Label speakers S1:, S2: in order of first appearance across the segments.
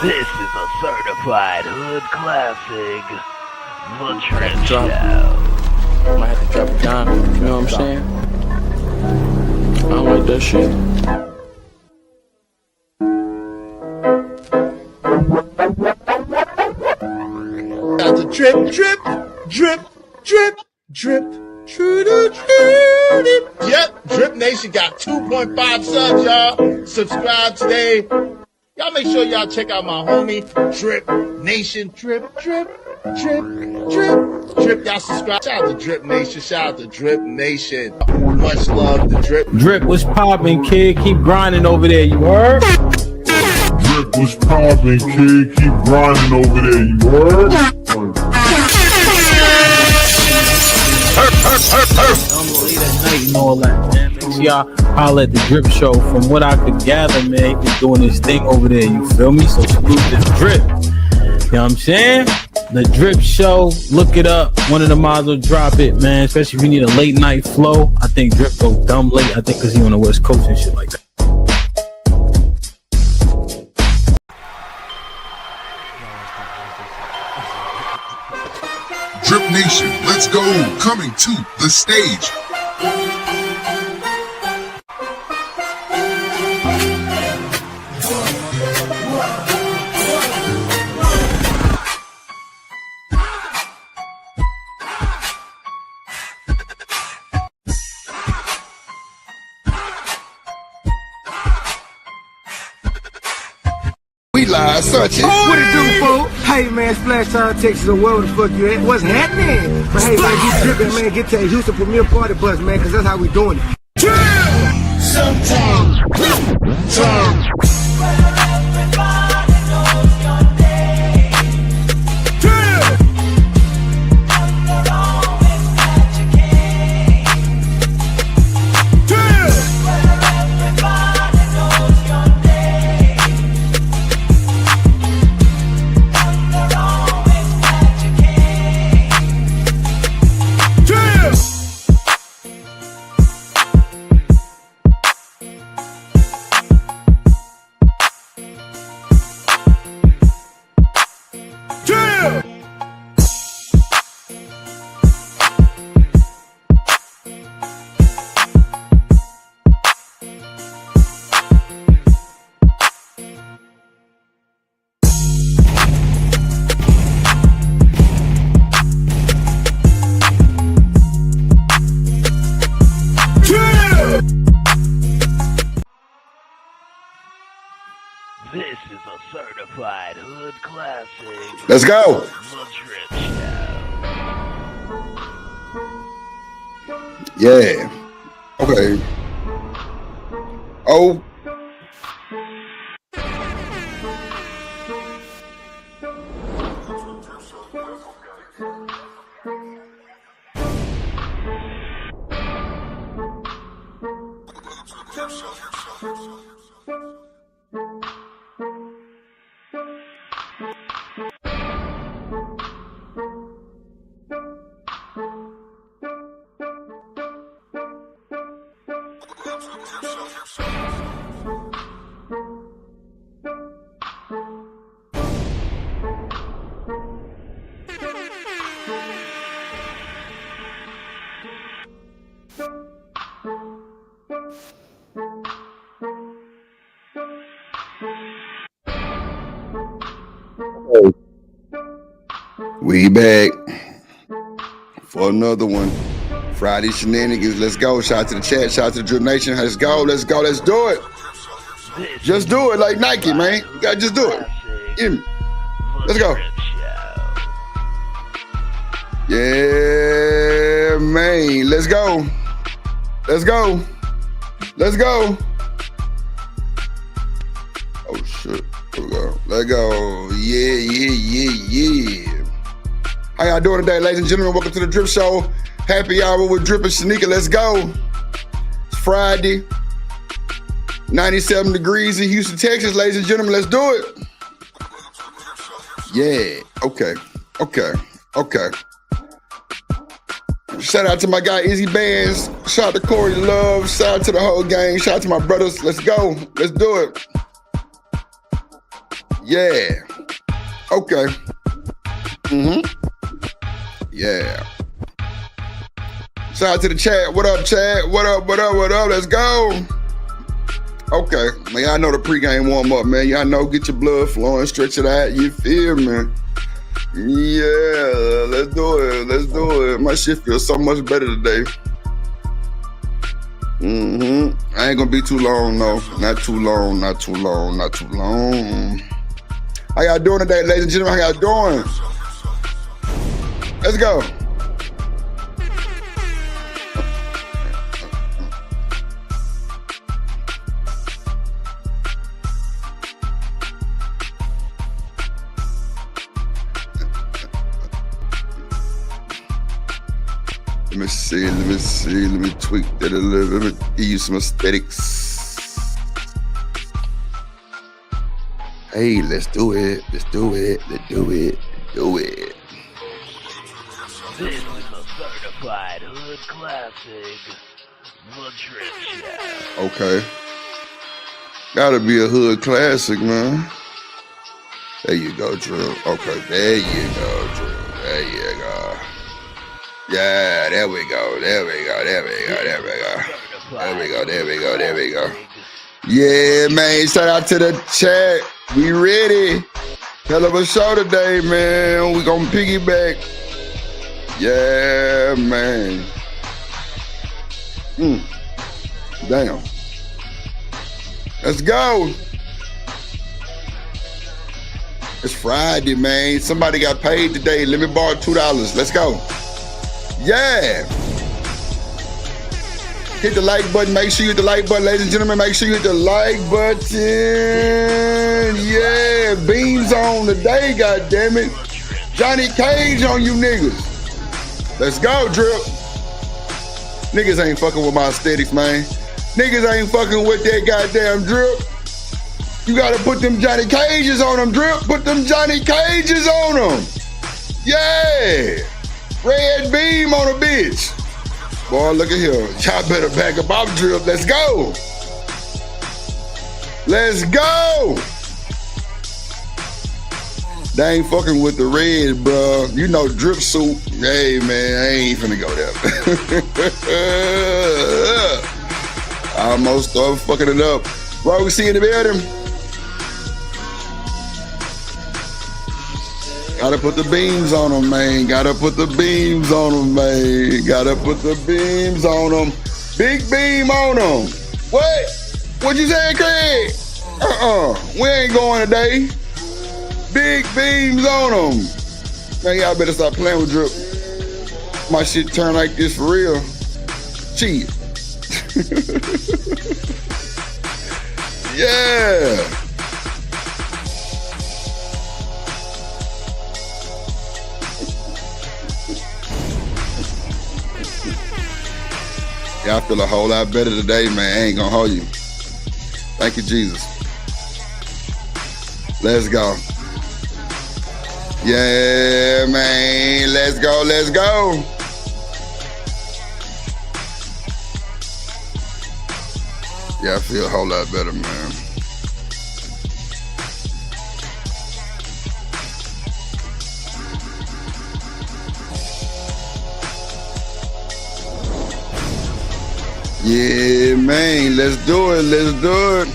S1: This is a certified hood classic, The Drip Show.
S2: Might have to drop it down, you know what I'm saying? I don't like that shit.
S3: Got the drip, drip, drip, drip, drip, true to drip. Yep, Drip Nation got 2.5 subs, y'all. Subscribe today. Y'all make sure y'all check out my homie, Drip Nation. Drip, drip, drip, drip, drip. Y'all subscribe. Shout out to Drip Nation. Shout out to Drip Nation. Much love to Drip.
S4: Drip, what's poppin', kid? Keep grinding over there, you heard?
S5: Drip, what's poppin', kid? Keep grinding over there, you heard?
S4: I'm late at night and all that, man. Make sure y'all holler at the Drip Show. From what I could gather, man, he's doing his thing over there, you feel me? So salute this Drip. You know what I'm saying? The Drip Show, look it up. One of the mods will drop it, man. Especially if you need a late night flow. I think Drip go dumb late. I think because he on the West Coast and shit like that.
S6: Drip Nation, let's go. Coming to the stage. We live searching.
S7: What it do, folks? Hey, man, Splash Town, Texas, or wherever the fuck you at. What's happening? But hey, man, you dripping, man. Get to that Houston Premier Party bus, man, because that's how we doing it.
S3: Sometime.
S1: This is a certified hood classic.
S6: Let's go.
S1: The Drip Show.
S6: Yeah. Okay. Oh. We back for another one. Friday shenanigans. Let's go. Shout out to the chat. Shout out to the Drip Nation. Let's go. Let's go. Let's do it. Just do it like Nike, man. You gotta just do it. Hear me. Let's go. Yeah, man. Let's go. Let's go. Let's go. Oh, shit. Here we go. Let's go. Yeah. How y'all doing today, ladies and gentlemen? Welcome to the Drip Show. Happy hour with Drip and Shanika. Let's go. It's Friday. 97 degrees in Houston, Texas, ladies and gentlemen. Let's do it. Yeah. Okay. Shout out to my guy Izzy Bands. Shout out to Corey Love. Shout out to the whole gang. Shout out to my brothers. Let's go. Let's do it. Yeah. Okay. Yeah. Shout out to the chat. What up, chat? What up? What up? What up? Let's go. Okay. Man, y'all know the pregame warm up, man. Y'all know, get your blood flowing, stretch it out. You feel me? Yeah, let's do it. Let's do it. My shit feels so much better today. I ain't gonna be too long, though. Not too long, not too long, not too long. How y'all doing today, ladies and gentlemen? How y'all doing? Let's go. Let me see, let me tweak that a little bit. Let me give you some aesthetics. Hey, let's do it, let's do it, let's do it, do it.
S1: This is a certified hood classic, The Drip Show.
S6: Okay. Gotta be a hood classic, man. There you go, Drew. Okay, there you go, Drew. There you go. Yeah, there we go, there we go, there we go, there we go. There we go, there we go, there we go. Yeah, man, shout out to the chat. We ready. Hell of a show today, man. We gonna piggyback. Yeah, man. Damn. Let's go. It's Friday, man. Somebody got paid today. Let me borrow $2. Let's go. Yeah. Hit the like button. Make sure you hit the like button, ladies and gentlemen. Make sure you hit the like button. Yeah. Beams on today, goddammit. Johnny Cage on you niggas. Let's go, Drip. Niggas ain't fucking with my aesthetics, man. Niggas ain't fucking with that goddamn Drip. You gotta put them Johnny Cages on them, Drip. Put them Johnny Cages on them. Yeah. Red beam on a bitch. Boy, look at here. Y'all better back up off Drip. Let's go. Let's go. They ain't fucking with the red, bro. You know Drip suit. Hey, man, I ain't finna go there. I almost started fucking it up. Rogue C in the building. Gotta put the beams on them, man. Gotta put the beams on them, man. Gotta put the beams on them. Big beam on them. What? What you saying, Craig? We ain't going today. Big beams on them. Man, y'all better stop playing with Drip. My shit turn like this for real. Chill. Yeah. Yeah, I feel a whole lot better today, man. I ain't gonna hold you. Thank you, Jesus. Let's go. Yeah, man. Let's go, let's go. Yeah, I feel a whole lot better, man. Yeah, man, let's do it, let's do it.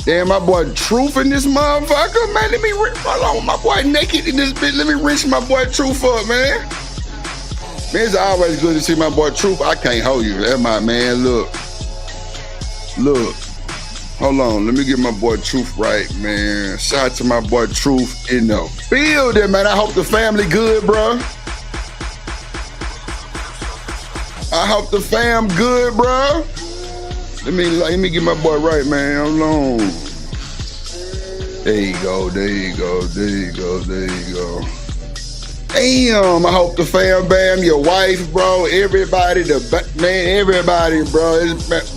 S6: Damn, my boy Truth in this motherfucker, man. Let me, hold on, my boy naked in this bitch. Let me rinse my boy Truth up, man. Man, it's always good to see my boy Truth. I can't hold you, that's my man, look. Look, hold on, let me get my boy Truth right, man. Shout out to my boy Truth in the building, man. I hope the family good, bro. I hope the fam good, bro. Let me get my boy right, man. Hold on. There you go, there you go, there you go, there you go. Damn, I hope the fam bam, your wife, bro, everybody, everybody, bro.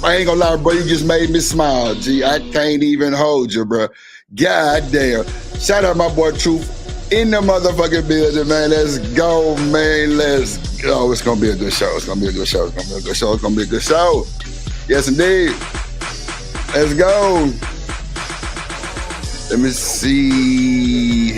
S6: I ain't gonna lie, bro, you just made me smile, G. I can't even hold you, bro. God damn. Shout out my boy Truth in the motherfucking building, man. Let's go, man. Let's go. It's gonna be a good show. It's gonna be a good show. It's gonna be a good show. It's gonna be a good show. Yes, indeed. Let's go. Let me see.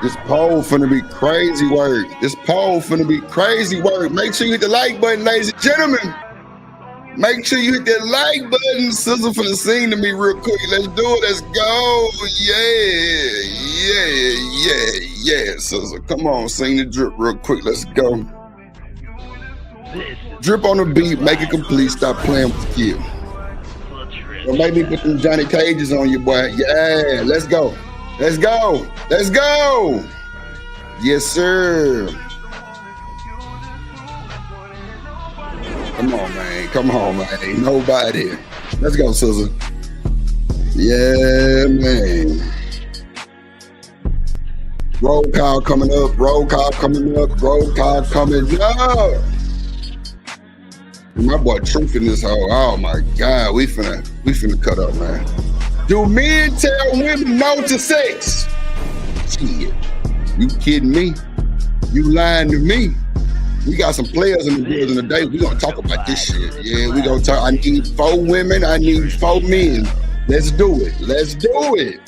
S6: This poll finna be crazy work. This poll finna be crazy work. Make sure you hit the like button, ladies and gentlemen. Make sure you hit that like button. Sizzle finna sing to me real quick. Let's do it. Let's go. Yeah, Sizzle. Come on, sing the drip real quick. Let's go. Drip on the beat. Make it complete. Stop playing with you. Or maybe put some Johnny Cages on you, boy. Yeah, let's go. Let's go. Let's go. Yes, sir. Come on, man. Come on, man. Ain't nobody. Let's go, Sizzle. Yeah, man. Roll call coming up. Roll call coming up. Roll call coming up. My boy Truth in this hole. Oh my God. We finna cut up, man. Do men tell women no to sex? Shit. You kidding me? You lying to me? We got some players in the building today. We gonna talk about this shit. Yeah, we gonna talk. I need 4 women. I need 4 men. Let's do it. Let's do it.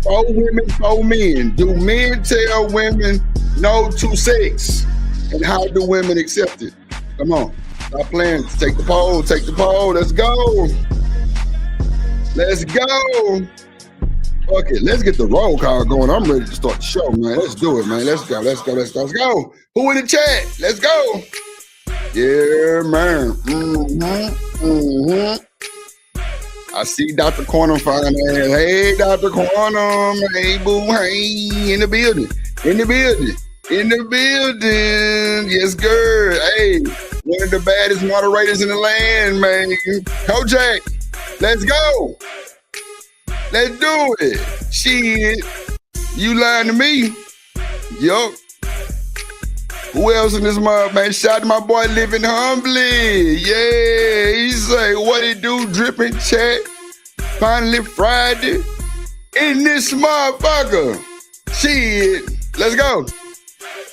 S6: 4 women, 4 men. Do men tell women no to sex? And how do women accept it? Come on. Stop playing. Take the poll. Take the poll. Let's go. Let's go. Fuck it. Let's get the roll call going. I'm ready to start the show, man. Let's do it, man. Let's go. Let's go. Let's go. Let's go. Who in the chat? Let's go. Yeah, man. I see Dr. Quantum fine ass. Hey, Dr. Quantum. Hey, boo. Hey, in the building. In the building. In the building. Yes, girl. Hey, one of the baddest moderators in the land, man. Kojak. Let's go. Let's do it. Shit. You lying to me? Yup. Who else in this mug, man? Shout out to my boy Living Humbly. Yeah. He say, what it do, dripping chat? Finally Friday. In this motherfucker. Shit. Let's go.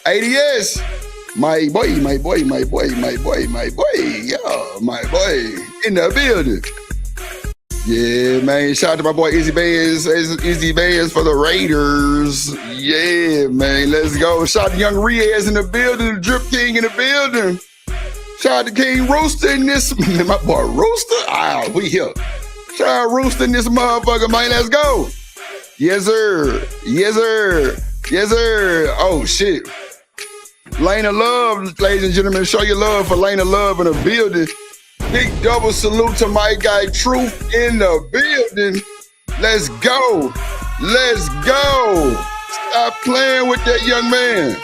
S6: ADS. My boy. Yeah, my boy. In the building. Yeah, man. Shout out to my boy Easy Bands for the Raiders. Yeah, man. Let's go. Shout out to Young Riaz in the building. The Drip King in the building. Shout out to King Rooster in this. My boy Rooster. Ah, we here. Shout out Rooster in this motherfucker, man. Let's go. Yes, sir. Yes, sir. Yes, sir. Oh, shit. Lane of Love, ladies and gentlemen. Show your love for Lane of Love in the building. Big double salute to my guy Truth in the building. Let's go. Let's go. Stop playing with that young man.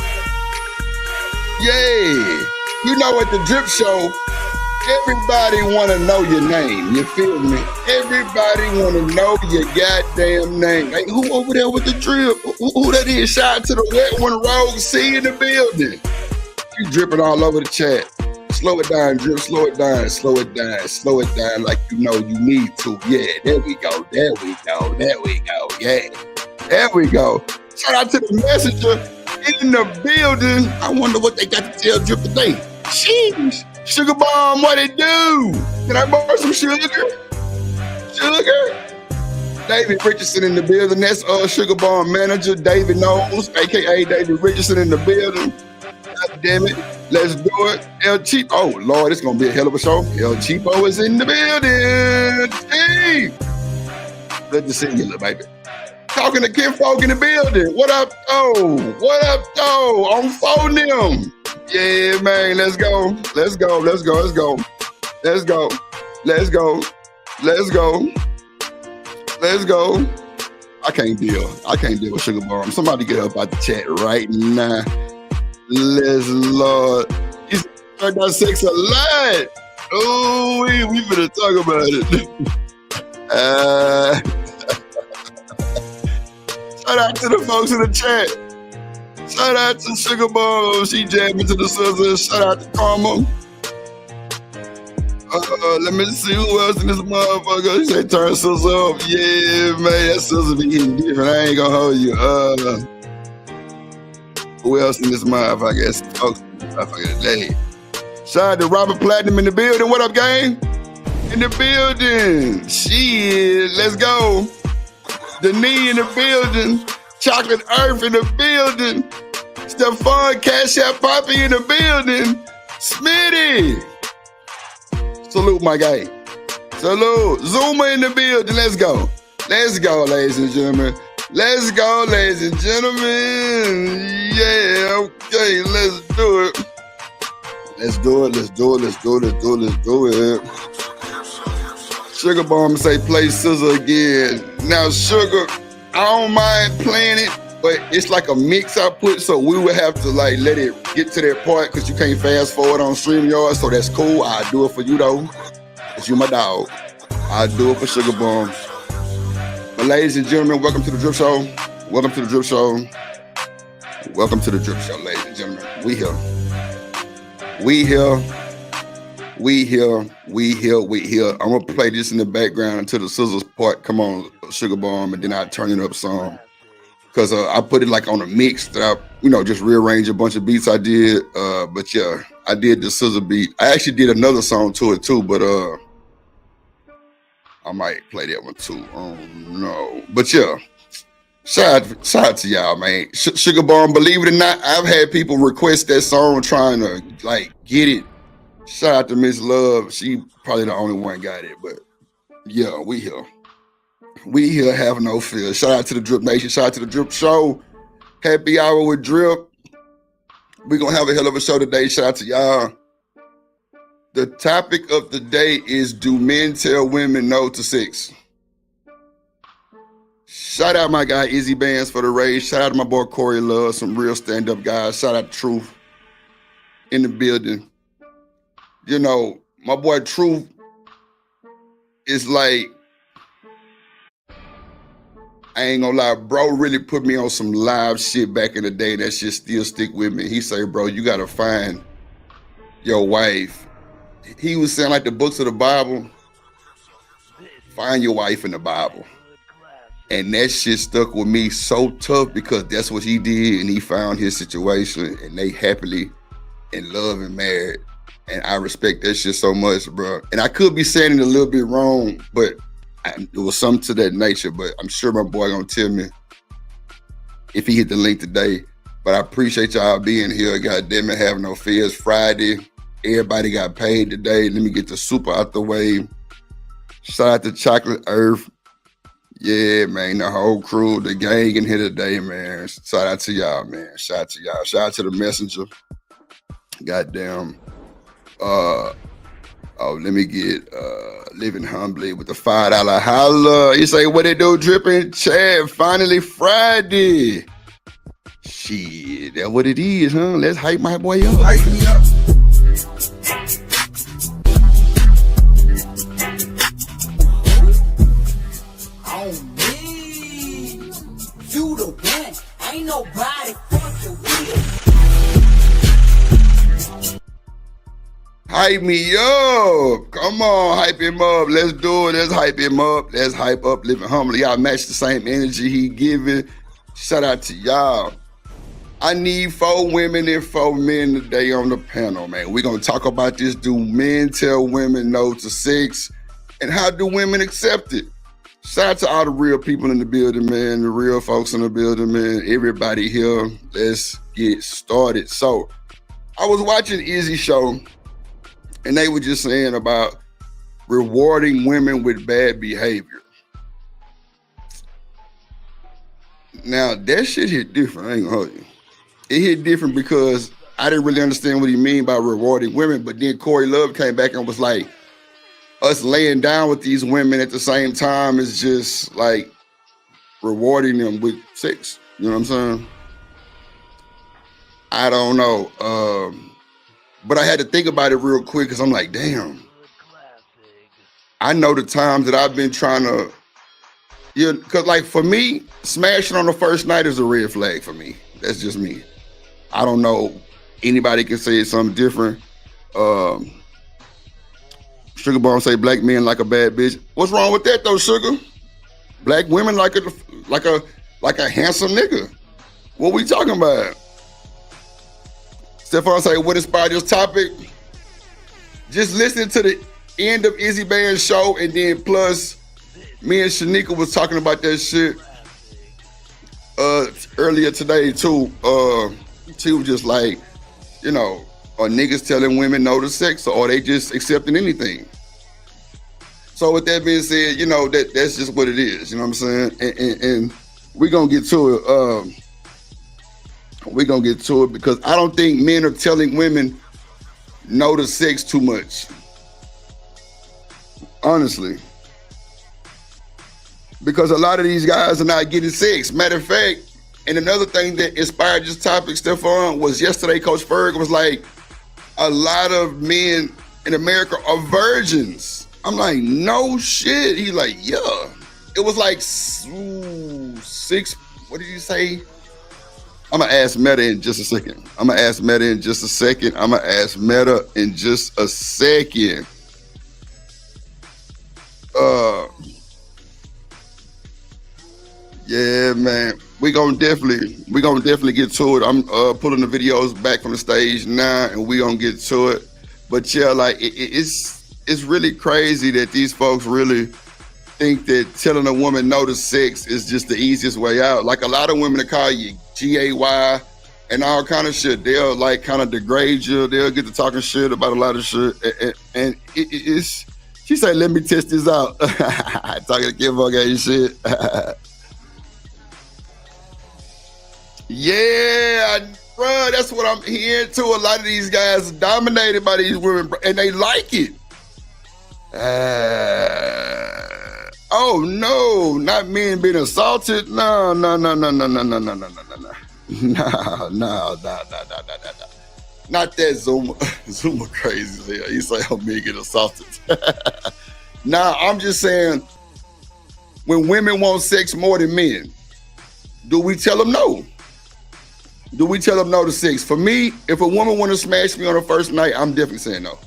S6: Yeah. You know at the Drip Show, everybody want to know your name. You feel me? Everybody want to know your goddamn name. Like, who over there with the drip? Who that is? Shout out to the Wet One Rogue C in the building. You dripping all over the chat. Slow it down, Drip. Slow it down. Slow it down. Slow it down like you know you need to. Yeah, there we go. There we go. There we go. Yeah. There we go. Shout out to the messenger in the building. I wonder what they got to tell Drip today. Sheesh. Sugar Bomb, what it do? Can I borrow some sugar? Sugar? David Richardson in the building. That's Sugar Bomb manager, David Knowles, a.k.a. David Richardson in the building. God damn it. Let's do it. El Cheapo. Oh, Lord, it's going to be a hell of a show. El Cheapo is in the building. Hey. Good to see you, little baby. Talking to Kinfolk in the building. What up, though? What up, though? On phone them. Yeah, man. Let's go. Let's go. Let's go. Let's go. Let's go. Let's go. Let's go. Let's go. I can't deal with Sugar Bomb. Somebody get up out the chat right now. Let's Lord. You heard that sex a lot. Oh, we finna talk about it. Shout out to the folks in the chat. Shout out to Sugar Bomb. She jamming to the scissors. Shout out to Karma. Let me see who else in this motherfucker. She say turn scissors up. Yeah, man, that scissors be hitting different. I ain't gonna hold you. Who else in this motherfucker? Guess folks motherfucker today. Shout out to Robert Platinum in the building. What up, gang? In the building. Shit, let's go. Denise in the building. Chocolate Earth in the building. Stephon Cash App Poppy in the building. Smitty. Salute, my guy. Salute. Zuma in the building. Let's go. Let's go, ladies and gentlemen. Let's go, ladies and gentlemen. Yeah, okay, let's do it. Let's do it, let's do it, let's do it, let's do it, let's do it. Sugar Bomb say play scissor again. Now, Sugar, I don't mind playing it, but it's like a mix I put, so we would have to like let it get to that part because you can't fast forward on StreamYard, so that's cool. I'll do it for you though, because you my dog. I'll do it for Sugar Bomb. But ladies and gentlemen, welcome to the Drip Show. Welcome to the Drip Show. Welcome to the Drip Show, ladies and gentlemen. We here. We here. We here. We here. We here. I'm gonna play this in the background until the scissors part come on, Sugar Bomb, and then I'll turn it up some. Cause I put it like on a mix that I, just rearrange a bunch of beats I did. But yeah, I did the scissor beat. I actually did another song to it too, but I might play that one too. Oh no. But yeah, shout out to y'all, man. Sugar Bomb, believe it or not, I've had people request that song trying to like get it. Shout out to Miss Love. She probably the only one got it, but yeah, we here. We here have no fear. Shout out to the Drip Nation. Shout out to the Drip Show. Happy hour with Drip. We're gonna have a hell of a show today. Shout out to y'all. The topic of the day is, do men tell women no to sex? Shout out my guy Izzy Bands for the raise. Shout out to my boy Corey Love, some real stand-up guys. Shout out to Truth in the building. My boy Truth is like, I ain't gonna lie, bro really put me on some live shit back in the day. That shit still stick with me. He say, bro, you gotta find your wife. He was saying like the books of the Bible, find your wife in the Bible. And that shit stuck with me so tough because that's what he did, and he found his situation, and they happily in love and married. And I respect that shit so much, bro. And I could be saying it a little bit wrong, but it was something to that nature. But I'm sure my boy gonna tell me if he hit the link today. But I appreciate y'all being here. God damn it, have no fears. Friday, everybody got paid today. Let me get the super out the way. Shout out to Chocolate Earth. Yeah, man, the whole crew, the gang in here today, man. Shout out to y'all, man. Shout out to y'all. Shout out to the messenger. Goddamn. Let me get Living Humbly with the $5 holla. You say, what it do, Dripping Chad? Finally Friday. Shit, that's what it is, huh? Let's hype my boy up. Hype me up.
S8: You the one, ain't nobody fucking with.
S6: Hype me up. Come on, hype him up. Let's do it. Let's hype him up. Let's hype up Living Humbly. Y'all match the same energy he giving. Shout out to y'all. I need 4 women and 4 men today on the panel, man. We're going to talk about this. Do men tell women no to sex? And how do women accept it? Shout out to all the real people in the building, man. The real folks in the building, man. Everybody here. Let's get started. So, I was watching Izzy show, and they were just saying about rewarding women with bad behavior. Now, that shit hit different, I ain't gonna hold you. It hit different because I didn't really understand what he mean by rewarding women, but then Corey Love came back and was like, us laying down with these women at the same time is just like rewarding them with sex. You know what I'm saying? I don't know. But I had to think about it real quick because I'm like, damn. I know the times that I've been trying to, because like for me, smashing on the first night is a red flag for me. That's just me. I don't know. Anybody can say something different. Sugar Bomb say black men like a bad bitch. What's wrong with that though, Sugar? Black women like a handsome nigga. What we talking about? Stephon say, what inspired this topic? Just listen to the end of Izzy Band's show, and then plus me and Shanika was talking about that shit earlier today too. She was just like, you know, are niggas telling women no to sex, or are they just accepting anything? So with that being said, you know, that's just what it is, you know what I'm saying? And we're gonna get to it. We're gonna get to it because I don't think men are telling women no to sex too much. Honestly. Because a lot of these guys are not getting sex. Matter of fact, and another thing that inspired this topic, Stephon, was yesterday Coach Ferg was like, a lot of men in America are virgins. I'm like, no shit. He's like, yeah. It was like 6, what did you say? I'm gonna ask Meta in just a second. Yeah, man. We gonna definitely get to it. I'm pulling the videos back from the stage now, and we gonna get to it. But yeah, like it's really crazy that these folks really think that telling a woman no to sex is just the easiest way out. Like a lot of women that call you GAY and all kind of shit, they'll like kind of degrade you. They'll get to talking shit about a lot of shit, and it's. She said, "Let me test this out." Talking to Kim and shit. Yeah, bro, that's what I'm hearing too. A lot of these guys are dominated by these women, and they like it. Oh no, not men being assaulted. No. Not that Zuma crazy as hell. You say, oh, men get assaulted. Nah, I'm just saying, when women want sex more than men, do we tell them no? Do we tell them no to sex? For me, if a woman want to smash me on the first night, I'm definitely saying no.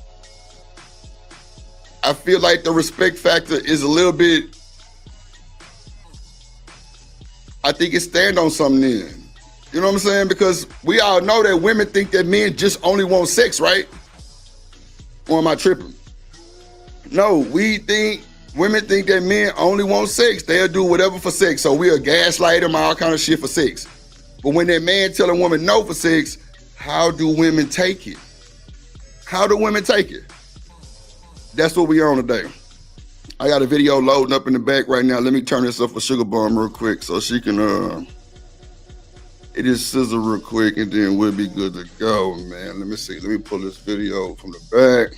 S6: I feel like the respect factor is a little bit, I think it stand on something then. You know what I'm saying? Because we all know that women think that men just only want sex, right? Or am I tripping? No, women think that men only want sex. They'll do whatever for sex. So we'll gaslight them, all kind of shit for sex. But when that man tell a woman no for sex, how do women take it? How do women take it? That's what we on today. I got a video loading up in the back right now. Let me turn this up for Sugar Bomb real quick so she can it is sizzle real quick, and then we'll be good to go, man. Let me see. Let me pull this video from the back.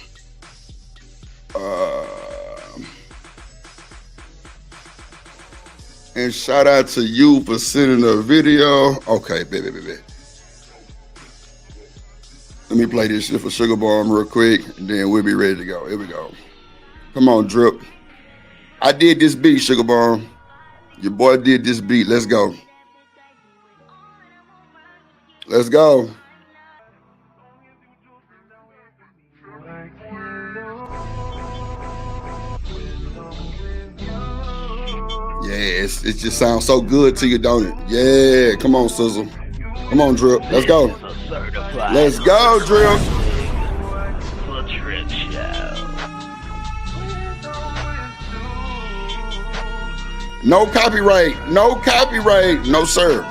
S6: And shout out to you for sending a video. Okay, baby. Let me play this shit for Sugar Bomb real quick, and then we'll be ready to go. Here we go. Come on, Drip. I did this beat, Sugar Bomb. Your boy did this beat. Let's go. Let's go. Yeah, it just sounds so good to you, don't it? Yeah, come on, Sizzle. Come on, Drip. Let's go. Let's go, Drip.
S1: The Drip Show.
S6: No copyright. No copyright. No, sir.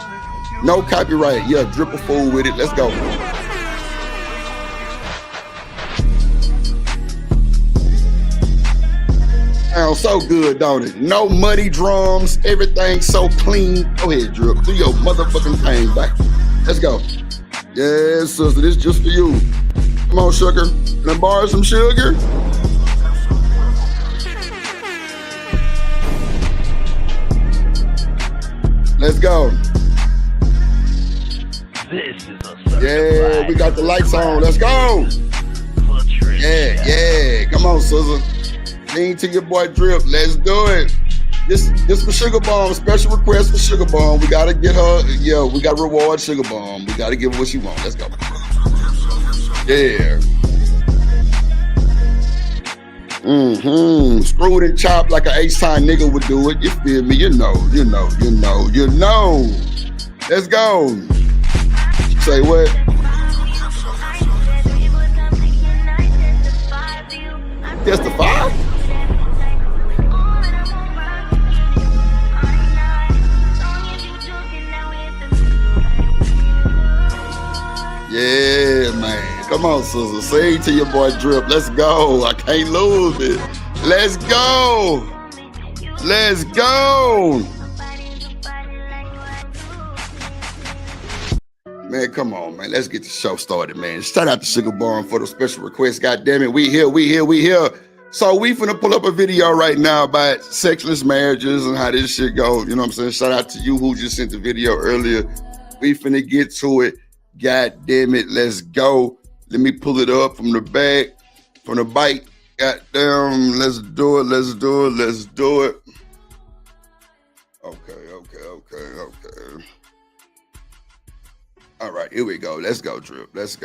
S6: No copyright. Yeah, Drip a fool with it. Let's go. Sounds so good, don't it? No muddy drums. Everything so clean. Go ahead, Drip. Do your motherfucking thing, back. Let's go. Yeah, sister, this just for you. Come on, sugar. Can I borrow some sugar? Let's go.
S1: This is a
S6: yeah, we got the lights on. Let's go. Yeah. Come on, sister. Lean to your boy Drip. Let's do it. This for Sugar Bomb. Special request for Sugar Bomb. We gotta get her. Yeah, we gotta reward Sugar Bomb. We gotta give her what she wants. Let's go. Yeah. Screwed and chopped like an H-time nigga would do it. You feel me? You know. Let's go. Say what? Testify? Yeah, man. Come on, sister. Say to your boy Drip. Let's go. I can't lose it. Let's go. Let's go. Man, come on, man. Let's get the show started, man. Shout out to Sugar Bomb for the special request. God damn it. We here. So we finna pull up a video right now about sexless marriages and how this shit go. You know what I'm saying? Shout out to you who just sent the video earlier. We finna get to it. God damn it. Let's go. Let me pull it up from the back, from the bike. God damn. Let's do it. Okay. All right, here we go. Let's go, Drip. Let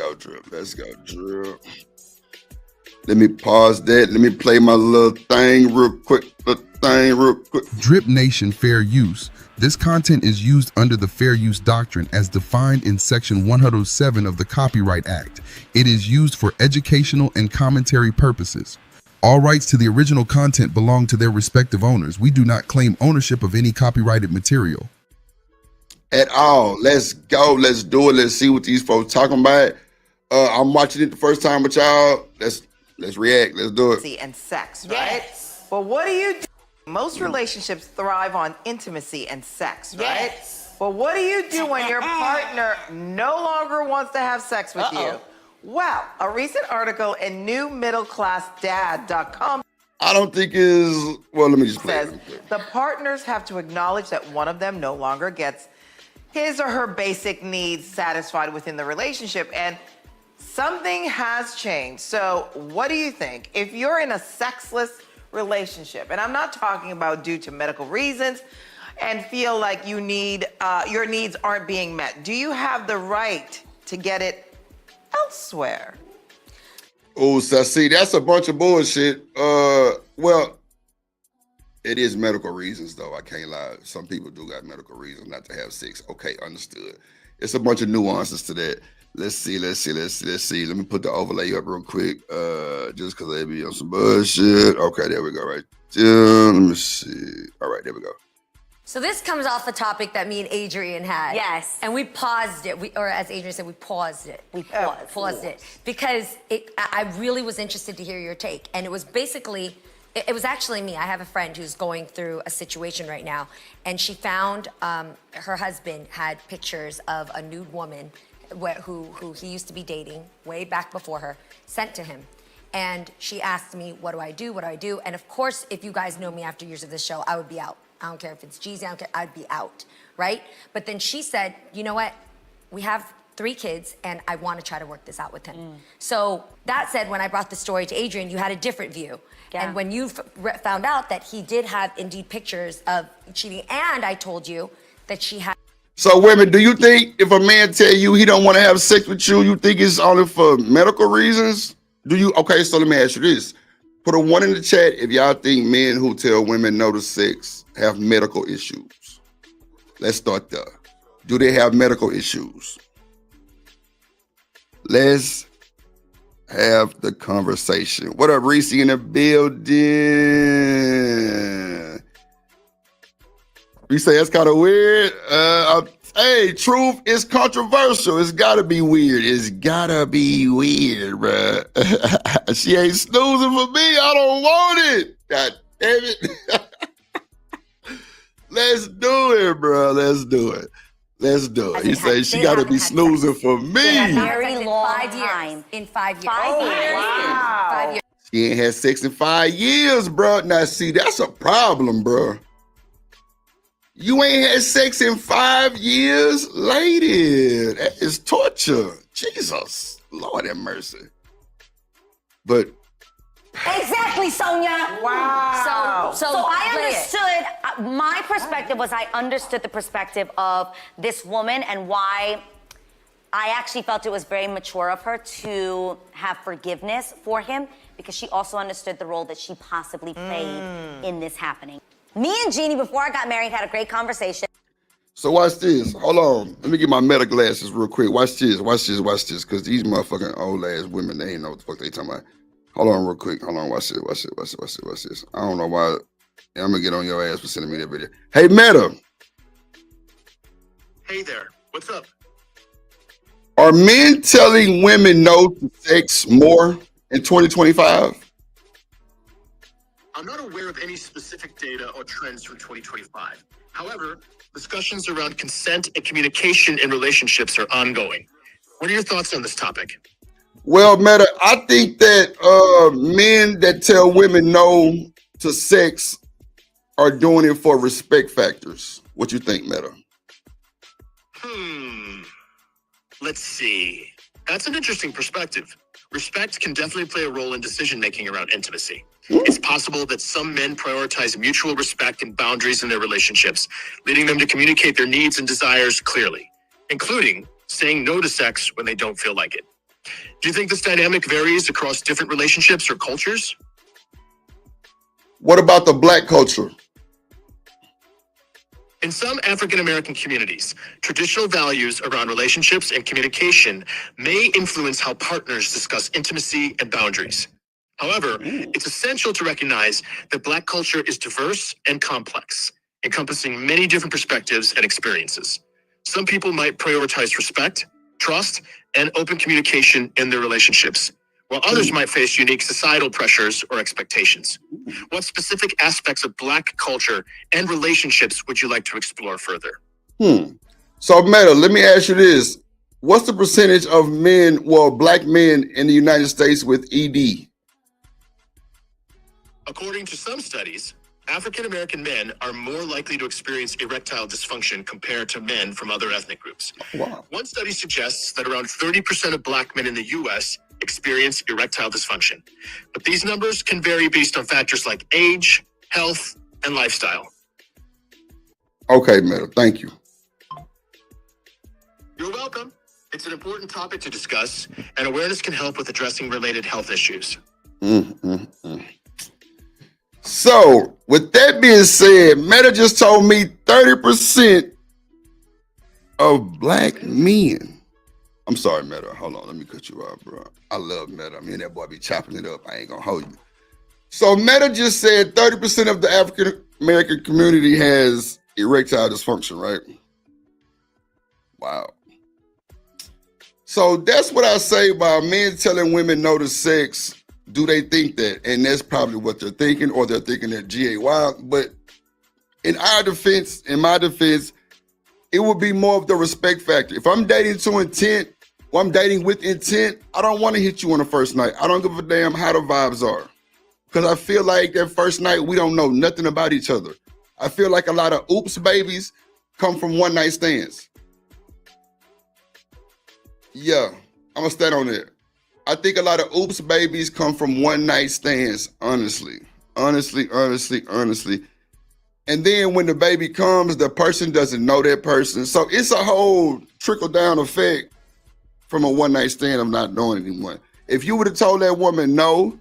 S6: me pause that. Let me play my little thing real quick.
S9: Drip Nation Fair Use. This content is used under the Fair Use Doctrine as defined in Section 107 of the Copyright Act. It is used for educational and commentary purposes. All rights to the original content belong to their respective owners. We do not claim ownership of any copyrighted material.
S6: At all. Let's go. Let's do it. Let's see what these folks talking about. I'm watching it the first time with y'all. Let's react. Let's do it.
S10: And sex, right? Yes. Well, what do you do? Most relationships thrive on intimacy and sex, right? Yes. Well, what do you do when your partner no longer wants to have sex with you? Well, a recent article in newmiddleclassdad.com
S6: I don't think is, well, let me just play
S10: says the partners have to acknowledge that one of them no longer gets his or her basic needs satisfied within the relationship, and something has changed. So what do you think? If you're in a sexless relationship, and I'm not talking about due to medical reasons, and feel like you need, your needs aren't being met, do you have the right to get it elsewhere?
S6: Oh, so see, that's a bunch of bullshit. Well, it is medical reasons, though. I can't lie. Some people do got medical reasons not to have sex. Okay, understood. It's a bunch of nuances to that. Let's see. Let me put the overlay up real quick, just because they be on some bullshit. Okay, there we go, right there. Let me see. All right, there we go.
S11: So this comes off a topic that me and Adrian had. Yes. And we paused it. Or as Adrian said, we paused it. Paused it. Because I really was interested to hear your take. And it was basically, it was actually me. I have a friend who's going through a situation right now. And she found her husband had pictures of a nude woman who he used to be dating way back before her, sent to him. And she asked me, what do I do? And of course, if you guys know me after years of this show, I would be out. I don't care if it's Jeezy, I don't care, I'd be out, right? But then she said, you know what? We have 3 kids and I want to try to work this out with him. So that said, when I brought the story to Adrian, you had a different view. Yeah. And when you found out that he did have indeed pictures of cheating, and I told you that she had.
S6: So women, do you think if a man tell you he don't want to have sex with you, you think it's only for medical reasons? Do you? Okay, so let me ask you this. Put a 1 in the chat if y'all think men who tell women no to sex have medical issues. Let's start there. Do they have medical issues? Let's have the conversation. What up, Reese in the building? You say that's kind of weird. Hey, truth is controversial. It's gotta be weird. Bruh. She ain't snoozing for me. I don't want it. God damn it. Let's do it, bro. Let's do it. He says she gotta be snoozing for me.
S11: Very long time. In 5 years. 5 years.
S10: Wow.
S11: 5 years.
S6: She ain't had sex in 5 years, bro. Now, see, that's a problem, bro. You ain't had sex in 5 years, lady. That is torture. Jesus, Lord have mercy. But
S11: exactly, Sonia.
S10: Wow.
S11: So I understood
S12: My perspective was I understood the perspective of this woman and why I actually felt it was very mature of her to have forgiveness for him because she also understood the role that she possibly played in this happening. Me and Jeannie, before I got married, had a great conversation.
S6: So watch this. Hold on. Let me get my meta glasses real quick. Watch this. Watch this. Watch this. Because these motherfucking old ass women, they ain't know what the fuck they talking about. Hold on real quick. Hold on. Watch this. Watch this. Watch this. Watch this. Watch this. I don't know why. I'm going to get on your ass for sending me that video. Hey, Meta.
S13: Hey there. What's up?
S6: Are men telling women no to sex more in 2025?
S13: I'm not aware of any specific data or trends for 2025. However, discussions around consent and communication in relationships are ongoing. What are your thoughts on this topic?
S6: Well, Meta, I think that men that tell women no to sex are doing it for respect factors. What you think, Meta?
S13: Let's see. That's an interesting perspective. Respect can definitely play a role in decision-making around intimacy. It's possible that some men prioritize mutual respect and boundaries in their relationships, leading them to communicate their needs and desires clearly, including saying no to sex when they don't feel like it. Do you think this dynamic varies across different relationships or cultures?
S6: What about the black culture?
S13: In some African American communities, traditional values around relationships and communication may influence how partners discuss intimacy and boundaries. However, it's essential to recognize that Black culture is diverse and complex, encompassing many different perspectives and experiences. Some people might prioritize respect, trust, and open communication in their relationships, while others might face unique societal pressures or expectations. What specific aspects of Black culture and relationships would you like to explore further?
S6: So, Meta, let me ask you this. What's the percentage of men, well, Black men in the United States with ED?
S13: According to some studies, African American men are more likely to experience erectile dysfunction compared to men from other ethnic groups.
S6: Wow.
S13: One study suggests that around 30% of Black men in the US experience erectile dysfunction. But these numbers can vary based on factors like age, health, and lifestyle.
S6: Okay, Meta, thank you.
S13: You're welcome. It's an important topic to discuss, and awareness can help with addressing related health issues.
S6: So, with that being said, Meta just told me 30% of Black men. I'm sorry, Meta. Hold on, let me cut you off, bro. I love Meta. Me and that boy be chopping it up. I ain't gonna hold you. So, Meta just said 30% of the African American community has erectile dysfunction, right? Wow. So that's what I say about men telling women no to sex. Do they think that? And that's probably what they're thinking, or they're thinking that GA wild. But in our defense, in my defense, it would be more of the respect factor. If I'm dating to intent, or I'm dating with intent, I don't want to hit you on the first night. I don't give a damn how the vibes are. Because I feel like that first night, we don't know nothing about each other. I feel like a lot of oops babies come from one night stands. Yeah, I'm gonna stand on it. I think a lot of oops babies come from one night stands, honestly. Honestly. And then when the baby comes, the person doesn't know that person. So it's a whole trickle down effect from a one night stand of not knowing anyone. If you would have told that woman no,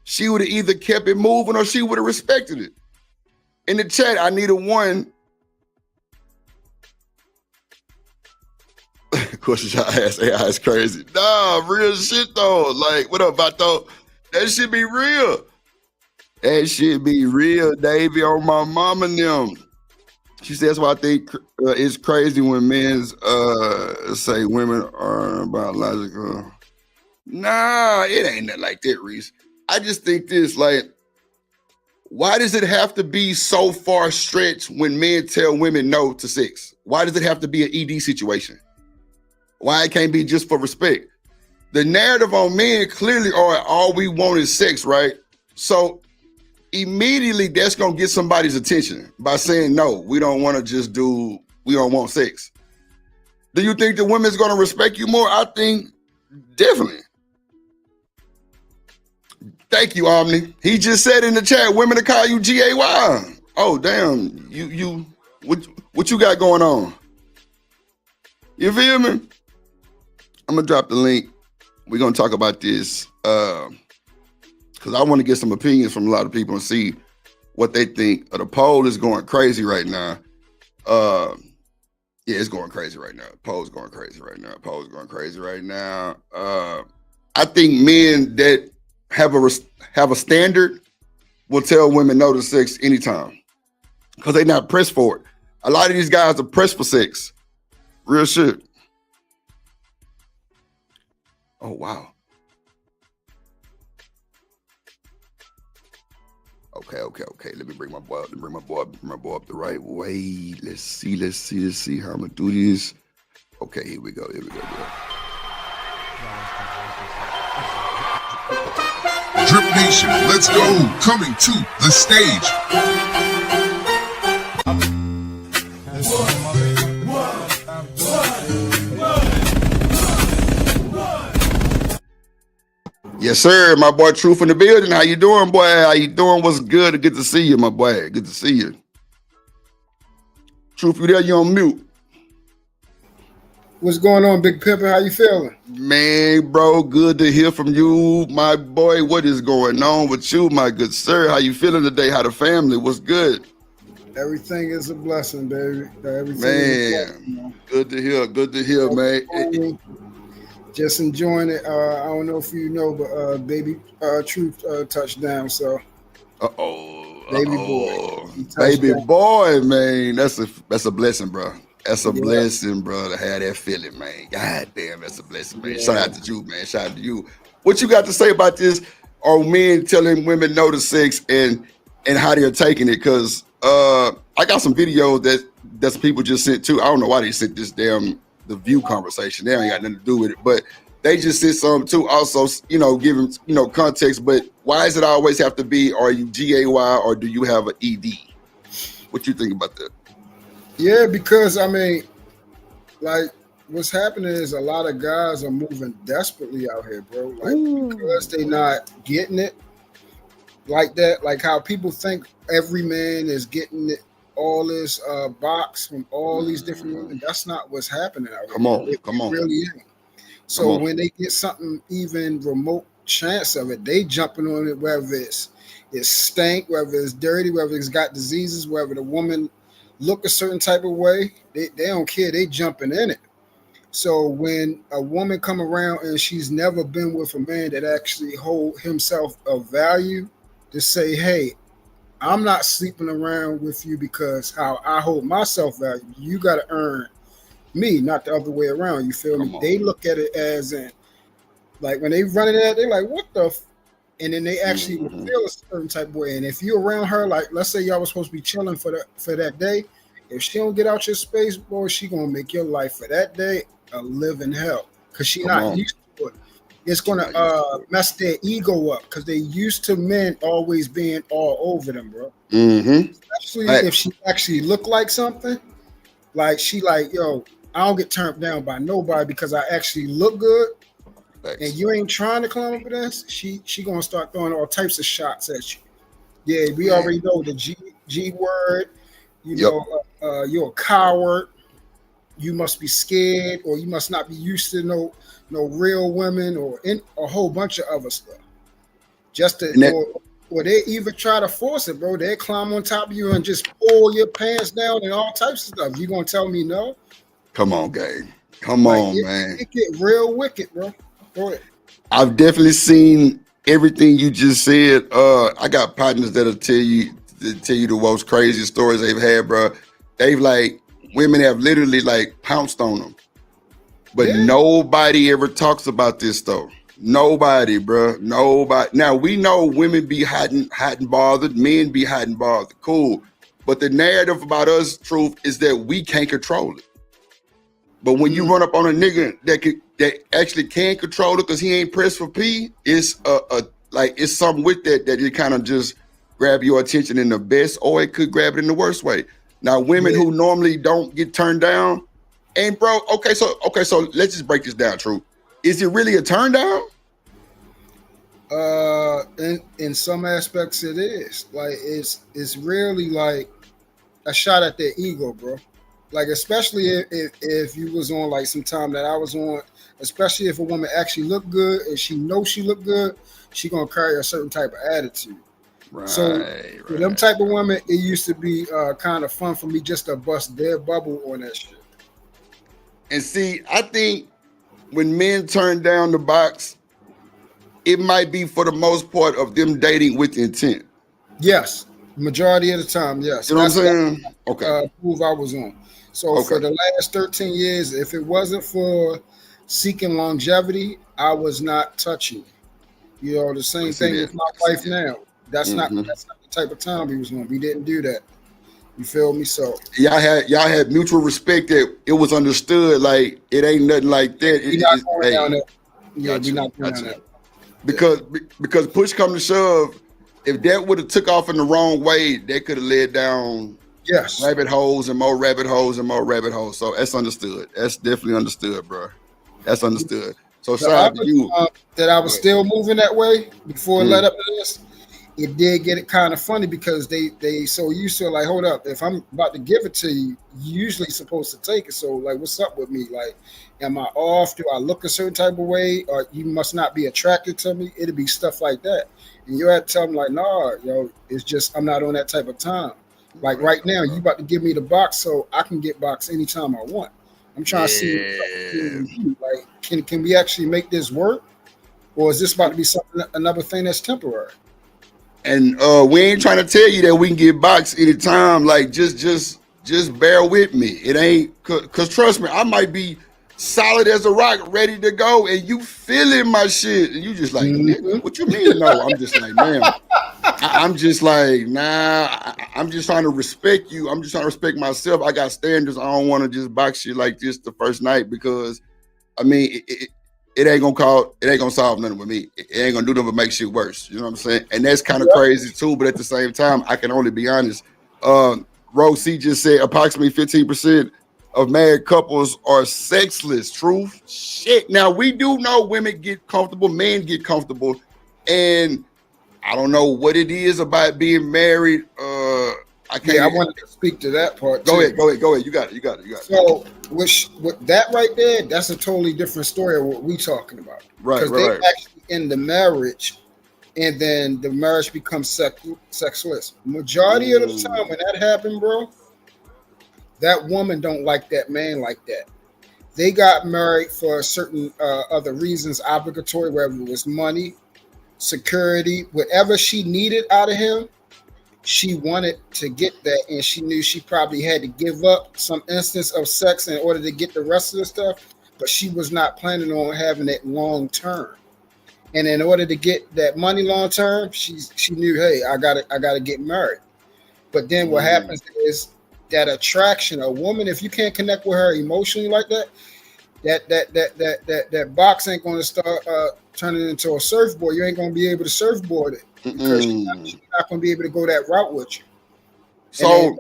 S6: she would have either kept it moving or she would have respected it. In the chat, I need a one. Questions y'all ask AI is crazy. Nah, real shit though. Like, what up, Vato? That shit be real. That shit be real, Davey, on my mom and them. She says, well, I think it's crazy when men say women are biological. Nah, it ain't nothing like that, Reese. I just think this, like, why does it have to be so far stretched when men tell women no to sex? Why does it have to be an ED situation? Why it can't be just for respect? The narrative on men clearly are all we want is sex, right? So immediately that's gonna get somebody's attention by saying, no, we don't wanna just do, we don't want sex. Do you think the women's gonna respect you more? I think definitely. Thank you, Omni. He just said in the chat, women to call you GAY. Oh damn, what you got going on? You feel me? I'm gonna drop the link. We're gonna talk about this because I want to get some opinions from a lot of people and see what they think. The poll is going crazy right now. Yeah, it's going crazy right now. Poll's going crazy right now. Poll's going crazy right now. I think men that have a standard will tell women no to sex anytime because they're not pressed for it. A lot of these guys are pressed for sex. Real shit. Oh wow. Okay. Let me bring my boy up. Bring my boy up the right way. Let's see how I'm gonna do this. Okay, here we go.
S9: Drip Nation, let's go. Coming to the stage.
S6: Yes, sir. My boy Truth in the building. How you doing, boy? How you doing? What's good? Good to see you, my boy. Good to see you. Truth, you there? You on mute.
S7: What's going on, Big Pimpin'? How you feeling?
S6: Man, bro, good to hear from you, my boy. What is going on with you, my good sir? How you feeling today? How the family? What's good?
S7: Everything is a blessing, baby. Everything
S6: man,
S7: is a blessing,
S6: good to hear, man.
S7: Just enjoying it. I don't know if you know, but baby Truth touched down. So,
S6: baby boy, man, that's a blessing, bro. That's a blessing, bro, to have that feeling, man. God damn, that's a blessing, man. Shout out to you, man. Shout out to you. What you got to say about this? Are men telling women no to sex and how they're taking it? Because I got some videos that some people just sent too. I don't know why they sent this damn the View conversation. They ain't got nothing to do with it, but they just sent some too. Also, giving context. But why does it always have to be? Are you GAY or do you have an ED? What you think about that?
S7: Yeah, because I mean, like what's happening is a lot of guys are moving desperately out here, bro. Like because they not getting it like that, like how people think every man is getting it, all this box from all these different women. That's not what's happening out here.
S6: Come on.
S7: Really isn't. So when they get something even remote chance of it, they jumping on it, whether it's stank, whether it's dirty, whether it's got diseases, whether the woman look a certain type of way, they don't care. They jumping in it. So when a woman come around and she's never been with a man that actually hold himself of value, to say, hey, I'm not sleeping around with you because how I hold myself value. You got to earn me, not the other way around. You feel me? They look at it as in, like when they run it at, they're like, what the and then they actually will feel a certain type of way. And if you're around her, like let's say y'all was supposed to be chilling for that day, if she don't get out your space, boy, she gonna make your life for that day a living hell because she not used to it. It's gonna mess their ego up because they used to men always being all over them, bro. Especially if she actually look like something, like she like, yo, I don't get turned down by nobody because I actually look good. And you ain't trying to climb up with us, she gonna start throwing all types of shots at you. Yeah, we already know the G word. You know, you're a coward. You must be scared, or you must not be used to no real women, or a whole bunch of other stuff. Just to, or they even try to force it, bro. They climb on top of you and just pull your pants down and all types of stuff. You gonna tell me no?
S6: Come on, gang. Come on, man.
S7: It get real wicked, bro.
S6: I've definitely seen everything you just said. I got partners that'll tell you the most crazy stories they've had, bro. They've women have literally pounced on them, but nobody ever talks about this though. Nobody, bro. Nobody. Now we know women be hot and bothered, men be hot and bothered. Cool, but the narrative about us, Truth, is that we can't control it. But when you run up on a nigga that actually can control it because he ain't pressed for P, it's it's something with that it kind of just grab your attention in the best, or it could grab it in the worst way. Now, women who normally don't get turned down, and bro, okay, so let's just break this down, True. Is it really a turn down?
S7: In some aspects, it is like it's really like a shot at their ego, bro. Like especially if you was on like some time that I was on, especially if a woman actually looked good and she knows she looked good, she gonna carry a certain type of attitude.
S6: Right.
S7: So for them type of women, it used to be kind of fun for me just to bust their bubble on that shit.
S6: And see, I think when men turn down the box, it might be for the most part of them dating with intent.
S7: Yes, majority of the time, yes.
S6: You know what I'm saying? Okay.
S7: Move I was on. So for the last 13 years, if it wasn't for seeking longevity, I was not touching it. You know, the same thing with my wife now. That's not the type of time we was on. We didn't do that. You feel me? So
S6: y'all had mutual respect that it was understood. Like it ain't nothing like that.
S7: We not going down that. Yeah, we not going down that.
S6: Because push come to shove, if that would have took off in the wrong way, that could have led down rabbit holes and more rabbit holes and more rabbit holes. So that's understood. That's definitely understood, bro. That's understood. So shout out to you.
S7: That I was still moving that way before it led up to this. It did get it kind of funny because they so used to like, hold up, if I'm about to give it to you, you usually supposed to take it. So like, what's up with me? Like, am I off? Do I look a certain type of way? Or you must not be attracted to me? It'll be stuff like that. And you had to tell them like, nah, yo, it's just I'm not on that type of time. Like right now, you about to give me the box so I can get box anytime I want. I'm trying to see like can we actually make this work? Or is this about to be something another thing that's temporary?
S6: And we ain't trying to tell you that we can get boxed anytime. Like just bear with me. It ain't cause trust me, I might be solid as a rock, ready to go, and you feeling my shit, and you just like, nigga, what you mean? No, I'm just like, man, I'm just like, nah. I'm just trying to respect you. I'm just trying to respect myself. I got standards. I don't want to just box you like this the first night because, I mean, it ain't gonna solve nothing with me. It ain't gonna do nothing but make shit worse. You know what I'm saying? And that's kind of crazy too. But at the same time, I can only be honest. Rose C just said approximately 15% of married couples are sexless. Truth? Shit. Now we do know women get comfortable, men get comfortable, and I don't know what it is about being married. I can't.
S7: Yeah, I wanted to speak to that part.
S6: Go ahead. You got it.
S7: So, with that right there, that's a totally different story of what we talking about.
S6: Right.
S7: Because they're actually in the marriage, and then the marriage becomes sexless. Majority of the time when that happened, bro, that woman don't like that man like that. They got married for certain other reasons, obligatory, whether it was money, security, whatever she needed out of him. She wanted to get that, and she knew she probably had to give up some instance of sex in order to get the rest of the stuff, but she was not planning on having it long term. And in order to get that money long term, she knew, hey, I gotta get married. But then what happens is that attraction, a woman, if you can't connect with her emotionally like that, that box ain't going to start turning into a surfboard. You ain't going to be able to surfboard it because she's not going to be able to go that route with you.
S6: So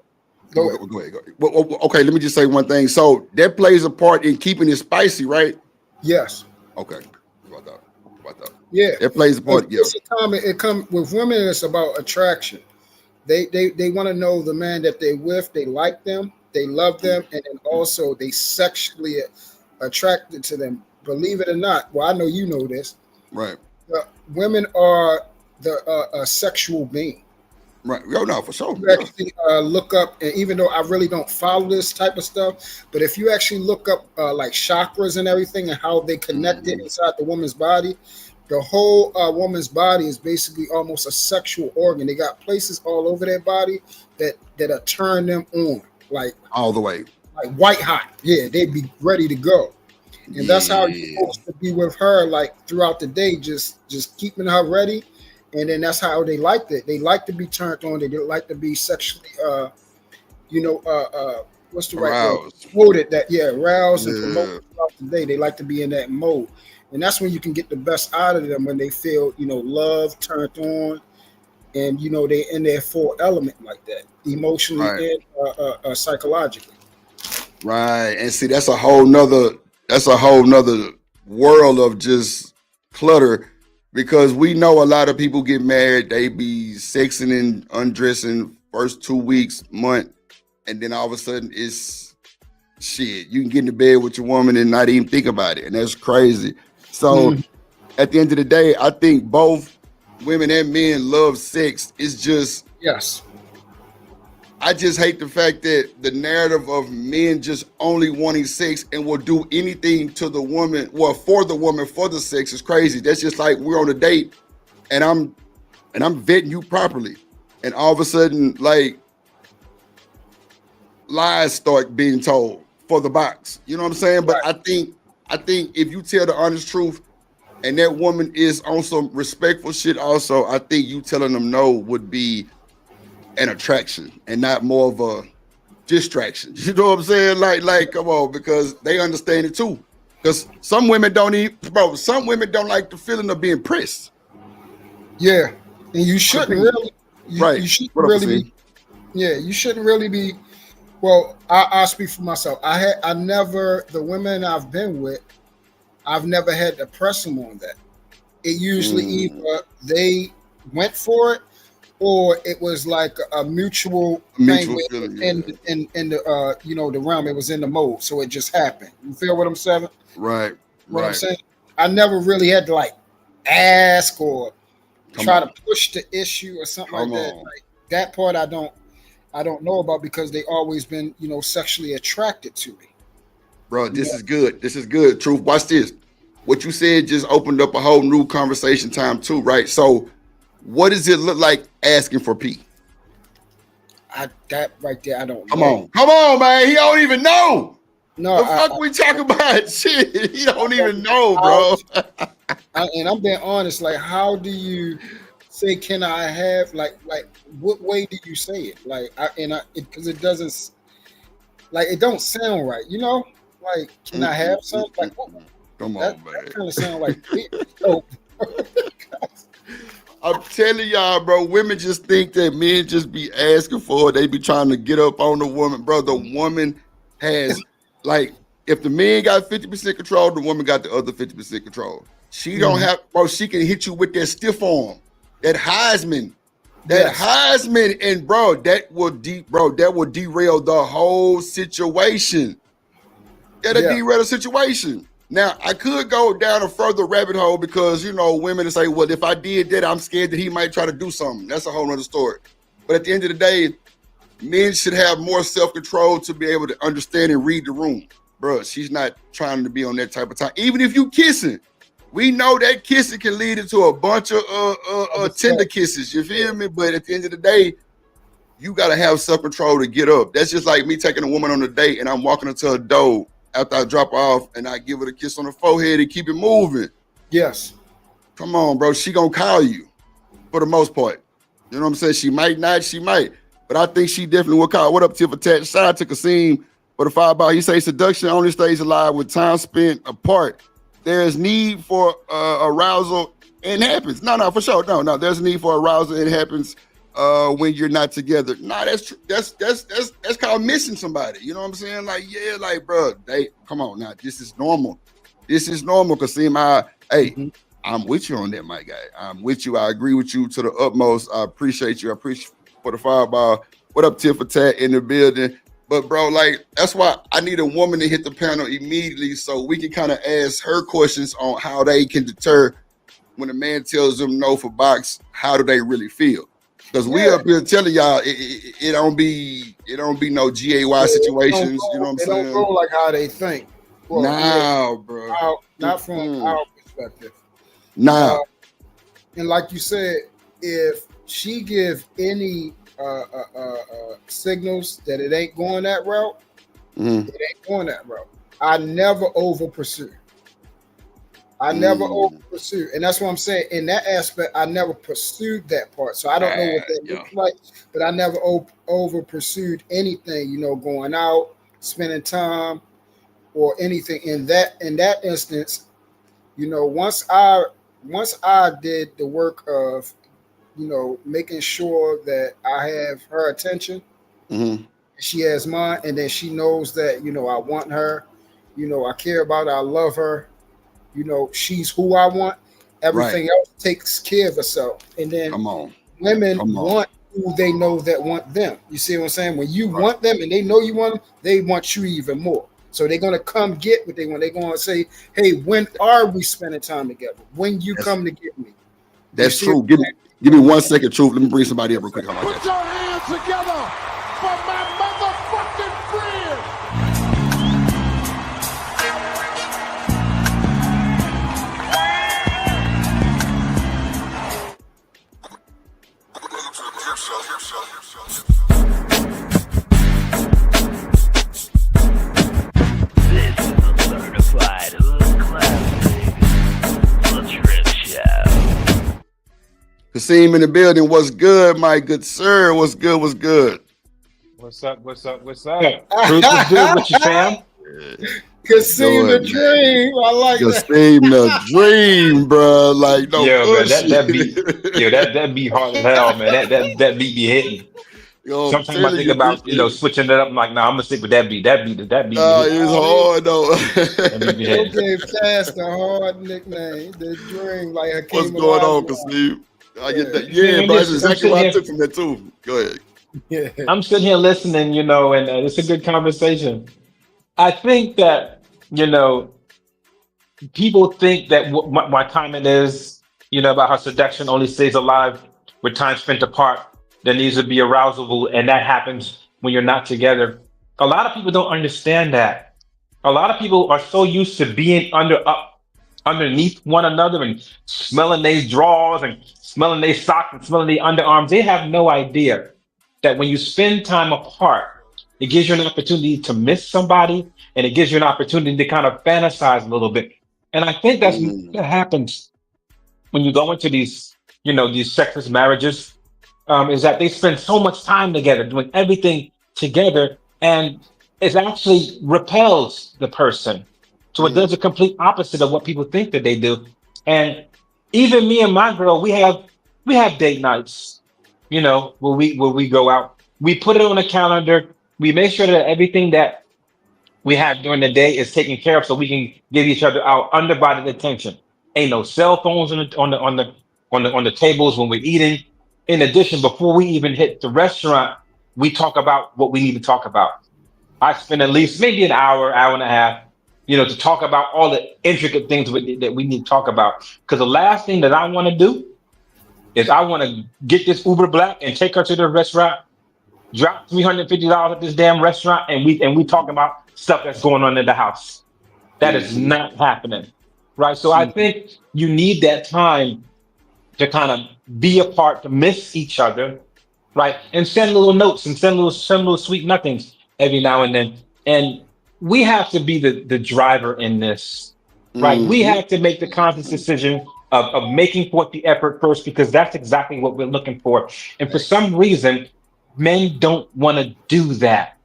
S6: go ahead. Well, okay, let me just say one thing. So that plays a part in keeping it spicy, right?
S7: Yes.
S6: Okay. About that.
S7: Yeah.
S6: It plays a part. Yeah.
S7: It comes with women. It's about attraction. They want to know the man that they're with. They like them. They love them, and then also they sexually attracted to them. Believe it or not, well, I know you know this.
S6: Right.
S7: Women are a sexual being.
S6: Right. Oh, no, for sure.
S7: You actually look up, and even though I really don't follow this type of stuff, but if you actually look up like chakras and everything and how they connected inside the woman's body, the whole woman's body is basically almost a sexual organ. They got places all over their body that turn them on, like
S6: all the way,
S7: like white hot. Yeah, they'd be ready to go. And that's how you're supposed to be with her, like throughout the day, just keeping her ready. And then that's how they liked it. They like to be turned on. They like to be sexually, what's the right word? Promoted that, aroused and promoted throughout the day. They like to be in that mode. And that's when you can get the best out of them, when they feel, love, turned on, and, they're in their full element like that, emotionally and psychologically.
S6: Right. And see, that's a whole nother world of just clutter, because we know a lot of people get married, they be sexing and undressing first 2 weeks, month, and then all of a sudden it's shit. You can get into bed with your woman and not even think about it, and that's crazy. So at the end of the day, I think both women and men love sex. It's just I just hate the fact that the narrative of men just only wanting sex and will do anything to the woman, well, for the woman, for the sex is crazy. That's just like we're on a date and I'm vetting you properly. And all of a sudden, like, lies start being told for the box. You know what I'm saying? But I think if you tell the honest truth and that woman is on some respectful shit also, I think you telling them no would be an attraction and not more of a distraction. You know what I'm saying? Like, come on, because they understand it too. Because some women don't like the feeling of being pressed.
S7: Yeah, and you shouldn't really, you shouldn't really be. Yeah, you shouldn't really be. Well, I'll speak for myself. I never, the women I've been with, I've never had to press them on that. It usually either they went for it, or it was like a mutual thing in the the realm. It was in the mode, so it just happened. You feel what I'm saying?
S6: Right.
S7: What I'm saying? I never really had to like ask or try to push the issue or something like that. Like, that part I don't know about, because they always been sexually attracted to me.
S6: Bro, this is good. This is good. Truth. Watch this. What you said just opened up a whole new conversation time too, right? So what does it look like asking for P?
S7: That right there, I don't
S6: know. Come on, man. He don't even know.
S7: No,
S6: the fuck we talking about? Shit, he don't even know, bro.
S7: And I'm being honest. Like, how do you say, "Can I have?" Like, what way do you say it? Like, because it doesn't, like, it don't sound right. Like, can I have something? Like,
S6: come on,
S7: that kind of sound like.
S6: I'm telling y'all, bro, women just think that men just be asking for it. They be trying to get up on the woman. Bro, the woman has, like, if the man got 50% control, the woman got the other 50% control. She don't have, bro, she can hit you with that stiff arm, that Heisman, Heisman, and bro, that will derail the whole situation. That'll derail the situation. Now, I could go down a further rabbit hole because, women say, well, if I did that, I'm scared that he might try to do something. That's a whole nother story. But at the end of the day, men should have more self-control to be able to understand and read the room. Bro, she's not trying to be on that type of time. Even if you kissing, we know that kissing can lead into a bunch of tender kisses. You feel me? But at the end of the day, you got to have self-control to get up. That's just like me taking a woman on a date and I'm walking into a door after I drop her off and I give her a kiss on the forehead and keep it moving.
S7: Yes.
S6: Come on, bro. She gonna call you for the most part. You know what I'm saying? She might not, she might. But I think she definitely will call. What up, Tiff Attach? Shout out to Kasim for the fireball. He says seduction only stays alive with time spent apart. There's need for arousal and it happens. No, for sure. No. There's a need for arousal and it happens when you're not together. That's called missing somebody. You know what I'm saying? Like, yeah, like, bro, come on now. This is normal. This is normal. Kasim, I'm with you on that, my guy. I'm with you. I agree with you to the utmost. I appreciate you. I appreciate for the fireball. What up, Tiff Attack in the building? But bro, like, that's why I need a woman to hit the panel immediately so we can kind of ask her questions on how they can deter when a man tells them no for box, how do they really feel? Because we up here telling y'all it don't be no GAY situations. You know what I'm saying?
S7: It don't go like how they think. Well,
S6: bro.
S7: Not from our perspective. And like you said, if she give any signals that it ain't going that route, it ain't going that route. I never over pursue. And that's what I'm saying. In that aspect, I never pursued that part, so I don't know what that looks like. But I never over pursued anything, going out, spending time, or anything. In that instance, once I did the work of, making sure that I have her attention, she has mine, and then she knows that I want her, I care about her, I love her. She's who I want. Everything else takes care of itself. And then women want who they know that want them. You see what I'm saying? When you want them and they know you want them, they want you even more. So they're gonna come get what they want. They're gonna say, "Hey, when are we spending time together? When you come to get me?"
S6: That's true. Give me 1 second, Truth. Let me bring somebody up real quick.
S3: Put your hands together for my motherfucking friend.
S1: This is a certified hood classic. The Drip Show.
S6: Kasim in the building. What's good, my good sir? What's good? What's good?
S14: What's up? What's up? What's up? Bruce, what's good with you, fam?
S7: Kasim the dream. I like that.
S6: Kasim the dream, bro. Like no
S14: man, that beat hard as hell, man. That beat be hitting.
S6: Yo,
S14: sometimes I think about switching it up. I'm like, nah, I'm gonna stick with that beat. That beat.
S6: It's hard though.
S7: You gave Fast a hard nickname. The dream, like I came.
S6: What's going on, Kasim? I get that. Yeah, bro. That's exactly what I took from that too. Go ahead.
S14: Yeah. I'm sitting here listening, and it's a good conversation. I think that, people think that my comment is, about how seduction only stays alive with time spent apart. There needs to be arousal, and that happens when you're not together. A lot of people don't understand that. A lot of people are so used to being underneath one another and smelling their drawers and smelling their socks and smelling their underarms. They have no idea that when you spend time apart, it gives you an opportunity to miss somebody, and it gives you an opportunity to kind of fantasize a little bit. And I think that happens when you go into these sexless marriages, is that they spend so much time together, doing everything together, and it actually repels the person. So it does the complete opposite of what people think that they do. And even me and my girl, we have date nights, where we go out. We put it on a calendar. We make sure that everything that we have during the day is taken care of, so we can give each other our undivided attention. Ain't no cell phones on the tables when we're eating. In addition, before we even hit the restaurant, we talk about what we need to talk about. I spend at least maybe an hour and a half, to talk about all the intricate things that we need to talk about. Because the last thing that I want to do is I want to get this Uber Black and take her to the restaurant, drop $350 at this damn restaurant, and we talking about stuff that's going on in the house. That is not happening, right? So I think you need that time to kind of be apart, to miss each other, right? And send little notes and send little sweet nothings every now and then. And we have to be the driver in this, right? We have to make the conscious decision of making forth the effort first, because that's exactly what we're looking for. And for some reason, men don't want to do that,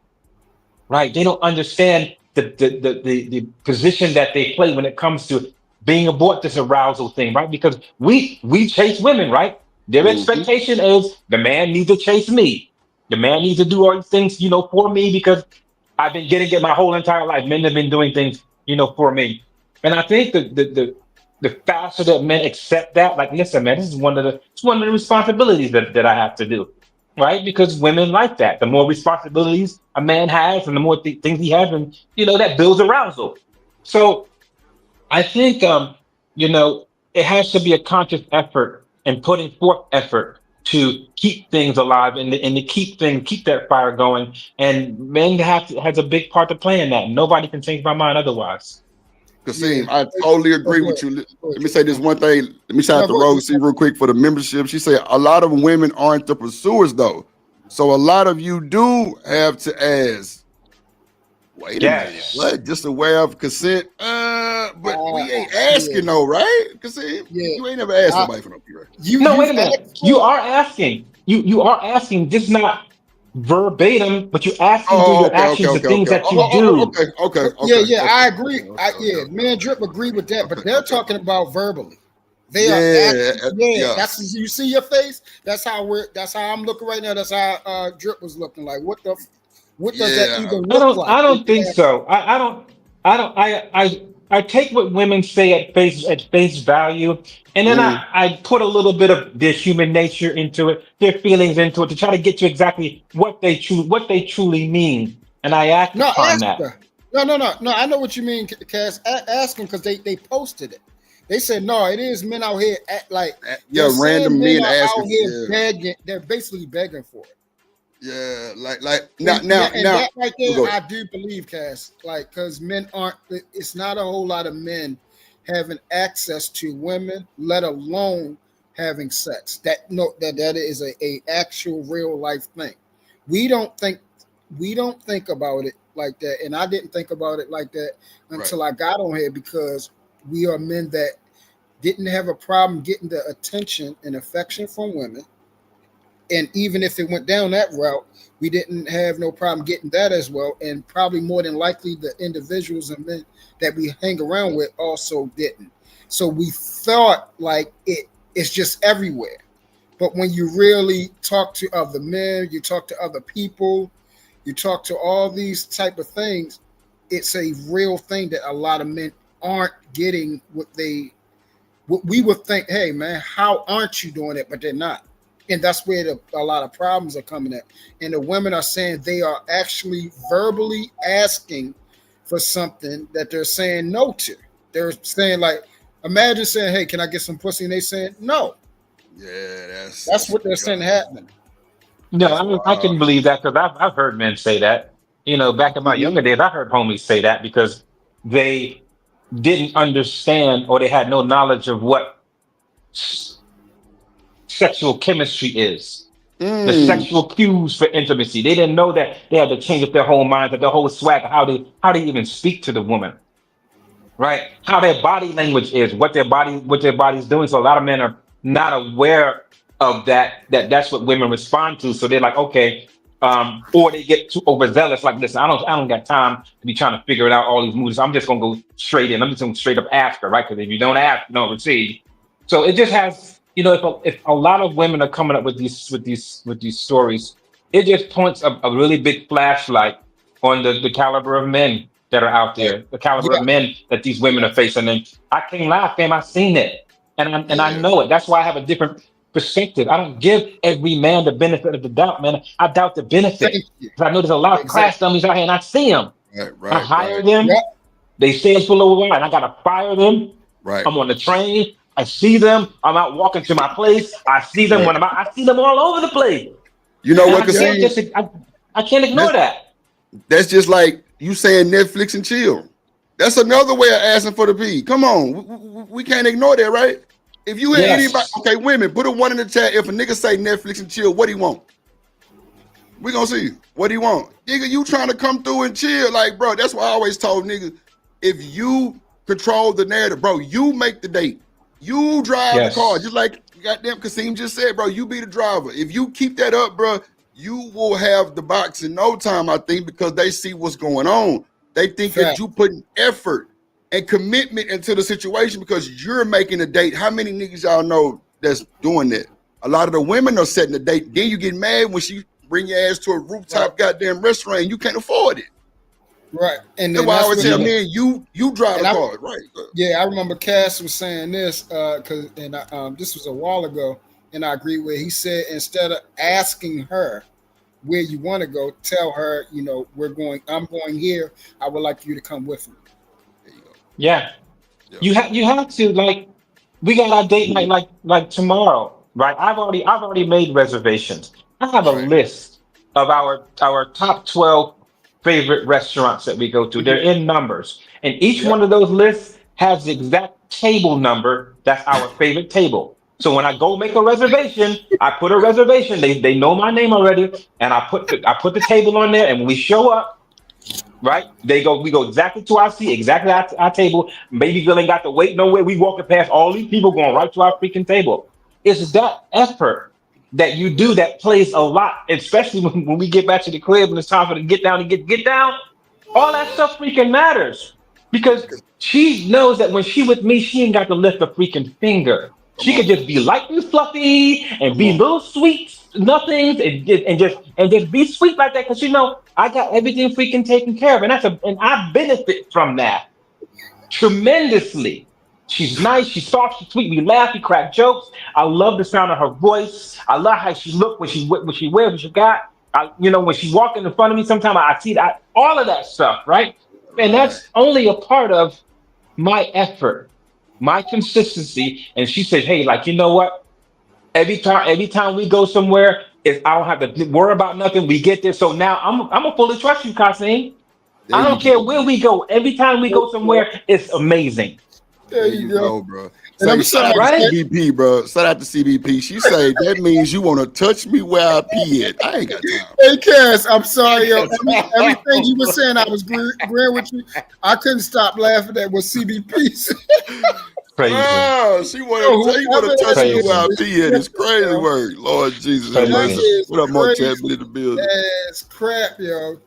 S14: right? They don't understand the position that they play when it comes to being aboard this arousal thing, right? Because we chase women, right? Their expectation is the man needs to chase me. The man needs to do all these things, for me, because I've been getting it my whole entire life. Men have been doing things, for me. And I think the faster that men accept that, like, listen, man, this is one of the responsibilities that I have to do, right? Because women like that. The more responsibilities a man has, and the more things he has, and that builds arousal. So I think it has to be a conscious effort and putting forth effort to keep things alive and to keep that fire going. And men has a big part to play in that. Nobody can change my mind otherwise.
S6: Kasim, I totally agree with you. Let me say this one thing. Let me shout out to Rosie real quick for the membership. She said a lot of women aren't the pursuers though. So a lot of you do have to ask, wait a minute, what? Just aware of consent? But we ain't asking though, right? Kasim, you ain't never asked somebody for no period.
S14: Wait a minute. You are asking. You are asking, just not verbatim, but you're asking through your actions the things that you do.
S6: Okay.
S7: I agree. Me and Drip agree with that, but they're talking about verbally. They are that's you see your face. That's how I'm looking right now. That's how Drip was looking. Like what does that even look like?
S14: I don't think so. I take what women say at face value, and then I put a little bit of their human nature into it, their feelings into it, to try to get to exactly what they truly mean, and I act upon that.
S7: Her. No. I know what you mean, Cass. Ask them because they posted it. They said no, it is men out here
S6: random men asking.
S7: Out here begging. They're basically begging for it.
S6: Yeah, like
S7: now, that right there,
S6: we'll
S7: I do believe, Cass. Like, because men aren't. It's not a whole lot of men having access to women, let alone having sex. That is a actual real life thing. We don't think about it like that, and I didn't think about it like that until I got on here, because we are men that didn't have a problem getting the attention and affection from women. And even if it went down that route, we didn't have no problem getting that as well. And probably more than likely the individuals and men that we hang around with also didn't. So we thought like it's just everywhere. But when you really talk to other men, you talk to other people, you talk to all these type of things, it's a real thing that a lot of men aren't getting what we would think, hey man, how aren't you doing it? But they're not. And that's where a lot of problems are coming at. And the women are saying they are actually verbally asking for something that they're saying no to. They're saying like, imagine saying, hey, can I get some pussy? And they saying no.
S6: Yeah,
S7: that's what they're saying happening.
S14: No, I can believe that, because I've heard men say that. You know, back in my younger days, I heard homies say that because they didn't understand, or they had no knowledge of what sexual chemistry is, the sexual cues for intimacy. They didn't know that they had to change up their whole mind, their whole swag, how they even speak to the woman, right? How their body language is, what their body's doing. So a lot of men are not aware of that's what women respond to. So they're like, okay, or they get too overzealous. Like, listen, I don't got time to be trying to figure it out, all these moves. I'm just gonna go straight in. I'm just gonna straight up ask her, right? Because if you don't ask, you don't receive. So it just has. You know, if a lot of women are coming up with these stories, it just points a really big flashlight on the caliber of men that are out there, the caliber of men that these women are facing. And I can't lie, fam, I've seen it, and I know it. That's why I have a different perspective. I don't give every man the benefit of the doubt, man. I doubt the benefit, because I know there's a lot of class dummies out here, and I see them. I hire them. They stay in for a little while, and I gotta fire them. I'm on the train. I see them. I'm out walking to my place. I see them when I'm out. I see them all over the place.
S6: You know what?
S14: I can't ignore that.
S6: That's just like you saying Netflix and chill. That's another way of asking for the P. Come on, we can't ignore that, right? If you hear anybody, okay, women, put a 1 in the chat. If a nigga say Netflix and chill, what do you want? We gonna see. What do you want? Nigga, you trying to come through and chill. Like, bro, that's why I always told niggas, if you control the narrative, bro, you make the date. You drive the car, just like goddamn Kasim just said, bro. You be the driver. If you keep that up, bro, you will have the box in no time, I think, because they see what's going on. They think that you putting effort and commitment into the situation because you're making a date. How many niggas y'all know that's doing that? A lot of the women are setting a date. Then you get mad when she bring your ass to a rooftop goddamn restaurant and you can't afford it.
S7: Right. And
S6: that's why I always tell men, you drive the car, right?
S7: Yeah, I remember Cass was saying this because this was a while ago, and I agree with. He said instead of asking her where you want to go, tell her, you know, I'm going here. I would like you to come with me.
S6: There you go.
S14: Yeah. You have to, like, we got our date night like tomorrow, right? I've already made reservations. I have a list of our top 12 favorite restaurants that we go to. They're in numbers, and each one of those lists has the exact table number that's our favorite table. So when I go make a reservation, I put a reservation. They know my name already, and I put the table on there. And when we show up, right, we go exactly to our seat, exactly our table. Baby girl ain't got to wait nowhere. We walking past all these people going right to our freaking table. It's that effort that you do that plays a lot, especially when we get back to the crib and it's time for the get down and get down. All that stuff freaking matters because she knows that when she with me, she ain't got to lift a freaking finger. She could just be light and fluffy and be little sweet nothings and just be sweet like that because you know I got everything freaking taken care of, and I benefit from that. tremendously. She's nice, she's soft, she's sweet. We laugh, we crack jokes. I love the sound of her voice. I love how she look when she wears what she got. When she's walking in front of me, sometimes I see that, all of that stuff, right? And that's only a part of my effort, my consistency. And she says, hey, like, you know what? Every time we go somewhere, I don't have to worry about nothing. We get there. So now I'm gonna fully trust you, Kasim. I don't care where we go. Every time we go somewhere, it's amazing.
S7: There you go,
S6: bro.
S7: And
S6: Say, shout out to CBP, bro. Shout out to CBP. She say that means you want to touch me where I pee at. I ain't got time.
S7: Hey, Cass, I'm sorry, yo. Everything you were saying, I was agreeing with you. I couldn't stop laughing at what CBP said.
S14: Crazy.
S6: Oh, she want to touch me where I pee at. It's crazy work. Lord Jesus. What up, Mark Chapman in the building?
S7: That's crap, yo.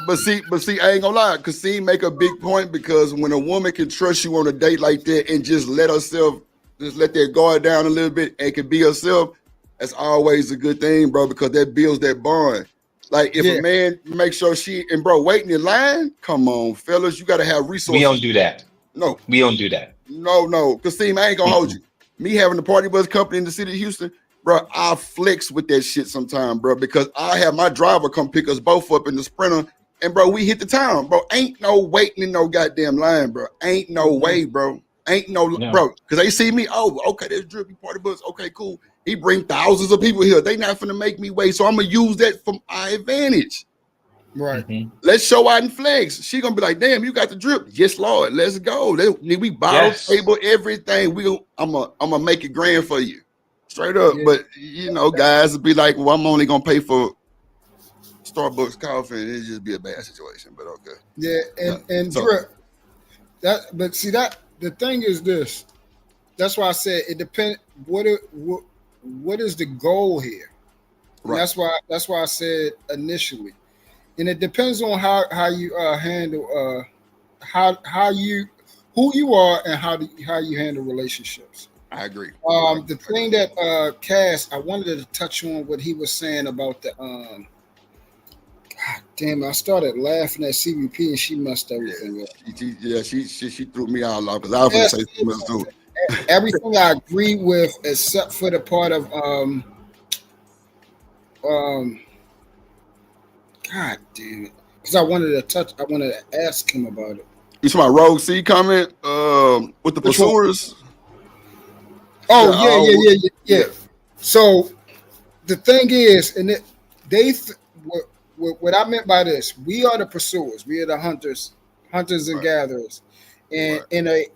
S6: But see, I ain't gonna lie. Kasim make a big point, because when a woman can trust you on a date like that and just let that guard down a little bit and can be herself, that's always a good thing, bro, because that builds that bond. Like if a man makes sure waiting in line, come on, fellas, you gotta have resources.
S14: We don't do that.
S6: No.
S14: We don't do that.
S6: No. Kasim, I ain't gonna hold you. Me having the party bus company in the city of Houston, bro, I flex with that shit sometime, bro, because I have my driver come pick us both up in the Sprinter, and bro, we hit the town, bro. Ain't no waiting in no goddamn line, bro. Ain't no way, bro. Ain't no, bro, because they see me, oh, okay, there's Drippy party bus, okay, cool. He bring thousands of people here. They not finna make me wait, so I'm gonna use that for my advantage.
S7: Right.
S6: Let's show out and flex. She gonna be like, damn, you got the drip. Yes, Lord, let's go. We bottle, table, everything. I'm gonna make it grand for you. Straight up. But guys would be like, well, I'm only gonna pay for Starbucks coffee, and it'd just be a bad situation. But okay.
S7: Yeah, and drip. But see that the thing is this. That's why I said it depends. What is the goal here? Right. That's why I said initially, and it depends on how you handle who you are and how you handle relationships.
S6: I agree.
S7: The thing that Cass, I wanted to touch on what he was saying about the God damn, I started laughing at CBP and she messed everything up.
S6: She threw me all off because I was gonna say something else too.
S7: Everything I agree with except for the part of God damn it. Because I wanted to ask him about it.
S6: You talking about Rogue C comment with the pursuers?
S7: Oh, yeah. So the thing is, and what I meant by this, we are the pursuers, we are the hunters and gatherers, and in a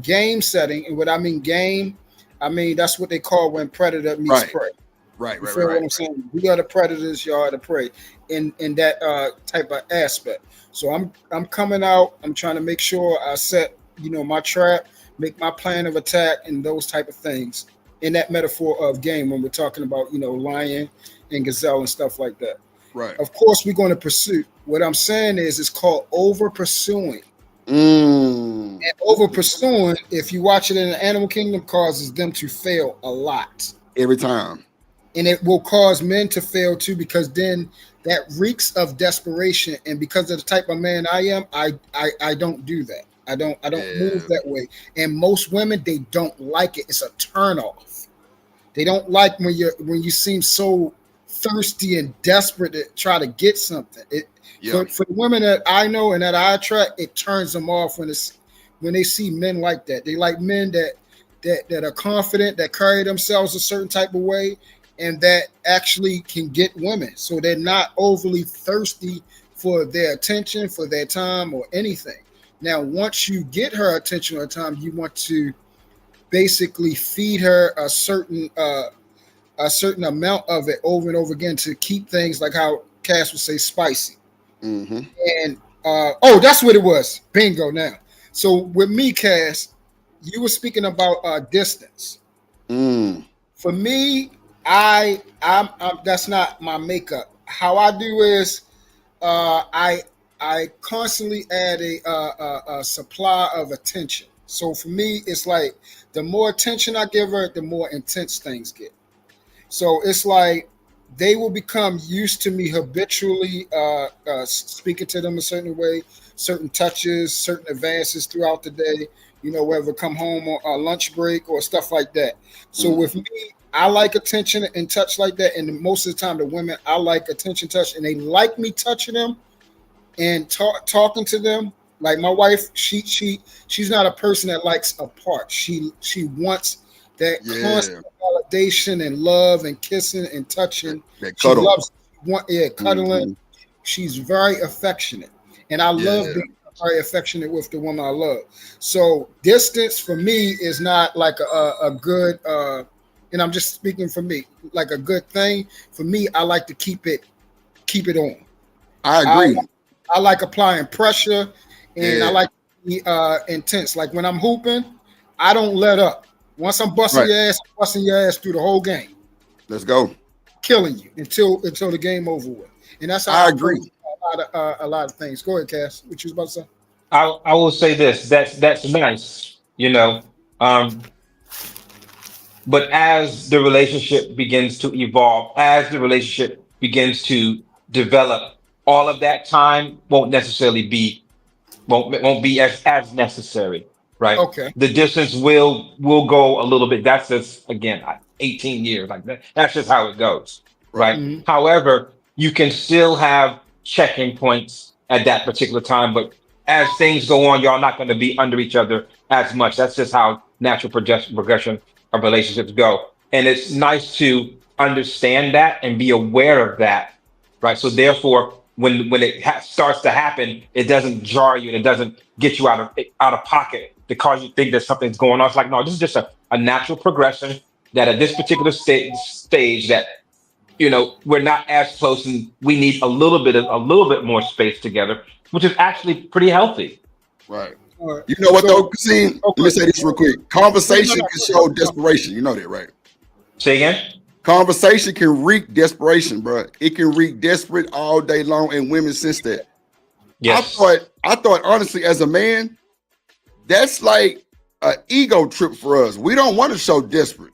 S7: game setting. And what I mean game, I mean that's what they call when predator meets prey. Right. What I'm saying? We are the predators, y'all are the prey in that type of aspect. So I'm coming out. I'm trying to make sure I set my trap, make my plan of attack, and those type of things in that metaphor of game when we're talking about lion and gazelle and stuff like that.
S6: Right.
S7: Of course, we're going to pursue. What I'm saying is it's called over pursuing.
S6: And
S7: over pursuing, if you watch it in the animal kingdom, causes them to fail a lot
S6: every time.
S7: And it will cause men to fail too, because then that reeks of desperation. And because of the type of man I am, I don't do that. I don't move that way. And most women, they don't like it. It's a turnoff. They don't like when you seem so thirsty and desperate to try to get something. For the women that I know and that I attract, it turns them off when they see men like that. They like men that are confident, that carry themselves a certain type of way, and that actually can get women. So they're not overly thirsty for their attention, for their time, or anything. Now, once you get her attention or time, you want to basically feed her a certain amount of it over and over again to keep things, like how Cass would say, spicy. And that's what it was. Bingo. Now, so with me, Cass, you were speaking about distance. For me, I'm that's not my makeup. How I do is I constantly add a supply of attention. So for me, it's like the more attention I give her, the more intense things get. So it's like they will become used to me habitually speaking to them a certain way, certain touches, certain advances throughout the day, whether come home on a lunch break or stuff like that. So with me, I like attention and touch like that. And most of the time, the women, I like attention, touch, and they like me touching them and talking to them. Like my wife, she's not a person that likes apart. She wants that constant validation and love and kissing and touching. She loves cuddling. She's very affectionate, and I love being very affectionate with the woman I love. So distance for me is not like a good, and I'm just speaking for me, like a good thing. For me, I like to keep it on.
S6: I agree.
S7: I like applying pressure, and I like to be intense. Like when I'm hooping, I don't let up. Once I'm busting your ass, I'm busting your ass through the whole game.
S6: Let's go. Killing
S7: you until the game over with. And that's how I agree. A lot of things. Go ahead, Cass. What you was about to say?
S14: I will say this. That's nice, but as the relationship begins to evolve, as the relationship begins to develop, all of that time won't necessarily be as necessary, right?
S7: Okay.
S14: The distance will go a little bit. That's just, again, 18 years, like that. That's just how it goes, right?
S7: Mm-hmm.
S14: However, you can still have checking points at that particular time, but as things go on, y'all not going to be under each other as much. That's just how natural progression of relationships go. And it's nice to understand that and be aware of that, right? So therefore, when it starts to happen, it doesn't jar you and it doesn't get you out of pocket to cause you to think that something's going on. It's like, no, this is just a natural progression that at this particular stage that, we're not as close and we need a little bit more space together, which is actually pretty healthy.
S6: Right. You know what though, Kasim? Let me say this real quick. Conversation can show desperation. You know that, right?
S14: Say again?
S6: Conversation can wreak desperation, bro. It can wreak desperate all day long, and women sense that.
S14: Yes.
S6: I thought honestly, as a man, that's like an ego trip for us. We don't want to show desperate.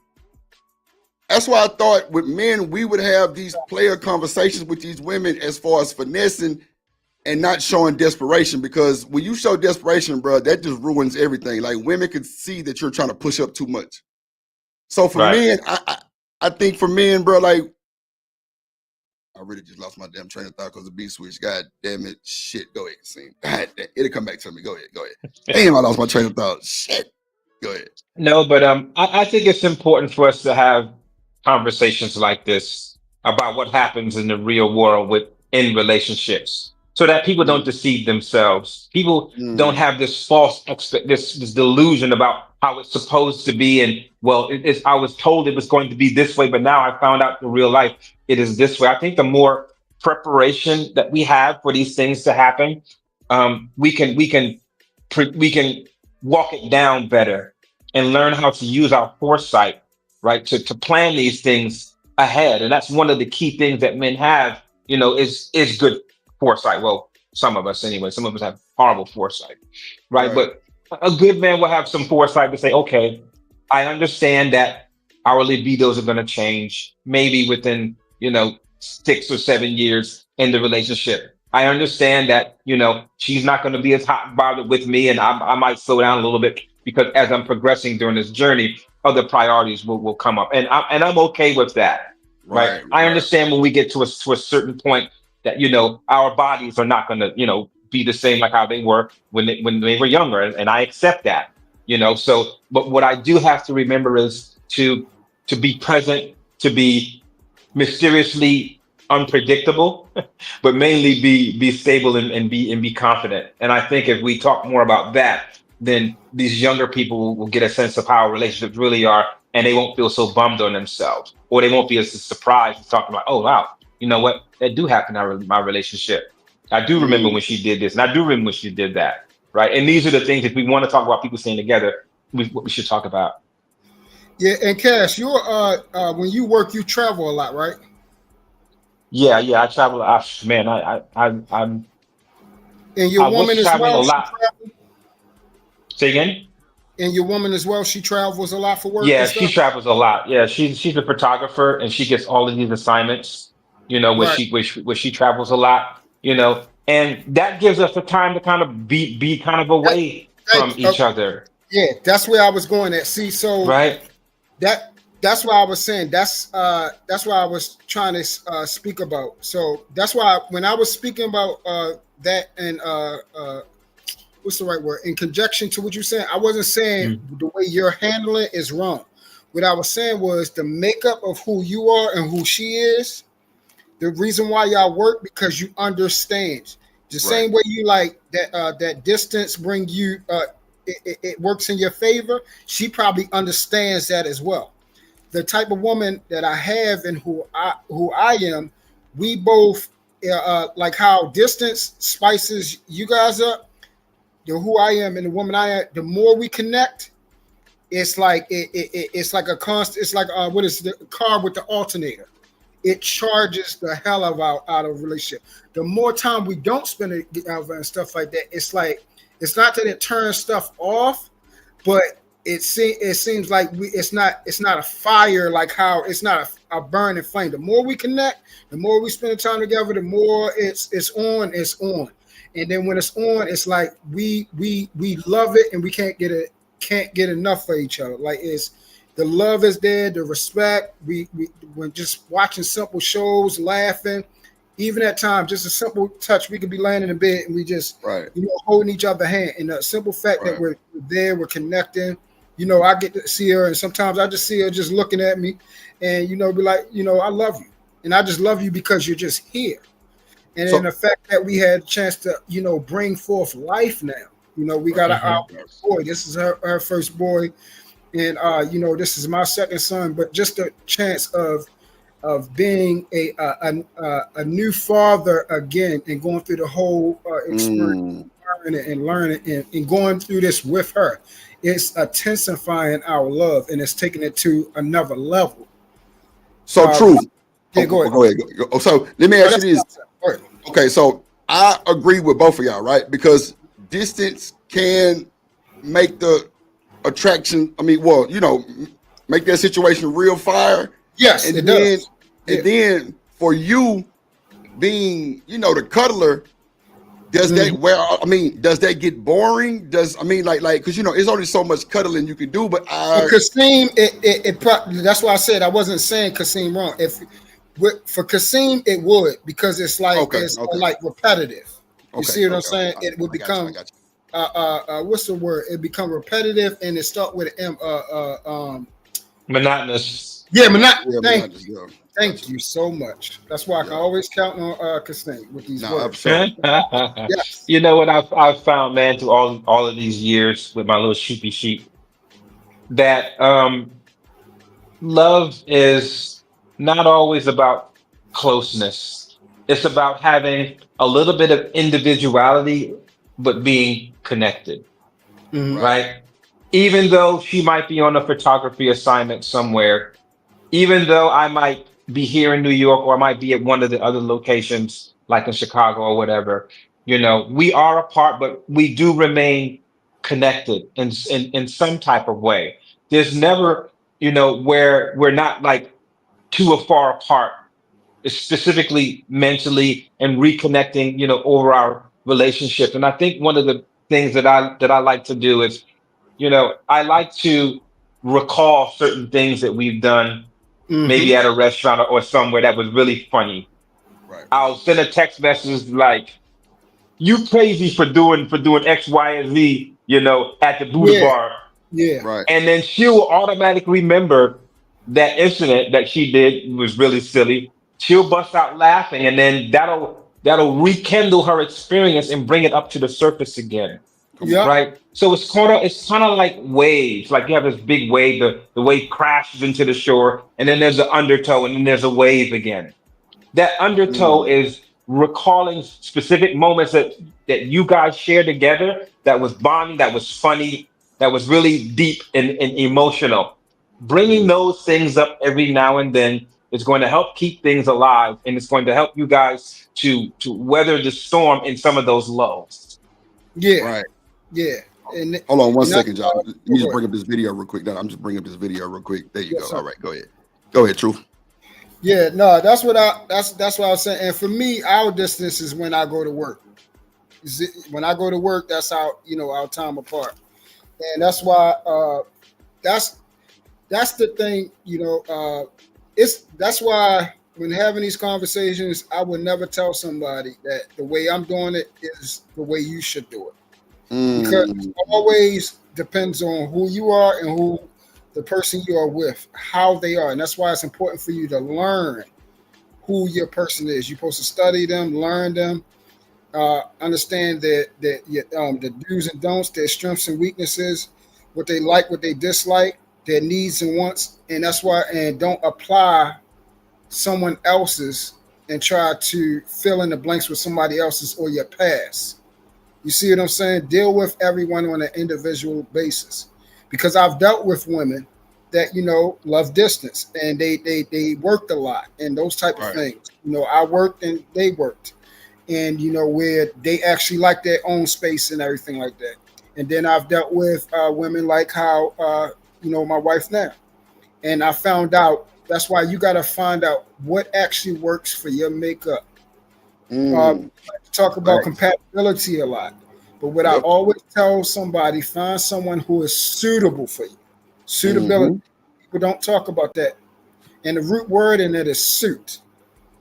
S6: That's why I thought with men, we would have these player conversations with these women as far as finessing and not showing desperation, because when you show desperation, bro, that just ruins everything. Like women can see that you're trying to push up too much. So for men, I think for men, bro, like I really just lost my damn train of thought because the B switch. God damn it. Shit. Go ahead, Kasim. God damn. It'll come back to me. Go ahead. Damn, I lost my train of thought. Shit. Go ahead.
S14: No, but I think it's important for us to have conversations like this about what happens in the real world in relationships, so that people don't deceive themselves. People don't have this false this delusion about how it's supposed to be. And I was told it was going to be this way, but now I found out in real life it is this way. I think the more preparation that we have for these things to happen, we can walk it down better and learn how to use our foresight, right, to plan these things ahead. And that's one of the key things that men have, is good foresight. Well, some of us anyway. Some of us have horrible foresight, right? But a good man will have some foresight to say, okay, I understand that our libidos are going to change maybe within, 6 or 7 years in the relationship. I understand that, she's not going to be as hot and bothered with me, and I might slow down a little bit because as I'm progressing during this journey, other priorities will come up, and I'm okay with that, right? I understand when we get to a certain point that our bodies are not going to be the same like how they were when they were younger, and I accept that, So, but what I do have to remember is to be present, to be mysteriously unpredictable, but mainly be stable and be confident. And I think if we talk more about that, then these younger people will get a sense of how relationships really are, and they won't feel so bummed on themselves, or they won't be as surprised talking about, oh wow, you know what, that do happen in my relationship. I do remember when she did this, and I do remember when she did that, right? And these are the things, if we want to talk about people staying together, what we should talk about.
S7: Yeah, and Cash, you're when you work, you travel a lot, right?
S14: Yeah, I travel. Man, I'm.
S7: And your woman is
S14: traveling
S7: well,
S14: a lot. Say again?
S7: And your woman as well, she travels a lot for work
S14: Yeah,
S7: and
S14: she
S7: stuff?
S14: travels a lot. Yeah, she's a photographer and she gets all of these assignments, where
S7: Right.
S14: she travels a lot, and that gives us the time to kind of be kind of away from each other.
S7: Yeah, that's where I was going at. See, so
S14: Right.
S7: that's why I was saying that's why I was trying to speak about. So that's why when I was speaking about that and what's the right word, in conjunction to what you're saying, I wasn't saying the way you're handling it is wrong. What I was saying was the makeup of who you are and who she is. The reason why y'all work, because you understand the same way you like that that distance bring you it works in your favor. She probably understands that as well. The type of woman that I have and who I am, we both like how distance spices you guys up. Who I am and the woman I am, the more we connect, it's like it's like a constant. It's like what is the car with the alternator? It charges the hell out of relationship. The more time we don't spend together and stuff like that, it's like it's not that it turns stuff off, but it seems like it's not a fire like how it's not a burning flame. The more we connect, the more we spend time together, the more it's on. And then when it's on, it's like we love it and we can't get enough of each other. Like it's the love is there, the respect. We when just watching simple shows, laughing, even at times, just a simple touch, we could be laying in the bed and we just holding each other's hand. And the simple fact that we're there, we're connecting. I get to see her, and sometimes I just see her just looking at me, and be like, I love you, and I just love you because you're just here. And then the fact that we had a chance to, bring forth life now. We got our boy. This is her first boy. And, this is my second son. But just the chance of being a new father again and going through the whole experience, learning and going through this with her. It's intensifying our love, and it's taking it to another level.
S6: So true.
S7: Yeah, go ahead.
S6: So let me ask you this. Okay, so I agree with both of y'all, right? Because distance can make the attraction, make that situation real fire.
S7: Yes,
S6: and
S7: it
S6: then,
S7: does.
S6: And then for you being, the cuddler, does that get boring? Because it's only so much cuddling you can do. But
S7: Kasim, that's why I said I wasn't saying Kasim wrong. For Kasim, it would, because it's like like repetitive. You see what I'm saying? It would become what's the word? It become repetitive, and it start with
S14: monotonous.
S7: Yeah, monotonous. Thank you so much. That's why I can always count on Kasim with these words.
S14: Yes. You know what I've found, man, through all of these years with my little sheepy sheep, that love is not always about closeness. It's about having a little bit of individuality, but being connected, right? Even though she might be on a photography assignment somewhere, even though I might be here in New York, or I might be at one of the other locations, like in Chicago or whatever, we are apart, but we do remain connected in some type of way. There's never, where we're not like too far apart, specifically mentally, and reconnecting, over our relationship. And I think one of the things that I like to do is, I like to recall certain things that we've done, maybe at a restaurant or somewhere that was really funny.
S6: Right.
S14: I'll send a text message like, "You crazy for doing X, Y, and Z, at the Buddha bar."
S7: Yeah.
S6: Right.
S14: And then she will automatically remember that incident that she did was really silly. She'll bust out laughing, and then that'll rekindle her experience and bring it up to the surface again.
S7: Yeah.
S14: Right. So it's kind of like waves. Like you have this big wave, the wave crashes into the shore, and then there's an undertow, and then there's a wave again. That undertow is recalling specific moments that you guys shared together, that was bonding, that was funny, that was really deep and emotional. Bringing those things up every now and then is going to help keep things alive, and it's going to help you guys to weather the storm in some of those lows.
S7: Yeah.
S6: Right.
S7: Yeah. And
S6: Hold on one
S7: and
S6: second,
S7: that's
S6: John.
S7: why-
S6: Let me just bring up this video real quick. No, I'm just bringing up this video real quick. There you
S7: Yes,
S6: go.
S7: sir.
S6: All right, go ahead. Go ahead, Truth.
S7: Yeah, no, that's what I was saying. And for me, our distance is when I go to work. When I go to work, that's our time apart. And that's why that's the thing, that's why when having these conversations, I would never tell somebody that the way I'm doing it is the way you should do it. Because it always depends on who you are and who the person you are with, how they are. And that's why it's important for you to learn who your person is. You're supposed to study them, learn them, understand the do's and don'ts, their strengths and weaknesses, what they like, what they dislike, their needs and wants. And that's why, and don't apply someone else's and try to fill in the blanks with somebody else's or your past. You see what I'm saying? Deal with everyone on an individual basis. Because I've dealt with women that, love distance and they worked a lot and those type of things. I worked and they worked. And, where they actually like their own space and everything like that. And then I've dealt with women like how, my wife now. And I found out, that's why you got to find out what actually works for your makeup. Talk about compatibility a lot. But what I always tell somebody, find someone who is suitable for you. Suitability. People don't talk about that. And the root word in it is suit.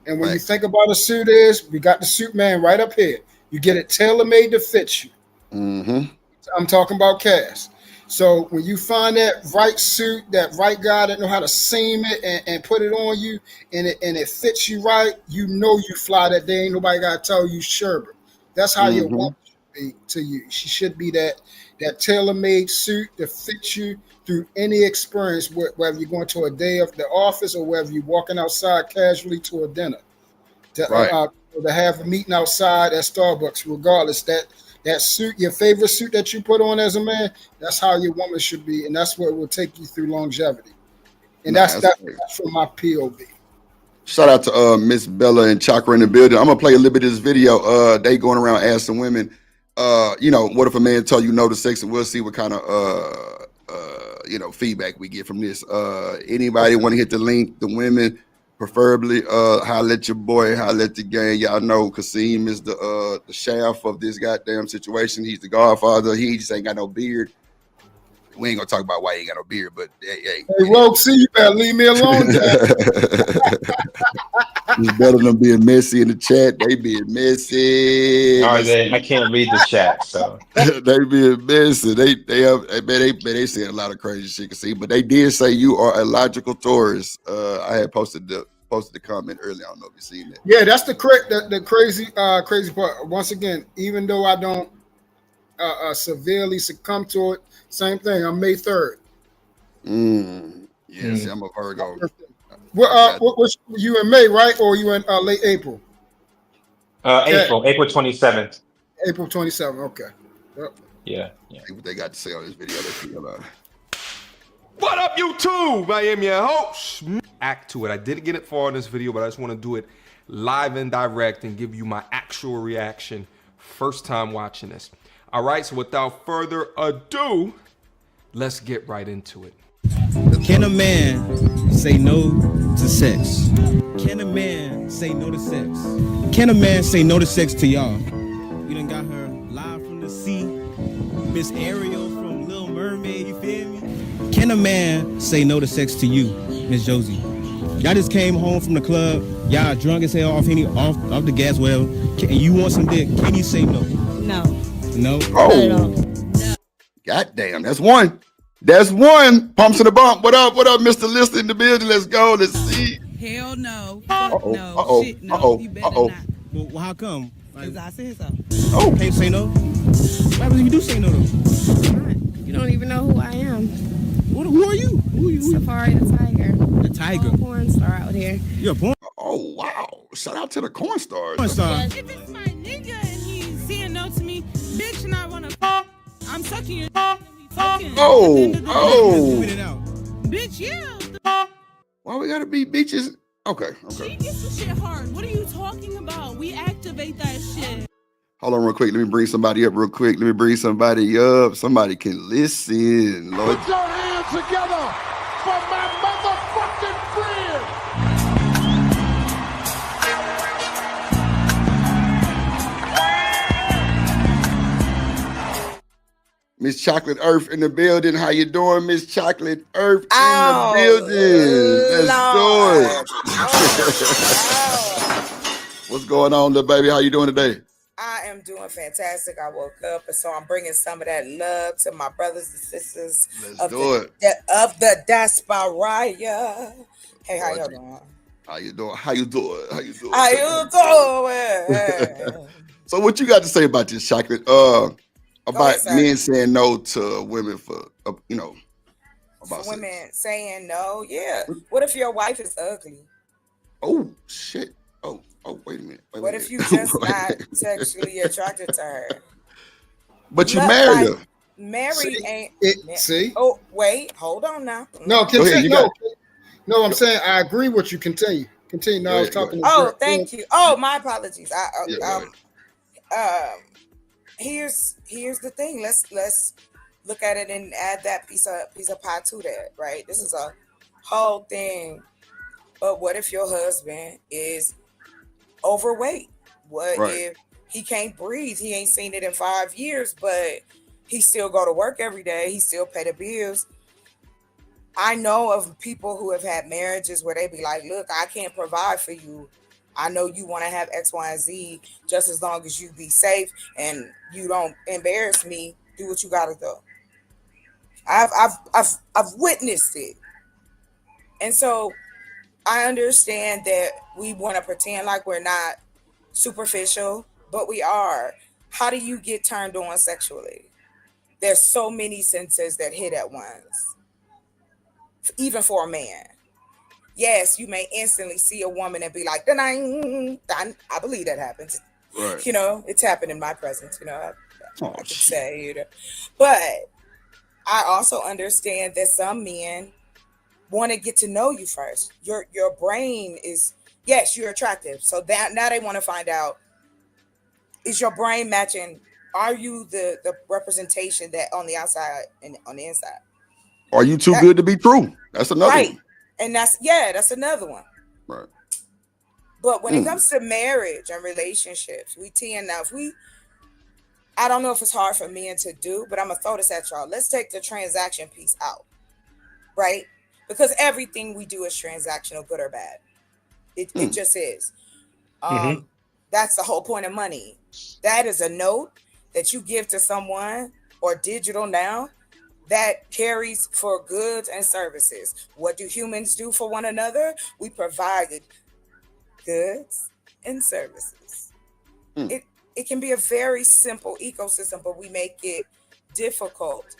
S7: And when you think about a suit we got the suit man right up here. You get it tailor-made to fit you. I'm talking about Cass. So when you find that right suit, that right guy that know how to seam it and put it on you, and it fits you right, you fly that day. Ain't nobody got to tell you sherbet. That's how your woman should be to you. She should be that tailor-made suit that fits you through any experience, whether you're going to a day of the office or whether you're walking outside casually to a dinner, to have a meeting outside at Starbucks, regardless. That suit, your favorite suit that you put on as a man, that's how your woman should be, and that's what will take you through longevity. And that's from my POV.
S6: Shout out to Miss Bella and Chakra in the building. I'm gonna play a little bit of this video. They going around asking women, what if a man tell you no to sex, and we'll see what kind of feedback we get from this. Anybody want to hit the link? The women, preferably, holla at your boy, holla at the gang. Y'all know Kasim is the shaft of this goddamn situation. He's the godfather. He just ain't got no beard. We ain't gonna talk about why he ain't got no beard, but hey,
S7: Rogue C, you better leave me alone.
S6: It's better than being messy in the chat. They being messy.
S14: Are they? I can't read the chat, so
S6: they being messy. They said a lot of crazy shit. See, but they did say you are a logical Taurus. I had posted the comment earlier. I don't know if you've seen that.
S7: Yeah, that's the crazy part. Once again, even though I don't severely succumb to it, same thing. I'm May 3rd.
S6: Yes, I'm a Virgo.
S7: What you in May, right? Or you in late April?
S14: April 27th.
S7: April 27th. Okay. Yep.
S14: Yeah.
S6: See what they got to say on this video. Let's see about it.
S15: What up, YouTube? I am your host. Act to it. I didn't get it far in this video, but I just want to do it live and direct and give you my actual reaction first time watching this. All right, so without further ado, let's get right into it.
S16: Can a man say no to sex? Can a man say no to sex? Can a man say no to sex to y'all? We done got her live from the sea, Miss Ariel from Little Mermaid, you feel me? Can a man say no to sex to you, Miss Josie? Y'all just came home from the club, y'all drunk as hell off the gas, whatever, and you want some dick, can you say no?
S17: No.
S16: No?
S6: Oh. God damn, that's one. That's one. Pumps in the bump. What up, Mr. Lister in the building? Let's go. Let's see.
S17: Hell no.
S6: Uh-oh.
S17: Shit, no.
S6: Uh-oh.
S17: You better
S6: Uh-oh.
S17: not.
S16: Well, how come?
S17: Because I said so.
S16: Oh, can't say no? What happens if you do say no, though?
S17: You don't even know who I am.
S16: Who are you? Who are you?
S17: Safari the Tiger.
S16: The Tiger?
S17: I'm a porn star out here.
S16: You're a porn?
S6: Oh, wow. Shout out to the corn stars.
S16: Porn star.
S17: If it's my nigga and he's saying no to me, bitch, and I want to I'm sucking your and we fucking.
S6: Oh.
S17: Bitch, yeah.
S6: Why we gotta be beaches? Okay.
S17: She gets the shit hard. What are you talking about? We activate that shit.
S6: Hold on real quick. Let me bring somebody up real quick. Let me bring somebody up. Somebody can listen. Lord.
S3: Put your hands together for my motherfucking friend.
S6: Miss Chocolate Earth in the building. How you doing, Miss Chocolate Earth in the building? Let's do it. What's going on, little baby? How you doing today?
S18: I am doing fantastic. I woke up, and so I'm bringing some of that love to my brothers and sisters of the diaspora. Hey, how you doing?
S6: How you doing? How you doing? How you doing?
S18: How you doing?
S6: So, what you got to say about this, Chocolate? About men saying no to women for about
S18: for women saying no. Yeah. What if your wife is ugly?
S6: Oh shit. Oh, wait a minute.
S18: What if you just not sexually attracted to her?
S6: But you married her.
S18: Mary ain't.
S7: See?
S18: Oh, wait. Hold on now.
S7: No, continue. No, I'm saying I agree with you. Continue. No, I was talking.
S18: Thank you. Oh, my apologies. Here's the thing. Let's look at it and add that piece of pie to that. Right. This is a whole thing. But what if your husband is overweight? What if he can't breathe? He ain't seen it in 5 years, but he still go to work every day. He still pay the bills. I know of people who have had marriages where they be like, look, I can't provide for you. I know you want to have X, Y, and Z just as long as you be safe and you don't embarrass me. Do what you got to do. I've witnessed it. And so I understand that we want to pretend like we're not superficial, but we are. How do you get turned on sexually? There's so many senses that hit at once, even for a man. Yes, you may instantly see a woman and be like, I believe that happens.
S6: Right.
S18: You know, it's happened in my presence, I could say, But I also understand that some men want to get to know you first. Your brain is, yes, you're attractive. So that now they want to find out, is your brain matching? Are you the representation that on the outside and on the inside?
S6: Are you too good to be true? That's another one.
S18: And that's another one.
S6: Right.
S18: But when it comes to marriage and relationships, I don't know if it's hard for men to do, but I'm gonna throw this at y'all. Let's take the transaction piece out, right? Because everything we do is transactional, good or bad. It just is. That's the whole point of money. That is a note that you give to someone, or digital now, that carries for goods and services. What do humans do for one another? We provide goods and services. It can be a very simple ecosystem, but we make it difficult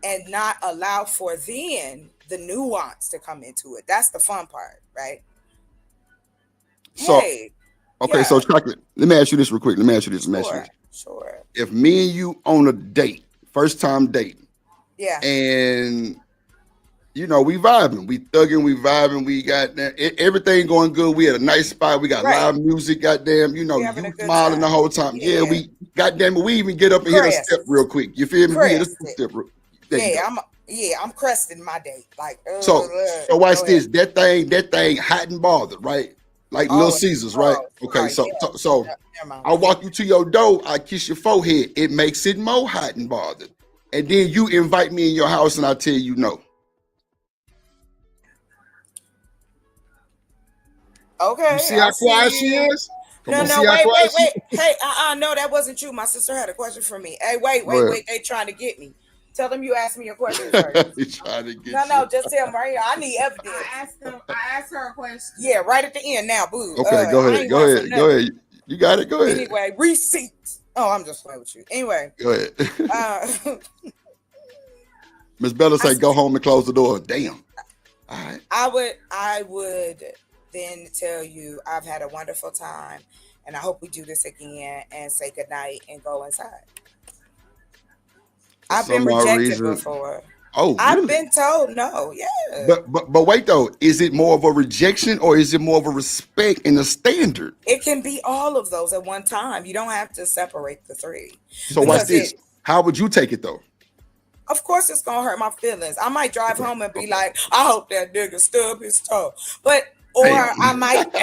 S18: and not allow for then the nuance to come into it. That's the fun part, right?
S6: So, so Chocolate, let me ask you this real quick.
S18: Sure.
S6: If me and you on a date, first time date, and we vibing, we thugging, we vibing, we got everything going good. We at a nice spot. We got live music. Goddamn, you smiling the whole time. Yeah, we goddamn, we even get up and hit a step real quick. You feel me? We hit a step real.
S18: I'm cresting my date. Like
S6: so watch this. That thing hot and bothered, right? Like Little Caesars, right? Okay, so I walk you to your door. I kiss your forehead. It makes it more hot and bothered. And then you invite me in your house, and I tell you no.
S18: Okay.
S7: You see how quiet she is?
S18: No, wait. Hey, no, that wasn't you. My sister had a question for me. Hey, wait. They trying to get me. Tell them you asked me a question first.
S6: They trying to get
S18: No, just tell them right here. I need evidence.
S17: I asked her a question.
S18: Yeah, right at the end now, boo.
S6: Okay, go ahead. You got it. Go ahead.
S18: Anyway, receipts. Oh, I'm just playing with you. Anyway.
S6: Go ahead. Miss Bella say go home and close the door. Damn. All right.
S18: I would then tell you I've had a wonderful time and I hope we do this again and say goodnight and go inside. I've been rejected before.
S6: Oh,
S18: I've
S6: really?
S18: been told no. Yeah.
S6: But wait though, is it more of a rejection or is it more of a respect and a standard?
S18: It can be all of those at one time. You don't have to separate the three.
S6: So watch this. How would you take it though?
S18: Of course, it's gonna hurt my feelings. I might drive home and be like, "I hope that nigga stub his toe," or I might,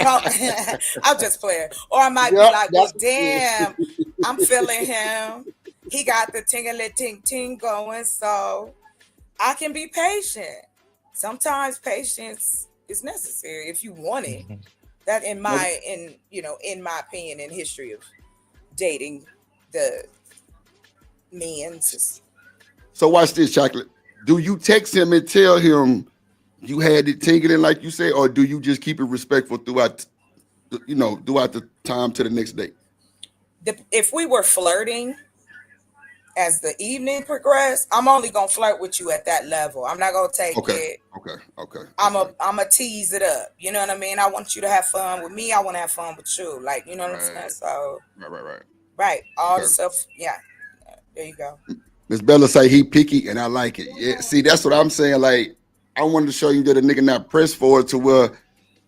S18: I'll just play it. Or I might be like, "Well, damn, I'm feeling him. He got the tingly ting ting going." So I can be patient. Sometimes patience is necessary if you want it. That in my opinion, in history of dating the men's.
S6: So watch this, Chocolate. Do you text him and tell him you had it tingling like you say, or do you just keep it respectful throughout the time to the next day?
S18: If we were flirting as the evening progressed, I'm only gonna flirt with you at that level. I'm not gonna take it.
S6: Okay.
S18: I'm a tease it up. You know what I mean? I want you to have fun with me. I want to have fun with you. Like, you know what I'm saying? So right. All the stuff. Yeah. There you go.
S6: Miss Bella say he picky and I like it. Yeah, see, that's what I'm saying. Like, I wanted to show you that a nigga not pressed for it to where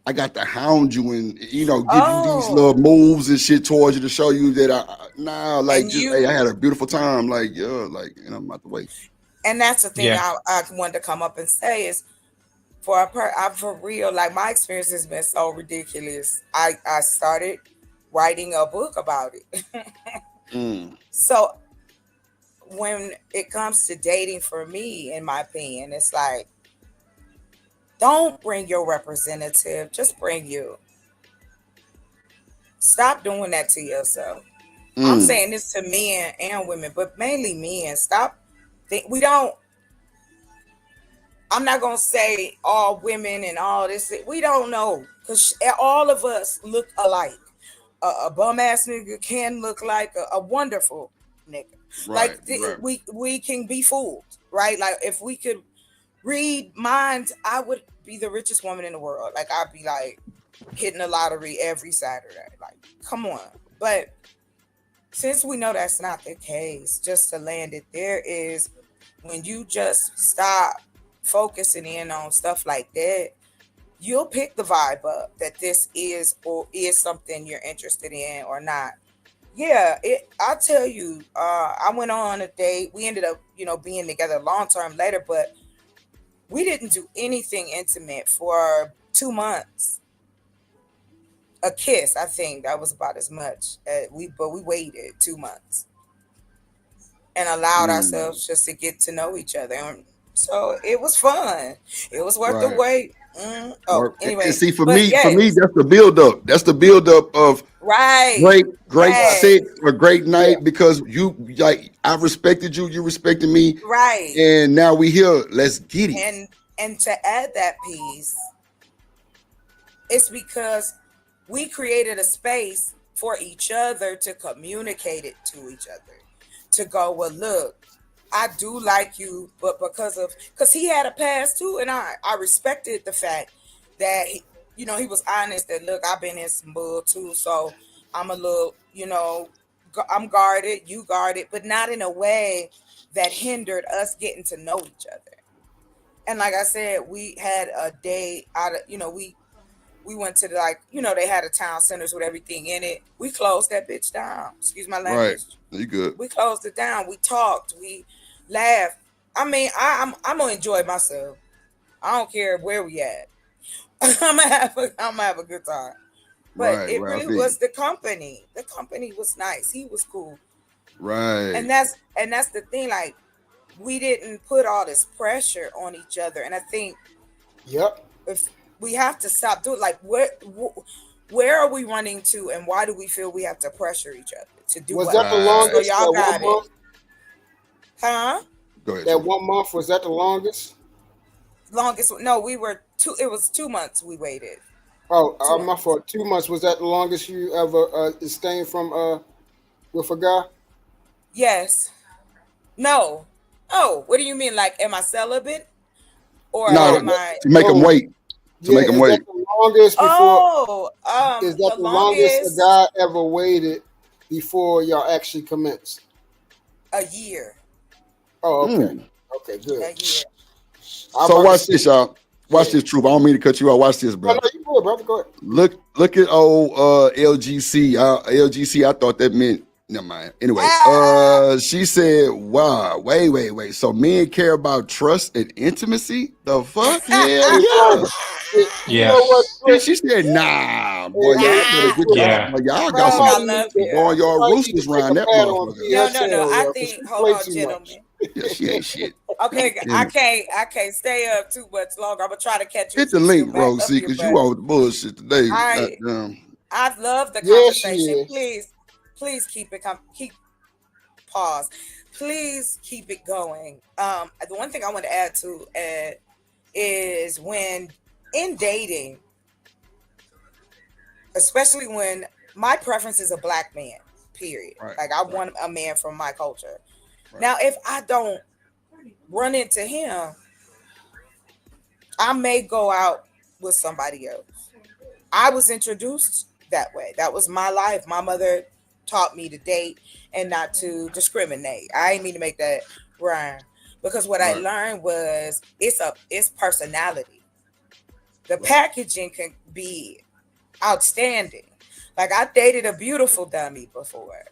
S6: I got to hound you and give you these little moves and shit towards you to show you that I had a beautiful time. Like, I'm out the way.
S18: And that's the thing I wanted to come up and say is for real, like my experience has been so ridiculous. I started writing a book about it. So when it comes to dating, for me, in my opinion, it's like, don't bring your representative, just bring you. Stop doing that to yourself. I'm saying this to men and women, but mainly men. Stop. I'm not going to say all women and all this. We don't know, because all of us look alike. A bum ass nigga can look like a wonderful nigga. Right, we can be fooled, right? Like if we could read minds, I would be the richest woman in the world. Like I'd be like hitting the lottery every Saturday. Like, come on. But since we know that's not the case, just to land it there is when you just stop focusing in on stuff like that, you'll pick the vibe up that this is something you're interested in or not. Yeah, I'll tell you, I went on a date. We ended up, being together long term later, but we didn't do anything intimate for 2 months. A kiss, I think that was about as much. But we waited 2 months and allowed ourselves just to get to know each other. And so it was fun. It was worth the wait. Anyway.
S6: And see, for me, that's the build up. That's the build up of great sex or great night, because I respected you, you respected me,
S18: right?
S6: And now we here. Let's get it.
S18: And to add that piece, it's because we created a space for each other to communicate it to each other, to go, well, look, I do like you, but because he had a past too, and I respected the fact that he was honest that, look, I've been in some bull too, so I'm a little, I'm guarded, you guarded, but not in a way that hindered us getting to know each other. And like I said, we had a day out of, we went to they had a town centers with everything in it. We closed that bitch down. Excuse my language.
S6: Right, you good.
S18: We closed it down. We talked. We laughed. I mean, I'm gonna enjoy myself. I don't care where we at. I'm gonna have a good time. But it really was the company. The company was nice. He was cool.
S6: Right.
S18: And that's the thing. Like, we didn't put all this pressure on each other. And I think, if we have to stop doing, like, where are we running to, and why do we feel we have to pressure each other to do?
S7: Was that the longest?
S18: So y'all got it. Huh?
S6: Go ahead.
S7: That 1 month, was that the longest?
S18: Longest? No, we were two. It was 2 months we waited.
S7: Oh, my fault. 2 months. Was that the longest you ever staying from with a guy?
S18: Yes. No. Oh, what do you mean? Like, am I celibate? Or am I
S6: to make them wait? To make them wait.
S7: The longest before, is that the longest a guy ever waited before y'all actually commenced?
S18: A year.
S7: Oh, okay. Okay, good.
S18: A year.
S6: So watch this, y'all. Watch this, Troop. I don't mean to cut you out. Watch this, bro.
S7: No, you good, brother. Go ahead.
S6: Look at old LGC. LGC. I thought that meant. Never mind. Anyway, she said, "Wow, wait. So men care about trust and intimacy? The fuck? Hell yeah."
S14: Yeah.
S7: You know what?
S6: She said, "Nah, boy, y'all better get
S14: Yeah.
S6: y'all got some
S18: love
S6: on your roosters around that motherfucker."
S18: No. I think. Hold on, gentlemen.
S6: Yeah, she ain't shit.
S18: Okay, I can't stay up too much longer. I'm gonna try to catch you.
S6: Hit the link, bro. See, because you on the bullshit today.
S18: I love the
S7: Yes, she
S18: conversation.
S7: is.
S18: Please keep it. Pause. Please keep it going. The one thing I want to add to it is when in dating, especially when my preference is a black man. Period.
S6: Right,
S18: Like I want a man from my culture. Right. Now, if I don't run into him, I may go out with somebody else. I was introduced that way. That was my life. My mother taught me to date and not to discriminate. I didn't mean to make that rhyme because what I learned was it's personality. The packaging can be outstanding. Like I dated a beautiful dummy before.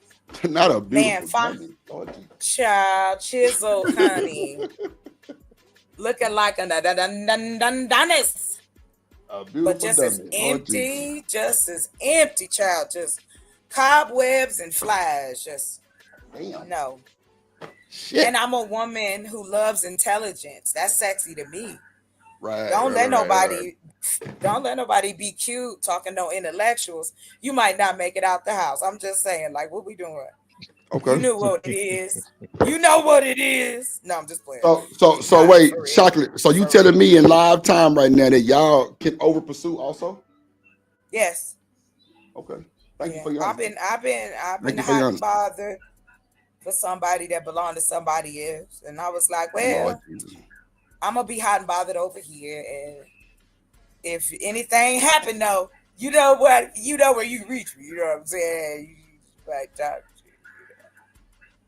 S6: Not a beautiful
S18: man, fine child, chisel, honey, looking like a Adonis, but just as empty, child, just cobwebs and flies, just no. Shit. And I'm a woman who loves intelligence. That's sexy to me.
S6: Right.
S18: Don't let nobody be cute talking no intellectuals. You might not make it out the house. I'm just saying, like, what we doing?
S6: Okay.
S18: You know what it is. You know what it is. No, I'm just playing.
S6: So wait, Chocolate. So you telling me in live time right now that y'all can over pursue also?
S18: Yes.
S6: Okay. Thank you for your honesty.
S18: I've been hot and bothered for somebody that belonged to somebody else, and I was like, well, I'm gonna be hot and bothered over here, and if anything happened, though, you know what? You know where you reach me. You know what I'm saying?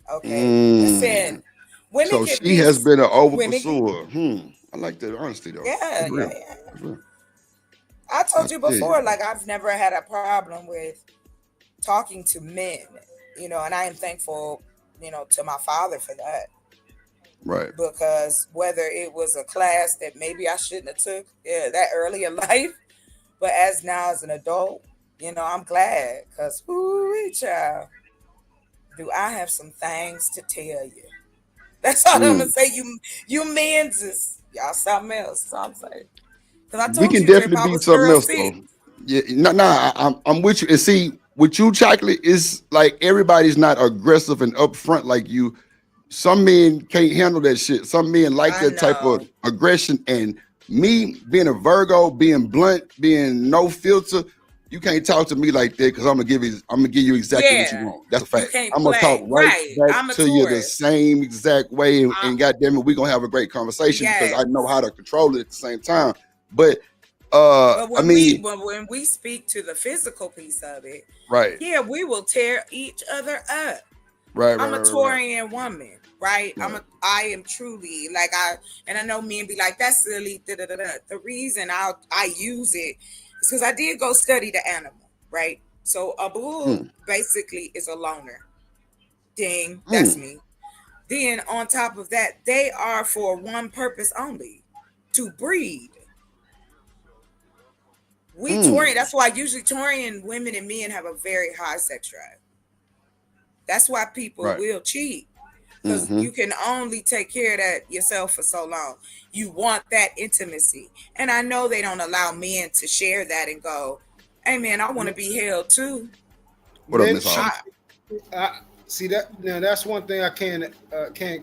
S18: Okay. Listen, women.
S6: So she has been an over pursuer. I like that honesty though.
S18: Yeah. I told you before, like I've never had a problem with talking to men, you know, and I am thankful, you know, to my father for that.
S6: Right.
S18: Because whether it was a class that maybe I shouldn't have took that early in life, but as now as an adult, you know, I'm glad because child, do I have some things to tell you. That's all I'm gonna say. You men's is y'all something else. So I'm saying. Because I told
S6: we can definitely be something else though. Yeah, I'm with you. And see, with you, Chocolate, is like everybody's not aggressive and upfront like you. Some men can't handle that shit. Some men like that type of aggression. And me being a Virgo, being blunt, being no filter, you can't talk to me like that because I'm gonna give you exactly what you want. That's a fact. I'm gonna talk back to you the same exact way, and goddamn it, we're gonna have a great conversation because I know how to control it at the same time. But when
S18: we speak to the physical piece of it,
S6: right?
S18: Yeah, we will tear each other up.
S6: Right.
S18: I'm a Taurian woman, right? I am truly like and I know men be like, that's silly. The reason I use it is because I did go study the animal, right? So a bull basically is a loner. Ding, that's me. Then on top of that, they are for one purpose only, to breed. We Taurian, that's why usually Taurian women and men have a very high sex drive. That's why people will cheat, because you can only take care of that yourself for so long. You want that intimacy. And I know they don't allow men to share that and go, hey man, I want to be held too.
S6: What up, Miss
S7: See that now? That's one thing I can't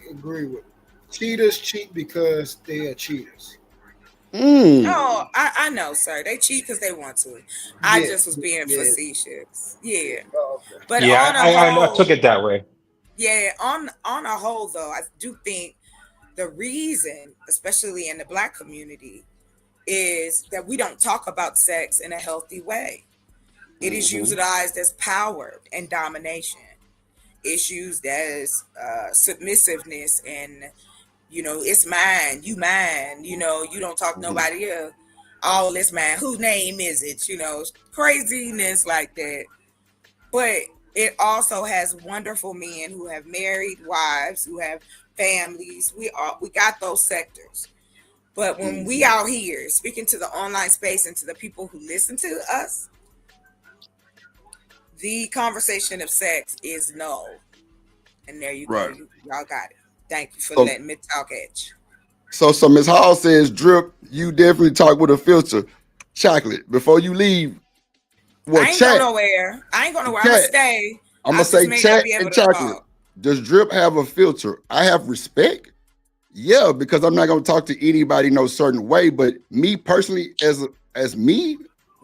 S7: agree with. Cheaters cheat because they are cheaters.
S18: No, I know, sir. They cheat because they want to. I just was being facetious. Yeah. But
S14: I took it that way.
S18: Yeah, on a whole though, I do think the reason, especially in the Black community, is that we don't talk about sex in a healthy way. It is utilized as power and domination. It's used as submissiveness and, You know, it's mine, you mine. You know, you don't talk to nobody else. All this mine. Whose name is it? You know, craziness like that. But it also has wonderful men who have married wives, who have families. We got those sectors. But when we out here speaking to the online space and to the people who listen to us, the conversation of sex is no. And there you go. Y'all got it. Thank you for letting me talk at you.
S6: So Ms. Hall says, Drip, you definitely talk with a filter. Chocolate, before you leave. Well,
S18: I ain't going nowhere. I'm going to stay.
S6: I'm going to say chat and chocolate. Does Drip have a filter? I have respect. Yeah, because I'm not going to talk to anybody no certain way. But me personally, as me,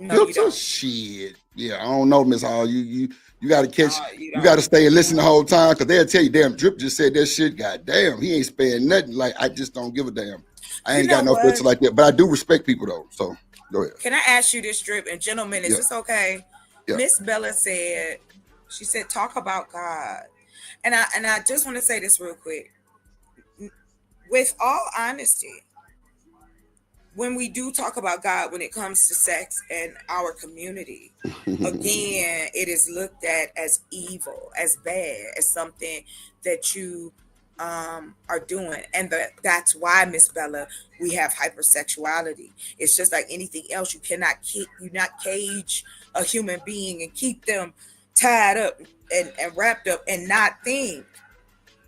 S6: filter, shit. Yeah, I don't know, Ms. Hall. You got to catch. You got to stay and listen the whole time, because they'll tell you, damn, Drip just said that shit. God damn, he ain't sparing nothing. Like, I just don't give a damn. I ain't got no filter like that. But I do respect people though. So go ahead.
S18: Can I ask you this, Drip? And gentlemen, is this okay?
S6: Yeah.
S18: Miss Bella said, she said, talk about God. And I just want to say this real quick. With all honesty, when we do talk about God, when it comes to sex and our community, again, it is looked at as evil, as bad, as something that you are doing. And that's why, Miss Bella, we have hypersexuality. It's just like anything else. You cannot cage a human being and keep them tied up and wrapped up and not think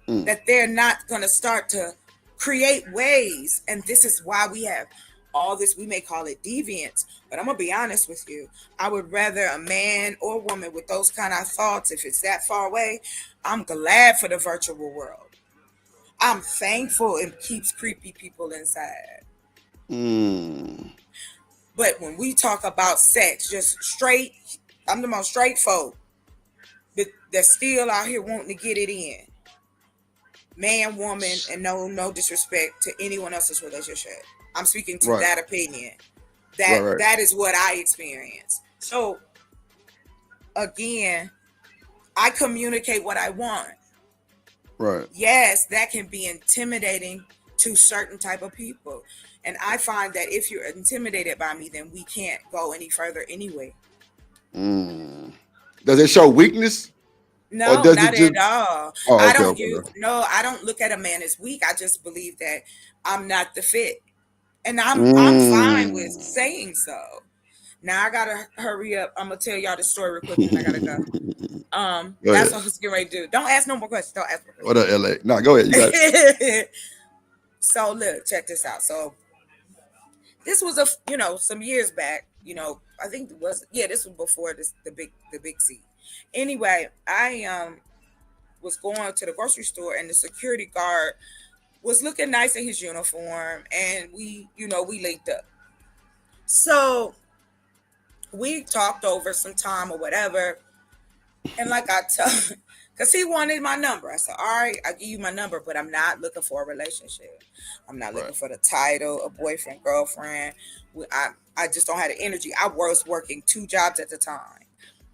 S18: that they're not going to start to create ways. And this is why we have all this, we may call it deviance, but I'm gonna be honest with you. I would rather a man or woman with those kind of thoughts, if it's that far away, I'm glad for the virtual world. I'm thankful it keeps creepy people inside. But when we talk about sex, just straight, I'm the most straight folk that's still out here wanting to get it in. Man, woman, and no disrespect to anyone else's relationship. I'm speaking to that opinion. That is what I experience. So again, I communicate what I want.
S6: Right.
S18: Yes, that can be intimidating to certain type of people. And I find that if you're intimidated by me, then we can't go any further anyway.
S6: Does it show weakness?
S18: No, not at all.
S6: Oh, okay,
S18: I don't look at a man as weak. I just believe that I'm not the fit. And I'm fine with saying so. Now I gotta hurry up. I'm gonna tell y'all the story real quick and I gotta go. That's what I was getting ready to do. Don't ask no more questions. Don't ask more questions.
S6: What up, LA? No, go ahead. You got it.
S18: So look, check this out. So this was some years back. I think this was before the big C. Anyway, I was going to the grocery store and the security guard was looking nice in his uniform, and we linked up. So we talked over some time or whatever, and like I told, because he wanted my number. I said, all right, I'll give you my number, but I'm not looking for a relationship. I'm not looking for the title, a boyfriend, girlfriend. I just don't have the energy. I was working 2 jobs at the time.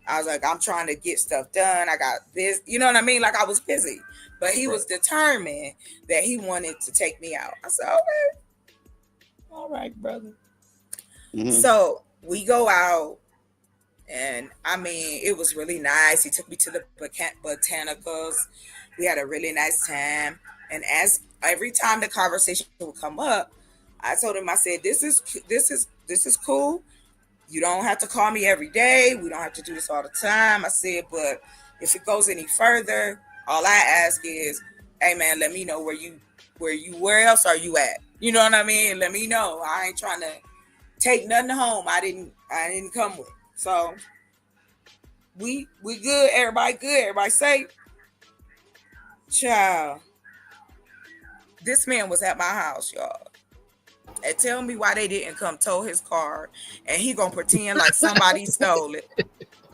S18: I was like, I'm trying to get stuff done. I got this, you know what I mean? Like I was busy, but he was determined that he wanted to take me out. I said, okay, all right, brother. So we go out, and I mean, it was really nice. He took me to the botanicals. We had a really nice time. And as every time the conversation would come up, I told him, I said, this is cool. You don't have to call me every day. We don't have to do this all the time. I said, but if it goes any further, all I ask is, hey man, let me know where else are you at? You know what I mean? Let me know. I ain't trying to take nothing home I didn't come with. So we good, everybody safe. Child. This man was at my house, y'all. And tell me why they didn't come tow his car, and he gonna pretend like somebody stole it.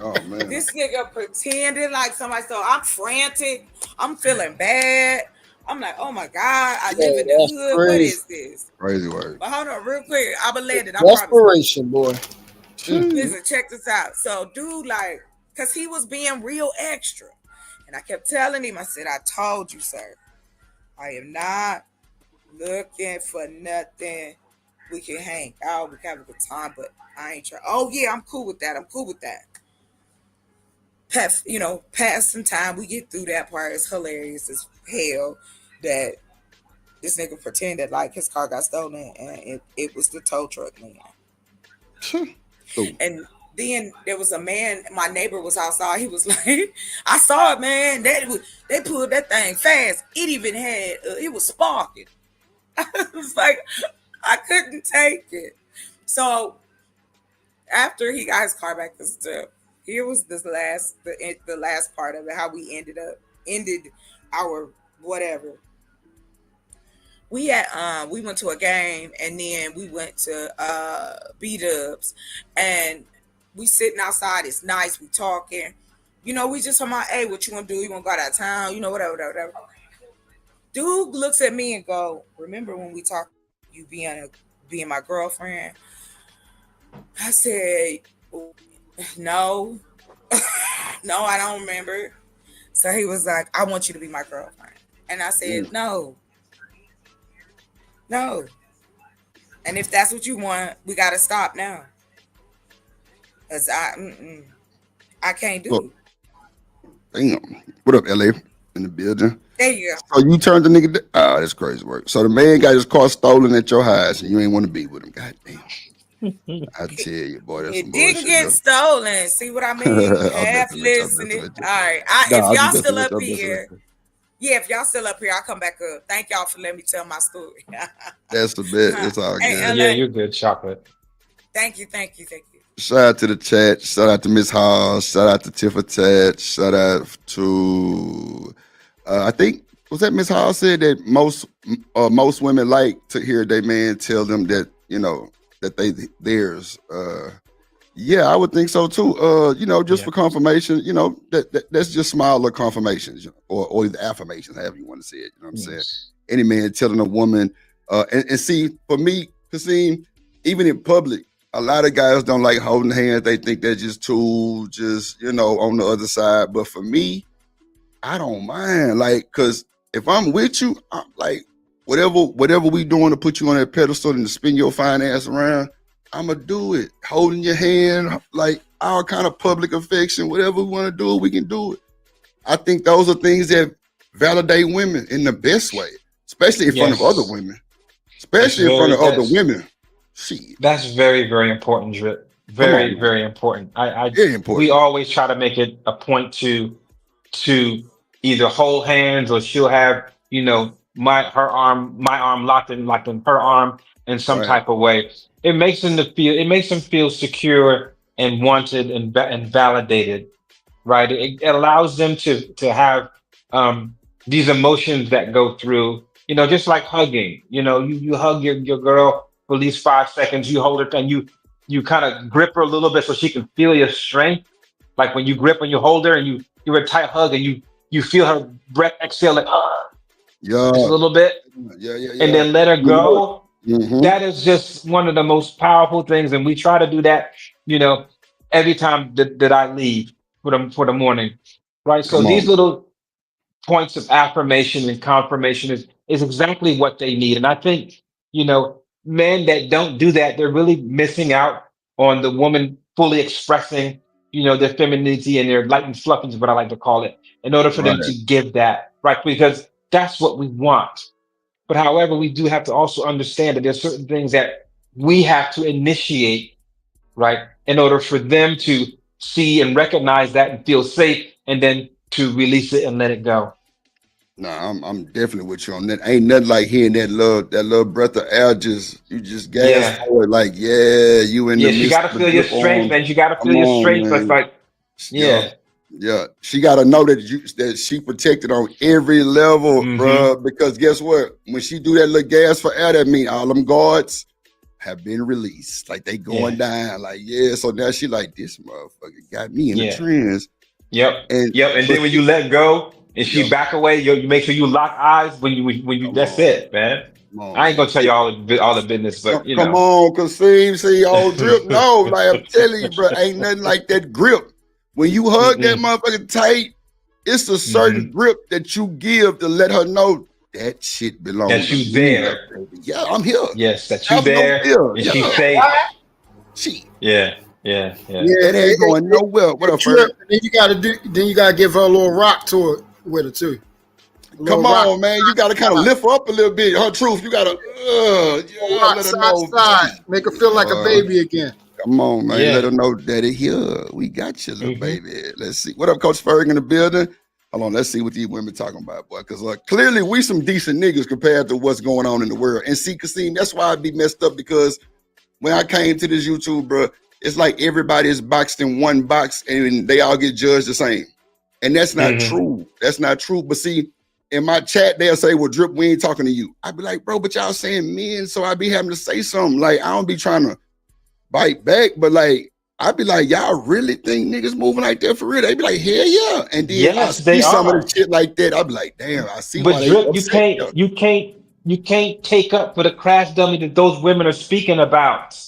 S6: Oh man.
S18: This nigga pretended like somebody stole. I'm frantic. I'm feeling bad. I'm like, oh my God, I live in the hood. What is this?
S6: Crazy word.
S18: But hold on, real quick. I'm gonna let it.
S7: Desperation, boy.
S18: Listen, check this out. So, dude, cause he was being real extra, and I kept telling him, I said, I told you, sir, I am not looking for nothing. We can hang out, we can have a good time, but I ain't trying. Oh yeah, I'm cool with that. Pass some time. We get through that part. It's hilarious as hell that this nigga pretended like his car got stolen and it was the tow truck man. And then there was a man, my neighbor was outside. He was like, I saw it, man. They pulled that thing fast. It even had, it was sparking. I was like, I couldn't take it. So after he got his car back and stuff, here was the last part of it, how we ended our whatever. We went to a game and then we went to B-Dubs and we sitting outside. It's nice. We talking. We just talking about, hey, what you want to do? You want to go out of town? Whatever. Dude looks at me and go, remember when we talked, you being my girlfriend? I said, no. No, I don't remember. So he was like, I want you to be my girlfriend. And I said, no. And if that's what you want, we got to stop now. Because I can't do it.
S6: Damn. What up, LA? In the building.
S18: There you
S6: go. So you turned the nigga down? Oh, that's crazy work. So the man got his car stolen at your house and you ain't want to be with him. God damn. I tell you, boy, that's some
S18: it didn't
S6: bullshit,
S18: get
S6: though.
S18: stolen. See what I mean? Half listening. All right. If y'all still up here, if y'all still up here, I'll come back up. Thank y'all for letting me tell my story.
S6: That's the best. It's all good.
S14: Yeah, you're good, Chocolate.
S18: Thank you.
S6: Shout out to the chat. Shout out to Miss Hall. Shout out to Tiffatat. Shout out to I think was that Miss Hall said that most women like to hear their man tell them that that they theirs. Yeah, I would think so too. For confirmation. That's just small little confirmations or the affirmations, however you want to say it. You know what I'm saying? Any man telling a woman, and see for me, Kasim, even in public. A lot of guys don't like holding hands. They think they're just too, on the other side. But for me, I don't mind. Like, cause if I'm with you, I'm like, whatever we doing to put you on that pedestal and to spin your fine ass around, I'ma do it. Holding your hand, like our kind of public affection, whatever we want to do, we can do it. I think those are things that validate women in the best way, especially in front of other women. Especially in front of other women.
S14: That's very, very important, Drip. Very, very important. Very important. We always try to make it a point to either hold hands or she'll have, my arm locked in her arm in some type of way. It makes them feel secure and wanted and validated, right? It allows them to have these emotions that go through, just like hugging. You hug your girl for at least 5 seconds, you hold her and you kind of grip her a little bit so she can feel your strength. Like when you grip and you hold her and you give her a tight hug and you feel her breath exhale like just a little bit. And then let her go. That is just one of the most powerful things. And we try to do that, every time that I leave for the morning. Right. So these little points of affirmation and confirmation is exactly what they need. And I think, men that don't do that, they're really missing out on the woman fully expressing, their femininity and their light and fluffy is what I like to call it, in order for them to give that, right? Because that's what we want. But however, we do have to also understand that there's certain things that we have to initiate, right? In order for them to see and recognize that and feel safe and then to release it and let it go.
S6: Nah, I'm definitely with you on that. Ain't nothing like hearing that little breath of air you just gas for it. Like, you in the
S14: you gotta feel your strength, man. You gotta feel your strength. It's like,
S6: yeah. She gotta know that she protected on every level, bro. Because guess what? When she do that little gas for air, that mean all them guards have been released. Like they going down. Like, so now she like, this motherfucker got me in the trends.
S14: And then when you let go, and she back away, you make sure you lock eyes when you that's it, man. I ain't gonna tell you all the business, but
S6: come on, Kasim, see old Drip. No, like I'm telling you, bro, ain't nothing like that grip. When you hug that motherfucker tight, it's a certain grip that you give to let her know that shit belongs
S14: That
S6: to
S14: you
S6: me,
S14: there.
S6: baby. Yeah, I'm here.
S14: Yes, that you
S6: Have no
S14: there.
S6: fear.
S14: And
S6: Yeah.
S14: she's safe.
S6: She.
S14: Yeah.
S6: It ain't going nowhere. What up,
S7: Trip,
S6: Ferg?
S7: then you gotta give her a little rock to it with it too.
S6: Come on, man. You gotta kind of lift her up a little bit. Her truth. You gotta
S7: rock
S6: let her
S7: side
S6: know.
S7: to side. Make her feel like a baby again.
S6: Come on, man.
S14: Yeah.
S6: Let her know Daddy here. We got you, little baby. Let's see. What up, Coach Ferg in the building? Hold on. Let's see what these women talking about, boy. Because clearly we some decent niggas compared to what's going on in the world. And see, Kasim, that's why I be messed up, because when I came to this YouTube, bro, it's like everybody is boxed in one box and they all get judged the same. And that's not true. That's not true. But see, in my chat, they'll say, well, Drip, we ain't talking to you. I'd be like, bro, but y'all saying men, so I be having to say something. Like, I don't be trying to bite back, but like, I'd be like, y'all really think niggas moving like that for real? They be like, hell yeah. And then I see some of the shit like that. I'd be like, damn, I see why
S14: But
S6: they
S14: Drip,
S6: upset.
S14: you can't take up for the crash dummy that those women are speaking about.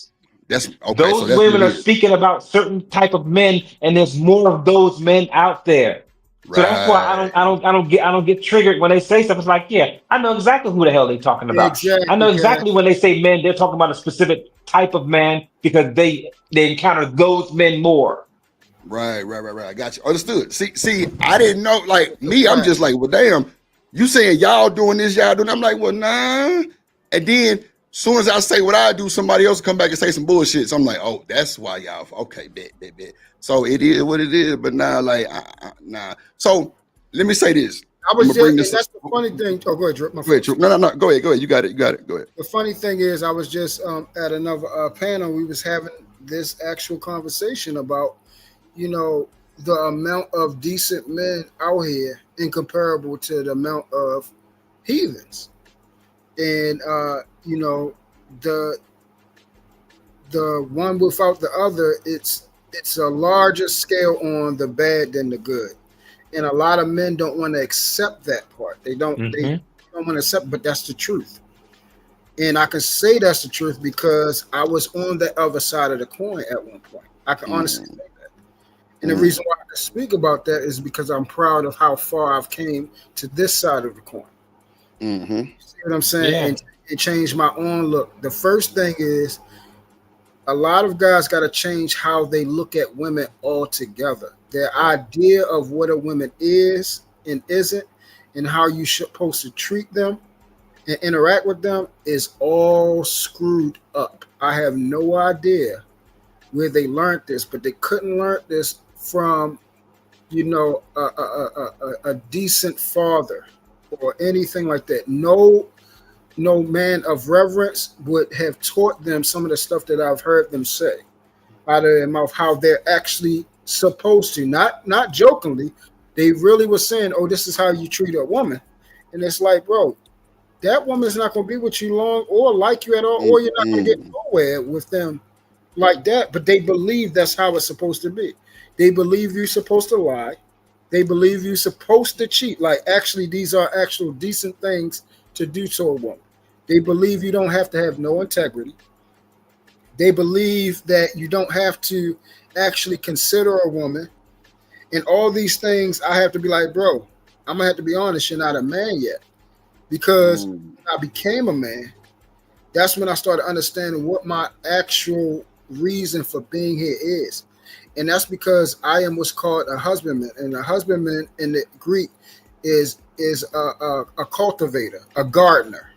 S6: That's okay.
S14: Those
S6: So that's
S14: women
S6: what
S14: are
S6: it is.
S14: speaking about certain type of men, and there's more of those men out there. So that's why I don't get triggered when they say stuff. It's like, yeah, I know exactly who the hell they talking about.
S7: Exactly,
S14: I know exactly when they say men, they're talking about a specific type of man because they encounter those men more.
S6: Right. I got you. Understood. See, I didn't know. Like me, I'm just like, well, damn. You saying y'all doing this, y'all doing? I'm like, well, nah. And then soon as I say what I do, somebody else come back and say some bullshit. So I'm like, oh, that's why y'all. Okay, bet. So it is what it is. But now, like, nah. So let me say this.
S7: I was
S6: I'ma bring
S7: just,
S6: this
S7: and that's the funny thing. Oh, go ahead, Drip.
S6: Go ahead, Drew. No. Go ahead. You got it. Go ahead.
S7: The funny thing is, I was just at another panel. We was having this actual conversation about, the amount of decent men out here incomparable to the amount of heathens, and the one without the other, it's a larger scale on the bad than the good, and a lot of men don't want to accept that part. They don't want to accept, but that's the truth. And I can say that's the truth because I was on the other side of the coin at one point. I can honestly say that. And the reason why I can speak about that is because I'm proud of how far I've came to this side of the coin. You see what I'm saying?
S14: Yeah.
S7: And it changed my own look. The first thing is a lot of guys got to change how they look at women altogether. Their idea of what a woman is and isn't and how you're supposed to treat them and interact with them is all screwed up. I have no idea where they learned this, but they couldn't learn this from, a decent father or anything like that. No man of reverence would have taught them some of the stuff that I've heard them say out of their mouth, how they're actually supposed to, not jokingly. They really were saying, oh, this is how you treat a woman. And it's like, bro, that woman's not going to be with you long or like you at all, or you're not going to get nowhere with them like that. But they believe that's how it's supposed to be. They believe you're supposed to lie. They believe you're supposed to cheat. Like, actually, these are actual decent things to do to a woman. They believe you don't have to have no integrity. They believe that you don't have to actually consider a woman. And all these things, I have to be like, bro, I'm going to have to be honest, you're not a man yet. Because when I became a man, that's when I started understanding what my actual reason for being here is. And that's because I am what's called a husbandman. And a husbandman in the Greek is a cultivator, a gardener.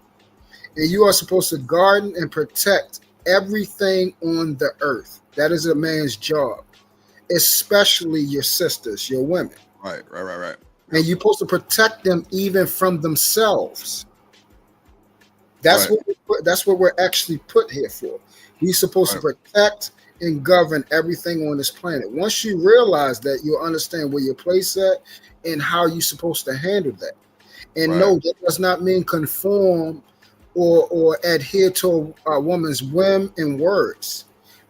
S7: And you are supposed to garden and protect everything on the earth. That is a man's job, especially your sisters, your women.
S6: Right.
S7: And you're supposed to protect them even from themselves. That's what we're actually put here for. We're supposed to protect and govern everything on this planet. Once you realize that, you'll understand where your place at and how you're supposed to handle that. And no, that does not mean conform or adhere to a woman's whim and words.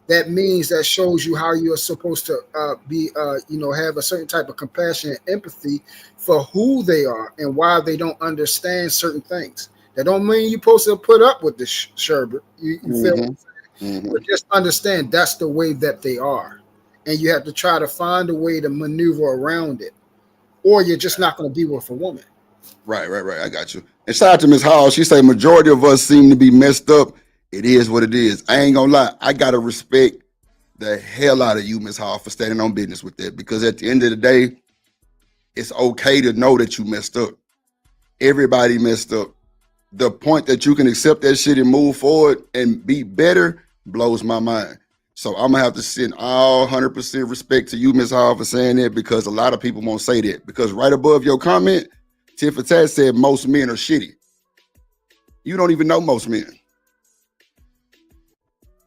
S7: That means that shows you how you're supposed to have a certain type of compassion and empathy for who they are and why they don't understand certain things. That don't mean you're supposed to put up with the sherbet. You feel what I'm saying? But just understand that's the way that they are. And you have to try to find a way to maneuver around it. Or you're just not going to be with a woman.
S6: Right. I got you. And shout out to Ms. Hall. She say majority of us seem to be messed up. It is what it is. I ain't gonna lie. I gotta respect the hell out of you, Ms. Hall, for standing on business with that. Because at the end of the day, it's okay to know that you messed up. Everybody messed up. The point that you can accept that shit and move forward and be better blows my mind. So I'm gonna have to send all 100% respect to you, Ms. Hall, for saying that, because a lot of people won't say that. Because right above your comment, Tit for Tat said most men are shitty. You don't even know most men.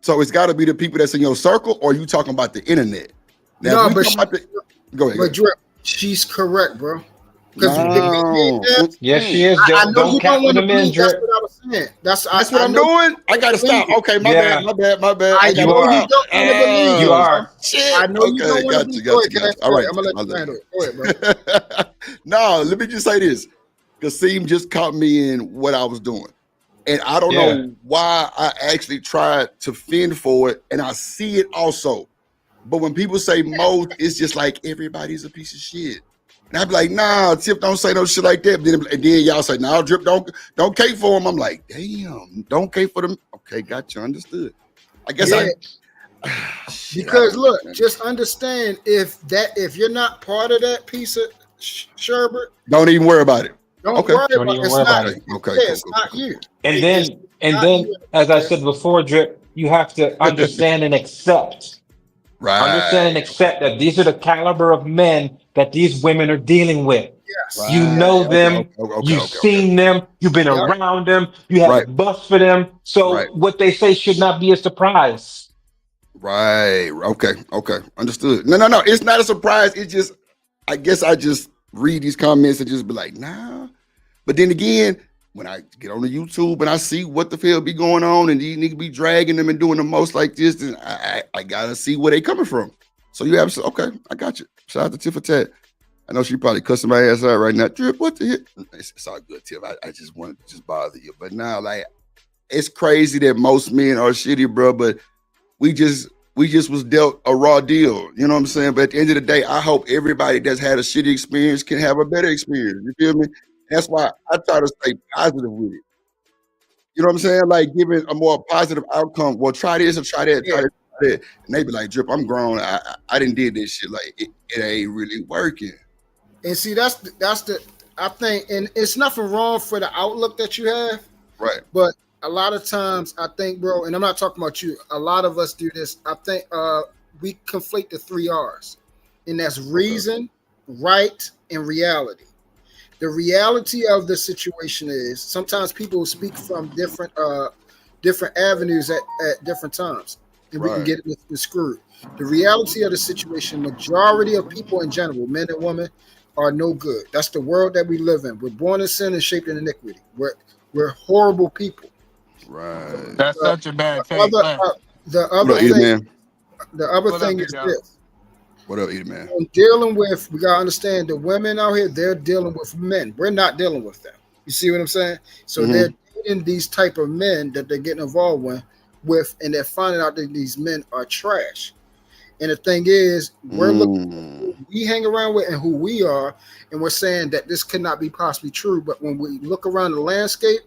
S6: So it's got to be the people that's in your circle, or you talking about the internet? Now,
S7: No, but
S6: go ahead.
S7: But Drip, she's correct, bro.
S6: No.
S14: Yes, she is.
S7: I know
S14: Don't
S7: you
S14: cap
S7: don't want
S14: for
S7: to
S14: the men,
S7: believe. That's
S14: Drip.
S7: what I was saying. That's
S6: what I'm doing. I gotta stop. Okay, my bad.
S7: I know you don't want to believe.
S14: You are.
S6: Shit.
S7: I know you don't want to believe. Go ahead,
S6: Gotcha. All right,
S7: I'm gonna let you handle it. Go ahead, bro.
S6: No, let me just say this. Kasim just caught me in what I was doing. And I don't know why I actually tried to fend for it, and I see it also. But when people say most, it's just like everybody's a piece of shit. And I'd be like, nah, Tip, don't say no shit like that. And then y'all say, nah, Drip, don't cape for him. I'm like, damn, don't cape for them. Okay, gotcha, understood. I guess
S7: because look, just understand if you're not part of that piece of sherbet,
S6: don't even worry about it.
S7: Don't worry about it.
S6: Okay,
S7: it's not you.
S14: And then, as I said before, Drip, you have to understand and accept.
S6: Right.
S14: Understand and accept that these are the caliber of men that these women are dealing with.
S7: Yes.
S14: You know them, you've seen them, you've been around them, you have bust for them. So what they say should not be a surprise.
S6: Right. Okay. Understood. No. It's not a surprise. It's just, I guess I just read these comments and just be like, nah. But then again, when I get on the YouTube and I see what the hell be going on and these niggas be dragging them and doing the most like this, then I gotta see where they coming from. So you have to, okay, I got you. Shout out to Tit for Tat. I know she probably cussing my ass out right now. Drip, what the hell? It's all good, Tip. I just wanted to just bother you. But now, like, it's crazy that most men are shitty, bro, but we just was dealt a raw deal. You know what I'm saying? But at the end of the day, I hope everybody that's had a shitty experience can have a better experience. You feel me? That's why I try to stay positive with it. You know what I'm saying? Like giving a more positive outcome. Well, try this or try that, try that. And they be like, Drip, I'm grown. I didn't did this shit. Like it ain't really working.
S7: And see, that's the I think, and it's nothing wrong for the outlook that you have.
S6: Right.
S7: But a lot of times I think, bro, and I'm not talking about you, a lot of us do this. I think we conflate the 3 R's, and that's reason, right, and reality. The reality of the situation is sometimes people speak from different avenues at different times, and we can get it screwed. The reality of the situation, majority of people in general, men and women, are no good. That's the world that we live in. We're born in sin and shaped in iniquity. We're horrible people.
S6: Right.
S19: That's such a bad take.
S7: The other thing is this.
S6: What up, Edie, man?
S7: When dealing with, we gotta understand the women out here, they're dealing with men. We're not dealing with them. You see what I'm saying? So they're dating these type of men that they're getting involved with, and they're finding out that these men are trash. And the thing is, we're looking at who we hang around with and who we are, and we're saying that this could not be possibly true. But when we look around the landscape,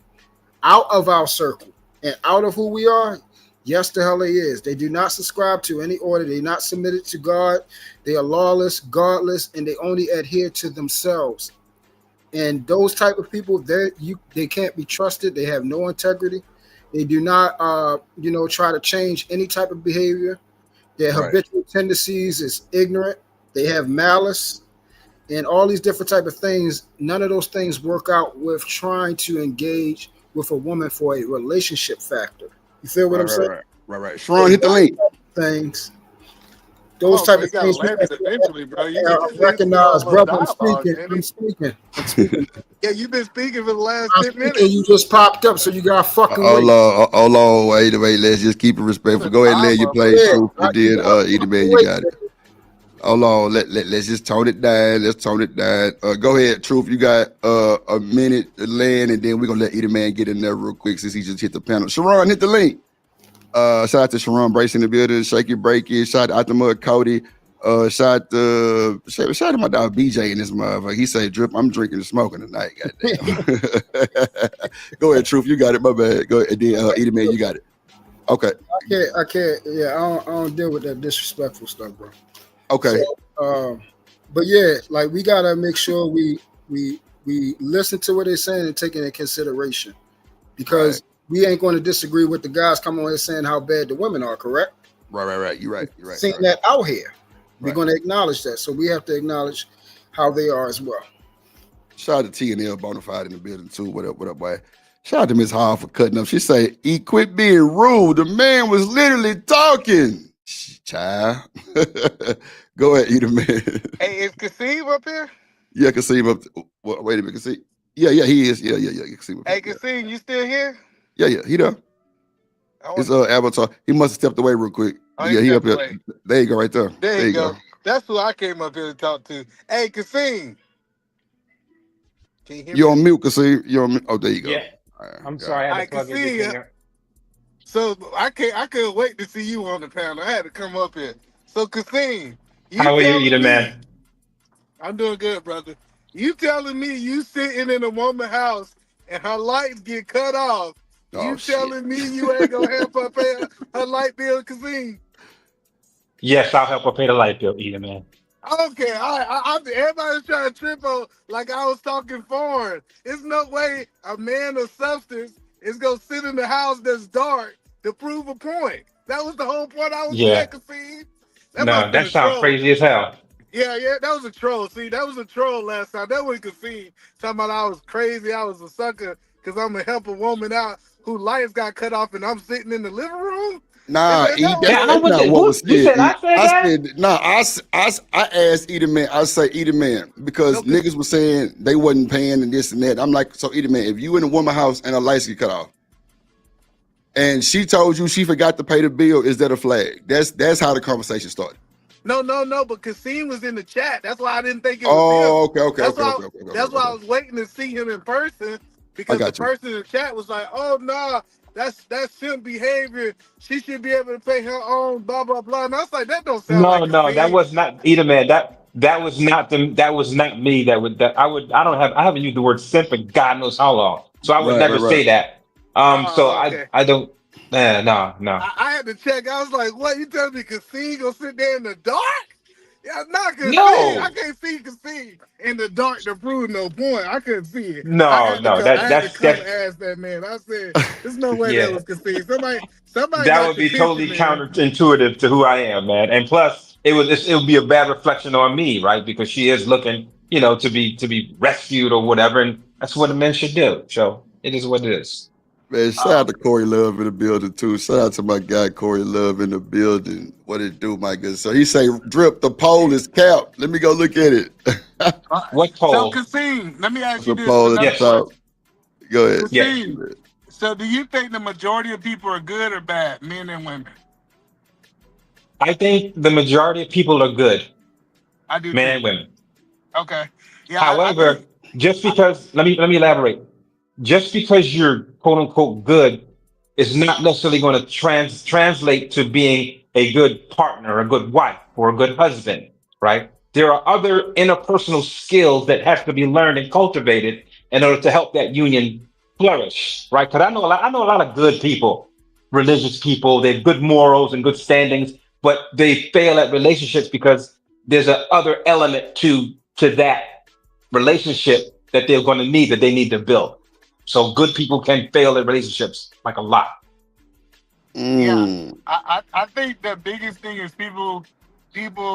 S7: out of our circle and out of who we are, yes, the hell they is. They do not subscribe to any order. They not submitted to God. They are lawless, godless, and they only adhere to themselves. And those type of people, they can't be trusted. They have no integrity. They do not, try to change any type of behavior. Their habitual tendencies is ignorant. They have malice and all these different type of things. None of those things work out with trying to engage with a woman for a relationship factor. You feel what I'm saying?
S6: Right. Sharon, hit the link.
S7: Things. Those type of things.
S19: Eventually, bro.
S7: Recognize, brother. I'm speaking.
S19: Yeah, you've been speaking for the last 10 minutes.
S7: You just popped up, so you got fucking.
S6: Hold on, wait. Let's just keep it respectful. Go ahead and let you play. Truth, you did. Edie, man, you got it. Hold on. Let's just tone it down. Let's tone it down. Go ahead, Truth. You got a minute to land, and then we're gonna let Edie Man get in there real quick since he just hit the panel. Sharon, hit the link. Shout out to Sharon Brace in the building. Shake it, break it. Shout out to Mud Cody. Shout to my dog BJ in this motherfucker. He said, "Drip, I'm drinking and smoking tonight." Goddamn. Go ahead, Truth. You got it. My bad. Go ahead. Edie Man, you got it. Okay.
S7: I can't. Yeah, I don't deal with that disrespectful stuff, bro.
S6: Okay.
S7: So, but yeah, like we gotta make sure we listen to what they're saying and take it into consideration, because we ain't going to disagree with the guys coming on here saying how bad the women are. Correct?
S6: Right. You're right.
S7: Seeing that out here, we're going to acknowledge that. So we have to acknowledge how they are as well.
S6: Shout out to T&L Bonafide in the building too. What up, boy? Shout out to Miss Hall for cutting up. She say, "He quit being rude. The man was literally talking." Child. Go ahead, Edie Man.
S19: Hey, is Kasim up here?
S6: Yeah, Kasim up. Wait a minute, Kasim. Yeah, he is. Yeah. Kasim up.
S19: Hey, Kasim, you still here?
S6: Yeah, he done. His avatar. He must have stepped away real quick.
S19: Oh,
S6: yeah, he up here.
S19: away.
S6: There you go, right there.
S19: There you go. That's who I came up here to talk to. Hey, Kasim. Can you hear
S6: You
S19: me?
S6: on mute, Kasim? You on mute? Oh, there you go.
S14: Yeah. I'm sorry, I had to plug everything in.
S19: So I couldn't wait to see you on the panel. I had to come up here. So Kasim,
S14: how are you, Edie Man?
S19: I'm doing good, brother. You telling me you sitting in a woman's house and her lights get cut off? You telling me you ain't gonna help her pay her light bill, Kasim?
S14: Yes, I'll help her pay the light bill, Edie Man.
S19: Okay, everybody's trying to trip on like I was talking foreign. There's no way a man of substance is gonna sit in the house that's dark to prove a point. That was the whole point I was making, Kasim.
S14: That sounds crazy as hell.
S19: Yeah, that was a troll. See, that was a troll last time. That wasn't Kasim talking about I was crazy, I was a sucker because I'm gonna help a woman out who lights got cut off and I'm sitting in the living room.
S6: Nah, that's not what was said.
S14: You said I said that?
S6: I asked Edie Man. I say Edie Man because niggas was saying they wasn't paying and this and that. I'm like, so Edie Man, if you in a woman's house and her lights get cut off, and she told you she forgot to pay the bill, is that a flag? That's how the conversation started.
S19: No, but Kasim was in the chat. That's why I didn't think it was him.
S6: Okay.
S19: That's why I was waiting to see him in person because the person in the chat was like, "Oh no, that's simp behavior. She should be able to pay her own blah blah blah." And I was like, "That don't sound like
S14: No, that was not Edie Man. That was not me. I haven't used the word simp in God knows how long. So I would never say that. I don't. No.
S19: I had to check. I was like, "What? You telling me Kasim gonna sit there in the dark?" Yeah, not Kasim.
S14: No.
S19: I can't see Kasim in the dark to prove no point. I couldn't see it.
S14: No,
S19: I had to
S14: that's
S19: ask that man. I said, "There's no way that was Kasim." Somebody.
S14: That would be totally counterintuitive to who I am, man. And plus, it would be a bad reflection on me, right? Because she is looking, to be rescued or whatever, and that's what a man should do. So it is what it is.
S6: Man, shout out to Corey Love in the building too. Shout out to my guy Corey Love in the building. What it do, my good? So he say, "Drip, the poll is capped." Let me go look at it.
S14: What poll?
S19: So Kasim, let me ask you
S6: The
S19: this.
S6: poll at the top. Go ahead.
S19: Kasim, so do you think the majority of people are good or bad, men and women?
S14: I think the majority of people are good.
S19: I do.
S14: Men and women.
S19: Okay. Yeah.
S14: However, just because let me elaborate. Just because you're quote unquote good is not necessarily going to translate to being a good partner, a good wife, or a good husband, right? There are other interpersonal skills that have to be learned and cultivated in order to help that union flourish, right? Because I know a lot of good people, religious people, they have good morals and good standings, but they fail at relationships because there's a other element to that relationship that they're going to need, that they need to build. So good people can fail at relationships like a lot.
S19: Yeah, I think the biggest thing is people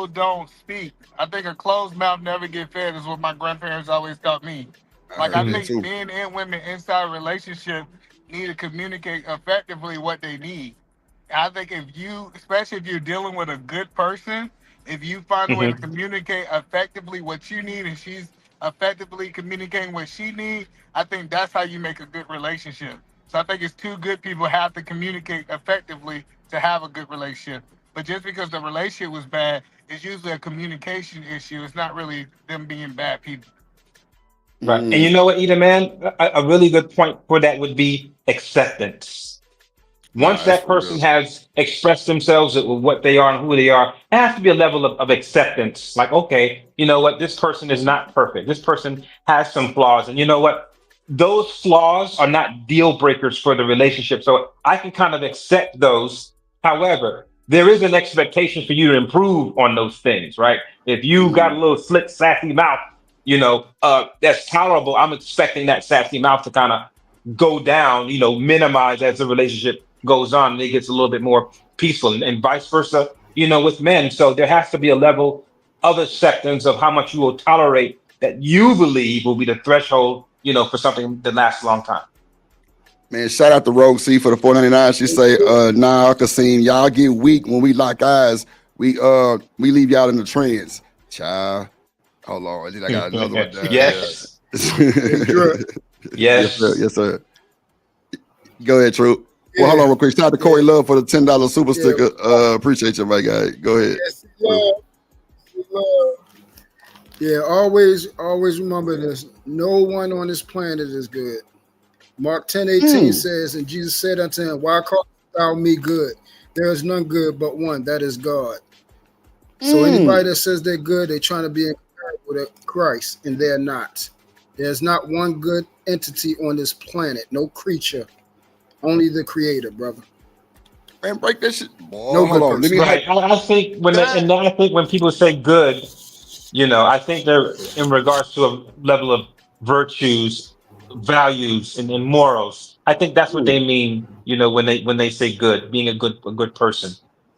S19: don't speak. I think a closed mouth never get fed is what my grandparents always taught me. Like I think men and women inside a relationship need to communicate effectively what they need. I think especially if you're dealing with a good person, if you find a way to communicate effectively what you need and she's effectively communicating what she needs, I think that's how you make a good relationship. So I think it's two good people have to communicate effectively to have a good relationship. But just because the relationship was bad, it's usually a communication issue. It's not really them being bad people.
S14: Right. And you know what, Edie Man? A really good point for that would be acceptance. Once that person has expressed themselves with what they are and who they are, it has to be a level of acceptance. Like, okay, you know what? This person is not perfect. This person has some flaws. And you know what? Those flaws are not deal breakers for the relationship. So I can kind of accept those. However, there is an expectation for you to improve on those things, right? If you got a little slick, sassy mouth, that's tolerable. I'm expecting that sassy mouth to kind of go down, minimize as the relationship goes on and it gets a little bit more peaceful and vice versa, with men. So there has to be a level of acceptance of how much you will tolerate that you believe will be the threshold, for something that lasts a long time.
S6: Man, shout out to Rogue C for the $4.99. She say, nah, Kasim, y'all get weak when we lock eyes. We leave y'all in the trance. Child. Hold on. I got another one down.
S14: Yes.
S6: Yes, sir. Yes, sir. Go ahead, Troop. Yeah. Well, hold on real quick. Shout out to Corey Love for the $10 super sticker. Appreciate you, my guy. Go ahead.
S7: Yes, yeah, always remember this. No one on this planet is good. Mark 10:18 says, and Jesus said unto him, why callest thou me good? There is none good but one, that is God. So anybody that says they're good, they're trying to be in with Christ, and they're not. There's not one good entity on this planet, no creature, only the Creator, brother.
S6: Man, break that shit. Boy,
S7: no good person.
S14: Right. I think when people say good, I think they're in regards to a level of virtues, values, and morals. I think that's what they mean, when they say good, being a good person.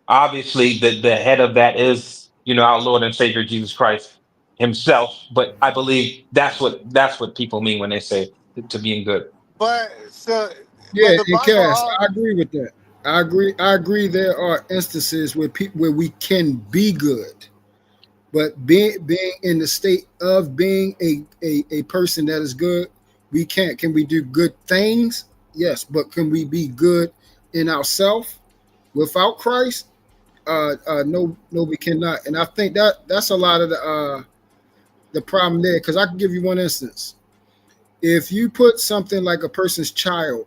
S14: Obviously, the head of that is, our Lord and Savior Jesus Christ himself. But I believe that's what people mean when they say to being good.
S19: But
S7: yeah, and Cass, I agree with that. I agree. There are instances where we can be good, but being in the state of being a person that is good, we can't. Can we do good things? Yes, but can we be good in ourselves without Christ? No, we cannot. And I think that's a lot of the problem there. Because I can give you one instance. If you put something like a person's child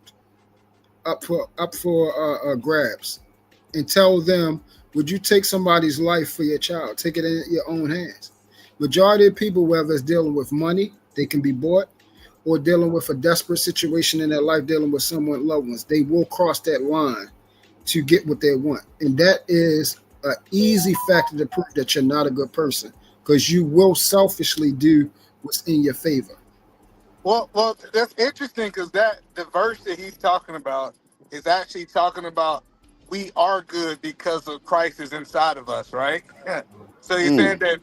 S7: up for grabs and tell them, would you take somebody's life for your child? Take it in your own hands. Majority of people, whether it's dealing with money, they can be bought, or dealing with a desperate situation in their life, dealing with someone loved ones, they will cross that line to get what they want. And that is an easy factor to prove that you're not a good person, because you will selfishly do what's in your favor.
S19: Well, that's interesting, because the verse that he's talking about is actually talking about we are good because of Christ is inside of us, right? So he's saying that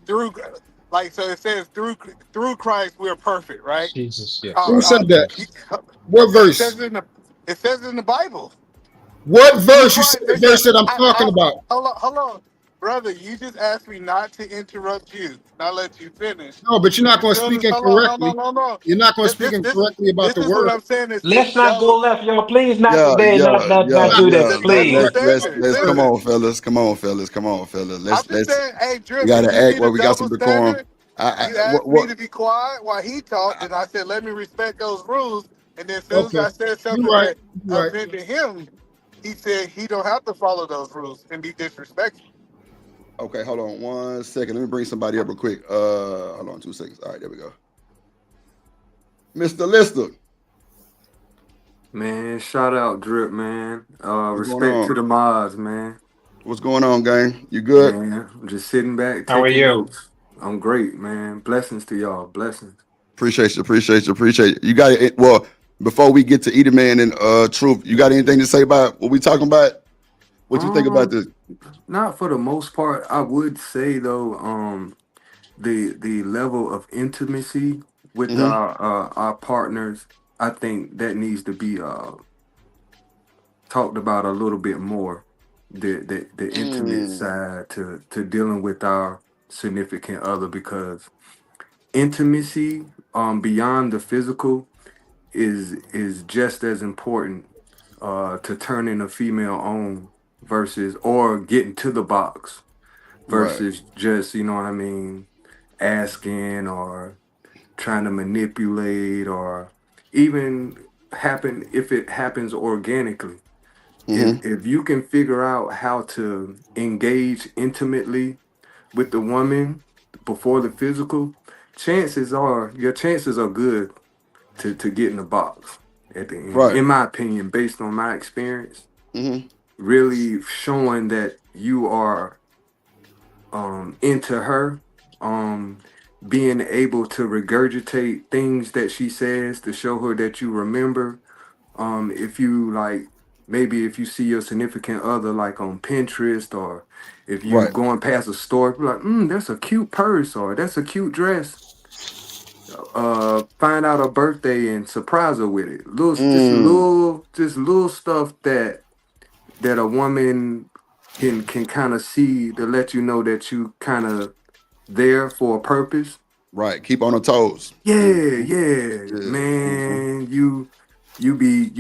S19: it says through Christ we're perfect, right?
S14: Jesus, yes.
S7: Who said that? What verse?
S19: It says in the Bible.
S7: What verse? You said the verse that I'm talking about.
S19: Hold on. Brother, you just asked me not to interrupt you. Not let you finish.
S7: No, but you're not going to speak incorrectly.
S19: No.
S7: You're not going to speak incorrectly about the word.
S19: What I'm saying is,
S14: let's not go left, y'all. Please not today. Not do this, please.
S6: Let's come on, fellas. Let's
S19: saying, hey, Drip,
S6: we gotta act where we got some decorum.
S19: You asked me to be quiet while he talked, and I said, let me respect those rules. And then as soon as I said something that offended him, he said he don't have to follow those rules and be disrespectful.
S6: Okay, hold on 1 second. Let me bring somebody up real quick. Hold on 2 seconds. All right, there we go. Mr. Lister.
S20: Man, shout out Drip, man. Respect to the mods, man.
S6: What's going on, gang? You good?
S20: Man, I'm just sitting back.
S14: How are you?
S20: Notes. I'm great, man. Blessings to y'all. Blessings.
S6: Appreciate you. You got it. Well, before we get to Eater Man and Truth, you got anything to say about what we talking about? What you think about this?
S20: Not for the most part. I would say though, the level of intimacy with our partners, I think that needs to be talked about a little bit more. The intimate side to dealing with our significant other, because intimacy beyond the physical is just as important to turning a female on versus or getting to the box versus just, you know what I mean, asking or trying to manipulate, or even if it happens organically. If you can figure out how to engage intimately with the woman before the physical, your chances are good to get in the box at the end.
S6: Right.
S20: In my opinion, based on my experience, really showing that you are into her, being able to regurgitate things that she says to show her that you remember. If you like, maybe if you see your significant other like on Pinterest, or if you
S6: Right.
S20: going past a store, be like, that's a cute purse, or that's a cute dress. Find out her birthday and surprise her with it. Just little stuff that a woman can kind of see to let you know that you kind of there for a purpose.
S6: Right. Keep on her toes.
S20: Yeah, man. You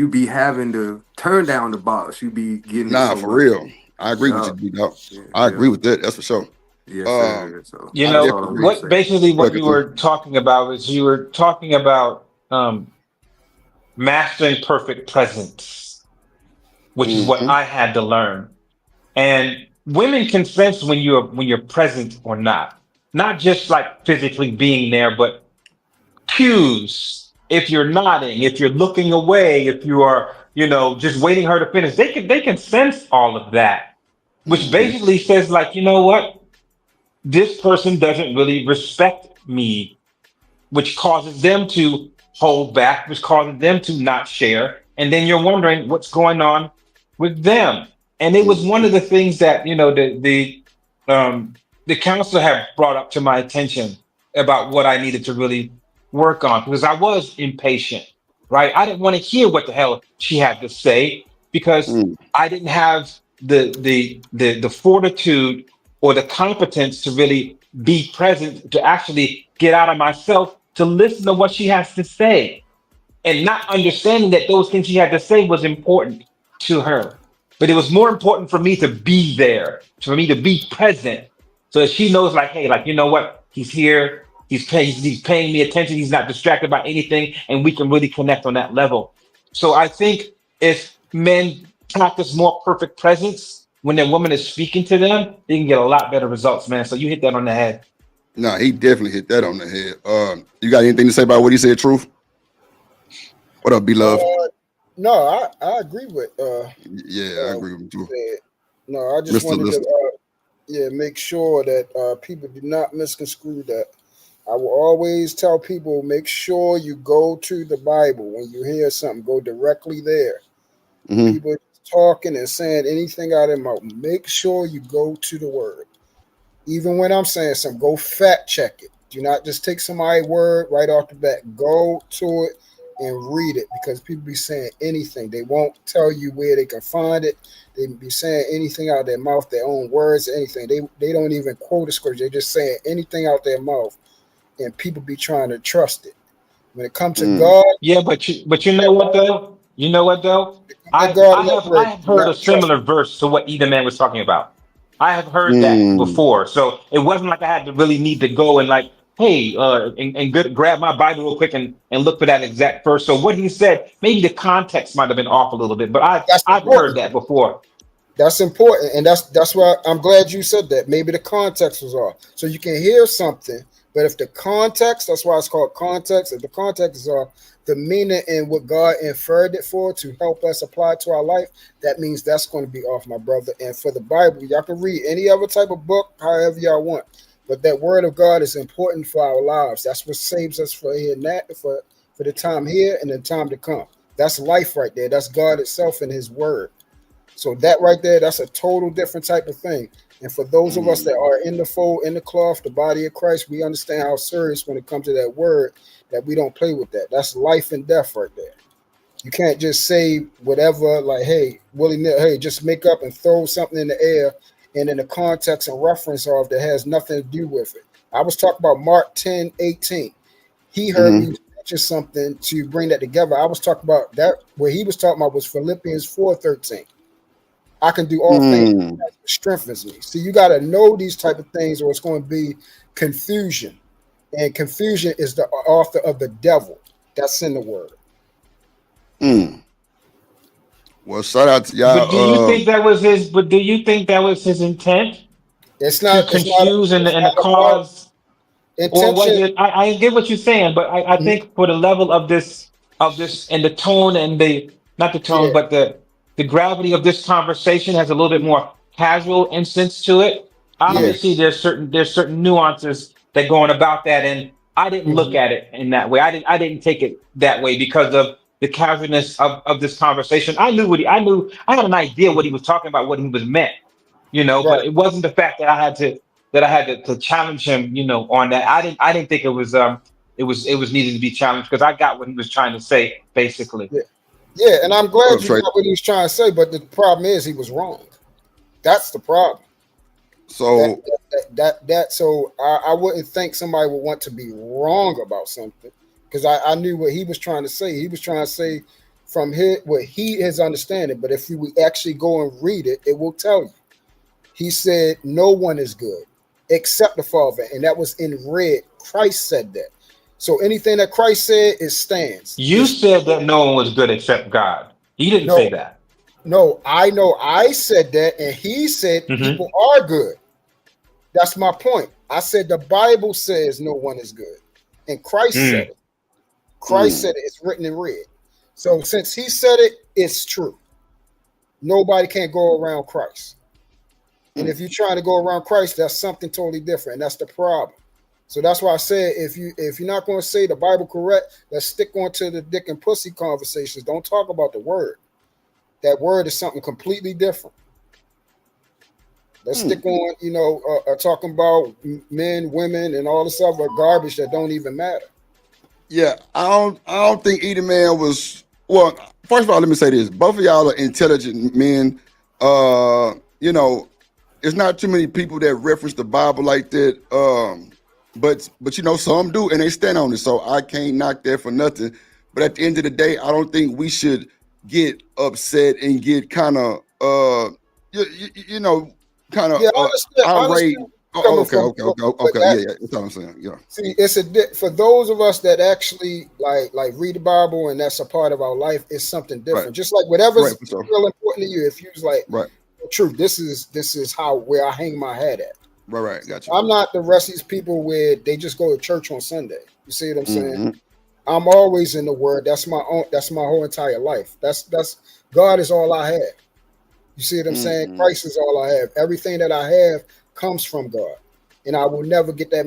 S20: be having to turn down the box. You be getting
S6: For real. I agree with you, B-Dog. I agree with that. That's for sure.
S20: Yes, sir. So
S14: You know, what you were talking about is you were talking about mastering perfect presence, which is what I had to learn. And women can sense when you're present or not just like physically being there, but cues. If you're nodding, if you're looking away, if you are, just waiting her to finish, they can sense all of that, which basically says like, you know what? This person doesn't really respect me, which causes them to hold back, which causes them to not share. And then you're wondering what's going on with them. And it was one of the things that, the counselor had brought up to my attention about what I needed to really work on, because I was impatient, right? I didn't want to hear what the hell she had to say, because I didn't have the fortitude or the competence to really be present, to actually get out of myself to listen to what she has to say, and not understanding that those things she had to say was important to her. But it was more important for me to be there, for me to be present, so that she knows, like, hey, like, you know what? He's here. He's paying me attention. He's not distracted by anything, and we can really connect on that level. So I think if men practice more perfect presence when their woman is speaking to them, they can get a lot better results, man. So you hit that on the head.
S6: No, he definitely hit that on the head. You got anything to say about what he said, Truth? What up, B-Love?
S7: No, I agree with.
S6: I agree with you too.
S7: No, I just wanted to make sure that people do not misconstrue that. I will always tell people, make sure you go to the Bible. When you hear something, go directly there. People talking and saying anything out of their mouth, make sure you go to the word. Even when I'm saying something, go fact check it. Do not just take somebody's word right off the bat. Go to it and read it, because people be saying anything. They won't tell you where they can find it. They be saying anything out of their mouth, their own words, anything. They don't even quote a scripture. They're just saying anything out their mouth, and people be trying to trust it. When it comes to God,
S14: but you know what though? I have heard a similar verse to what Edom Man was talking about. I have heard that before, so it wasn't like I had to really need to go and like, hey, grab my Bible real quick and look for that exact verse. So what he said, maybe the context might have been off a little bit, but I've heard that before.
S7: That's important, and that's why I'm glad you said that. Maybe the context was off, so you can hear something. But if the context, that's why it's called context. If the context is off, the meaning and what God inferred it for to help us apply to our life, that means that's going to be off, my brother. And for the Bible, y'all can read any other type of book, however y'all want. But that word of God is important for our lives. That's what saves us for here, for the time here and the time to come. That's life right there. That's God itself and his word. So that right there, that's a total different type of thing. And for those of us that are in the fold, in the cloth, the body of Christ, we understand how serious when it comes to that word, that we don't play with that. That's life and death right there. You can't just say whatever, like, hey, willy-nilly, hey, just make up and throw something in the air, and in the context and reference of that has nothing to do with it. I was talking about Mark 10:18. He heard me mention something to bring that together. I was talking about that. What he was talking about was Philippians 4:13. I can do all things that strengthens me. So you got to know these type of things, or it's going to be confusion. And confusion is the author of the devil. That's in the word.
S6: Well, shout out to y'all.
S14: But do you think that was his? But do you think that was his intent?
S7: It's not
S14: to confuse and the cause, or was it? I get what you're saying, but I think for the level of this and the tone and the not the tone, but the gravity of this conversation has a little bit more casual instance to it. Obviously, there's certain nuances that go on about that, and I didn't look at it in that way. I didn't take it that way because of the casualness of this conversation. I had an idea what he was talking about, what he was meant, but it wasn't the fact that I had to challenge him, on that. I didn't think it was needed to be challenged because I got what he was trying to say, basically.
S7: Yeah, and I'm glad you got what he was trying to say, but the problem is he was wrong. That's the problem.
S6: So
S7: so I wouldn't think somebody would want to be wrong about something because I knew what he was trying to say. He was trying to say from his understanding, but if you actually go and read it, it will tell you. He said, no one is good except the Father. And that was in red. Christ said that. So anything that Christ said, it stands.
S14: You said that no one was good except God. He didn't say that.
S7: No, I know I said that. And he said people are good. That's my point. I said the Bible says no one is good. And Christ said it. Christ said it. It's written in red. So since he said it, it's true. Nobody can go around Christ. And if you're trying to go around Christ, that's something totally different. And that's the problem. So that's why I said, if you're not going to say the Bible correct, let's stick on to the dick and pussy conversations. Don't talk about the word. That word is something completely different. Let's stick on, talking about men, women, and all this other garbage that don't even matter.
S6: Yeah, I don't think either man was. Well, first of all, let me say this: both of y'all are intelligent men. It's not too many people that reference the Bible like that. But some do, and they stand on it. So I can't knock that for nothing. But at the end of the day, I don't think we should get upset and get kind of outraged. Okay. Yeah, that's what I'm saying. Yeah.
S7: See, it's for those of us that actually like read the Bible and that's a part of our life. It's something different.
S6: Right.
S7: Just like whatever's
S6: Sure.
S7: real important to you. If you was like, true, this is where I hang my head at.
S6: Right, gotcha.
S7: I'm not the rest of these people where they just go to church on Sunday. You see what I'm saying? I'm always in the Word. That's my whole entire life. That's God is all I have. You see what I'm saying? Christ is all I have. Everything that I have comes from God, and I will never get that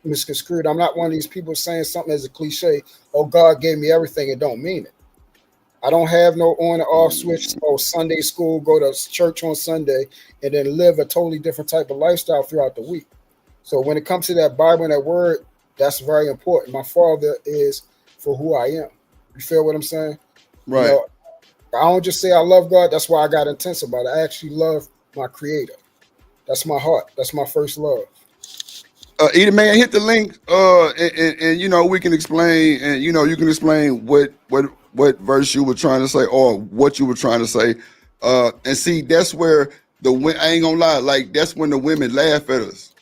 S7: misconstrued. I'm not one of these people saying something as a cliche. Oh, God gave me everything. It don't mean it. I don't have no on or off switch. Or Sunday school, go to church on Sunday, and then live a totally different type of lifestyle throughout the week. So when it comes to that Bible and that word, that's very important. My father is for who I am. You feel what I'm saying?
S6: Right.
S7: I don't just say I love God. That's why I got intense about it. I actually love my Creator. That's my heart. That's my first love.
S6: Either man, hit the link, and we can explain, and you can explain what verse you were trying to say or what you were trying to say, and see that's where I ain't gonna lie, like that's when the women laugh at us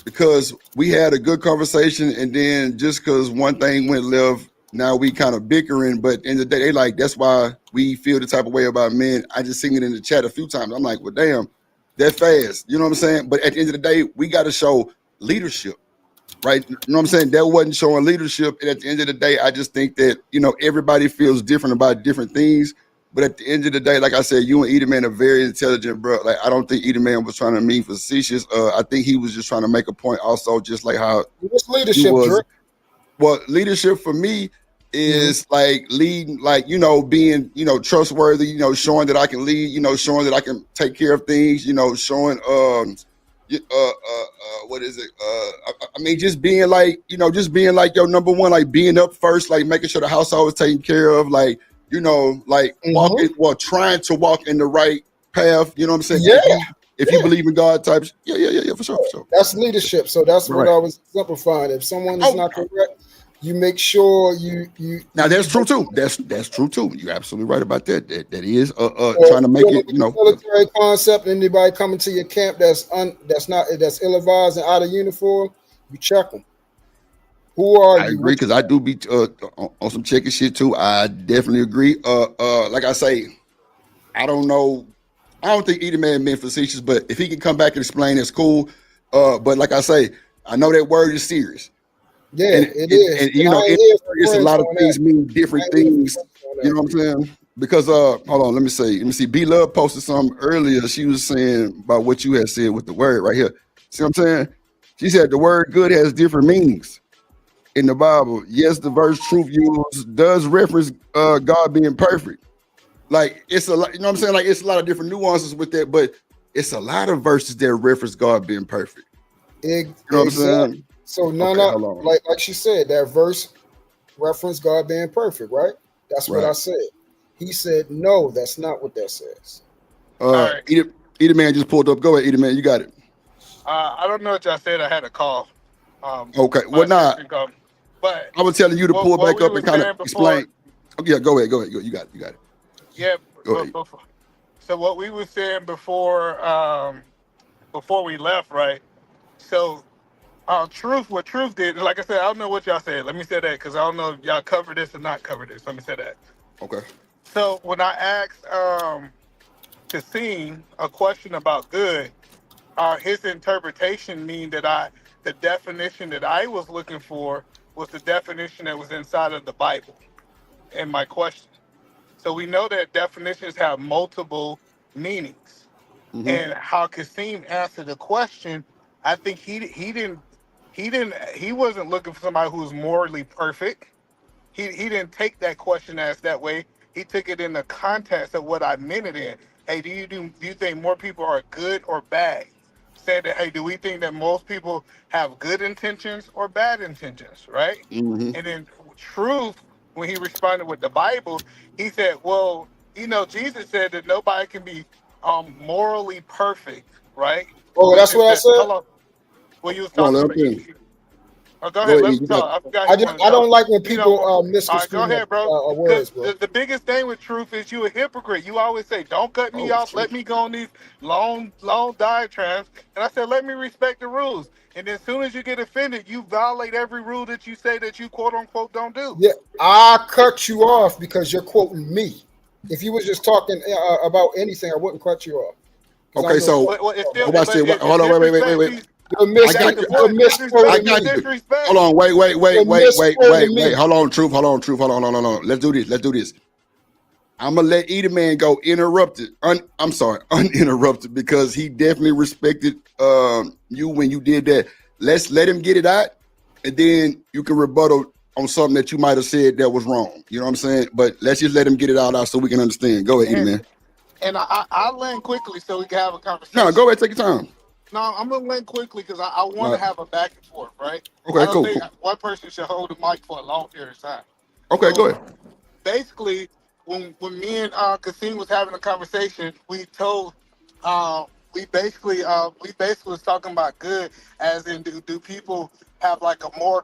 S6: because we had a good conversation, and then just because one thing went left, now we kind of bickering. But in the day, they like that's why we feel the type of way about men. I just seen it in the chat a few times. I'm like, well, damn, that fast, you know what I'm saying? But at the end of the day, we got to show leadership, right? You know what I'm saying? That wasn't showing leadership. And at the end of the day, I just think that, everybody feels different about different things. But at the end of the day, like I said, you and Edelman are very intelligent, bro. Like, I don't think Edelman was trying to mean facetious. I think he was just trying to make a point also, just like how
S7: what's leadership, Drew?
S6: Well, leadership for me is like leading, like, being, trustworthy, showing that I can lead, showing that I can take care of things, showing, what is it? I mean, just being like your number one, like being up first, like making sure the household is taken care of, like, walking, trying to walk in the right path. You know what I'm saying?
S7: Yeah.
S6: If you believe in God types. Yeah, for sure.
S7: That's leadership. So that's what I was simplifying. If someone is not correct, you make sure you.
S6: Now that's true too. That's true too. You're absolutely right about that. That is trying to make it.
S7: Military concept. Anybody coming to your camp that's ill-advised and out of uniform, you check them. Who are you?
S6: I agree because I do be on some checking shit too. I definitely agree. Like I say, I don't know. I don't think either man meant facetious, but if he can come back and explain, it's cool. But like I say, I know that word is serious.
S7: Yeah,
S6: and,
S7: it is.
S6: And you know, it's a lot of things mean different things. You know what I'm saying? Because hold on, let me see. B Love posted something earlier. She was saying about what you had said with the word right here. See what I'm saying? She said the word good has different meanings in the Bible. Yes, the verse truth used does reference God being perfect. Like it's a lot, you know what I'm saying? Like it's a lot of different nuances with that, but it's a lot of verses that reference God being perfect. You know what I'm saying?
S7: So like she said, that verse reference God being perfect, right? That's what I said. He said, no, that's not what that says.
S6: Eater Man just pulled up. Go ahead, Eater Man, you got it.
S19: I don't know what y'all said. I had a call.
S6: Okay, well, nah.
S19: But
S6: I was telling you to pull back up and kind of explain. Okay, yeah, go ahead. You got it.
S19: Yeah. So what we were saying before we left, right? So what truth did, like I said, I don't know what y'all said. Let me say that because I don't know if y'all covered this or not covered this. Let me say that.
S6: Okay.
S19: So when I asked Kasim a question about good, his interpretation mean that the definition that I was looking for was the definition that was inside of the Bible in my question. So we know that definitions have multiple meanings.
S6: Mm-hmm.
S19: And how Kasim answered the question, I think he wasn't looking for somebody who was morally perfect. He didn't take that question as that way. He took it in the context of what I meant it in. Hey, do you think more people are good or bad? Said that, hey, do we think that most people have good intentions or bad intentions, right?
S6: Mm-hmm.
S19: And then truth, when he responded with the Bible, he said, well, Jesus said that nobody can be morally perfect, right?
S7: Oh, that's what I said?
S19: Hold on. Well, you was talking about go ahead, let me talk.
S7: I don't like when people misconstrue
S19: go ahead, bro.
S7: words, bro.
S19: The biggest thing with truth is you a hypocrite. You always say, don't cut me off. Let me go on these long diatribes. And I said, let me respect the rules. And as soon as you get offended, you violate every rule that you say that you quote unquote don't do.
S7: Yeah, I cut you off because you're quoting me. If you was just talking about anything, I wouldn't cut you off.
S6: Okay, so hold on, wait. I got you. Hold on, wait. Hold on, truth. Hold on. Let's do this. I'm gonna let Eater Man go uninterrupted because he definitely respected you when you did that. Let's let him get it out, and then you can rebuttal on something that you might have said that was wrong. You know what I'm saying? But let's just let him get it all out so we can understand. Go ahead, Eater Man.
S19: And I'll land quickly so we can have a conversation.
S6: No, go ahead, take your time.
S19: No, I'm gonna land quickly because I want to have a back and forth, right?
S6: Okay,
S19: I don't
S6: cool.
S19: think one person should hold the mic for a long period of time.
S6: Okay, go ahead.
S19: Basically, when me and Kasim was having a conversation, we told we basically was talking about good, as in do people have like a more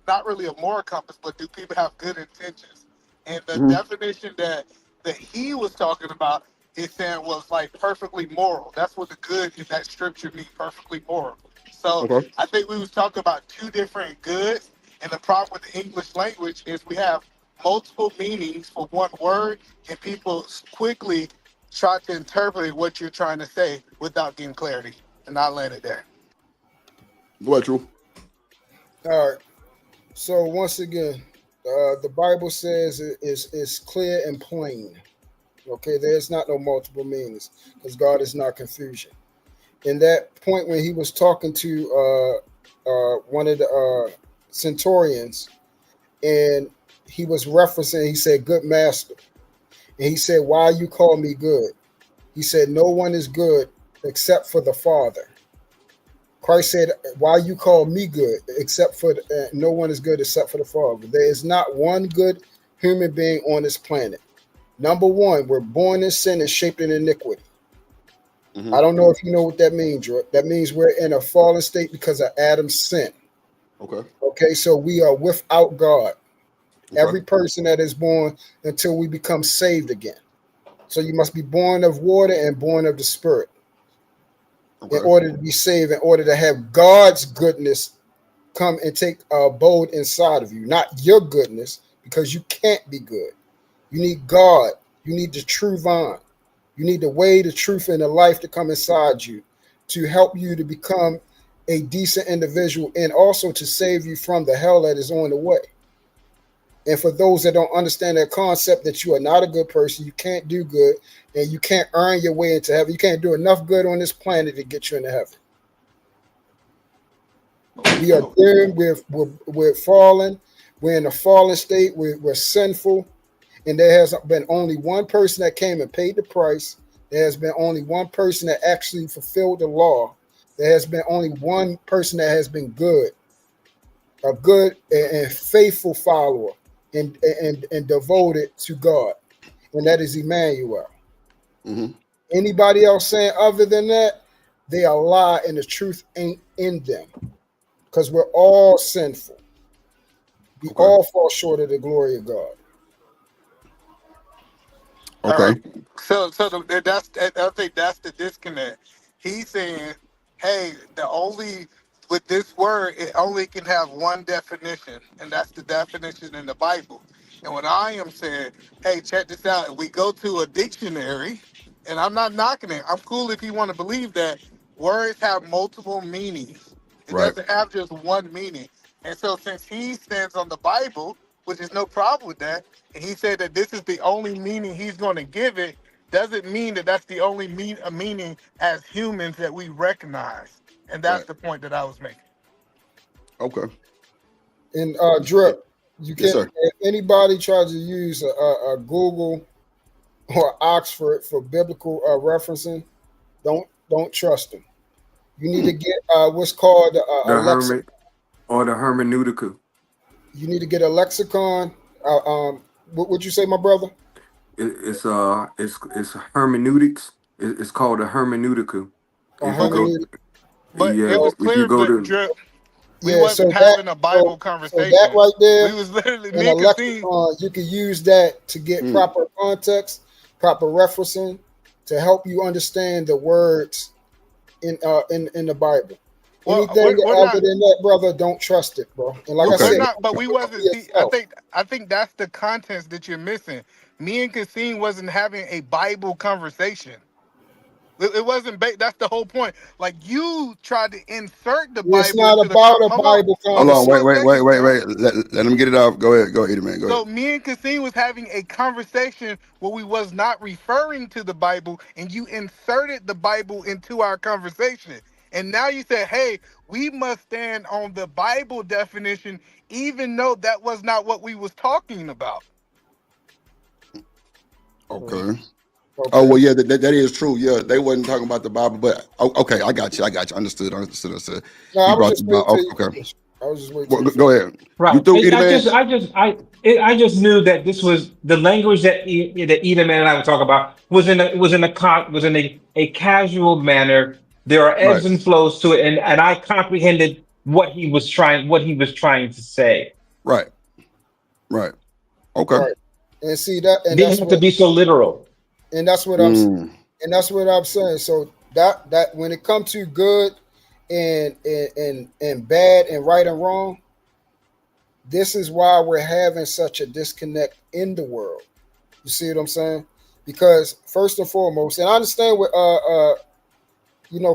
S19: not really a moral compass, but do people have good intentions? And the definition that he was talking about, he's saying was like perfectly moral. That's what the good in that scripture means, perfectly moral. So I think we was talking about two different goods, and the problem with the English language is we have multiple meanings for one word, and people quickly try to interpret what you're trying to say without getting clarity. And I landed there.
S6: Go ahead, True.
S7: All right. So once again, the Bible says it's clear and plain. Okay, there's not no multiple meanings because God is not confusion. In that point when he was talking to one of the centurions, and he was referencing, he said, good master. And he said, why you call me good? He said, no one is good except for the Father. Christ said, why you call me good except for no one is good except for the Father. There is not one good human being on this planet. Number one, we're born in sin and shaped in iniquity. I don't know if you know what that means, Drew. That means we're in a fallen state because of Adam's sin. Okay, so we are without God. Every person that is born until we become saved again. So you must be born of water and born of the Spirit in order to be saved, in order to have God's goodness come and take abode inside of you, not your goodness, because you can't be good. You need God. You need the true vine. You need the way, the truth, and the life to come inside you to help you to become a decent individual and also to save you from the hell that is on the way. And for those that don't understand that concept that you are not a good person, you can't do good, and you can't earn your way into heaven. You can't do enough good on this planet to get you into heaven. We are doomed. We're fallen. We're in a fallen state. We're sinful. And there has been only one person that came and paid the price. There has been only one person that actually fulfilled the law. There has been only one person that has been good, a good and faithful follower and devoted to God. And that is Emmanuel.
S6: Mm-hmm.
S7: Anybody else saying other than that, they are lie and the truth ain't in them. Because we're all sinful. We all fall short of the glory of God.
S6: Okay.
S19: So that's I think that's the disconnect. He's saying, hey, with this word, it only can have one definition, and that's the definition in the Bible. And what I am saying, hey, check this out. If we go to a dictionary, and I'm not knocking it. I'm cool if you want to believe that words have multiple meanings. It doesn't have just one meaning. And so since he stands on the Bible, which is no problem with that, and he said that this is the only meaning he's going to give it, doesn't mean that that's the only meaning as humans that we recognize. And that's the point that I was making.
S6: Okay.
S7: And Drip, you
S6: Yes,
S7: can
S6: sir.
S7: if anybody tries to use a Google or Oxford for biblical referencing, don't trust them. You need to get what's called
S20: The
S7: Alexa.
S20: or the hermeneutica.
S7: You need to get a lexicon. What would you say, my brother?
S20: It's hermeneutics. It's called a hermeneutica.
S19: But it was clear, Drip, we
S7: Yeah,
S19: wasn't
S7: so
S19: having
S7: that-
S19: a Bible
S7: so
S19: conversation.
S7: that right there,
S19: We was literally
S7: in
S19: me
S7: a
S19: and Kasim.
S7: lexicon, you can use that to get proper context, proper referencing, to help you understand the words in the Bible.
S19: Well,
S7: Anything
S19: we're
S7: other
S19: not-
S7: than that, brother, don't trust it, bro. And like I
S19: We're
S7: said,
S19: not, but we wasn't.
S7: for
S19: See,
S7: yourself.
S19: I think that's the contents that you're missing. Me and Kasim wasn't having a Bible conversation. It wasn't. That's the whole point. Like you tried to insert the Bible.
S7: It's not
S19: into
S7: about a
S19: hold
S7: Bible
S6: Hold on.
S7: conversation.
S6: Wait. Let him get it off. Go ahead. Go ahead, man. Go
S19: So
S6: ahead.
S19: me and Kasim was having a conversation where we was not referring to the Bible, and you inserted the Bible into our conversation. And now you said, hey, we must stand on the Bible definition, even though that was not what we was talking about.
S6: Okay. Oh well, yeah, that is true. Yeah, they wasn't talking about the Bible, but okay, I got you. Understood.
S7: No, I
S6: You
S7: was
S6: brought
S7: just
S6: the Bible.
S7: waiting till you
S6: Okay.
S7: finish. I was just waiting.
S6: Well,
S7: till you
S6: go ahead.
S14: Right.
S6: You threw Edom's?
S14: I just knew that this was the language that Edom and I would talk about was in a casual manner. There are ebbs and flows to it, and I comprehended what he was trying to say.
S6: Right. Okay.
S7: Right. And see that, and
S14: Didn't
S7: that's
S14: have to be so literal.
S7: And that's what I'm saying. So that when it comes to good and bad and right and wrong, this is why we're having such a disconnect in the world. You see what I'm saying? Because first and foremost, and I understand what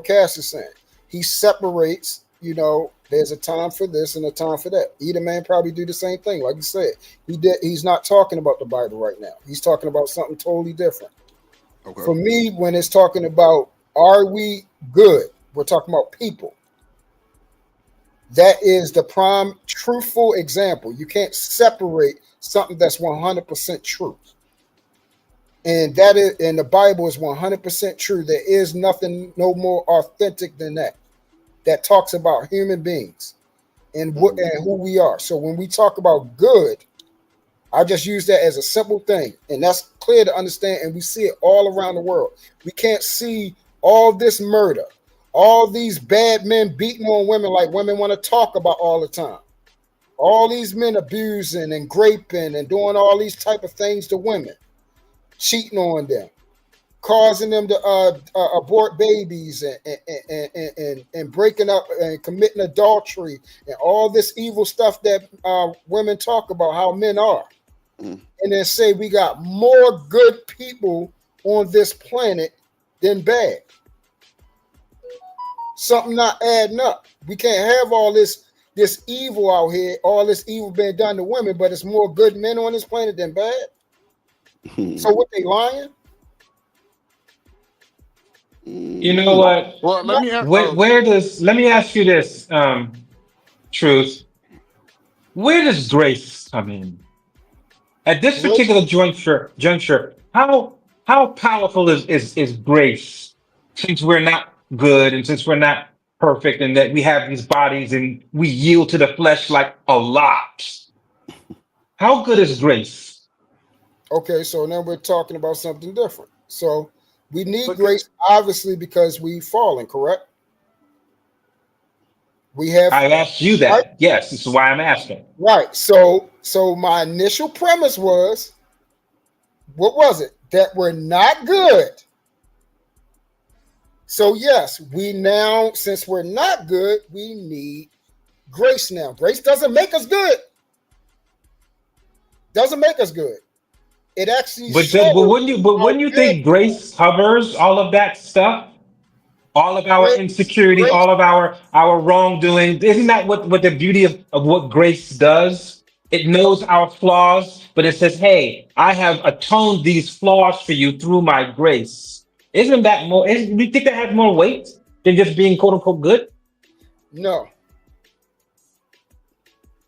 S7: Cass is saying. He separates, there's a time for this and a time for that. Edom man probably do the same thing. Like you said, he's not talking about the Bible right now. He's talking about something totally different.
S6: Okay.
S7: For me, when it's talking about are we good, we're talking about people. That is the prime truthful example. You can't separate something that's 100% truth. And the Bible is 100% true. There is nothing no more authentic than that. That talks about human beings and who we are. So when we talk about good, I just use that as a simple thing, and that's clear to understand, and we see it all around the world. We can't see all this murder, all these bad men beating on women like women want to talk about all the time. All these men abusing and raping and doing all these type of things to women, cheating on them, causing them to abort babies and breaking up and committing adultery and all this evil stuff that women talk about how men are. And then say we got more good people on this planet than bad. Something not adding up. We can't have all this evil out here, all this evil being done to women, but it's more good men on this planet than bad. So what, they lying?
S14: You know what?
S19: Well, let me have,
S14: let me ask you this, Truth. Where does grace come in? At this particular juncture, how powerful is grace, since we're not good and since we're not perfect and that we have these bodies and we yield to the flesh like a lot? How good is grace?
S7: Okay, so now we're talking about something different. So we need grace, obviously, because we've fallen, correct? We have.
S14: I asked you that. Right? Yes, this is why I'm asking.
S7: Right. So my initial premise was, what was it? That we're not good. So yes, we now, since we're not good, we need grace now. Grace doesn't make us good. Doesn't make us good. It actually.
S14: But wouldn't you think grace covers all of that stuff? All of our insecurity, all of our wrongdoing. Isn't that what the beauty of what grace does? It knows our flaws, but it says, hey, I have atoned these flaws for you through my grace. Isn't that more, do you think that has more weight than just being quote unquote good?
S7: No.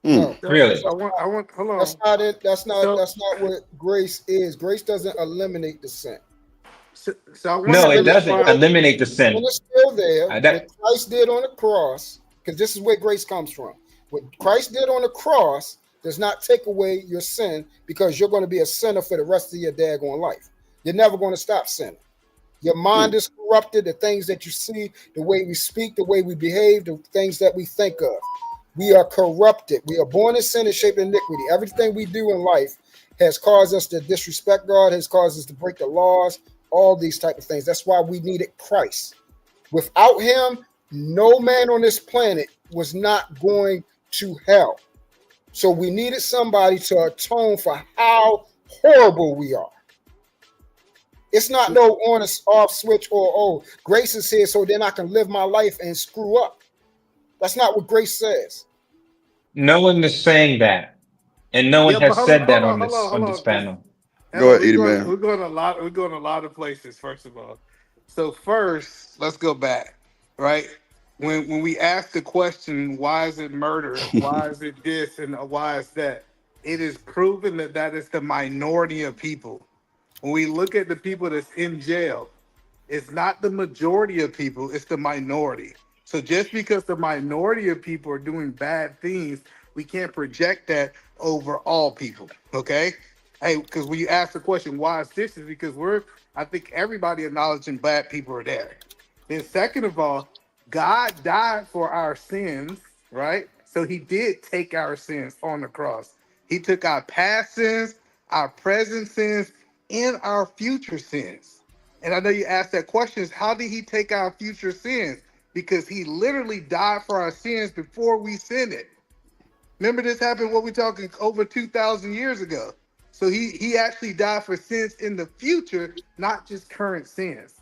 S14: No. Really?
S19: I want hold on.
S7: That's not it. That's not what grace is. Grace doesn't eliminate the sin.
S14: No, it doesn't eliminate the sin.
S7: It's still there. What Christ did on the cross, because this is where grace comes from. What Christ did on the cross does not take away your sin, because you're going to be a sinner for the rest of your daggone life. You're never going to stop sinning. Your mind is corrupted. The things that you see, the way we speak, the way we behave, the things that we think of. We are corrupted. We are born in sin and shaped in iniquity. Everything we do in life has caused us to disrespect God, has caused us to break the laws, all these type of things. That's why we needed Christ. Without him, no man on this planet was not going to hell. So we needed somebody to atone for how horrible we are. It's not no on or off switch or, grace is here so then I can live my life and screw up. That's not what grace says.
S14: No one is saying that. And no one has said that on this panel.
S19: Go ahead, Edie, man. We're going a lot of places, first of all. So first, let's go back, right? When we ask the question, why is it murder? Why is it this? And why is that? It is proven that is the minority of people. When we look at the people that's in jail, it's not the majority of people, it's the minority. So just because the minority of people are doing bad things, we can't project that over all people, okay? Hey, because when you ask the question, why is this? Is because I think everybody acknowledging bad people are there. Then second of all, God died for our sins, right? So he did take our sins on the cross. He took our past sins, our present sins, and our future sins. And I know you asked that question, is how did he take our future sins? Because he literally died for our sins before we sinned it. Remember, this happened, what we're talking, over 2,000 years ago. So he actually died for sins in the future, not just current sins.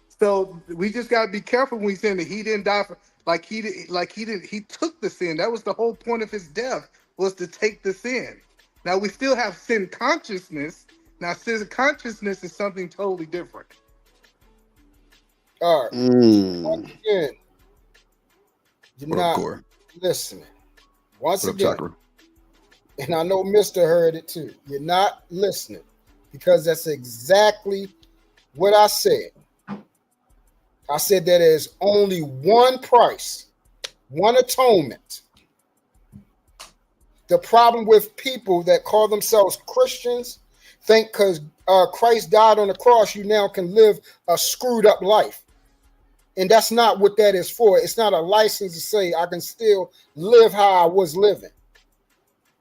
S19: So we just gotta be careful when we say that he didn't die for, he took the sin. That was the whole point of his death, was to take the sin. Now we still have sin consciousness. Now sin consciousness is something totally different.
S7: All right. Once again, you're not listening. Once again, and I know Mr. heard it too. You're not listening, because that's exactly what I said. I said that there's only one price, one atonement. The problem with people that call themselves Christians think because Christ died on the cross, you now can live a screwed up life. And that's not what that is for. It's not a license to say I can still live how I was living.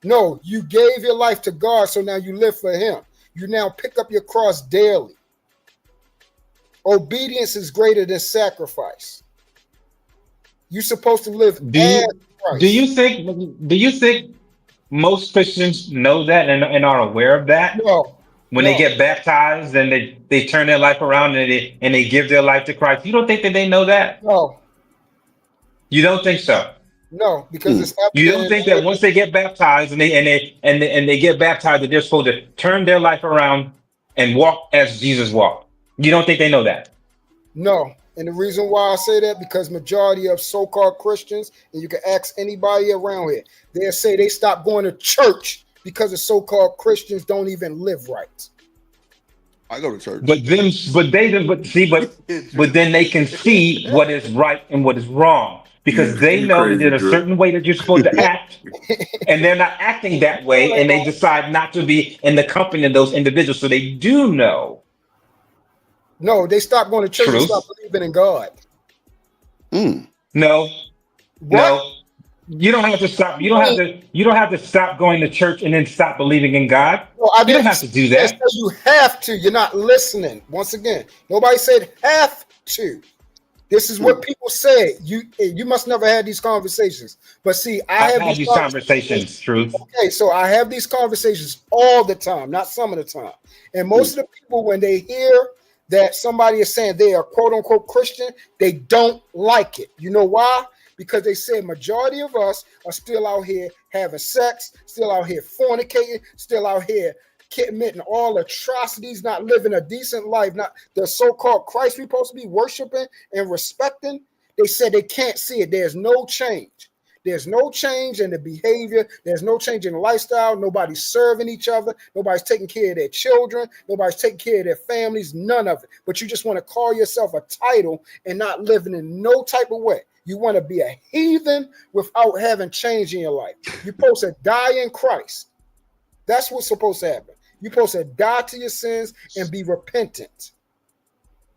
S7: No, you gave your life to God, so now you live for him. You now pick up your cross daily. Obedience is greater than sacrifice. You're supposed to live as Christ.
S14: Do you think most Christians know that and are aware of that?
S7: No.
S14: When they get baptized and they turn their life around and they give their life to Christ. You don't think that they know that?
S7: No.
S14: You don't think so?
S7: No, because it's
S14: You don't think that once they get baptized and they get baptized that they're supposed to turn their life around and walk as Jesus walked? You don't think they know that?
S7: No. And the reason why I say that, because majority of so-called Christians, and you can ask anybody around here, they'll say they stopped going to church because the so-called Christians don't even live right.
S6: I go to church.
S14: But then they can see what is right and what is wrong. Because they know that there's a certain way that you're supposed to act, and they're not acting that way, and they decide not to be in the company of those individuals. So they do know.
S7: No, they stopped going to church and stopped believing in God.
S14: No. You don't have to stop. You don't have to stop going to church and then stop believing in God.
S7: No,
S14: you don't have to do that.
S7: You have to. You're not listening. Once again, nobody said have to. This is what people say. You must never had these conversations. But see,
S14: I've had these conversations, Truth.
S7: Okay, so I have these conversations all the time, not some of the time. And most of the people, when they hear that somebody is saying they are quote unquote Christian, they don't like it. You know why? Because they say majority of us are still out here having sex, still out here fornicating, still out here committing all atrocities, not living a decent life, not the so-called Christ we're supposed to be worshiping and respecting. They said they can't see it. There's no change. There's no change in the behavior. There's no change in the lifestyle. Nobody's serving each other. Nobody's taking care of their children. Nobody's taking care of their families. None of it. But you just want to call yourself a title and not living in no type of way. You want to be a heathen without having change in your life. You're supposed to die in Christ. That's what's supposed to happen. You're supposed to die to your sins and be repentant.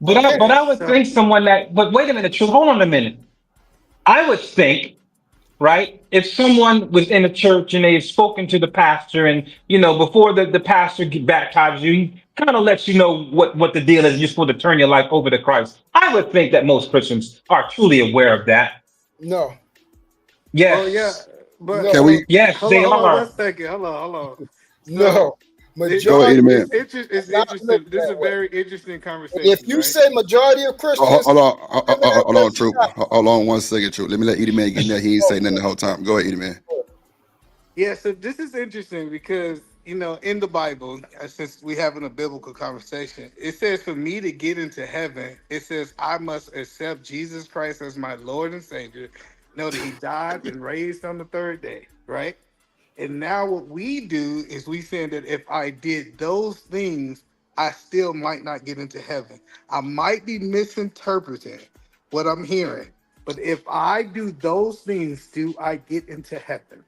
S14: But I would think someone that, but wait a minute, Truth, hold on a minute. I would think, right, if someone was in a church and they've spoken to the pastor and, before the pastor baptizes you, he kind of lets you know what the deal is. You're supposed to turn your life over to Christ. I would think that most Christians are truly aware of that.
S7: No.
S14: Yes.
S19: Oh, yeah. But
S14: Yes, they are.
S19: 1 second. Hold on.
S7: No.
S6: Go ahead, man.
S19: It's interesting. This is a very interesting conversation.
S7: If you say majority of Christians,
S6: hold on, Truth. Hold on 1 second, Truth. Let me let Edie Man get in there. He ain't saying nothing the whole time. Go ahead, Edie Man.
S19: Yeah, so this is interesting because, in the Bible, since we having a biblical conversation, it says for me to get into heaven, it says I must accept Jesus Christ as my Lord and Savior, know that he died and raised on the third day, right? And now what we do is we saying that if I did those things, I still might not get into heaven. I might be misinterpreting what I'm hearing, but if I do those things, do I get into heaven?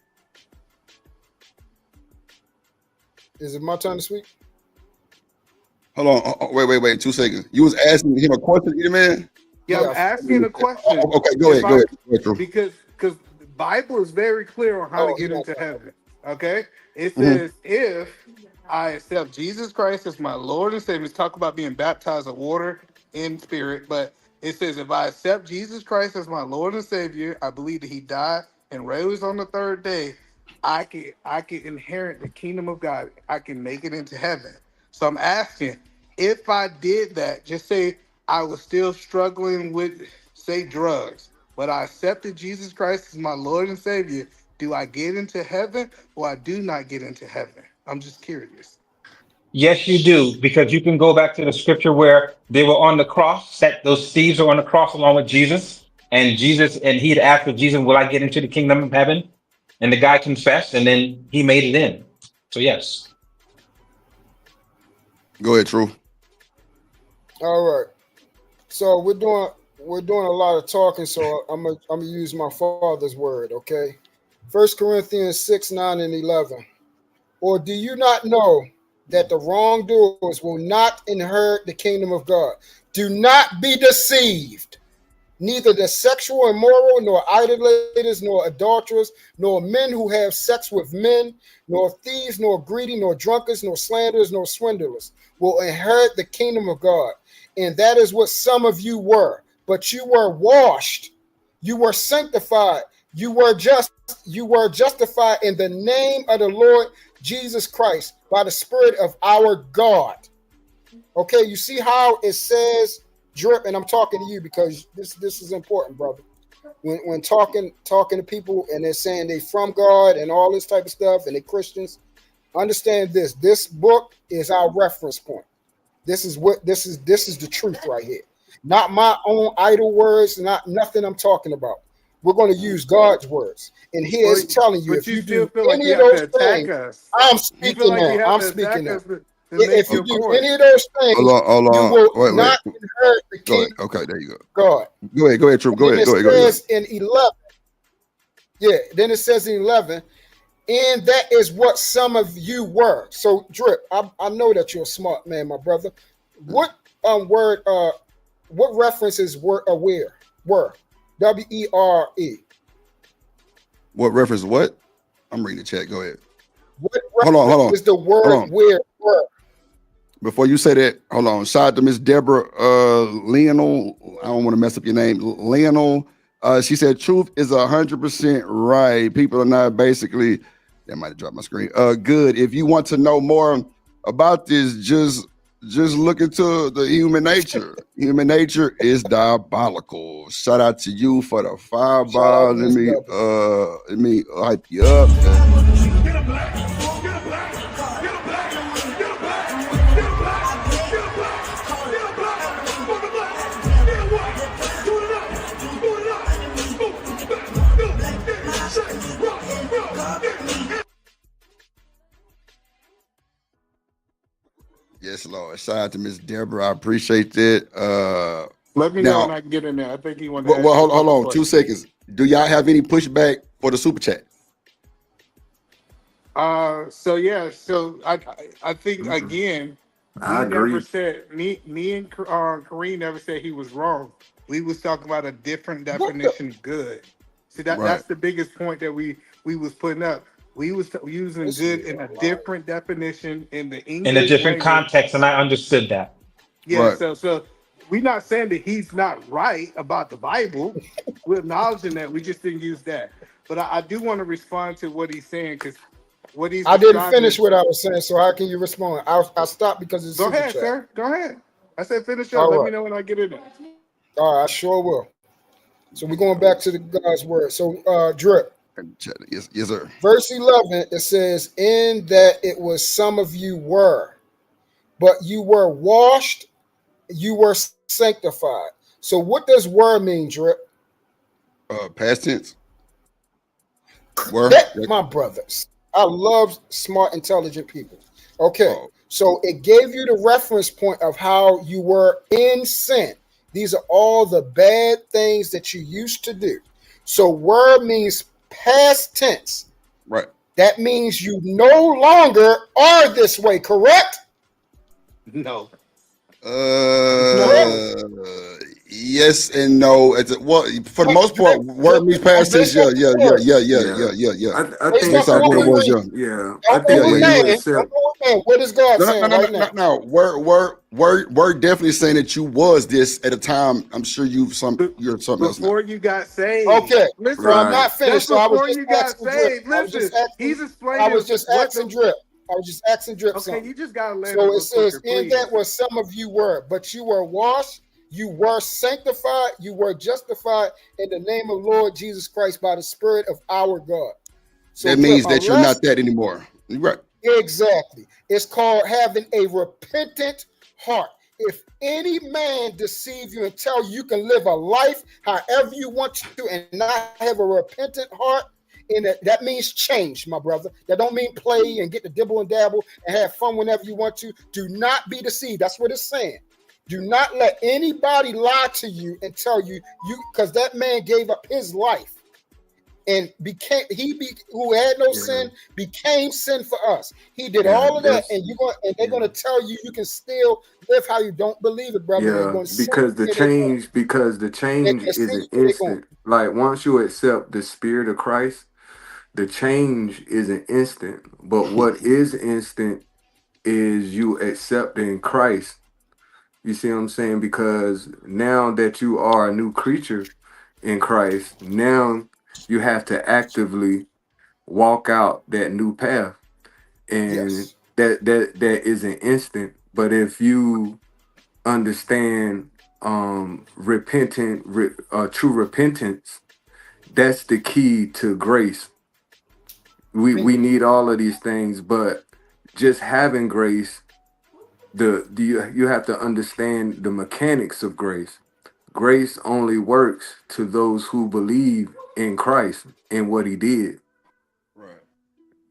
S7: Is it my turn to speak?
S6: Hold on. Wait. 2 seconds. You was asking him a question, Edie Man?
S19: Yeah, I'm asking a question.
S6: Okay, go ahead. Truth.
S19: Because the Bible is very clear on how to get into heaven. Okay? It says if I accept Jesus Christ as my Lord and Savior, talk about being baptized with water and spirit, but it says if I accept Jesus Christ as my Lord and Savior, I believe that he died and rose on the third day, I can inherit the kingdom of God. I can make it into heaven. So I'm asking, if I did that, just say I was still struggling with, say, drugs, but I accepted Jesus Christ as my Lord and Savior, do I get into heaven or I do not get into heaven? I'm just curious.
S14: Yes, you do, because you can go back to the scripture where they were on the cross, those thieves are on the cross along with Jesus, and he'd asked of Jesus, will I get into the kingdom of heaven? And the guy confessed, and then he made it in. So yes.
S6: Go ahead, True.
S7: All right. So we're doing a lot of talking, so I'm gonna use my father's word, okay? 1 Corinthians 6, 9, and 11. Or do you not know that the wrongdoers will not inherit the kingdom of God? Do not be deceived. Neither the sexual immoral, nor idolaters, nor adulterers, nor men who have sex with men, nor thieves, nor greedy, nor drunkards, nor slanderers, nor swindlers will inherit the kingdom of God. And that is what some of you were. But you were washed, you were sanctified, you were justified in the name of the Lord Jesus Christ by the Spirit of our God. Okay, you see how it says drip, and I'm talking to you because this is important, brother. When talking to people and they're saying they from God and all this type of stuff and they're Christians, understand this. This book is our reference point. This is the truth right here. Not my own idle words, not nothing I'm talking about. We're going to use God's words. And here it's telling you, if you do any of those things, I'm speaking now. I'm speaking now. If you do any of those things,
S6: hold on.
S7: you will
S6: Wait.
S7: not inherit the
S6: Go ahead.
S7: kingdom.
S6: Okay, there you go.
S7: God.
S6: Go ahead, Troop. Go ahead.
S7: It says in 11. Yeah, then it says in 11, and that is what some of you were. So, Drip, I know that you're a smart man, my brother. What word? What references were? Were W-E-R-E.
S6: What reference? What? I'm reading the chat. Go ahead.
S7: What
S6: Hold on.
S7: is the word where?
S6: Before you say that, hold on. Shout out to Miss Deborah Leonel. I don't want to mess up your name. Leonel. She said truth is 100% right. People are not basically, that might have dropped my screen. Good. If you want to know more about this, just look into the human nature. Human nature is diabolical. Shout out to you for the $5. Let me hype you up. Yes, Lord. Shout out to Miss Deborah. I appreciate that.
S19: Let me know when I can get in there. I think he wanted to
S6: well, hold on. 2 seconds. Do y'all have any pushback for the super chat?
S19: So I think again,
S20: I agree.
S19: never said me and Kareem never said he was wrong. We was talking about a different definition of good. See that's the biggest point that we was putting up. We was using good in a different definition in the English
S14: in a different
S19: language.
S14: context, and I understood that.
S19: Yeah, so we're not saying that he's not right about the Bible. We're acknowledging that. We just didn't use that. But I do want to respond to what he's saying because what he's
S7: I didn't finish what I was saying, so how can you respond? I'll stop because it's
S19: Go
S7: super
S19: ahead,
S7: chat.
S19: sir. Go ahead. I said finish up.
S7: All
S19: Let
S7: right.
S19: me know when I get in there.
S7: All right, I sure will. So we're going back to the God's word. So Drip.
S6: Yes, sir.
S7: Verse 11, it says, in that it was some of you were, but you were washed, you were sanctified. So what does were mean, Drip?
S6: Past tense. Were.
S7: My brothers. I love smart, intelligent people. Okay, so it gave you the reference point of how you were in sin. These are all the bad things that you used to do. So were means past tense.
S6: Right.
S7: That means you no longer are this way, correct?
S19: No.
S6: Yes and no. Well, for the most part, word means past tense. Yeah.
S20: I think
S6: That's how it was.
S20: I think
S7: what is God saying right now?
S6: No. Word definitely saying that you was this at a time. I'm sure you're something else.
S19: Before you got saved.
S7: Okay,
S19: Listen,
S7: so I'm not finished. So I was just
S19: you got
S7: asking
S19: saved.
S7: Drip.
S19: Listen, he's explaining.
S7: I was just asking Drip.
S19: Okay,
S7: something.
S19: you just gotta let
S7: So
S19: him
S7: it says,
S19: go
S7: in that was some of you were, but you were washed, you were sanctified, you were justified in the name of Lord Jesus Christ by the Spirit of our God. So
S6: that means that you're not that anymore. Right.
S7: Exactly. It's called having a repentant heart. If any man deceive you and tell you can live a life however you want to and not have a repentant heart, and that means change, my brother. That don't mean play and get the dibble and dabble and have fun whenever you want to. Do not be deceived. That's what it's saying. Do not let anybody lie to you and tell you because that man gave up his life and who had no sin became sin for us. He did all of that, and they're gonna tell you can still live how you don't believe it, brother.
S20: Yeah, because the change isn't instant. Like once you accept the Spirit of Christ, the change isn't instant. But what is instant is you accepting Christ. You see what I'm saying? Because now that you are a new creature in Christ, now you have to actively walk out that new path. and that isn't instant. But if you understand true repentance, that's the key to grace. We need all of these things, but just having grace, you have to understand the mechanics of grace. Grace only works to those who believe in Christ and what he did.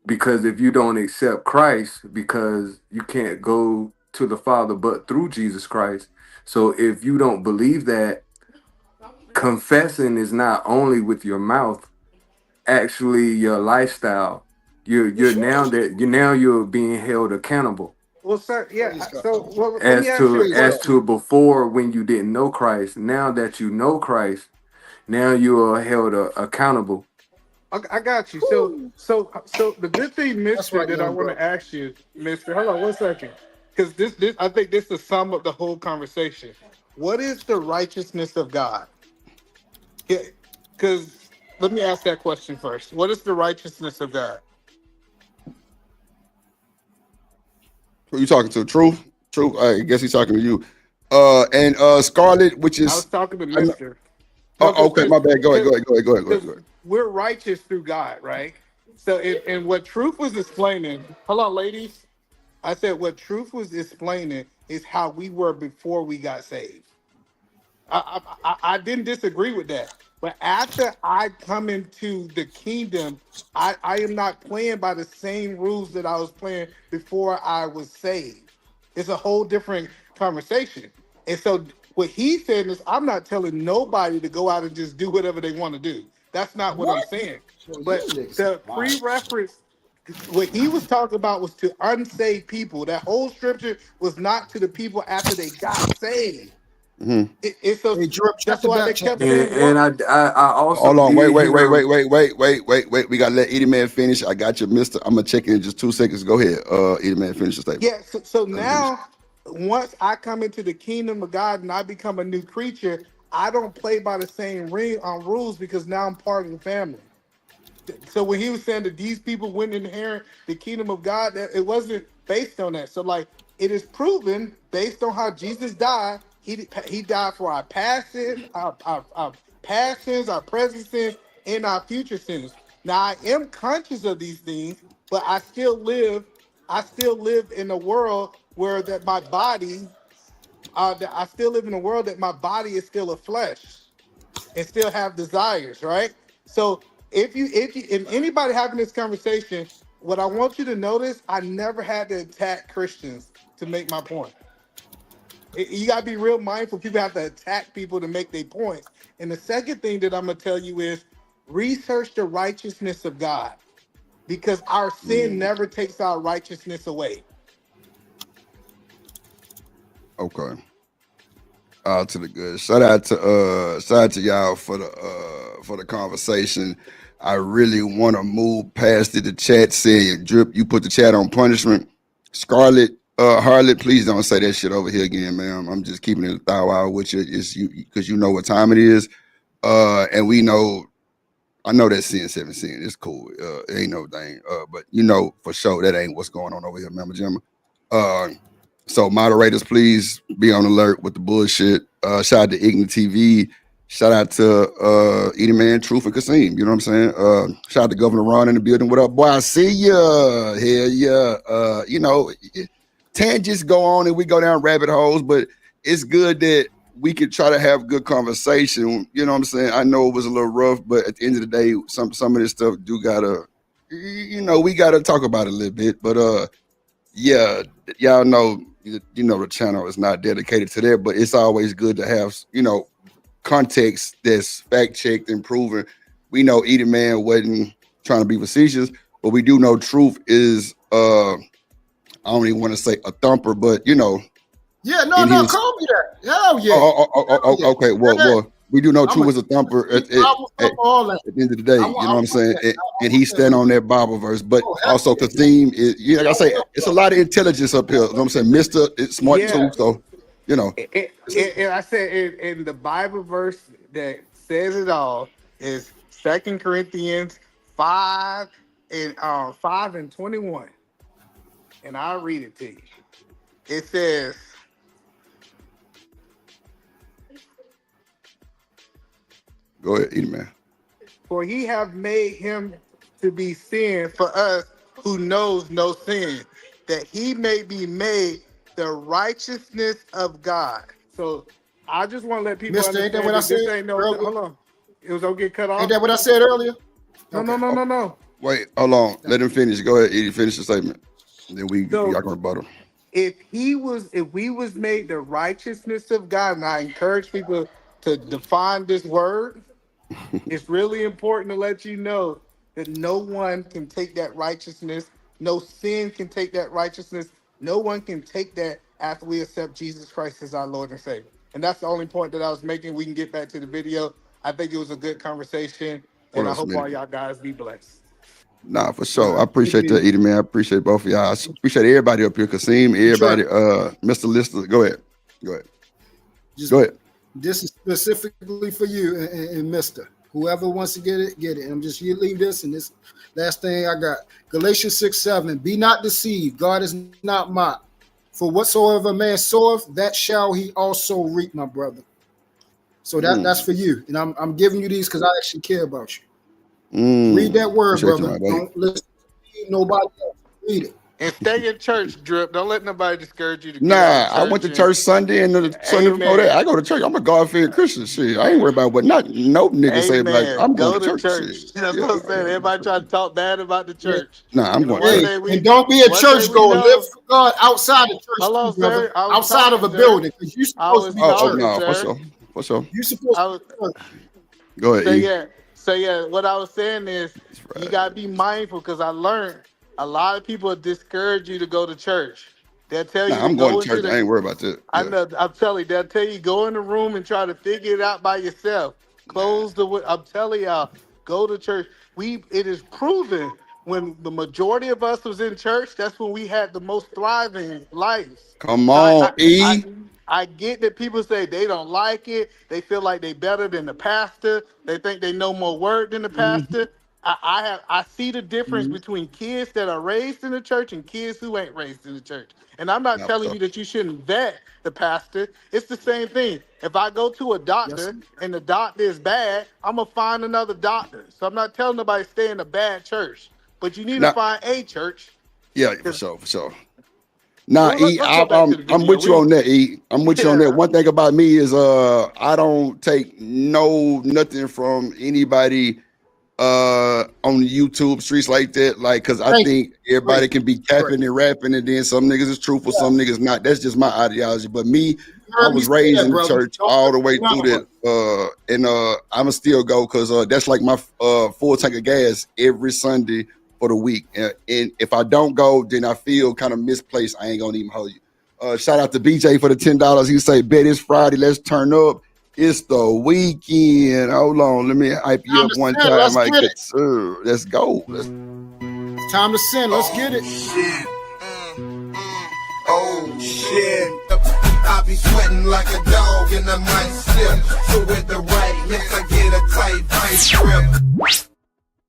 S20: Because if you don't accept Christ, because you can't go to the Father but through Jesus Christ. So if you don't believe that, confessing is not only with your mouth, actually your lifestyle. You're being held accountable.
S19: Well, sir, yeah. So, well, let me ask you a
S20: As
S19: question.
S20: to before, when you didn't know Christ, now that you know Christ, now you are held accountable.
S19: I got you. So the good thing, Mister, that I want to ask you, Mister. Hold on 1 second, because this I think this is sum up the whole conversation. What is the righteousness of God? Because let me ask that question first. What is the righteousness of God?
S6: Who you talking to? Truth? Truth? I guess he's talking to you. And Scarlet, which is
S19: I was talking to Mister.
S6: Oh, okay, my bad. Go ahead.
S19: We're righteous through God, right? So, and what Truth was explaining, hold on, ladies. I said what Truth was explaining is how we were before we got saved. I didn't disagree with that. But after I come into the kingdom, I am not playing by the same rules that I was playing before I was saved. It's a whole different conversation. And so what he said is, I'm not telling nobody to go out and just do whatever they want to do. That's not what I'm saying. But the pre-reference, what he was talking about was to unsaved people. That whole scripture was not to the people after they got saved. It's so that's why they kept saying.
S20: And I also
S6: hold on, wait.
S20: did
S6: We gotta let Edie Man finish. I got you, Mister. I'm gonna check in just 2 seconds. Go ahead, Edie Man, finish the statement.
S19: Yeah. So now, once I come into the kingdom of God and I become a new creature, I don't play by the same rules because now I'm part of the family. So when he was saying that these people wouldn't inherit the kingdom of God, that it wasn't based on that. So like it is proven based on how Jesus died. He died for our past sins, our past sins, our present sins, and our future sins. Now I am conscious of these things, but I still live in a world where that my body, I still live in a world that my body is still a flesh and still have desires, right? So if anybody having this conversation, what I want you to notice, I never had to attack Christians to make my point. You gotta be real mindful. People have to attack people to make their points. And the second thing that I'm gonna tell you is research the righteousness of God, because our sin never takes our righteousness away.
S6: Okay. To the good. Shout out to y'all for the conversation. I really want to move past it. The chat saying, Drip, you put the chat on punishment. Scarlet, Harlot, please don't say that shit over here again, ma'am. I'm just keeping it a thou out with you. It's you because you know what time it is. And we know, I know that sin 7 sin. It's cool. It ain't no thing. But you know for sure that ain't what's going on over here, Mama Gemma. So moderators, please be on alert with the bullshit. Shout out to Ignorant TV. Shout out to Edie Man, Truth, and Kasim. You know what I'm saying? Shout out to Governor Ron in the building. What up, boy? I see ya. Hell yeah. You know, tangents go on and we go down rabbit holes, but it's good that we could try to have good conversation. You know what I'm saying? I know it was a little rough, but at the end of the day, some of this stuff do gotta, you know, we gotta talk about it a little bit. But yeah, y'all know, you know, the channel is not dedicated to that, but it's always good to have, you know, context that's fact checked and proven. We know Edie Man wasn't trying to be facetious, but we do know Truth is I don't even want to say a thumper, but you know.
S7: Yeah, no, call me that. Hell yeah.
S6: Okay. Well, we do know Truth is a thumper at the end of the day. You know what I'm saying? And he stand on that Bible verse, but also Kasim is, you know, like I say, it's a lot of intelligence up here. You know what I'm saying? Mr. It's smart too, so you know.
S19: And I said in the Bible verse that says it all is 2 Corinthians 5 and 21. and I'll read it to you. It says,
S6: Go ahead, eat it, man.
S19: "For he have made him to be sin for us who knows no sin, that he may be made the righteousness of God." So I just want to let people
S7: Mister, ain't that
S19: understand
S7: what I
S19: that this
S7: said
S19: ain't no.
S7: earlier?
S19: Hold on, it was gonna get cut off.
S7: Ain't that what I said earlier?
S19: No.
S6: Wait, hold on. Let him finish. Go ahead, Edie. Finish the statement. And then
S19: So-
S6: y'all can rebuttal.
S19: If we was made the righteousness of God, and I encourage people to define this word, it's really important to let you know that no one can take that righteousness, no sin can take that righteousness, no one can take that after we accept Jesus Christ as our Lord and Savior. And that's the only point that I was making. We can get back to the video. I think it was a good conversation, and
S6: What
S19: I
S6: else,
S19: hope
S6: man?
S19: all y'all guys be blessed.
S6: Nah, for sure. I appreciate that, Edie, man. I appreciate both of y'all. I appreciate everybody up here. Kasim, everybody, Mr. Lister. Go ahead. Go ahead.
S7: This is specifically for you and Mister. Whoever wants to get it, get it. And I'm just you leave this and this last thing I got. Galatians 6:7. Be not deceived. God is not mocked. For whatsoever man soweth, that shall he also reap, my brother. So that's for you. And I'm giving you these because I actually care about you. Read that word,
S6: Appreciate you,
S7: brother.
S6: my buddy.
S7: Don't listen to nobody else. Read it.
S19: And stay in church, Drip. Don't let nobody discourage you to get
S6: Nah,
S19: out of
S6: I went to
S19: and-
S6: church Sunday and the Sunday before that. I go to church. I'm a God-fearing Christian. Shit, I ain't worried about what no nigga say. Like I'm
S19: Go
S6: going
S19: to
S6: to church. Shit.
S19: That's what I'm saying. Everybody try to talk bad about the church.
S6: Nah, I'm going to
S19: One
S6: church.
S19: day we-
S7: And don't be a
S19: one
S7: church
S19: day we
S7: goer.
S19: know-
S7: Live for God outside the church,
S19: Hello,
S7: too, brother.
S19: sir. I was
S7: Outside of a
S19: talking, sir.
S7: building, because you're
S19: I
S7: supposed
S19: was
S7: to be
S19: talking,
S7: church.
S6: No,
S19: sir.
S6: for sure.
S7: You're supposed
S19: I was,
S7: to be church.
S6: Go ahead,
S19: so yeah, what I was saying is you gotta be mindful because I learned a lot of people discourage you to go to church. They'll tell you
S6: Nah,
S19: to
S6: I'm
S19: go
S6: going to
S19: into
S6: church.
S19: the
S6: I ain't worried about that.
S19: I know. I'm telling you, they'll tell you go in the room and try to figure it out by yourself. Close the. I'm telling y'all, go to church. It is proven when the majority of us was in church. That's when we had the most thriving lives.
S6: Come on,
S19: I get that people say they don't like it. They feel like they better than the pastor. They think they know more word than the pastor. I see the difference between kids that are raised in the church and kids who ain't raised in the church. And I'm not telling you that you shouldn't vet the pastor. It's the same thing. If I go to a doctor and the doctor is bad, I'm gonna find another doctor. So I'm not telling nobody to stay in a bad church, but you need to find a church.
S6: Yeah, for sure. Nah,
S19: Well,
S6: E,
S19: let's go back to the
S6: I'm
S19: video.
S6: with you on that, E. I'm with you on that. One thing about me is I don't take nothing from anybody on the YouTube streets like that. Like, cause I think everybody can be capping and rapping, and then some niggas is truthful, some niggas not. That's just my ideology. But me, I was raised in the church all the way through that. And I'ma still go because that's like my full tank of gas every Sunday for the week. And if I don't go, then I feel kind of misplaced. I ain't gonna even hold you. Shout out to BJ for the $10. He say, bet it's Friday, let's turn up. It's the weekend. Hold on, let me hype you up one time.
S7: Let's
S6: Like,
S7: get it.
S6: sir, let's go.
S7: It's time to sin. Let's get it.
S21: Oh shit. I be sweating like a dog and I might slip. So with the right hips I get a tight vice grip.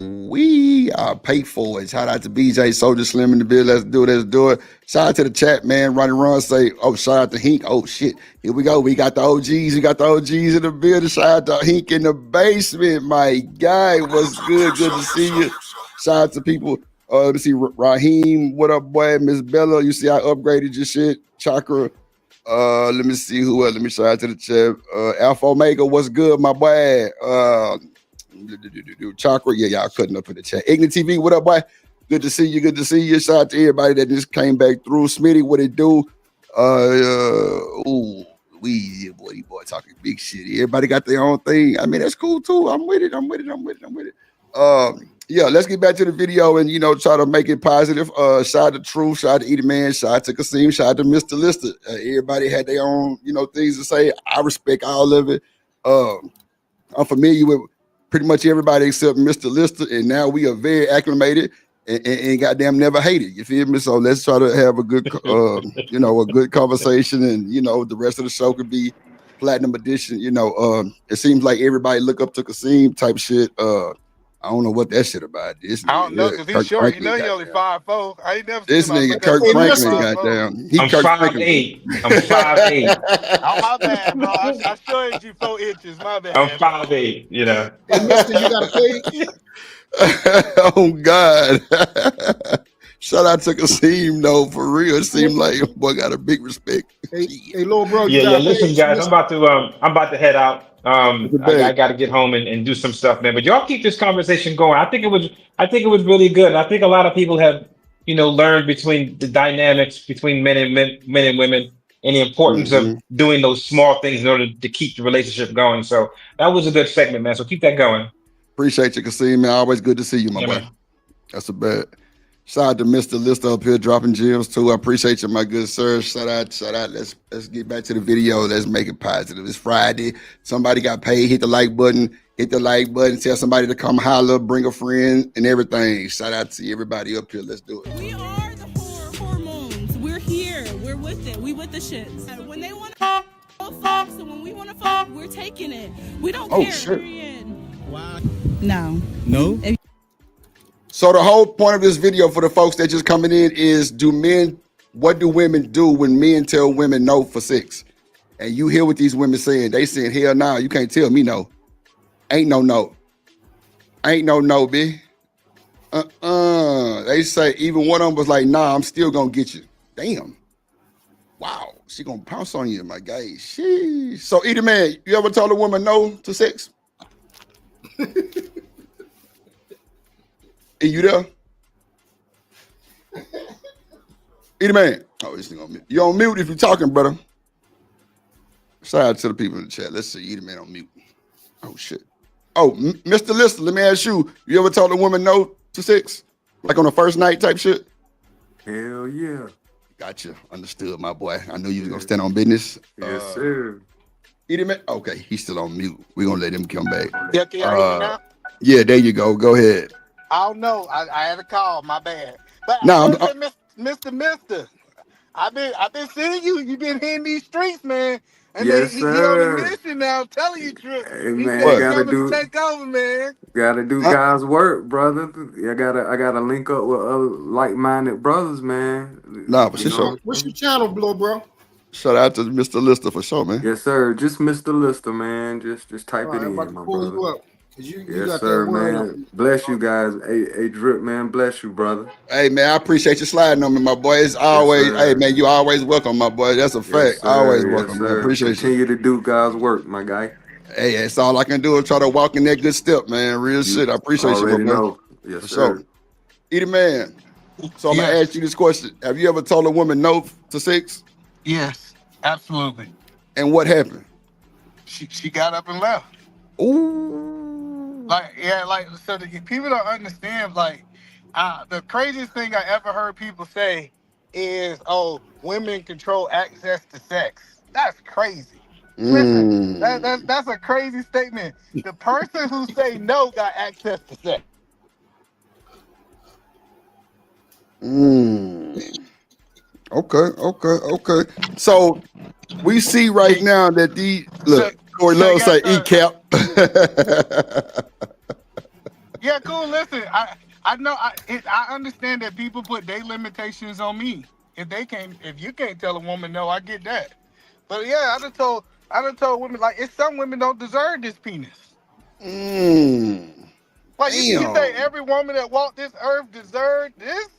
S6: We are paid for it. Shout out to BJ Soldier Slim in the building. Let's do it. Shout out to the chat, man. Ronnie Run say, oh, shout out to Hink. Oh shit. Here we go. We got the OGs. We got the OGs in the building. Shout out to Hink in the basement. My guy, what's good? Good to see you. Shout out to people. Let me see. Raheem, what up, boy? Miss Bella, you see I upgraded your shit. Chakra. Let me see who else. Let me shout out to the chat. Alpha Omega, what's good, my boy? Chakra, yeah, y'all cutting up in the chat. Ignorant TV, what up, boy? Good to see you. Good to see you. Shout out to everybody that just came back through. Smitty, what it do? Boy talking big shit. Everybody got their own thing. I mean, that's cool too. I'm with it. Yeah, let's get back to the video and try to make it positive. Shout out to Truth, shout out to Edie Man, shout out to Kasim, shout out to Mr. Lister. Everybody had their own, things to say. I respect all of it. I'm familiar with pretty much everybody except Mr. Lister, and now we are very acclimated and goddamn never hated. You feel me? So let's try to have a good, a good conversation, and the rest of the show could be platinum edition. It seems like everybody look up to Kasim type shit. I don't know what that shit about. This
S19: I don't know, because he's short. You know he only 5'4". I ain't never
S6: This
S19: seen him
S6: nigga Kirk Franklin, goddamn. He
S14: I'm
S6: Kirk
S14: 5'8".
S6: Franklin.
S14: I'm 5'8".
S19: Oh, my bad, bro. I showed you 4 inches. My bad.
S14: I'm 5'8", you know.
S7: Hey, mister, you got a page?
S6: Oh God. Shout out to Kasim though, for real. It seemed like boy got a big respect.
S7: Hey, little bro, you
S14: Yeah,
S7: got a
S14: listen,
S7: page?
S14: guys, I'm about to head out. I
S6: bag.
S14: got to get home and do some stuff, man. But y'all keep this conversation going. I think it was really good. And I think a lot of people have, learned between the dynamics between men and women, and the importance of doing those small things in order to keep the relationship going. So that was a good segment, man. So keep that going.
S6: Appreciate you, Kasim, man. Always good to see you, my
S14: Yeah,
S6: boy.
S14: man.
S6: That's a bet. Shout out to Mr. Lister up here dropping gems too. I appreciate you, my good sir. Shout out. Let's get back to the video. Let's make it positive. It's Friday. Somebody got paid. Hit the like button. Tell somebody to come holler. Bring a friend and everything. Shout out to everybody up here. Let's do it.
S17: We are the hormones. We're here. We're with it. We with the shits. When they want to fuck, so when we want to fuck, we're taking it. We don't care.
S6: Shit.
S17: Wow. No.
S16: No?
S6: So the whole point of this video for the folks that just coming in is what do women do when men tell women no for sex? And you hear what these women saying. They saying, hell nah, you can't tell me no. Ain't no no. Ain't no no, B. They say even one of them was like, nah, I'm still gonna get you. Damn. Wow. She gonna pounce on you, my guy. Sheesh. So Edie Man, you ever told a woman no to sex? Are you there? Edie Man. Oh, this thing on mute. You on mute if you're talking, brother. Shout out to the people in the chat. Let's see. Edie Man on mute. Oh, shit. Oh, Mr. Lister, let me ask you. You ever told a woman no to sex? Like on a first night type shit?
S20: Hell yeah.
S6: Gotcha. Understood, my boy. I knew you was going to stand on business.
S20: Yes, sir.
S6: Edie Man. Okay, he's still on mute. We're going to let him come back.
S19: Yeah, can y'all hear me now?
S6: Yeah, there you go. Go ahead.
S19: I don't know. I had a call. My bad. But
S6: No,
S19: Mr. I've been seeing you. You've been hitting these streets, man. And
S20: Yes,
S19: he on a
S20: sir.
S19: mission now. I'm telling you, Trip.
S20: Hey,
S19: He
S20: man,
S19: said he's
S20: gotta
S19: coming
S20: do-
S19: to take over, man.
S20: Gotta do God's work, brother. I gotta link up with other like-minded brothers, man.
S6: Nah, for sure.
S7: What's your channel, bro?
S6: Shout out to Mr. Lister for sure, man.
S20: Yes, sir. Just Mr. Lister, man. Just type it
S7: I'm
S20: in,
S7: about to
S20: my
S7: pull
S20: brother.
S7: you up. 'Cause you
S20: Yes,
S7: got
S20: sir,
S7: that word
S20: man.
S7: on.
S20: Bless you guys. Hey, Drip, man. Bless you, brother.
S6: Hey, man, I appreciate you sliding on me, my boy. It's always,
S20: sir.
S6: hey, man, you always welcome, my boy. That's a fact.
S20: Sir,
S6: Always
S20: yes,
S6: welcome, man.
S20: sir.
S6: Appreciate you.
S20: Continue to do God's work, my guy.
S6: Hey, that's all I can do is try to walk in that good step, man. Real shit. I appreciate you,
S20: already
S6: my boy.
S20: know. Yes,
S6: For
S20: sir.
S6: sure. Edie Man, so I'm going to ask you this question. Have you ever told a woman no to sex?
S19: Yes, absolutely.
S6: And what happened?
S19: She got up and left.
S6: Ooh.
S19: So the people don't understand, the craziest thing I ever heard people say is, oh, women control access to sex. That's crazy. Listen, that's a crazy statement. The person who say no got access to sex.
S6: Okay. So we see right now that Corey Love say E-cap.
S19: Yeah, cool. Listen, I know I understand that people put their limitations on me. If you can't tell a woman no, I get that. But yeah, I done told women, like, it's some women don't deserve this penis. Like you say every woman that walked this earth deserved this?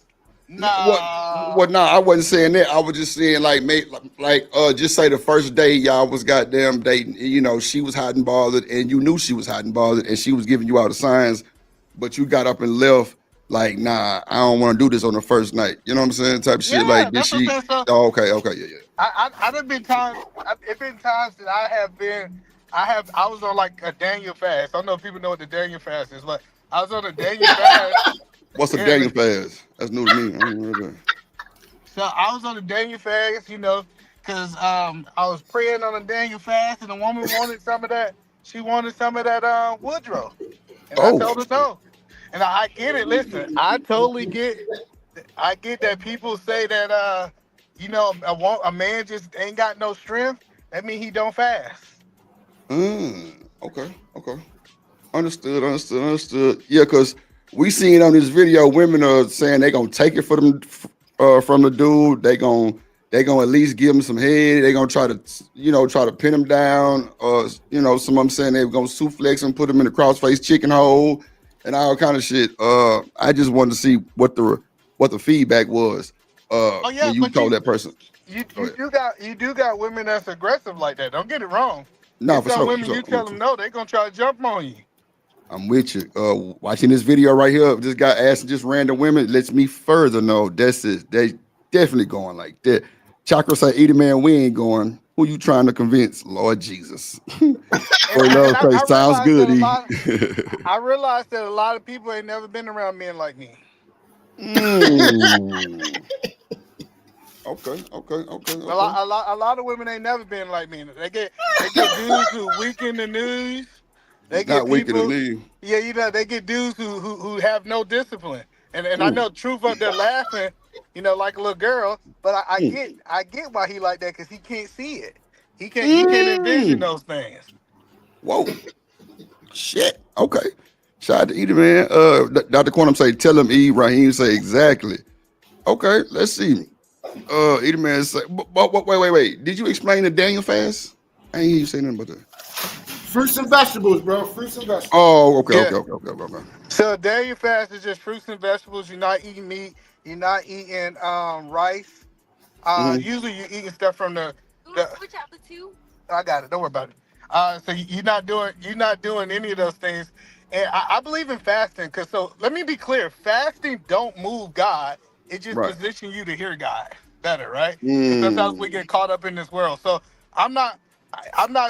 S19: Nah.
S6: Well, no, I wasn't saying that. I was just saying just say the first day y'all was goddamn dating. You know, she was hot and bothered, and you knew she was hot and bothered, and she was giving you all the signs, but you got up and left. Like, nah, I don't want to do this on the first night. You know what I'm saying? Type shit.
S19: Yeah,
S6: Like, did
S19: that's
S6: she?
S19: what I'm saying.
S6: Oh, okay, yeah.
S19: I done been times. It's been times that I was on like a Daniel fast. I don't know if people know what the Daniel fast is, but I was on a Daniel fast.
S6: What's a Daniel fast? That's new to me. I don't know that.
S19: So I was on a Daniel fast, because I was praying on a Daniel fast, and the woman wanted some of that. She wanted some of that Woodrow, and I told her no. And I get it. Listen, I totally get. I get that people say that a man just ain't got no strength. That means he don't fast.
S6: Okay. Understood. Yeah, because we seen on this video, women are saying they gonna take it for them from the dude. They gonna at least give him some head. They gonna try to pin him down. Some of them saying they gonna suplex him, put him in the crossface chicken hole, and all kind of shit. I just wanted to see what the feedback was. When you told that person.
S19: You do got women that's aggressive like that. Don't get it wrong.
S6: No, for
S19: some
S6: sure.
S19: women, you tell them no, they gonna try to jump on you.
S6: I'm with you. Watching this video right here, this guy asking just random women lets me further know that's it. They definitely going like that. Chakra say, "Eat man, we ain't going. Who you trying to convince? Lord Jesus." Sounds good.
S19: I realized that a lot of people ain't never been around men like me.
S6: Okay.
S19: A lot of women ain't never been like me. They get dudes who weak in the knees. They get
S6: Not weak in the
S19: people.
S6: knee.
S19: Yeah, they get dudes who have no discipline. And I know Truth up there laughing, like a little girl. But I get why he like that, because he can't see it. He can't envision those things.
S6: Whoa. Shit. Okay. Shout out to Edie, man. Dr. Quantum say, tell him E. Raheem say exactly. Okay, let's see. Edie man say, wait. Did you explain the Daniel fast? I ain't hear you say nothing about that.
S7: Fruits and vegetables, bro. Fruits and vegetables.
S6: Oh, okay.
S19: So Daniel fast is just fruits and vegetables. You're not eating meat. You're not eating rice. Usually you're eating stuff from the. Switch out the two. I got it. Don't worry about it. So you're not doing any of those things. And I believe in fasting, because let me be clear. Fasting don't move God. It just positions you to hear God better, right? Sometimes we get caught up in this world. So I'm not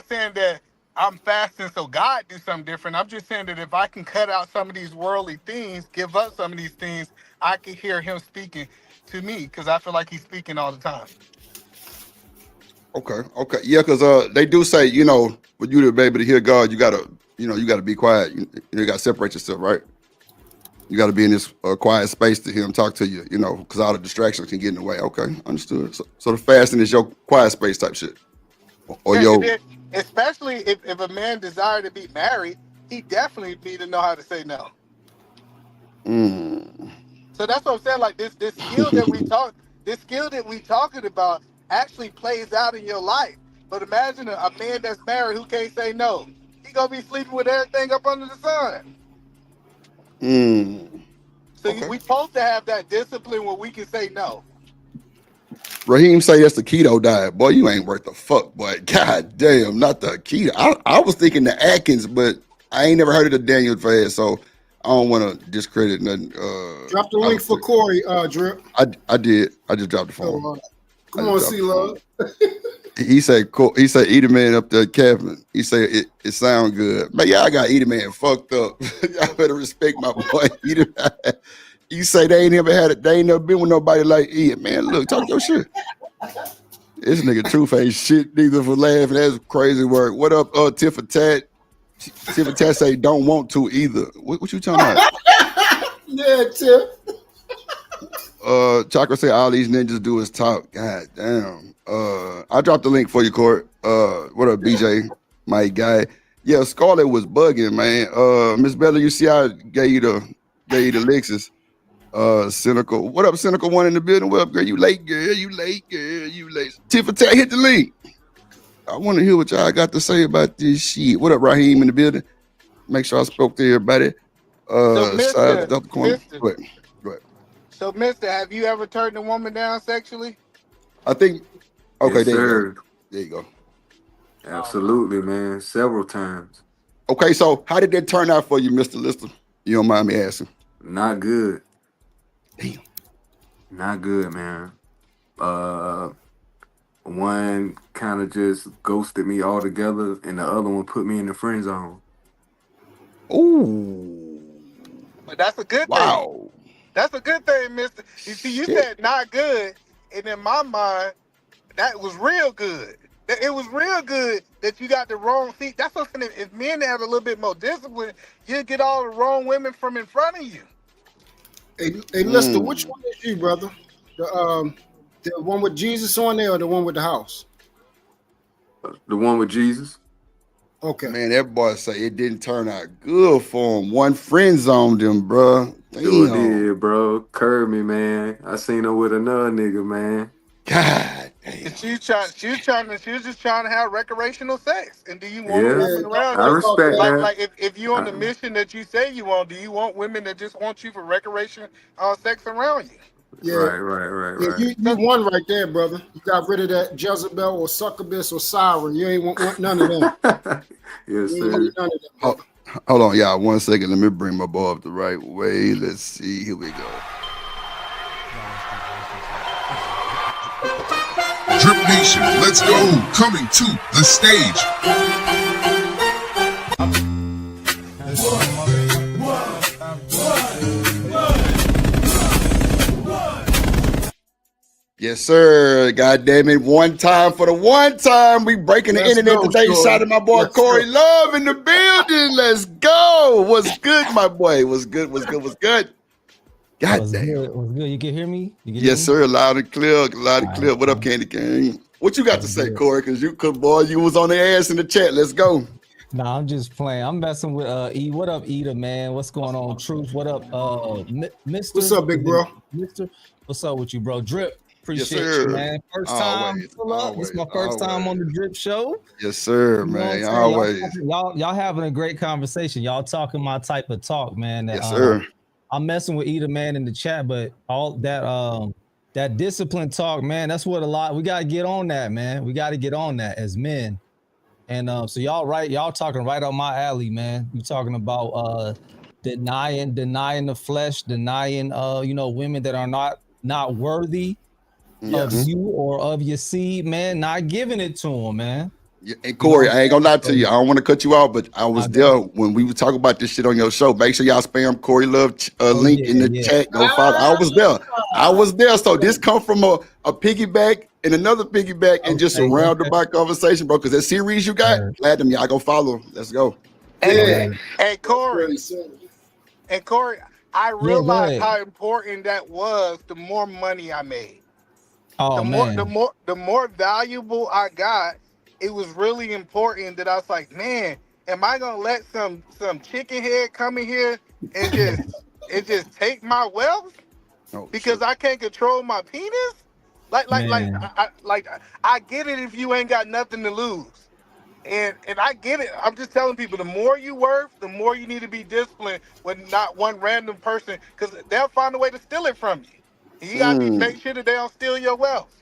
S19: saying that I'm fasting so God do something different. I'm just saying that if I can cut out some of these worldly things, give up some of these things, I can hear him speaking to me, because I feel like he's speaking all the time.
S6: Okay. Yeah, because they do say, for you to be able to hear God, you gotta be quiet. You gotta separate yourself, right? You gotta be in this quiet space to hear him talk to you, because all the distractions can get in the way. Okay, understood. So the fasting is your quiet space type shit. Or
S19: especially if a man desire to be married, he definitely need to know how to say no. So that's what I'm saying. Like this skill that we talking about actually plays out in your life. But imagine a man that's married who can't say no. He gonna be sleeping with everything up under the sun. So we supposed to have that discipline where we can say no.
S6: Raheem say that's the keto diet. Boy, you ain't worth the fuck, boy. God damn, not the keto. I was thinking the Atkins, but I ain't never heard of the Daniel fast, so I don't want to discredit nothing.
S7: Drop the link for Corey, Drip.
S6: I did. I just dropped the phone.
S7: Come on, C-Love.
S6: He said, Edie man up there, Kevin. He said it sound good. Man, y'all got Edie man fucked up. Y'all better respect my boy. Edie man. You say they ain't never been with nobody like Edie. Man, look, talk your shit. This nigga Truth ain't shit neither for laughing. That's crazy work. What up, Tiff Tat? Tiff Tat say don't want to either. What you talking about?
S7: Yeah, Tiff.
S6: Chakra say all these ninjas do is talk. God damn. I dropped the link for you, Court. What up, BJ? My guy. Yeah, Scarlett was bugging, man. Miss Bella, you see I gave you the Lexus. Cynical. What up, Cynical one in the building? What up, girl? You late, girl. You late. Tiffany, hit the link. I want to hear what y'all got to say about this shit. What up, Raheem in the building? Make sure I spoke to everybody. Go ahead.
S19: So, Mister, have you ever turned a woman down sexually?
S6: I think. Okay,
S20: yes,
S6: there you go.
S20: Absolutely, man. Several times.
S6: Okay, so how did that turn out for you, Mr. Lister? You don't mind me asking?
S20: Not good.
S6: Damn.
S20: Not good, man. One kind of just ghosted me altogether, and the other one put me in the friend zone.
S6: Ooh.
S19: But that's a good thing. That's a good thing, Mister. You see, you said not good, and in my mind, that was real good. It was real good that you got the wrong seat. That's what I'm saying. If men had a little bit more discipline, you'd get all the wrong women from in front of you.
S7: Hey, Lister, which one is you, brother? The one with Jesus on there, or the one with the house?
S20: The one with Jesus.
S7: Okay.
S6: Man, that boy say it didn't turn out good for him. One friend zoned him, bro.
S20: Sure
S6: Damn.
S20: did, bro. Curb me, man. I seen her with another nigga, man.
S6: God.
S19: And she was just trying to have recreational sex. And do you want
S20: Yeah,
S19: a woman around
S20: I
S19: you?
S20: respect that.
S19: Like if you on the mission that you say you want, do you want women that just want you for recreation sex around you?
S7: Yeah.
S20: Right.
S7: Yeah, you won right there, brother. You got rid of that Jezebel or succubus or siren. You ain't want none of them.
S20: Yes,
S7: You ain't
S20: sir.
S7: want none of them, brother.
S6: Hold on, y'all. 1 second. Let me bring my boy up the right way. Let's see. Here we go.
S9: Drip Nation, let's go. Coming to the stage.
S6: Yes, sir. God damn it. One time for the one time. We breaking the
S7: Let's
S6: internet
S7: go,
S6: today.
S7: Shorty.
S6: Shout out to my boy
S7: Let's
S6: Corey
S7: go.
S6: Love in the building. Let's go. What's good, my boy? What's good? What's good? What's good? God
S2: What's
S6: damn.
S2: good? What's good? You can hear me? You can
S6: Yes,
S2: hear me?
S6: sir. Loud and clear. Loud and clear. What up, Candy Cane? What you got to say, Corey? Cause boy, you was on the ass in the chat. Let's go.
S2: Nah, I'm just playing. I'm messing with E. What up, Eda, man? What's going on? Truth. What up, Mr.
S7: What's up, big bro?
S2: Mister, what's up with you, bro? Drip. Appreciate
S6: sir.
S2: you, man. First time
S6: Always,
S2: pull up. This is my first time on the Drip Show.
S6: Yes, sir,
S2: You know what
S6: man.
S2: I'm saying?
S6: Always.
S2: Y'all having a great conversation. Y'all talking my type of talk, man.
S6: Yes, sir.
S2: I'm messing with Eda, man, in the chat, but all that discipline talk, man, that's what we gotta get on that, man. We gotta get on that as men. And so y'all talking right on my alley, man. You talking about denying the flesh, denying women that are not worthy of you or of your seed, man, not giving it to them, man.
S6: Yeah, and Corey, I ain't gonna lie to you. I don't want to cut you off, but I was there when we were talking about this shit on your show. Make sure y'all spam Corey Love link in the chat. Go follow. I was there. So this come from a piggyback and another piggyback and just a roundabout conversation, bro. Because that series you got, glad them y'all go follow. Let's go.
S19: Hey, Corey. And Corey, I realized how important that was the more money I made.
S2: Oh,
S19: the more valuable I got, it was really important that I was like, man, am I gonna let some chicken head come in here and just take my wealth because I can't control my penis? I get it if you ain't got nothing to lose, and I get it. I'm just telling people, the more you worth, the more you need to be disciplined with not one random person, because they'll find a way to steal it from you. And you gotta make sure that they don't steal your wealth.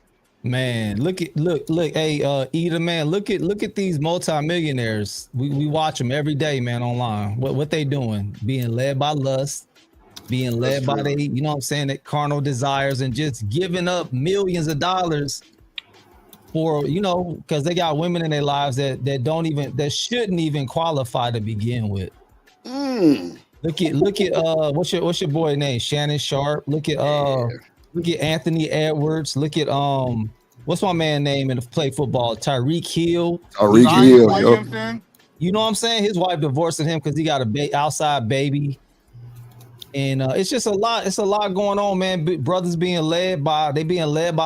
S2: Man, look, hey, Eda, man, look at these multimillionaires. We watch them every day, man, online. What they doing? Being led by lust, being led by they, you know what I'm saying, that carnal desires, and just giving up millions of dollars for, because they got women in their lives that shouldn't even qualify to begin with. Look at what's your boy name? Shannon Sharp. Look at Anthony Edwards. Look at what's my man name in the play football? Tyreek Hill. You know what I'm saying? His wife divorcing him because he got a outside baby. And it's just a lot. It's a lot going on, man. Brothers being led by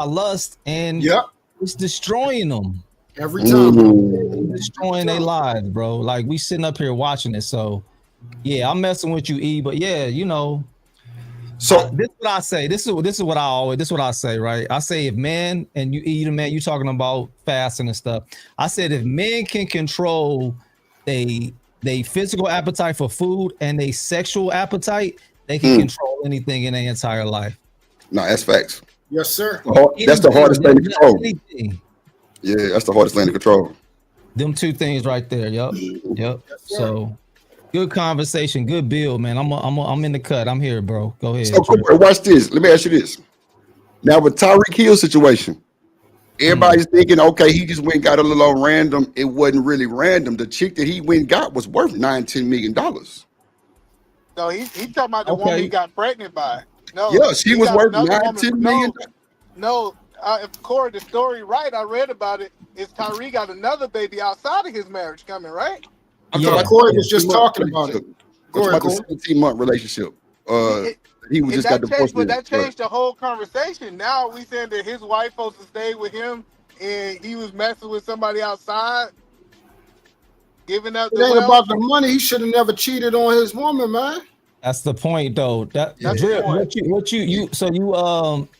S2: lust, and it's destroying them
S7: every time.
S2: It's destroying their lives, bro. Like, we sitting up here watching it. So yeah, I'm messing with you, E. But yeah, So this is what I say. This is what I say, right? I say, if men, and you eat a man, you talking about fasting and stuff. I said, if men can control they physical appetite for food and they sexual appetite, they can control anything in their entire life.
S6: No, that's facts.
S7: Yes, sir.
S6: That's the hardest thing to control. Yeah, that's the hardest thing to control.
S2: Them two things right there. Yep. Yes, so good conversation, good build, man. I'm in the cut. I'm here, bro. Go ahead.
S6: So, watch this. Let me ask you this. Now, with Tyreek Hill situation, everybody's thinking, okay, he just went and got a little on random. It wasn't really random. The chick that he went and got was worth $9-10 million.
S19: No, he talking about the woman he got pregnant by. No,
S6: yeah, she was worth $9-10 million.
S19: No, if Corey, the story right, I read about it, is Tyreek got another baby outside of his marriage coming, right?
S7: I thought Corey was just talking about it.
S6: Corey, about the 17-month relationship. He was just got divorced.
S19: But that changed the whole conversation. Now we saying that his wife supposed to stay with him and he was messing with somebody outside. Giving up
S7: It
S19: the
S7: ain't
S19: wealth.
S7: about the money. He should have never cheated on his woman, man.
S2: That's the point, though. That
S19: That's
S2: Drip,
S19: the point.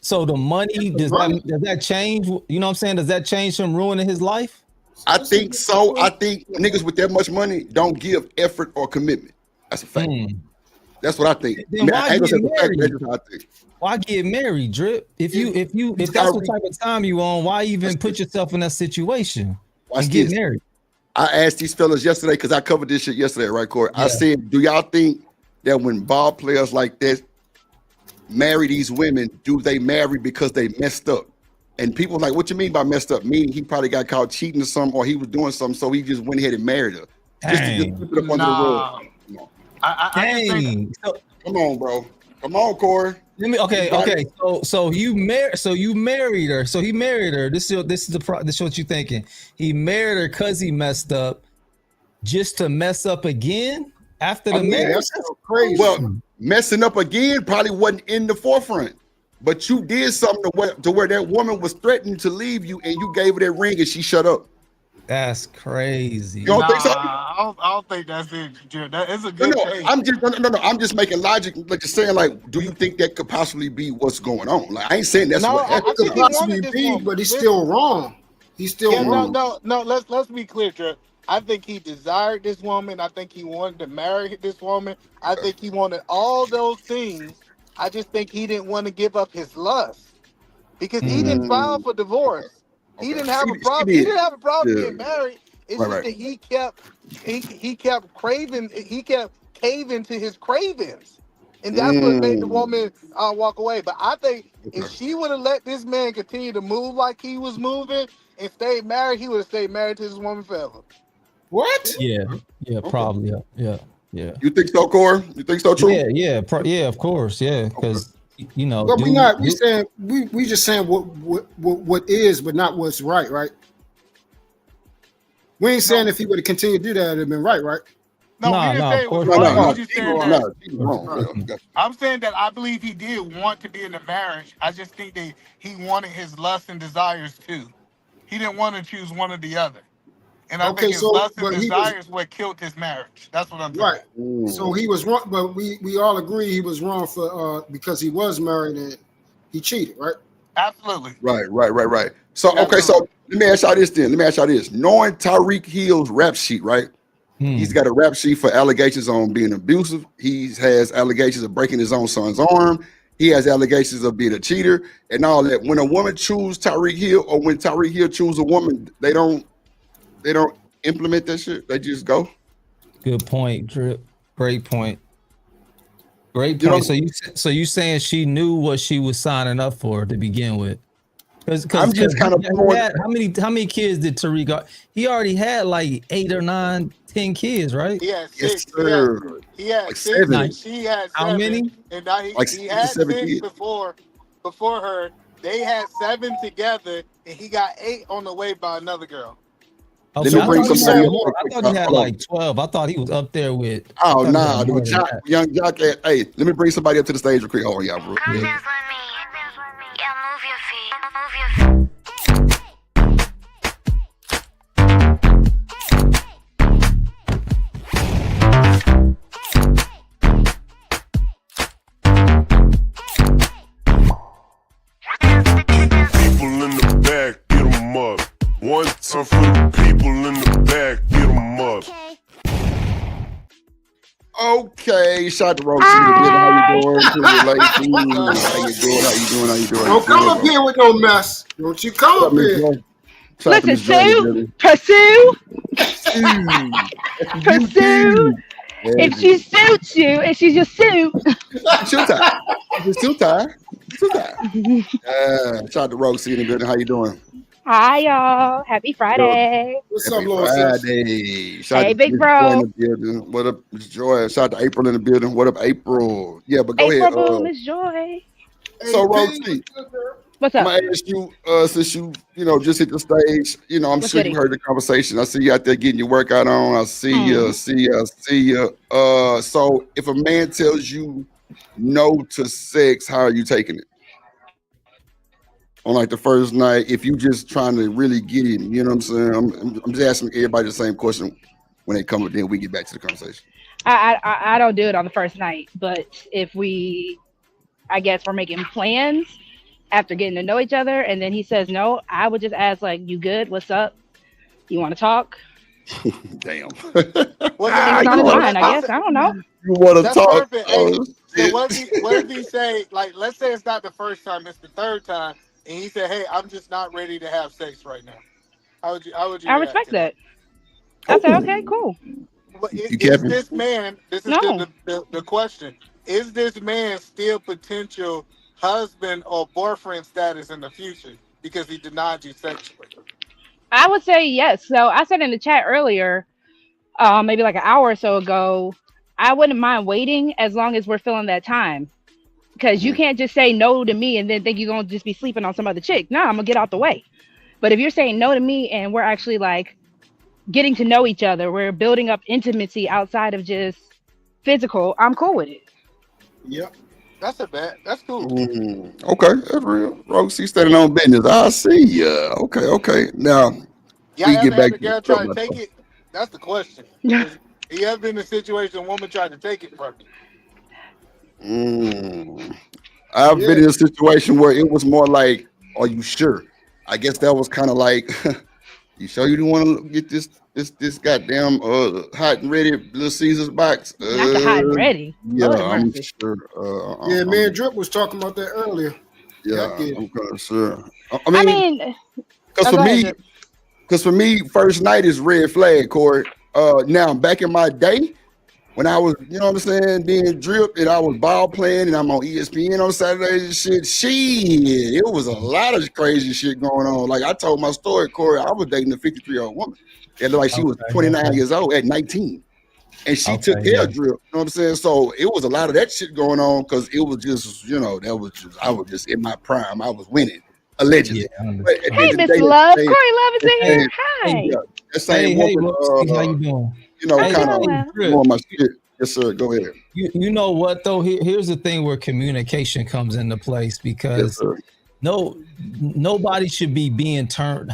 S2: so the money does that change? You know what I'm saying? Does that change him ruining his life?
S6: I think so. I think niggas with that much money don't give effort or commitment. That's a fact. That's what I think.
S2: Then why
S6: I ain't
S2: get
S6: gonna say the fact,
S2: married?
S6: that's just how I think.
S2: Why get married, Drip? If that's the type of time you on, why even put yourself in that situation and get married?
S6: I asked these fellas yesterday because I covered this shit yesterday, right, Corey? I said, do y'all think that when ball players like that marry these women, do they marry because they messed up? And people were like, what you mean by messed up? Meaning he probably got caught cheating or something, or he was doing something, so he just went ahead and married her. Just to just keep it up under the rug.
S2: Dang.
S6: Come on, bro. Come on, Corey.
S2: Okay. So you married her. So he married her. This is what you're thinking. He married her because he messed up, just to mess up again after the marriage.
S6: That's so crazy. Well, messing up again probably wasn't in the forefront, but you did something to where that woman was threatening to leave you, and you gave her that ring, and she shut up.
S2: That's crazy.
S6: You don't think so?
S19: I don't think that's it, Jared. That is a good thing.
S6: I'm just making logic, like just saying, like, do you think that could possibly be what's going on? Like, I ain't saying that's what
S7: It could possibly be, but he's still wrong. He's still wrong.
S19: No. Let's be clear, Jared. I think he desired this woman. I think he wanted to marry this woman. I think he wanted all those things. I just think he didn't want to give up his lust because he didn't file for divorce. He didn't have a problem. He didn't have a problem getting married. It's just that he kept craving. He kept caving to his cravings, and that's what made the woman walk away. But I think if she would have let this man continue to move like he was moving and stayed married, he would have stayed married to this woman forever.
S7: What?
S2: Yeah, probably. Yeah.
S6: You think so, Corey? You think so, true?
S2: Yeah, of course, yeah, because you know.
S7: But we just saying what is, but not what's right? We ain't saying if he would have continued to do that, it'd have been right?
S19: No,
S2: of course
S19: not. I'm saying that I believe he did want to be in a marriage. I just think that he wanted his lusts and desires too. He didn't want to choose one or the other. And I think his lust and desires what killed his marriage. That's what I'm saying.
S7: Right. So he was wrong, but we all agree he was wrong for because he was married and he cheated, right?
S19: Absolutely.
S6: Right. So okay, so let me ask y'all this then. Knowing Tyreek Hill's rap sheet, right? He's got a rap sheet for allegations on being abusive. He has allegations of breaking his own son's arm. He has allegations of being a cheater and all that. When a woman chooses Tyreek Hill, or when Tyreek Hill chooses a woman, they don't implement that shit. They just go.
S2: Good point, Drip. Great point. So you saying she knew what she was signing up for to begin with?
S6: I'm just kind of
S2: how many kids did Tariq got? He already had like 8 or 9, 10 kids, right?
S19: He had 6.
S6: Yes, sir.
S19: He had
S6: like
S19: 6.
S6: 7.
S19: She had 7.
S2: How many?
S19: And now he had
S6: 7
S19: 6
S6: kids.
S19: before her. They had 7 together, and he got 8 on the way by another girl.
S2: I thought he had like 12. I thought he was up there with.
S6: Oh nah, young Jock. Hey, let me bring somebody up to the stage real quick. Oh yeah, bro. Yeah.
S5: People in the back, get them up. One time for the people in the back, get them up.
S6: Okay, shout out to Rosie. How you doing? How you doing?
S7: Don't come up here with no mess. Don't you come up here.
S22: Listen, Sue, pursue. If she suits you, if she's your suit.
S6: Suit tie. Shout out to Rosie in the building. How you doing?
S22: Hi, y'all. Happy Friday.
S7: What's up,
S6: Lord? Friday.
S22: Hey, big bro.
S6: What up, Miss Joy? Shout out to April in the building. What up, April? Yeah, but go ahead.
S22: Miss Joy.
S6: So, Rosie,
S22: what's up?
S6: I'm gonna ask you, since you just hit the stage, I'm sure you heard the conversation. I see you out there getting your workout on. I see you. So if a man tells you no to sex, how are you taking it? On like the first night, if you just trying to really get him, you know what I'm saying? I'm just asking everybody the same question. when they come, then we get back to the conversation.
S22: I don't do it on the first night, but if I guess we're making plans after getting to know each other, and then he says no, I would just ask like, "You good? What's up? You want to talk?"
S6: Damn.
S22: Well, it's not in line, I guess. I don't know.
S6: You want to
S19: That's
S6: talk?
S19: perfect. Hey, so what if he say, like, let's say it's not the first time, it's the third time, and he said, "Hey, I'm just not ready to have sex right now." How would you?
S22: I respect that. I say, okay, cool.
S19: But is this man? This is the question. Is this man still potential husband or boyfriend status in the future because he denied you sexually?
S22: I would say yes. So I said in the chat earlier, maybe like an hour or so ago, I wouldn't mind waiting as long as we're filling that time. Because you can't just say no to me and then think you're going to just be sleeping on some other chick. No, I'm going to get out the way. But if you're saying no to me and we're actually like getting to know each other, we're building up intimacy outside of just physical, I'm cool with it.
S19: Yep. That's that's cool.
S6: Okay, that's real. Roxy standing on business. I see ya. Okay. Now,
S19: Y'all
S6: we
S19: ever
S6: get back
S19: had a girl try to take it? That's the question. You ever been in a situation a woman tried to take it from you?
S6: I've been in a situation where it was more like, "Are you sure?" I guess that was kind of like, "You sure you don't want to get this goddamn hot and ready Little Caesars box?"
S22: Not the hot and ready.
S6: Yeah,
S22: Lord
S6: I'm
S22: mercy.
S6: sure.
S7: Yeah, me and Drip was talking about that earlier.
S6: Yeah, I'm kind of sure.
S22: I mean,
S6: because for me, first night is red flag, Corey. Now back in my day, when I was, you know what I'm saying, being dripped and I was ball playing and I'm on ESPN on Saturdays and shit, it was a lot of crazy shit going on. Like I told my story, Corey, I was dating a 53-year-old woman. It looked like she was 29 years old at 19. And she took care of drip. You know what I'm saying? So it was a lot of that shit going on because it was just, I was just in my prime. I was winning, allegedly.
S22: hey, Miss Love. Corey Love is in here. Hi.
S6: That same woman,
S2: how you doing?
S6: Kind of doing my shit. Yes, sir. Go ahead.
S2: You know what though? Here's the thing where communication comes into place because nobody should be being turned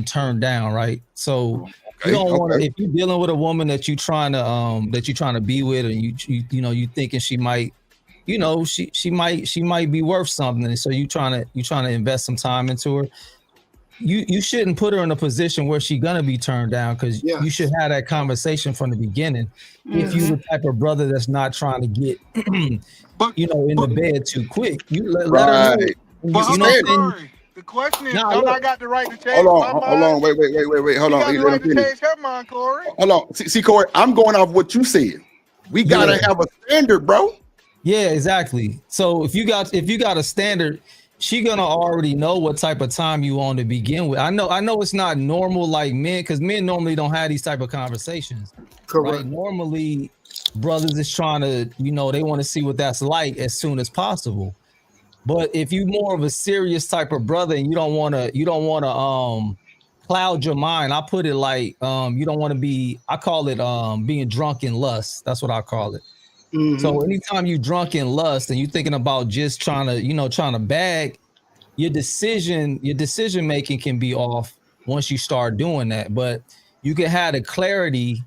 S2: turned down, right? So you don't want to, if you're dealing with a woman that you're trying to be with, and you thinking she might, she might be worth something, and so you trying to invest some time into her. You shouldn't put her in a position where she's gonna be turned down because you should have that conversation from the beginning. If you're the type of brother that's not trying to get in the bed too quick, you let her know.
S19: The question is, don't I got the right to change my mind?
S6: Hold on, wait, hold on.
S19: You got the right to change her mind, Corey.
S6: Hold on, see, Corey, I'm going off what you said. We gotta have a standard, bro.
S2: Yeah, exactly. So if you got a standard, she gonna already know what type of time you want to begin with. I know it's not normal like men, because men normally don't have these type of conversations.
S7: Correct.
S2: Right? Normally, brothers is trying to, they want to see what that's like as soon as possible. But if you more of a serious type of brother and you don't want to cloud your mind, I put it like you don't want to be. I call it being drunk in lust. That's what I call it. Mm-hmm. So anytime you drunk in lust and you're thinking about just trying to bag, your decision making can be off once you start doing that. But you can have the clarity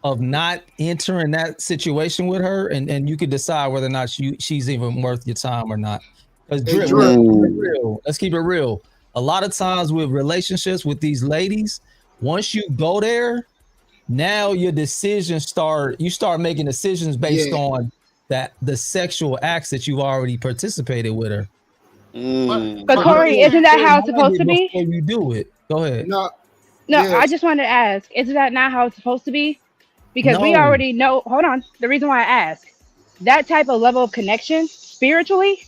S2: of not entering that situation with her, and you can decide whether or not she's even worth your time or not. Because let's keep it real. A lot of times with relationships with these ladies, once you go there, now your decisions start making decisions based on the sexual acts that you've already participated with her.
S22: But Corey, isn't that how it's supposed to be?
S2: Before you do it, go ahead.
S22: No, I just wanted to ask, isn't that not how it's supposed to be? Because we already know, hold on, the reason why I ask, that type of level of connection spiritually,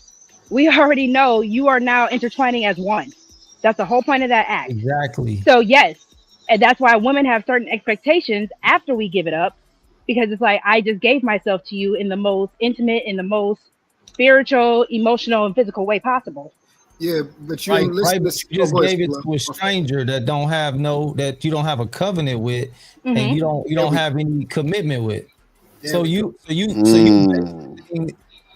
S22: we already know you are now intertwining as one. That's the whole point of that act.
S2: Exactly.
S22: So yes, and that's why women have certain expectations after we give it up, because it's like, I just gave myself to you in the most intimate, in the most spiritual, emotional, and physical way possible.
S7: Yeah, but you listen,
S2: you just gave it to a stranger that you don't have a covenant with, and you don't have any commitment with. Yeah. So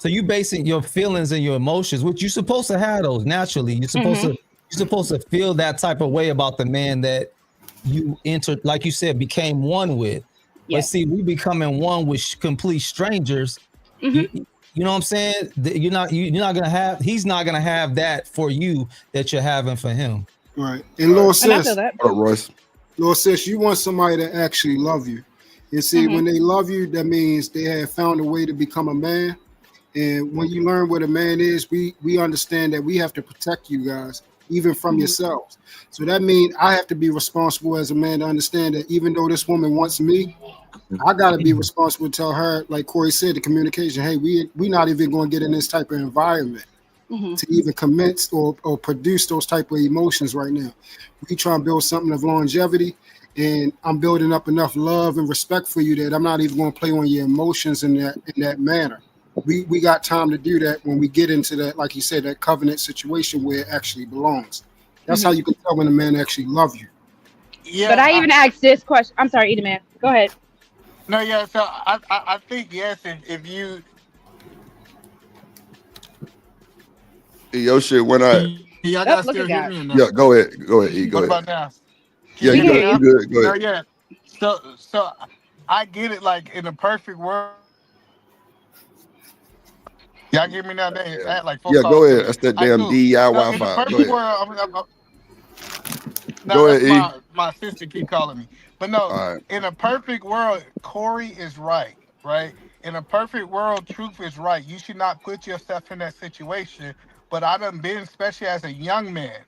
S2: you basing your feelings and your emotions, which you're supposed to have those naturally. You're supposed to feel that type of way about the man that you entered, like you said, became one with. But see, we becoming one with complete strangers. You know what I'm saying? You're not gonna have. He's not gonna have that for you that you're having for him.
S7: Right. And Lord says,
S6: Royce.
S7: Lord says, you want somebody to actually love you. And see, when they love you, that means they have found a way to become a man. And when you learn what a man is, we understand that we have to protect you guys, even from yourselves. So that means I have to be responsible as a man to understand that even though this woman wants me, I got to be responsible to tell her, like Corey said, the communication, hey, we not even going to get in this type of environment to even commence or produce those type of emotions right now. We try and build something of longevity, and I'm building up enough love and respect for you that I'm not even going to play on your emotions in that manner. We got time to do that when we get into that, like you said, that covenant situation where it actually belongs. That's how you can tell when a man actually loves you.
S22: Yeah, but I even asked this question. I'm sorry, Edie Man. Go ahead.
S19: No, yeah. So I think yes, if you.
S6: Your shit went out.
S19: Yeah, I got still hear me.
S6: Yeah, go ahead. E, go
S19: What
S6: ahead.
S19: about now?
S6: Yeah, you good. Go ahead.
S19: Yeah. So I get it. Like in a perfect world. Y'all give me now. They act like
S6: Yeah, go ahead. That's that damn DEI Wi-Fi.
S19: In
S6: Go
S19: a perfect
S6: ahead.
S19: world,
S6: Go ahead, E.
S19: My sister keep calling me. But no, in a perfect world, Corey is right? In a perfect world, Truth is right. You should not put yourself in that situation. But I done been, especially as a young man,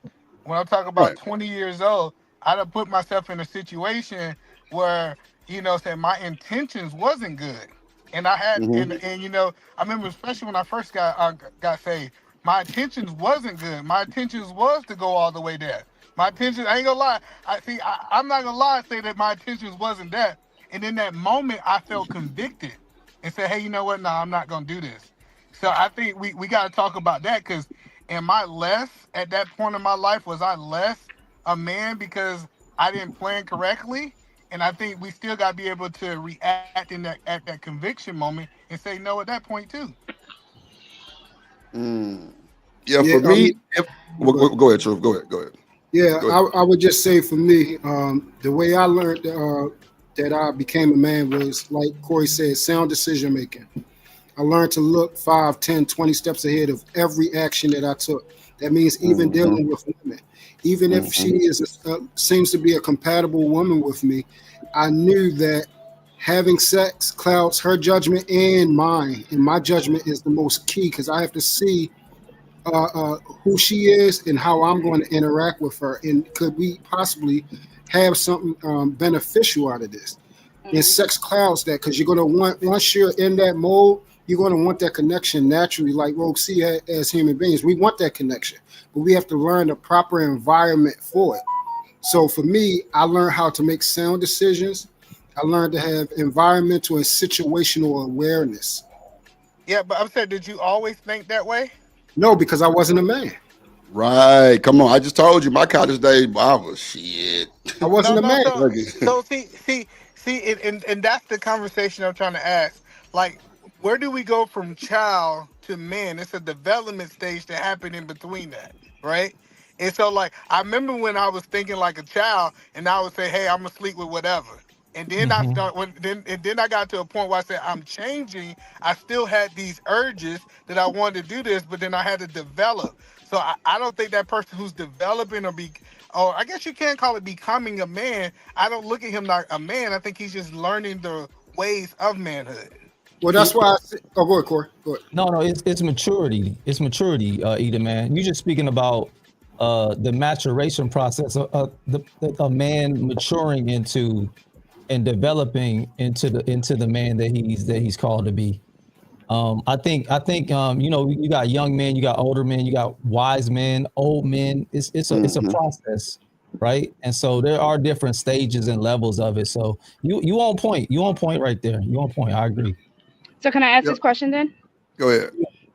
S19: when I'm talking about 20 years old, I done put myself in a situation where, said my intentions wasn't good. And I had, and I remember especially when I first got saved, my intentions wasn't good. My intentions was to go all the way there. My intentions, I ain't gonna lie. I'm not gonna lie and say that my intentions wasn't that. And in that moment, I felt convicted and said, hey, you know what? No, I'm not gonna do this. So I think we got to talk about that, because am I less at that point in my life? Was I less a man because I didn't plan correctly? And I think we still got to be able to react at that conviction moment and say no at that point too.
S6: Yeah, for me, go ahead, Truth. Go ahead.
S7: Yeah, I would just say for me, the way I learned that I became a man was, like Corey said, sound decision making. I learned to look 5, 10, 20 steps ahead of every action that I took. That means even dealing with women. Even if she seems to be a compatible woman with me, I knew that having sex clouds her judgment and mine. And my judgment is the most key, because I have to see who she is and how I'm going to interact with her. And could we possibly have something beneficial out of this? And sex clouds that, because you're going to want, once you're in that mode, you're going to want that connection naturally, like Rogue C as human beings. We want that connection, but we have to learn the proper environment for it. So for me, I learned how to make sound decisions. I learned to have environmental and situational awareness.
S19: Yeah, but I'm saying, did you always think that way?
S7: No, because I wasn't a man.
S6: Right. Come on. I just told you my college days, I was shit.
S7: I wasn't a man.
S19: So see, and that's the conversation I'm trying to ask. Like, where do we go from child to man? It's a development stage that happened in between that, right? And so, like, I remember when I was thinking like a child, and I would say, "Hey, I'm gonna sleep with whatever." And then I got to a point where I said, "I'm changing." I still had these urges that I wanted to do this, but then I had to develop. So I don't think that person who's developing or I guess you can call it becoming a man, I don't look at him like a man. I think he's just learning the ways of manhood.
S7: Well, that's why I said, go ahead, Corey. Go ahead.
S2: No, it's maturity. It's maturity, Edie Man. You're just speaking about the maturation process of a man maturing into and developing into the man that he's called to be. I think you got young men, you got older men, you got wise men, old men. It's a process, right? And so there are different stages and levels of it. So you on point. You on point right there. You on point. I agree.
S22: So can I ask this question then?
S6: Go ahead.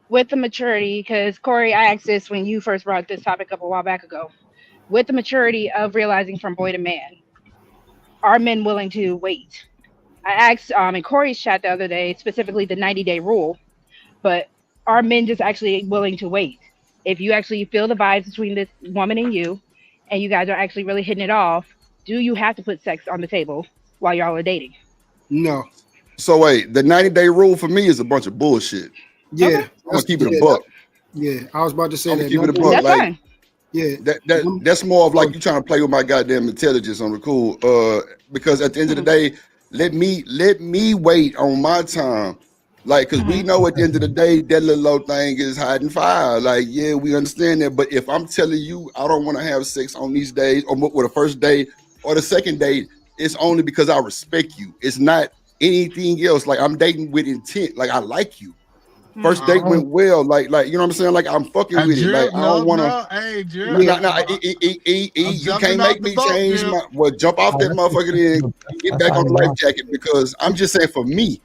S22: With the maturity, because Corey, I asked this when you first brought this topic up a while back ago. With the maturity of realizing from boy to man, are men willing to wait? I asked in Corey's chat the other day, specifically the 90-day rule, but are men just actually willing to wait? If you actually feel the vibes between this woman and you guys are actually really hitting it off, do you have to put sex on the table while y'all are dating?
S7: No.
S6: So wait, the 90-day rule for me is a bunch of bullshit.
S7: Yeah,
S6: I'm gonna keep it a buck.
S7: Yeah, I was about to say
S6: I'm
S7: that.
S6: gonna keep it a buck.
S22: That's
S6: Like,
S22: fine.
S7: Yeah,
S6: that's more of like you trying to play with my goddamn intelligence on the cool. Because at the end of the day, let me wait on my time. Like, cause we know at the end of the day, that little old thing is hiding fire. Like, yeah, we understand that. But if I'm telling you I don't want to have sex on these days, or with the first day or the second day, it's only because I respect you. It's not anything else. Like, I'm dating with intent. Like, I like you. First date went well. Like you know what I'm saying? Like, I'm fucking with it. Like, I don't want to.
S19: Hey, Drip.
S6: You can't make me change my. Well, jump off that motherfucker and get back on the life jacket, because I'm just saying for me,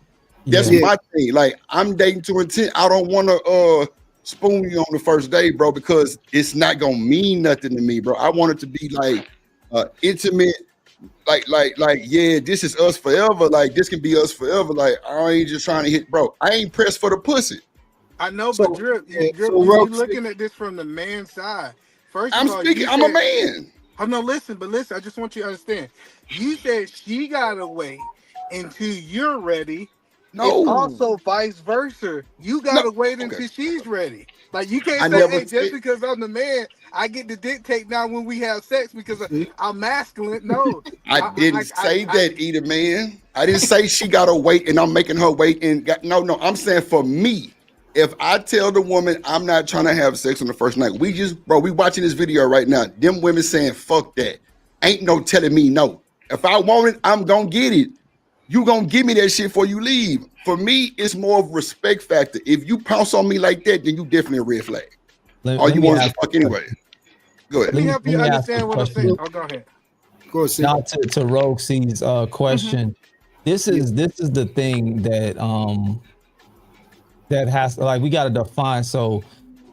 S6: that's my thing. Like, I'm dating to intent. I don't want to spoon you on the first day, bro, because it's not gonna mean nothing to me, bro. I want it to be like intimate. Like, yeah, this is us forever. Like, this can be us forever. Like, I ain't just trying to hit, bro. I ain't pressed for the pussy.
S19: I know, but Drip, you're looking at this from the man's side. First
S6: I'm
S19: of all,
S6: speaking. I'm a man.
S19: Oh no, listen. I just want you to understand. You said she gotta wait until you're ready.
S6: No.
S19: It's also vice versa. You gotta wait until she's ready. Like, you can't say, hey, just because I'm the man, I get to dictate now when we have sex because I'm masculine. No,
S6: I didn't say that either, man. I didn't say she gotta wait and I'm making her wait. No. I'm saying for me, if I tell the woman I'm not trying to have sex on the first night, we watching this video right now. Them women saying fuck that. Ain't no telling me no. If I want it, I'm gonna get it. You gonna give me that shit before you leave. For me, it's more of a respect factor. If you pounce on me like that, then you definitely a red flag. All you want is to fuck anyway. Go ahead.
S19: Let me help you understand what I'm saying. Oh, go ahead.
S7: Go ahead.
S2: Now to Rogue C's question. This is the thing that that has, like, we got to define. So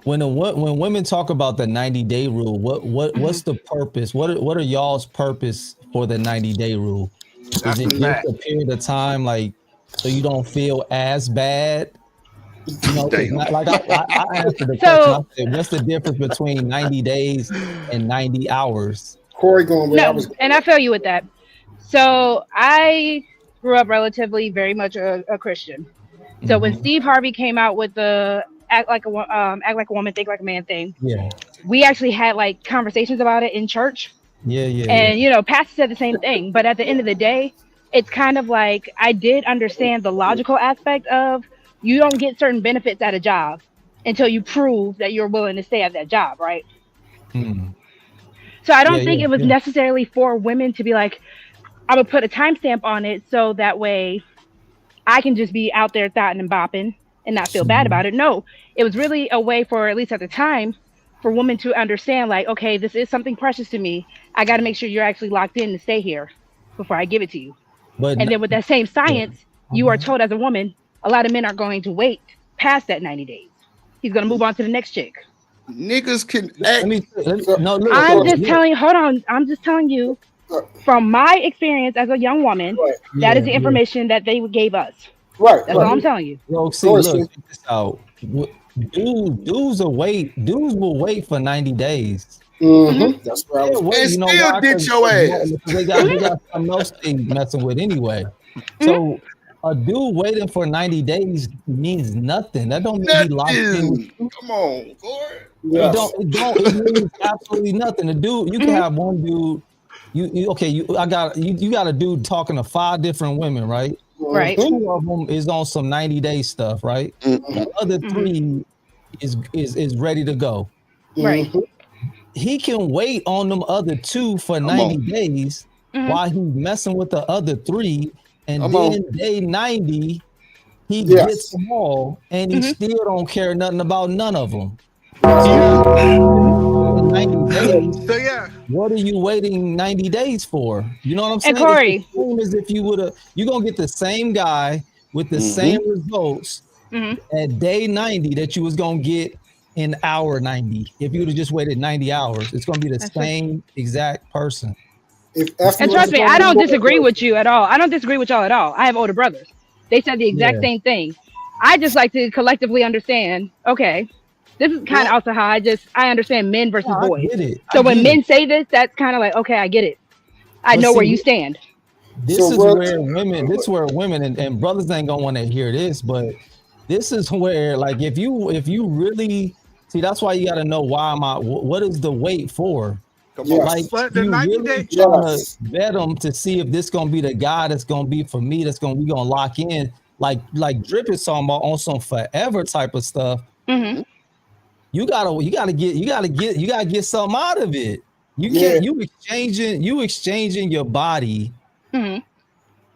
S2: when women talk about the 90-day rule, what's the purpose? What are y'all's purpose for the 90-day rule? Is it just a period of time, like, so you don't feel as bad? You know, like I answered the question. I said, what's the difference between 90 days and 90 hours?
S7: Corey going.
S22: And I feel you with that. So I grew up relatively very much a Christian. So when Steve Harvey came out with the act like a woman, think like a man thing, we actually had like conversations about it in church. And you know, pastor said the same thing. But at the end of the day, it's kind of like, I did understand the logical aspect of, you don't get certain benefits at a job until you prove that you're willing to stay at that job, right? So I don't think it was necessarily for women to be like, I'm gonna put a timestamp on it so that way I can just be out there thotting and bopping and not feel bad about it. No, it was really a way for, at least at the time, for women to understand, like, okay, this is something precious to me. I got to make sure you're actually locked in to stay here before I give it to you. And then with that same science, you are told as a woman, a lot of men are going to wait past that 90 days. He's going to move on to the next chick.
S6: Niggas can.
S22: I'm just telling you, hold on. I'm just telling you, from my experience as a young woman, that is the information that they gave us.
S7: Right.
S22: That's all I'm telling you.
S2: Look, check this out. Dudes will wait for 90 days.
S7: That's where I was.
S6: And still ditch your ass.
S2: They got something else they messing with anyway. So a dude waiting for 90 days means nothing. That don't mean he locked in.
S6: Come on, Corey.
S2: It means absolutely nothing. A dude, you can have one dude. You got a dude talking to 5 different women, right?
S22: Right.
S2: 2 of them is on some 90-day stuff, right? The other 3 is ready to go.
S22: Right.
S2: He can wait on them other 2 for 90 days while he's messing with the other 3, and then day 90 he gets them all, and he still don't care nothing about none of them. 90 days.
S19: So yeah,
S2: what are you waiting 90 days for? You know what I'm saying?
S22: And Corey,
S2: it's the same as if you're gonna get the same guy with the same results at day 90 that you was gonna get in hour 90. If you would have just waited 90 hours, it's gonna be the same exact person.
S22: And trust me, I don't disagree with you at all. I don't disagree with y'all at all. I have older brothers. They said the exact same thing. I just like to collectively understand, okay, this is kind of also how I understand men versus boys. So when men say this, that's kind of like, okay, I get it. I
S2: But
S22: know
S2: see,
S22: where you stand.
S2: This
S7: So
S2: is
S7: what-
S2: where women. This is where women and brothers ain't gonna want to hear this, but this is where, like, if you really see, that's why you got to know why am I. What is the wait for?
S7: Yes.
S2: Like,
S19: But the
S2: you
S19: 90
S2: really
S19: day-
S2: trying
S7: Yes.
S2: to vet them to see if this gonna be the guy that's gonna be for me. That's gonna we gonna lock in. Like Drip is talking about on some forever type of stuff.
S22: Mm-hmm.
S2: You gotta get something out of it. You
S7: Yeah.
S2: can't you exchanging your body
S22: Mm-hmm.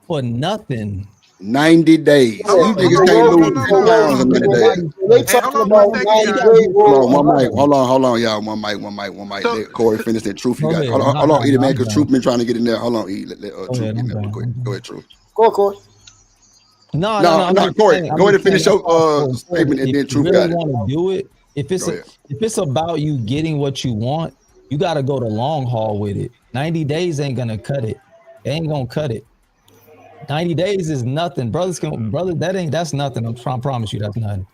S2: for nothing.
S6: 90 days.
S19: Hold
S6: You
S19: on,
S6: niggas
S19: hold
S6: can't
S19: on,
S6: lose
S19: no,
S6: 10
S19: no,
S6: pounds in 90 days.
S7: They
S19: Hey,
S7: talking
S19: hold on
S7: about
S19: 1 second,
S7: 90
S19: guys.
S7: day rule.
S6: Hold on, hold on, y'all. One mic.
S19: So-
S6: Let Corey finish that truth you
S2: Go
S6: got.
S2: ahead.
S6: Hold on, Eddie, man,
S2: I'm
S6: because
S2: done.
S6: Truth been trying to get in there. Hold on, Eddie. Let
S2: Go
S6: Truth
S2: ahead,
S6: get in
S2: I'm
S6: there real
S2: done.
S6: quick. Go ahead, Truth.
S7: Go, Corey.
S2: No,
S6: I'm
S2: just
S6: Corey,
S2: saying- I'm
S6: go ahead and
S2: just
S6: finish
S2: saying
S6: your
S2: that's
S6: statement, and
S2: if
S6: then
S2: you
S6: Truth
S2: really
S6: got it.
S2: want to do it, if
S6: Go ahead.
S2: it's about you getting what you want, you got to go the long haul with it. 90 days ain't gonna cut it. They ain't gonna cut it. 90 days is nothing. That's nothing. I'm trying to promise you that's nothing.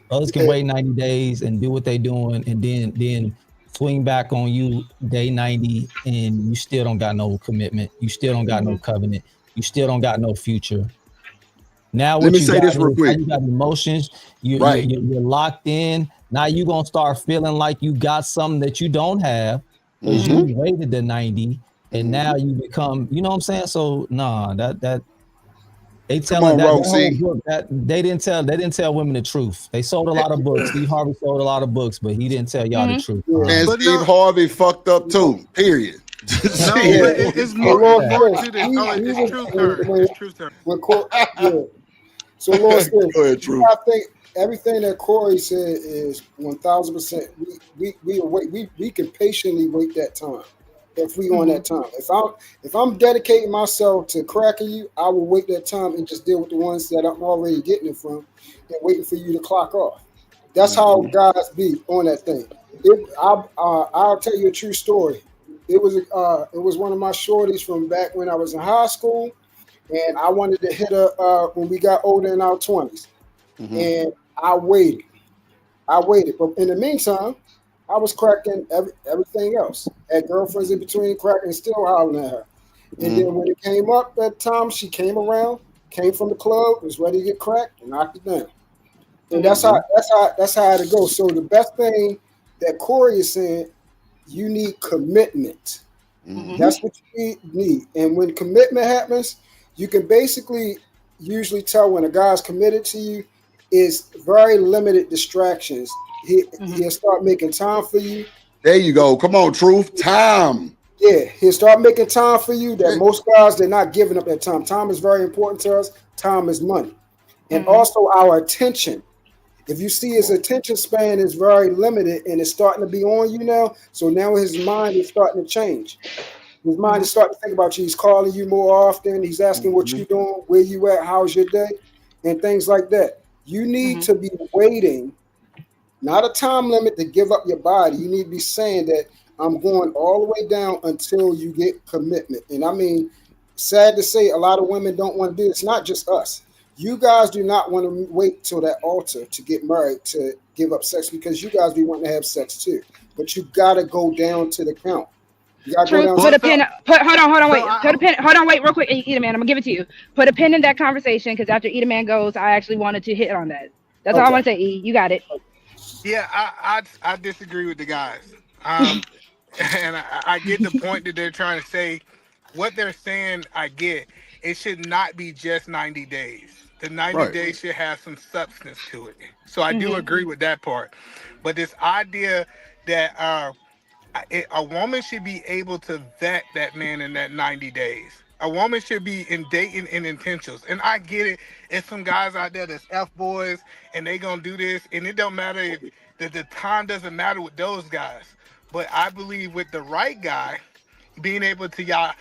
S2: Brothers can wait 90 days and do what they doing, and then swing back on you day 90, and you still don't got no commitment. You still don't got no covenant. You still don't got no future. Now
S6: Let
S2: what
S6: me
S2: you
S6: say
S2: got
S6: this real
S2: is,
S6: quick.
S2: now you got emotions.
S6: Right.
S2: You're locked in. Now you gonna start feeling like you got something that you don't have because you waited the 90, and now you become. You know what I'm saying? So nah, that. They telling
S6: on,
S2: that whole
S6: Roxy.
S2: book that they didn't tell women the truth. They sold a lot of books. Steve Harvey sold a lot of books, but he didn't tell y'all the truth.
S6: And
S19: But
S6: Steve
S19: no-
S6: Harvey fucked up too. Period.
S19: No, but it's more to this. Oh, it's Truth turn. It's Truth turn.
S7: When yeah. So Lord said,
S6: Go ahead, Truth.
S7: I think everything that Corey said is 1000%. We can patiently wait that time if we on that time. If I'm dedicating myself to cracking you, I will wait that time and just deal with the ones that I'm already getting it from and waiting for you to clock off. That's how guys be on that thing. I'll tell you a true story. It was one of my shorties from back when I was in high school, and I wanted to hit her when we got older in our 20s. And I waited. But in the meantime, I was cracking everything else. Had girlfriends in between, cracking, still hollering at her. And then when it came up that time, she came around, came from the club, was ready to get cracked, and knocked it down. And that's how it goes. So the best thing that Corey is saying, you need commitment. That's what you need. And when commitment happens, you can basically usually tell when a guy's committed to you is very limited distractions. He'll start making time for you.
S6: There you go. Come on, Truth. Time.
S7: Yeah, he'll start making time for you that most guys, they're not giving up that time. Time is very important to us. Time is money. And also our attention. If you see his attention span is very limited and it's starting to be on you now, so now his mind is starting to change. His mind is starting to think about you. He's calling you more often. He's asking what you're doing, where you at, how's your day, and things like that. You need to be waiting, not a time limit to give up your body. You need to be saying that I'm going all the way down until you get commitment. And I mean, sad to say, a lot of women don't want to do it. It's not just us. You guys do not want to wait till that altar to get married to give up sex because you guys be wanting to have sex too. But you got to go down to the count. You got to go down.
S22: Put a pin. Hold on, wait. Put a pin. Hold on, wait, real quick. Eat Man, I'm gonna give it to you. Put a pin in that conversation because after Eat Man goes, I actually wanted to hit on that. That's all I want to say. E, you got it.
S19: Yeah, I disagree with the guys. And I get the point that they're trying to say. What they're saying, I get. It should not be just 90 days. The 90 days should have some substance to it. So I do agree with that part. But this idea that a woman should be able to vet that man in that 90 days. A woman should be in dating and intentions. And I get it. There's some guys out there that's F-boys and they gonna do this. And it don't matter if the time doesn't matter with those guys. But I believe with the right guy, being able to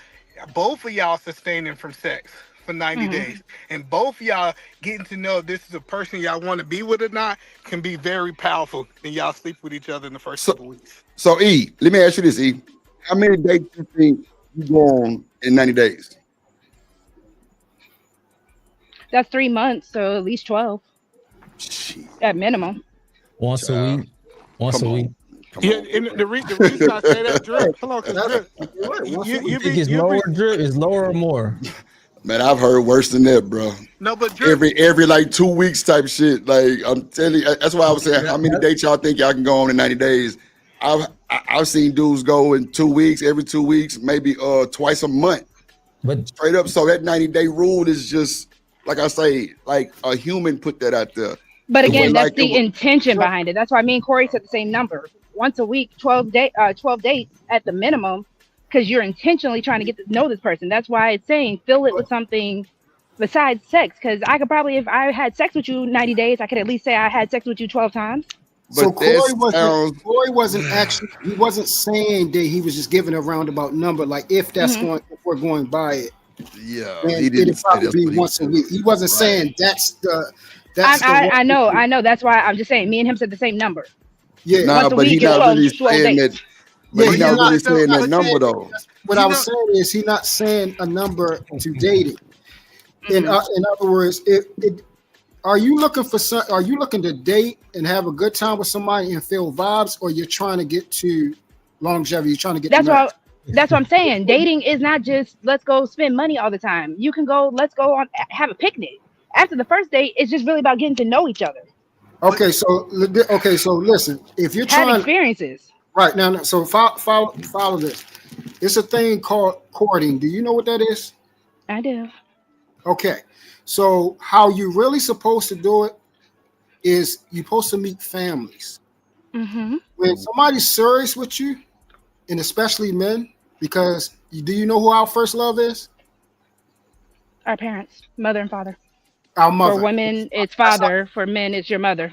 S19: both of y'all sustaining from sex for 90 days. And both of y'all getting to know if this is a person y'all want to be with or not can be very powerful. And y'all sleep with each other in the first couple weeks.
S6: So E, let me ask you this, E. How many dates do you think you go on in 90 days?
S22: That's 3 months, so at least 12 at minimum.
S2: Once a week.
S19: Yeah, and the reason I say that, Drip, hold on, 'cause Drip,
S2: You think it's lower, Drip? It's lower or more?
S6: Man, I've heard worse than that, bro.
S19: No, but Drip,
S6: Every like 2 weeks type shit. Like I'm telling you, that's why I was saying, how many dates y'all think y'all can go on in 90 days? I've seen dudes go in 2 weeks, every 2 weeks, maybe twice a month.
S2: But
S6: straight up, so that 90-day rule is just like I say, like a human put that out there.
S22: But again, that's
S6: like
S22: the intention behind it. That's why me and Corey said the same number. Once a week, 12 dates at the minimum, because you're intentionally trying to get to know this person. That's why it's saying fill it with something besides sex. Because I could probably, if I had sex with you 90 days, I could at least say I had sex with you 12 times.
S7: So Corey wasn't actually, he wasn't saying that, he was just giving a roundabout number, like if that's going, if we're going by it.
S6: Yeah,
S7: and
S6: he didn't
S7: it'd probably be once a week. He wasn't saying that's the.
S22: I know. That's why I'm just saying. Me and him said the same number.
S7: Yeah,
S6: nah, but he's not really saying that. But he's not really saying that number though.
S7: What I was saying is he's not saying a number to dating. In other words, are you looking for are you looking to date and have a good time with somebody and feel vibes, or you're trying to get to longevity? You're trying to get.
S22: That's what I'm saying. Dating is not just let's go spend money all the time. You can go, let's go on, have a picnic. After the first date, it's just really about getting to know each other.
S7: Okay, so listen, if you're trying
S22: have experiences,
S7: right now, so follow this. It's a thing called courting. Do you know what that is?
S22: I do.
S7: Okay, so how you really supposed to do it is you're supposed to meet families.
S22: Mm-hmm.
S7: When somebody's serious with you, and especially men, because do you know who our first love is?
S22: Our parents, mother and father.
S7: Our mother.
S22: For women, it's father. For men, it's your mother.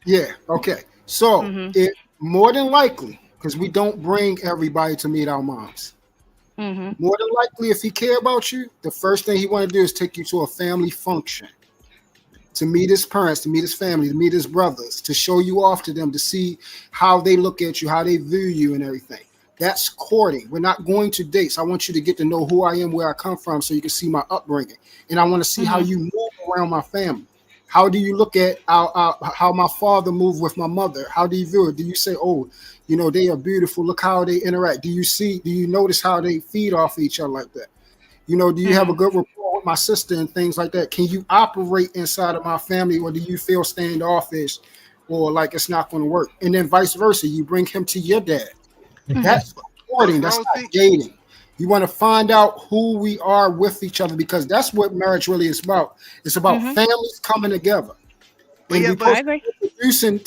S7: Yeah. Okay. So it more than likely, because we don't bring everybody to meet our moms.
S22: Mm-hmm.
S7: More than likely, if he care about you, the first thing he want to do is take you to a family function, to meet his parents, to meet his family, to meet his brothers, to show you off to them, to see how they look at you, how they view you, and everything. That's courting. We're not going to dates. I want you to get to know who I am, where I come from, so you can see my upbringing. And I want to see how you move around my family. How do you look at how my father moved with my mother? How do you view it? Do you say, oh, you know, they are beautiful. Look how they interact. Do you notice how they feed off each other like that? You know, do you have a good rapport with my sister and things like that? Can you operate inside of my family, or do you feel standoffish or like it's not going to work? And then vice versa. You bring him to your dad. That's courting. That's not dating. You want to find out who we are with each other, because that's what marriage really is about. It's about families coming together. And we're supposed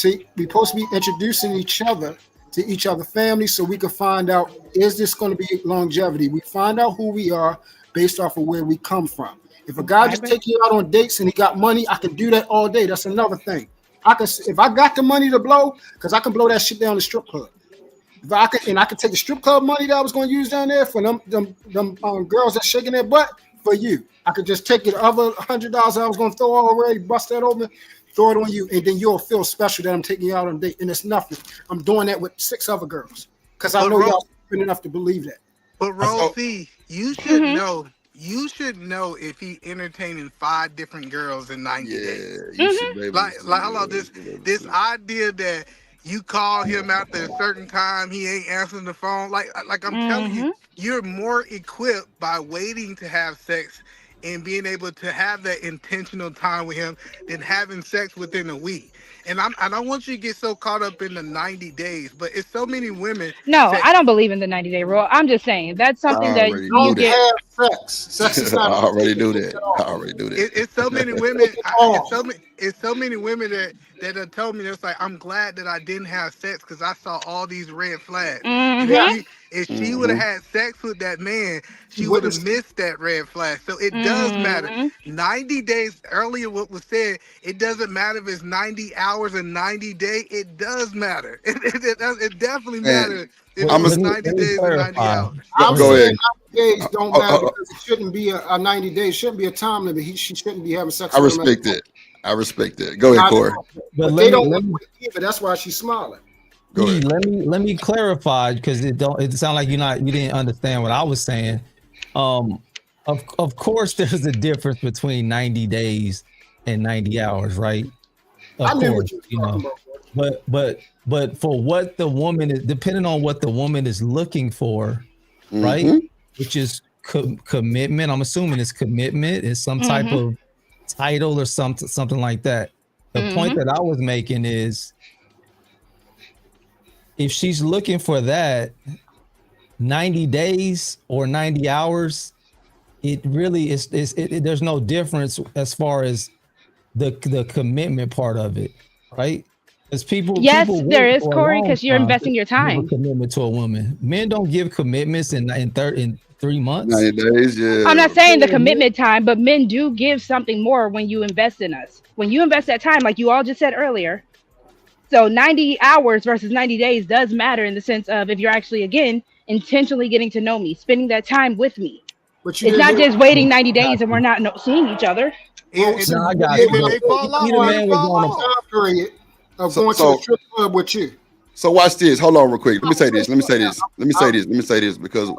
S7: to be introducing each other to each other families, so we can find out, is this going to be longevity? We find out who we are based off of where we come from. If a guy just take you out on dates and he got money, I can do that all day. That's another thing. If I got the money to blow, because I can blow that shit down the strip club. If I could take the strip club money that I was going to use down there for them girls that's shaking their butt for you. I could just take the other $100 I was going to throw already, bust that open, throw it on you, and then you'll feel special that I'm taking you out on a date. And it's nothing. I'm doing that with 6 other girls because I know y'all good enough to believe that.
S19: But Rosie, you should know. You should know if he entertaining 5 different girls in 90 days. Like hello, this idea that you call him after a certain time, he ain't answering the phone. Like I'm telling you, you're more equipped by waiting to have sex and being able to have that intentional time with him than having sex within a week. And I don't want you to get so caught up in the 90 days, but it's so many women.
S22: No, I don't believe in the 90-day rule. I'm just saying that's something that you get.
S7: Sex is not.
S6: I already do that.
S19: It's so many women. It's so many women that have told me, it's like, I'm glad that I didn't have sex because I saw all these red flags. If she would have had sex with that man, she would have missed that red flag. So it does matter. 90 days earlier, what was said, it doesn't matter if it's 90 hours or 90 days. It does matter. It definitely matters. If it's 90 days or 90 hours.
S7: I'm saying 90 days don't matter because it shouldn't be a 90 days. It shouldn't be a time limit. She shouldn't be having sex.
S6: I respect it. Go ahead, Corey.
S7: But they don't want to give it. That's why she's smiling.
S2: Let me clarify, because it sound like you didn't understand what I was saying. Of course there's a difference between 90 days and 90 hours, right?
S7: I knew what you were talking about.
S2: But for what the woman is, depending on what the woman is looking for, right?
S6: Mhm.
S2: Which is commitment. I'm assuming it's commitment. It's some type of title or something like that. The point that I was making is, if she's looking for that, 90 days or 90 hours, it really is. There's no difference as far as the commitment part of it, right? Because
S22: Yes,
S2: people
S22: there
S2: wait
S22: is,
S2: for a
S22: Corey,
S2: long
S22: because you're
S2: time
S22: investing your
S2: to give a
S22: time.
S2: commitment to a woman. Men don't give commitments in 3 months.
S6: 90 days, yeah.
S22: I'm not saying the commitment time, but men do give something more when you invest in us. When you invest that time, like you all just said earlier. So 90 hours versus 90 days does matter in the sense of if you're actually, again, intentionally getting to know me, spending that time with me.
S7: But you
S22: It's
S7: didn't
S22: not
S7: hear-
S22: just waiting 90 days and we're not seeing each other.
S2: No, I got you.
S19: They fall out.
S2: Either man was on a
S7: time period of
S6: So-
S7: going
S6: so-
S7: to the strip club with you.
S6: So watch this. Hold on real quick. Let me say this because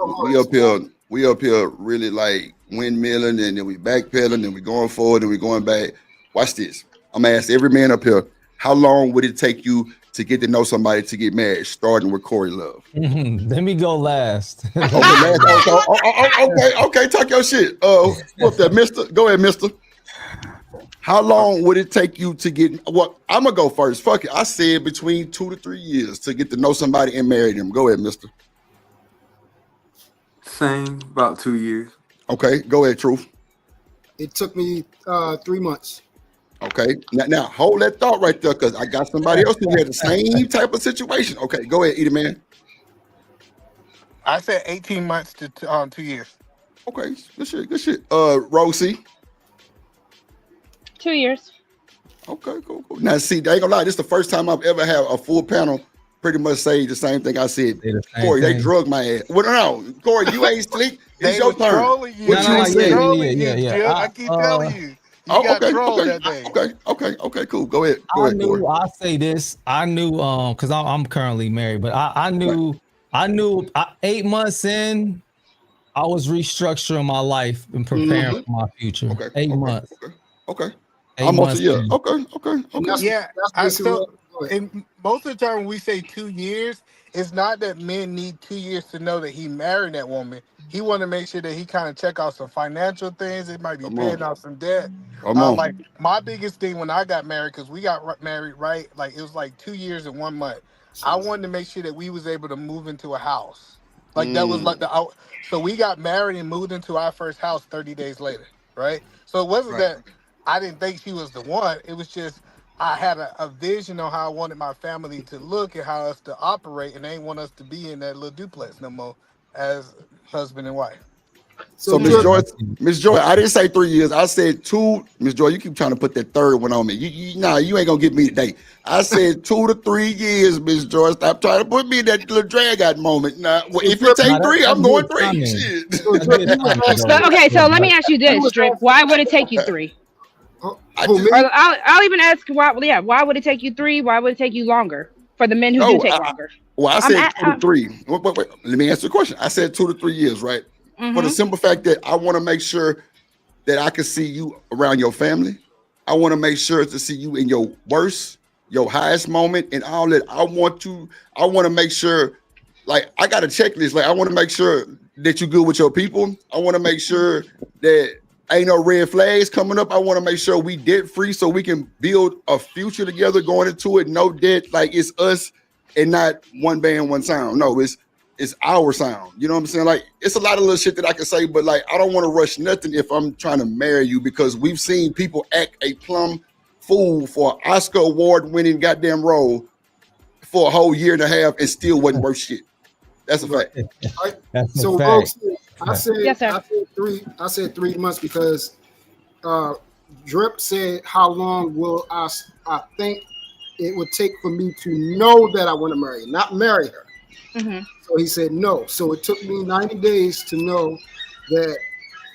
S6: we up here really like windmilling, and then we backpedaling, and we going forward, and we going back. Watch this. I'm gonna ask every man up here, how long would it take you to get to know somebody to get married, starting with Corey Love?
S2: Let me go last.
S6: Okay, okay, talk your shit. What's that, mister? Go ahead, mister. How long would it take you to get? Well, I'm gonna go first. Fuck it. I said between 2 to 3 years to get to know somebody and marry them. Go ahead, mister.
S20: Same, about 2 years.
S6: Okay, go ahead, Truth.
S7: It took me 3 months.
S6: Okay, now hold that thought right there, because I got somebody else who had the same type of situation. Okay, go ahead, Edie Man.
S19: I said 18 months to 2 years.
S6: Okay, good shit. Rosie.
S22: 2 years.
S6: Okay, cool. Now, see, they ain't gonna lie. This is the first time I've ever had a full panel pretty much say the same thing I said. Corey, they drug my ass. Well, no, Corey, you ain't sleep. It's your turn.
S19: Trolling you.
S6: What you say?
S2: Yeah.
S19: I keep telling you. You got trolled that day.
S6: Okay, cool. Go ahead,
S2: Corey.
S6: Corey.
S2: I'll say this. I knew, because I'm currently married, but I knew 8 months in, I was restructuring my life and preparing for my future. 8 months.
S6: Okay.
S2: 8
S6: Almost
S2: months
S6: a year.
S2: in.
S6: Okay.
S19: Yeah, and most of the time when we say 2 years, it's not that men need 2 years to know that he married that woman. He want to make sure that he kind of check out some financial things. It might be paying off some debt. Like my biggest thing when I got married, because we got married right, like it was like 2 years and 1 month. I wanted to make sure that we was able to move into a house. Like that was like so we got married and moved into our first house 30 days later, right? So it wasn't that I didn't think she was the one. It was just I had a vision on how I wanted my family to look and how us to operate, and they didn't want us to be in that little duplex no more as husband and wife.
S6: So Miss Joy, I didn't say 3 years. I said 2. Miss Joy, you keep trying to put that third one on me. You ain't gonna get me today. I said 2 to 3 years, Miss Joy. Stop trying to put me in that little drag out moment. Now, if it take 3, I'm going 3. Shit.
S22: Okay, so let me ask you this, Drip. Why would it take you 3? I'll even ask why. Yeah, why would it take you 3? Why would it take you longer for the men who do take longer?
S6: Well, I said 2 to 3. Wait. Let me answer the question. I said 2 to 3 years, right? For the simple fact that I want to make sure that I can see you around your family. I want to make sure to see you in your worst, your highest moment, and all that. I want to make sure, like, I got a checklist. Like, I want to make sure that you're good with your people. I want to make sure that ain't no red flags coming up. I want to make sure we debt free so we can build a future together going into it. No debt. Like, it's us and not one band, one sound. No, it's our sound. You know what I'm saying? Like, it's a lot of little shit that I can say, but like, I don't want to rush nothing if I'm trying to marry you, because we've seen people act a plumb fool for an Oscar award winning goddamn role for a whole year and a half and still wasn't worth shit. That's a fact.
S7: So folks, I said 3 months because Drip said, how long will I think it would take for me to know that I want to marry her, not marry her. So he said no. So it took me 90 days to know that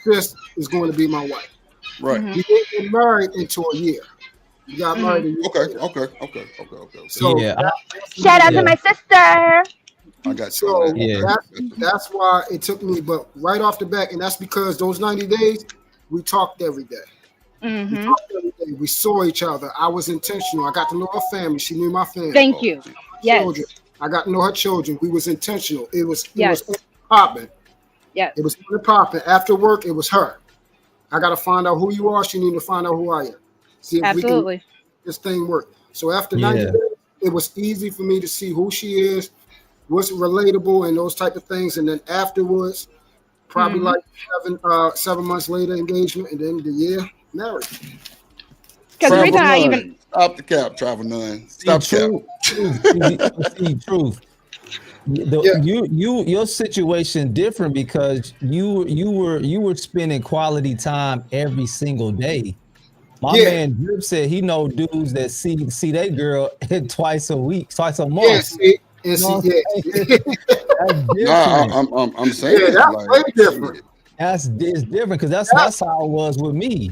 S7: Chris is going to be my wife.
S6: Right.
S7: We didn't get married until a year. We got married a year.
S6: Okay.
S7: So
S22: Shout out to my sister.
S6: I got you.
S7: So that's why it took me, but right off the back, and that's because those 90 days, we talked every day.
S22: Mm-hmm.
S7: We talked every day. We saw each other. I was intentional. I got to know her family. She knew my family.
S22: Thank you. Yes.
S7: Children. I got to know her children. We was intentional. It was
S22: Yes.
S7: popping.
S22: Yes.
S7: It was popping. After work, it was her. I got to find out who you are. She need to find out who I am. See if we can
S22: Absolutely.
S7: make this thing work. So after 90 days, it was easy for me to see who she is, what's relatable, and those type of things. And then afterwards, probably like 7 months later, engagement, and then the year married.
S22: Because the reason I even
S6: Stop the cap, Travel None. Stop the cap.
S2: Truth. Your situation different because you were spending quality time every single day. My man Drip said he know dudes that see that girl twice a week, twice a month.
S7: Yeah, see, and see,
S6: I'm saying
S7: that's way different.
S2: It's different because that's how it was with me.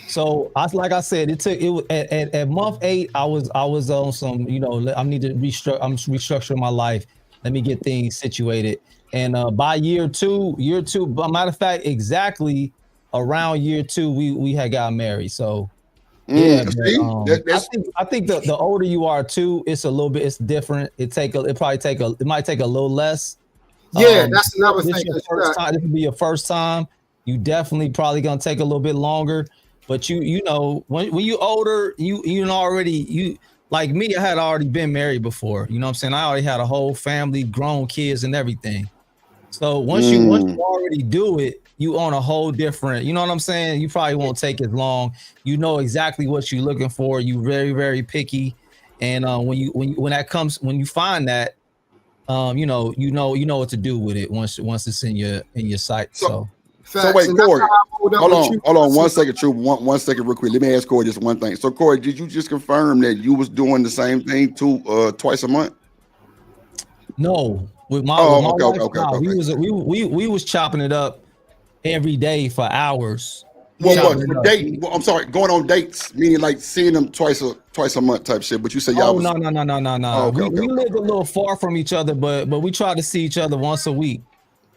S2: So like I said, at month 8, I was on some, I need to I'm restructuring my life. Let me get things situated. And by year two, matter of fact, exactly around year 2, we had got married. So yeah, I think the older you are too, it's different. It might take a little less.
S7: Yeah, that's another thing.
S2: This will be your first time. You definitely probably gonna take a little bit longer. But you know when you older, you already like me, I had already been married before. You know what I'm saying? I already had a whole family, grown kids and everything. So once you already do it, you on a whole different, you know what I'm saying? You probably won't take as long. You know exactly what you're looking for. You very, very picky. And when you find that, you know what to do with it once it's in your sight. So
S6: wait, Corey, hold on 1 second, True. One second, real quick. Let me ask Corey just one thing. So, Corey, did you just confirm that you was doing the same thing twice a month?
S2: No, with my
S6: okay.
S2: We was chopping it up every day for hours.
S6: I'm sorry, going on dates, meaning like seeing them twice a month type shit. But you said y'all.
S2: No.
S6: Oh,
S2: we lived a little far from each other, but we tried to see each other once a week.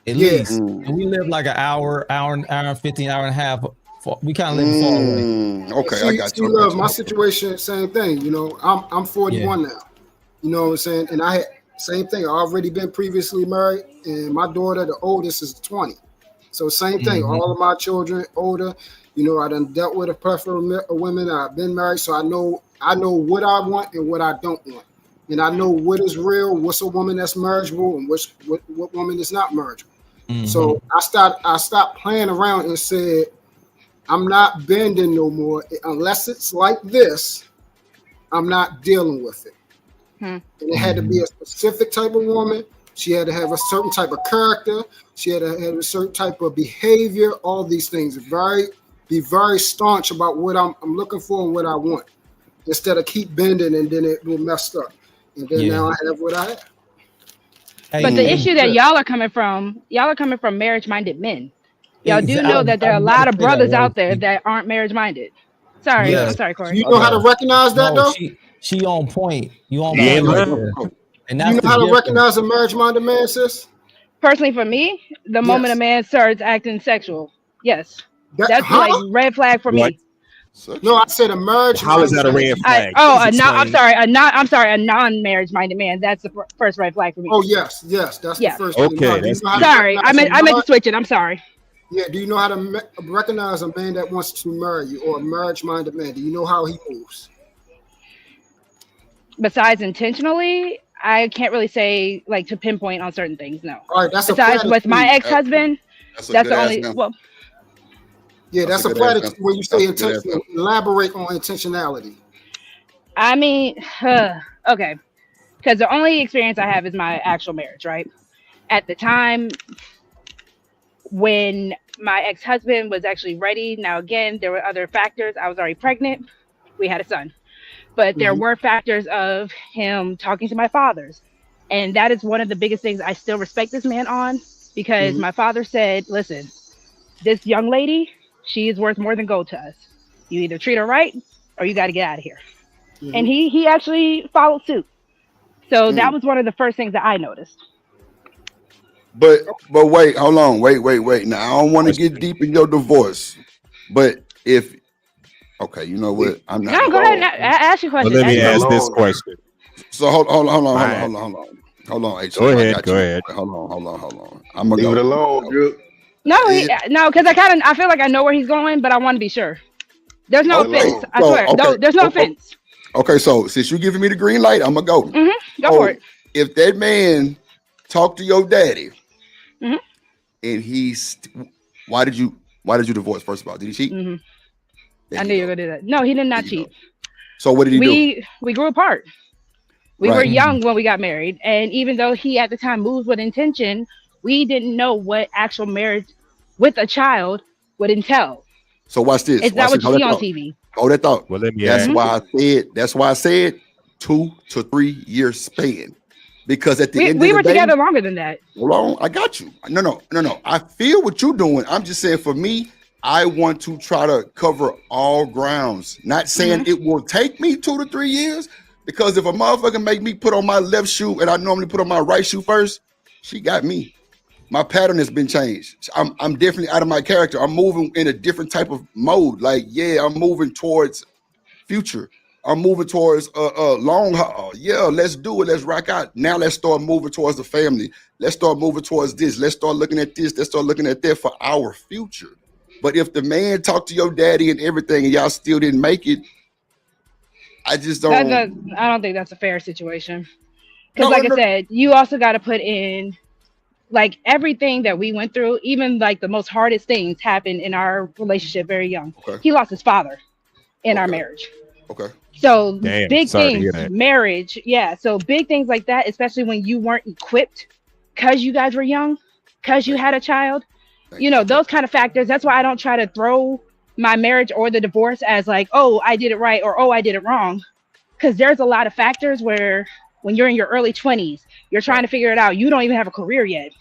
S2: At least. And we live like an hour and 15, hour and a half. We kind of live far away.
S6: Okay, I got you.
S7: Love, my situation, same thing. You know, I'm 41 now. You know what I'm saying? And I had same thing. I already been previously married, and my daughter, the oldest, is 20. So same thing. All of my children older. You know, I done dealt with a plethora of women. I've been married, so I know what I want and what I don't want. And I know what is real, what's a woman that's marriageable, and what woman is not marriageable. So I stopped playing around and said, I'm not bending no more. Unless it's like this, I'm not dealing with it. And it had to be a specific type of woman. She had to have a certain type of character. She had to have a certain type of behavior. All these things. Be very staunch about what I'm looking for and what I want. Instead of keep bending and then it will mess up. And then now I have what I have.
S22: But the issue that y'all are coming from marriage-minded men. Y'all do know that there are a lot of brothers out there that aren't marriage-minded. Sorry, I'm sorry, Corey.
S7: Do you know how to recognize that though?
S2: She on point. You on point. Right, and that's
S7: you know how to recognize a marriage-minded man, sis?
S22: Personally, for me, the moment a man starts acting sexual, yes, that's like red flag for me.
S7: No, I said a marriage.
S4: How is that a red flag?
S22: I'm sorry, a non-marriage minded man. That's the first red flag for me.
S7: Oh yes, that's the first.
S4: Okay,
S22: sorry, I meant to switch it. I'm sorry.
S7: Yeah, do you know how to recognize a man that wants to marry you or a marriage-minded man? Do you know how he moves?
S22: Besides intentionally, I can't really say like to pinpoint on certain things. No.
S7: All right, that's
S22: besides with my ex-husband. That's the only. Well,
S7: yeah, that's a platitude when you say intentional. Elaborate on intentionality.
S22: I mean, okay, because the only experience I have is my actual marriage, right? At the time when my ex-husband was actually ready. Now, again, there were other factors. I was already pregnant. We had a son. But there were factors of him talking to my fathers. And that is one of the biggest things I still respect this man on, because my father said, listen, this young lady, she is worth more than gold to us. You either treat her right or you got to get out of here. And he actually followed suit. So that was one of the first things that I noticed.
S6: But wait, hold on. Wait. Now, I don't want to get deep in your divorce. But if Okay, you know what? I'm not.
S22: No, go ahead and ask your question.
S4: Well, let me
S22: Ask
S4: ask this question.
S6: So hold on, H.
S4: Go ahead. Go ahead.
S6: Hold on. I'm gonna
S8: Leave
S6: go.
S8: it alone, Drip.
S22: No, because I feel like I know where he's going, but I want to be sure. There's no offense. I swear. No, there's no offense.
S6: Okay, so since you're giving me the green light, I'm gonna go.
S22: Go for it.
S6: If that man talked to your daddy,
S22: Mhm.
S6: and why did you divorce? First of all, did he cheat?
S22: I knew you were gonna do that. No, he did not cheat.
S6: So what did he do?
S22: We grew apart. We were young when we got married, and even though he at the time moved with intention, we didn't know what actual marriage with a child would entail.
S6: So watch this.
S22: It's not what you see on TV.
S6: Hold that thought.
S4: Well, let me
S6: That's
S4: ask.
S6: why I said 2 to 3 year span. Because at the end of the day,
S22: we were together longer than that.
S6: Hold on, I got you. No. I feel what you're doing. I'm just saying for me, I want to try to cover all grounds. Not saying it will take me 2 to 3 years, because if a motherfucker make me put on my left shoe and I normally put on my right shoe first, she got me. My pattern has been changed. I'm definitely out of my character. I'm moving in a different type of mode. Like, yeah, I'm moving towards future. I'm moving towards long haul. Yeah, let's do it. Let's rock out. Now let's start moving towards the family. Let's start moving towards this. Let's start looking at this. Let's start looking at that for our future. But if the man talked to your daddy and everything and y'all still didn't make it, I just don't.
S22: I don't think that's a fair situation. Because I said, you also got to put in like everything that we went through, even like the most hardest things happened in our relationship very young.
S6: Okay.
S22: He lost his father in our marriage.
S6: Okay.
S22: So
S4: Damn,
S22: big
S4: sorry to hear
S22: things,
S4: that.
S22: marriage. Yeah. So big things like that, especially when you weren't equipped because you guys were young, because you had a child, those kind of factors. That's why I don't try to throw my marriage or the divorce as like, oh, I did it right or oh, I did it wrong. Because there's a lot of factors where when you're in your early 20s, you're trying to figure it out. You don't even have a career yet.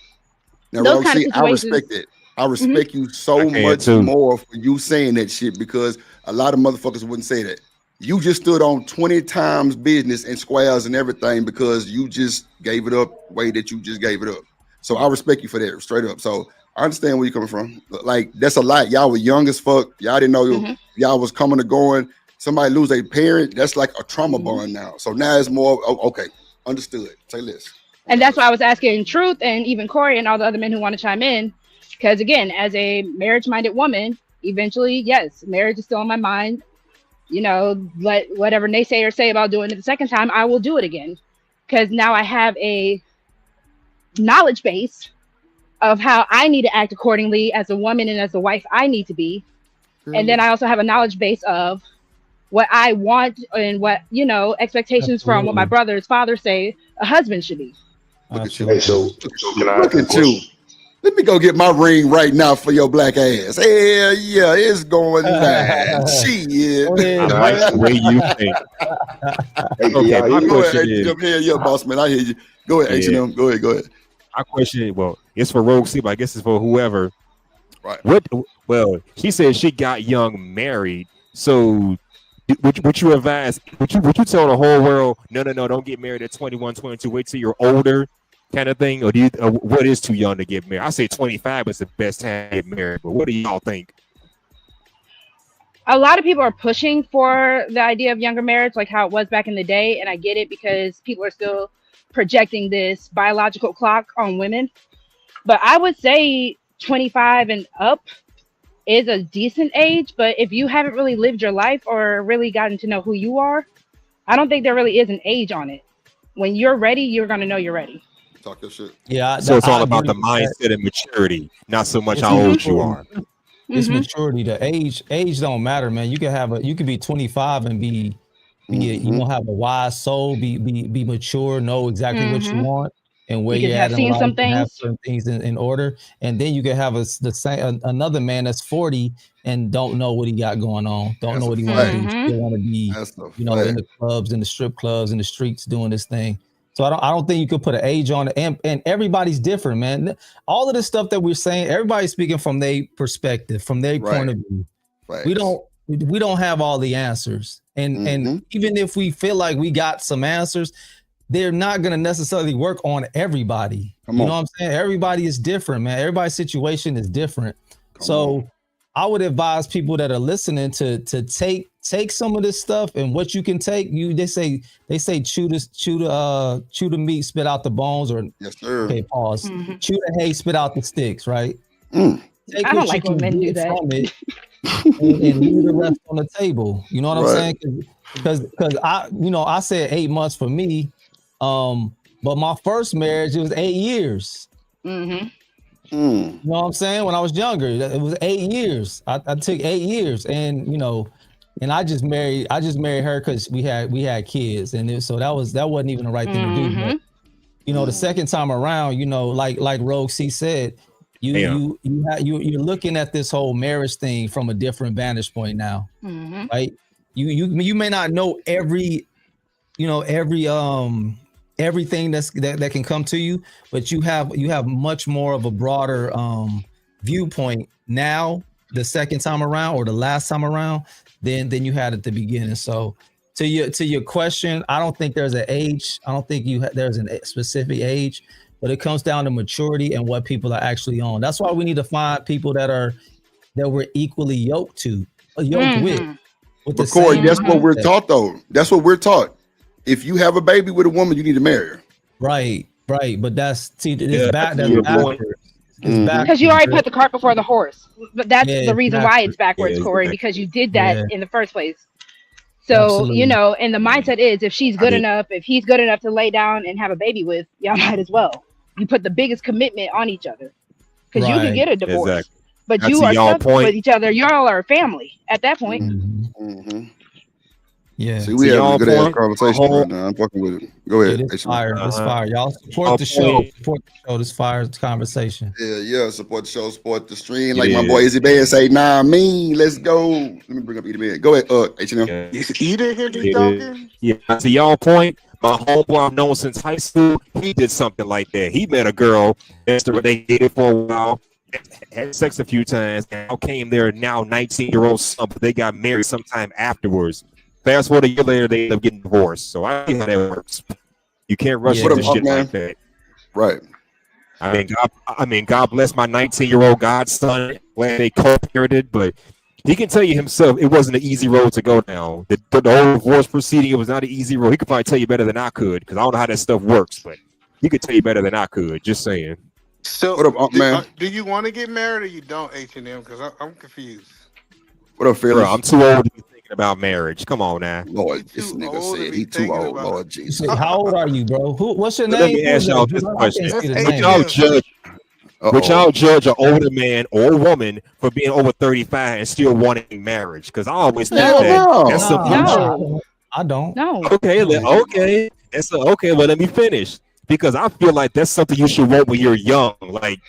S6: Now,
S22: Those kind of
S6: Roxy, I
S22: situations.
S6: respect it. I respect you so much more for you saying that shit, because a lot of motherfuckers wouldn't say that. You just stood on 20 times business and squares and everything because you just gave it up the way that you just gave it up. So I respect you for that, straight up. So I understand where you're coming from. Like, that's a lot. Y'all were young as fuck. Y'all didn't know y'all was coming or going. Somebody lose a parent, that's like a trauma bond now. So now it's more, okay, understood. Say less.
S22: And that's why I was asking Truth and even Corey and all the other men who want to chime in. Because again, as a marriage-minded woman, eventually, yes, marriage is still on my mind. Let whatever naysayers say about doing it the second time, I will do it again. Because now I have a knowledge base of how I need to act accordingly as a woman and as a wife I need to be. And then I also have a knowledge base of what I want and what, expectations from what my brother's father say a husband should be.
S6: Look at you.
S8: Hey, so can I
S6: Look
S8: ask a
S6: at you.
S8: question?
S6: Let me go get my ring right now for your black ass. Hell yeah, it's going down. Shit.
S4: I like the way you think. Okay, my
S6: Go
S4: question
S6: ahead,
S4: is.
S6: yeah, boss man. I hear you. Go ahead,
S4: Yeah.
S6: H&M. Go ahead.
S4: My question, well, it's for Rogue C, but I guess it's for whoever.
S6: Right.
S4: Well, she said she got young married. So would you advise, would you tell the whole world, no, don't get married at 21, 22, wait till you're older kind of thing? Or do you, what is too young to get married? I say 25 is the best time to get married, but what do y'all think?
S22: A lot of people are pushing for the idea of younger marriage, like how it was back in the day. And I get it because people are still projecting this biological clock on women. But I would say 25 and up is a decent age. But if you haven't really lived your life or really gotten to know who you are, I don't think there really is an age on it. When you're ready, you're going to know you're ready.
S6: Talk your shit.
S2: Yeah.
S4: So it's all
S2: I
S4: about
S2: agree
S4: the
S2: with that.
S4: mindset and maturity, not so much
S2: It's
S4: how old you
S2: maturity.
S4: are.
S2: It's maturity. The age don't matter, man. You can be 25 and be you know, have a wise soul, be mature, know exactly what you want and where
S22: You
S2: you're
S22: can
S2: at
S22: have
S2: in
S22: seen
S2: life,
S22: some
S2: and have
S22: things.
S2: certain things in order. And then you can have another man that's 40 and don't know what he got going on, don't know what he want to do. Still want to be, in the clubs, in the strip clubs, in the streets doing this thing. So I don't think you could put an age on it. And everybody's different, man. All of the stuff that we're saying, everybody's speaking from their perspective, from their point of view.
S6: Right.
S2: We don't have all the answers. And even if we feel like we got some answers, they're not going to necessarily work on everybody. You know what I'm saying? Everybody is different, man. Everybody's situation is different. So I would advise people that are listening to take take some of this stuff and what you can take. They say chew the meat, spit out the bones, or
S6: yes, sir.
S2: Okay, pause. Chew the hay, spit out the sticks, right? Take
S22: I
S2: what
S22: don't like
S2: you
S22: when
S2: can
S22: men do
S2: get
S22: that.
S2: from it and leave the rest on the table. You know what I'm saying? Because I said 8 months for me, but my first marriage, it was 8 years. You know what I'm saying? When I was younger, it was 8 years. I took 8 years, and and I just married her because we had kids, and so that wasn't even the right thing to do. But, the second time around, like Rogue C said, you're looking at this whole marriage thing from a different vantage point now, right? You may not know everything that can come to you, but you have much more of a broader viewpoint now, the second time around or the last time around, than you had at the beginning. So to your question, I don't think there's an age. I don't think there's a specific age, but it comes down to maturity and what people are actually on. That's why we need to find people that we're equally yoked with.
S6: But Corey, that's what we're taught, though. That's what we're taught. If you have a baby with a woman, you need to marry her.
S2: Right. But that's backwards.
S22: Because you already put the cart before the horse. But that's the reason why it's backwards, Corey, because you did that in the first place. So, and the mindset is if she's good enough, if he's good enough to lay down and have a baby with, y'all might as well. You put the biggest commitment on each other. Because you can get a divorce. But you are stuck with each other. Y'all are a family at that point.
S2: Yeah.
S6: See, we have a good ass conversation right now. I'm fucking with it. Go ahead.
S2: It's fire. It's fire. Y'all support the show. Support the show. This fire conversation.
S6: Yeah. Support the show. Support the stream. Like my boy Izzy Bear say, let's go. Let me bring up Izzy Bear. Go ahead. H&M.
S19: You didn't hear me talking?
S4: Yeah. To y'all point, my homeboy I've known since high school, he did something like that. He met a girl. They dated for a while. Had sex a few times. Now came their now 19-year-old son, but they got married sometime afterwards. Fast forward a year later, they end up getting divorced. So I see how that works. You can't rush into shit like that.
S6: Right.
S4: I mean, God bless my 19-year-old godson. Glad they co-parented, but he can tell you himself it wasn't an easy road to go down. The whole divorce proceeding, it was not an easy road. He could probably tell you better than I could, because I don't know how that stuff works, but he could tell you better than I could. Just saying.
S19: So,
S6: what up, man?
S19: Do you want to get married or you don't, H&M? Because I'm confused.
S6: What up, Phil?
S4: I'm too old to be thinking about marriage. Come on now.
S6: Lord, this nigga said he too old. Lord Jesus.
S2: How old are you, bro? What's your name?
S4: Let me ask y'all this question. Would y'all judge an older man or woman for being over 35 and still wanting marriage? Because I always think that's something.
S2: No, I don't.
S22: No.
S4: Okay. Okay. Well, let me finish. Because I feel like that's something you should want when you're young. Like,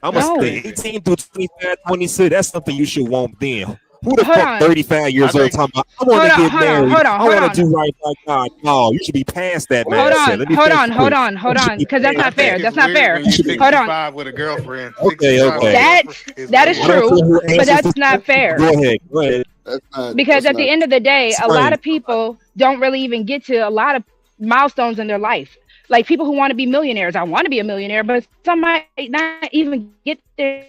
S4: I'm gonna say 18 through 25, 26. That's something you should want then. Who the fuck 35 years old talking about, I want to get married. I want to do right by God. No, you should be past that, man.
S22: Hold on. Because that's not fair. That's not fair. Hold on.
S19: With a girlfriend.
S4: Okay.
S22: That is true, but that's not fair.
S4: Go ahead.
S22: Because at the end of the day, a lot of people don't really even get to a lot of milestones in their life. Like people who want to be millionaires. I want to be a millionaire, but some might not even get there.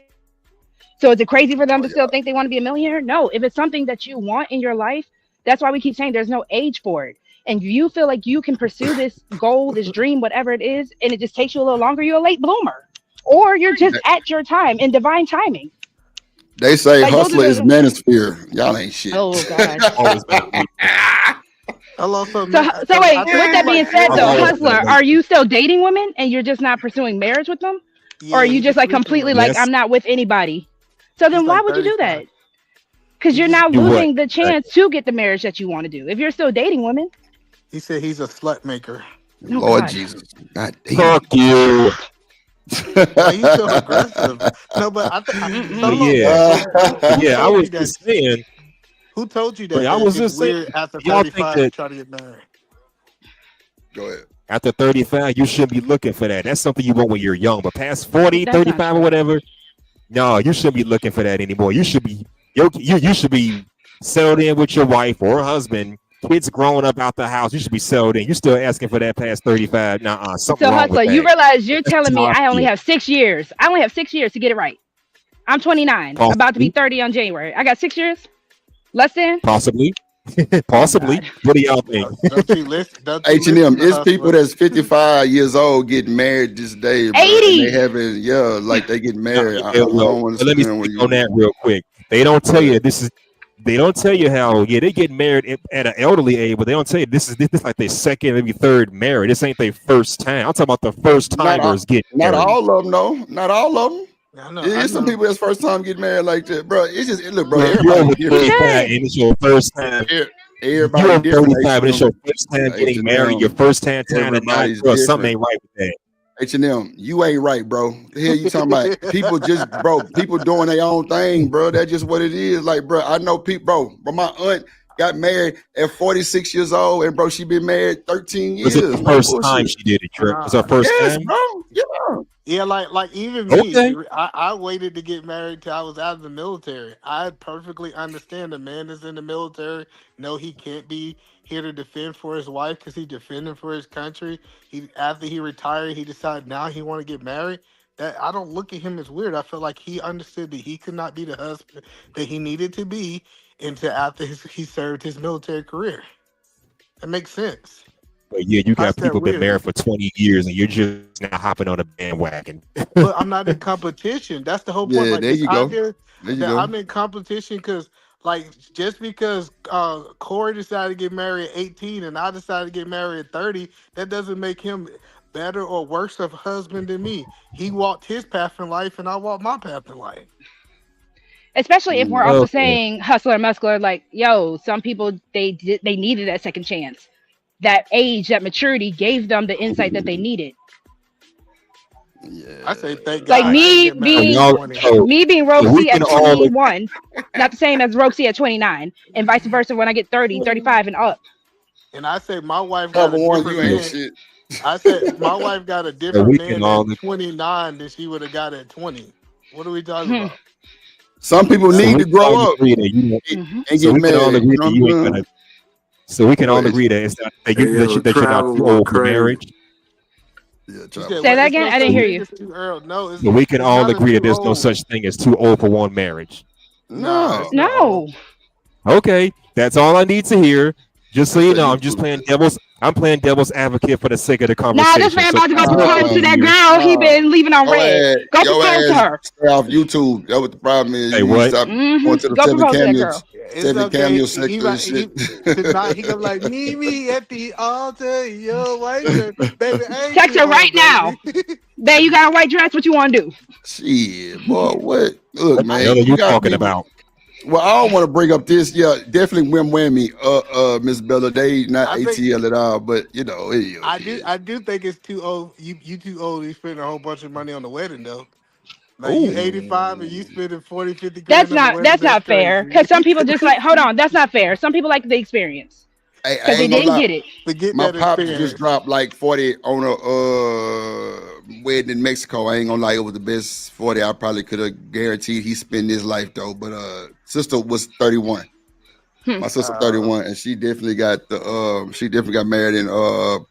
S22: So is it crazy for them to still think they want to be a millionaire? No, if it's something that you want in your life, that's why we keep saying there's no age for it. And you feel like you can pursue this goal, this dream, whatever it is, and it just takes you a little longer, you're a late bloomer. Or you're just at your time in divine timing.
S6: They say like, hustler is manosphere. Y'all ain't shit.
S22: Oh, God.
S19: Hello,
S22: so wait, with that being said, though, hustler, are you still dating women and you're just not pursuing marriage with them? Or are you just like completely like, I'm not with anybody? So then why would you do that? Because you're now losing the chance to get the marriage that you want to do. If you're still dating women.
S19: He said he's a slut maker.
S6: Oh, Lord Jesus. God damn.
S4: Fuck you.
S19: He's so aggressive. No, but
S4: I was just saying.
S19: Who told you that?
S4: I was just saying.
S19: After 35, try to get married.
S6: Go ahead.
S4: After 35, you shouldn't be looking for that. That's something you want when you're young. But past 40, 35 or whatever, no, you shouldn't be looking for that anymore. You should be you should be settled in with your wife or husband. Kids growing up out the house, you should be settled in. You're still asking for that past 35. Something wrong
S22: hustler,
S4: with that.
S22: You realize you're telling me I only have 6 years. I only have 6 years to get it right. I'm 29, about to be 30 on January. I got 6 years. Less than?
S4: Possibly. Possibly. What do y'all think?
S19: Don't you listen? Don't you
S6: H&M,
S19: listen to
S6: it's
S19: Hustler?
S6: people that's 55 years old getting married this day, bro.
S22: 80.
S6: And they having, like they get married. I
S4: Yeah,
S6: don't
S4: well, let me
S6: understand what
S4: speak on that real quick. They don't tell you this is. They don't tell you how. Yeah, they get married at an elderly age, but they don't tell you this is like their second, maybe third marriage. This ain't their first time. I'm talking about the first timers getting
S6: Not
S4: married.
S6: all of them, though. Not all of them.
S19: I know.
S6: There's some people that's first time getting married like that, bro. It's just look, bro.
S4: You're
S6: Everybody
S4: over
S6: different.
S4: 35 and it's your first time.
S6: Everybody
S4: You're
S6: different.
S4: 35 and it's your first time getting married. Your first time tying a knot.
S6: Everybody's
S4: Bro, something
S6: different.
S4: ain't right with that.
S6: H&M, you ain't right, bro. The hell you talking about? People just, bro, people doing their own thing, bro. That's just what it is. Like, bro, I know people, bro, but my aunt got married at 46 years old, and bro, she been married 13 years.
S4: Was it the first time she did it, Trip? Was her first time?
S6: Bro. Yeah.
S19: Yeah, like even me,
S4: Okay.
S19: I waited to get married till I was out of the military. I perfectly understand a man that's in the military. No, he can't be here to defend for his wife because he's defending for his country. After he retired, he decided now he want to get married. That I don't look at him as weird. I feel like he understood that he could not be the husband that he needed to be until after he served his military career. That makes sense.
S4: But yeah, you got
S19: How's that
S4: people been
S19: weird?
S4: married for 20 years and you're just now hopping on a bandwagon.
S19: But I'm not in competition. That's the whole point.
S6: Yeah,
S19: Like
S6: there
S19: it's
S6: you
S19: out
S6: go.
S19: here
S6: There you
S19: that
S6: go.
S19: I'm in competition because, like, just because Corey decided to get married at 18 and I decided to get married at 30, that doesn't make him better or worse of a husband than me. He walked his path in life and I walked my path in life.
S22: Especially if we're also
S4: Okay.
S22: saying hustler, muscular, like, yo, some people they needed that second chance. That age, that maturity gave them the insight that they needed.
S19: I say thank God.
S22: Like
S19: I
S22: me
S19: didn't get married
S22: being
S19: at 20.
S22: me being
S4: we
S22: Roxy
S4: can
S22: at
S4: all
S22: 21, not the same as Roxy at 29, and vice versa when I get 30, 35 and up.
S19: And I say my wife got
S6: Number
S19: a
S6: one,
S19: different
S6: you ain't
S19: man.
S6: shit.
S19: I said my wife got a
S4: we
S19: different
S4: can
S19: man
S4: all
S19: at 29 than she would have got at 20. What are we talking
S22: Hmm.
S19: about?
S6: Some people
S4: So
S6: need
S4: we
S6: to
S4: can all
S6: grow up
S4: agree that you won't-
S6: and
S4: so
S6: get
S4: we can all
S6: married.
S4: agree
S6: You know
S4: that
S6: what
S4: you
S6: I'm
S4: ain't
S6: saying?
S4: gonna. So we can
S6: Go
S4: all
S6: ahead.
S4: agree that it's not that,
S20: Hey,
S4: you, that,
S20: yo,
S4: you, that you're not
S20: travel
S4: too
S20: was
S4: old for
S20: crazy.
S4: marriage.
S6: Yeah,
S19: You
S6: travel.
S19: said
S22: Say
S19: what?
S22: that
S19: It's
S22: again?
S19: no
S22: I didn't
S19: such
S22: hear
S19: thing
S22: you.
S19: as too early. No, it's
S4: So we can
S19: it's
S4: all
S19: not a
S4: agree that
S19: too
S4: there's no
S19: old.
S4: such thing as too old for one marriage.
S19: Nah,
S6: No.
S19: it's not old.
S22: No.
S4: Okay, that's all I need to hear. Just so
S6: That's
S4: you
S6: what
S4: know,
S6: you
S4: I'm just
S6: put.
S4: playing devil's. I'm playing devil's advocate for the sake of the
S22: Nah,
S4: conversation.
S22: this man
S4: So
S22: about to go
S4: that's all I
S22: propose to
S4: need
S22: that
S4: to hear.
S22: girl he
S6: Nah.
S22: been leaving on
S6: Your
S22: red.
S6: ass,
S22: Go
S6: your
S22: propose to
S6: ass
S22: her.
S6: stay off YouTube. That's what the problem is.
S4: Hey,
S6: You
S4: what?
S6: stop going to the
S22: Go
S6: seven
S22: propose to that
S6: cameo,
S22: girl.
S19: It's
S6: seven
S19: okay.
S6: cameo
S19: He
S6: sector and
S19: might
S6: shit.
S19: tonight he gonna be like, meet me at the altar, your wife, baby. I ain't
S22: Text
S19: too
S22: her
S19: old,
S22: right now.
S19: baby.
S22: Babe, you got a white dress. What you want to do?
S6: Shit, boy, what? Look,
S4: What the
S6: man,
S4: hell are
S6: you
S4: you
S6: gotta
S4: talking
S6: be.
S4: about?
S6: Well, I don't want to bring up this. Yeah, definitely whammy. Miss Bella, they not
S19: I think
S6: ATL at all, but you know, it is what
S19: I
S6: it
S19: do
S6: is.
S19: I do think it's too old. You too old to spend a whole bunch of money on the wedding though. Like you
S6: Ooh,
S19: 85 and you spending 40, 50 grand on the wedding.
S22: That's
S19: That's
S22: not fair.
S19: crazy.
S22: Because some people just like, hold on, that's not fair. Some people like the experience
S6: I
S22: because they
S6: ain't gonna
S22: didn't
S6: lie.
S22: get it.
S19: Forget
S6: My
S19: that
S6: pops just
S19: experience.
S6: dropped like 40 on a wedding in Mexico. I ain't gonna lie, it was the best 40 I probably could have guaranteed he spent his life though. But sister was 31. My sister 31, and she definitely got married in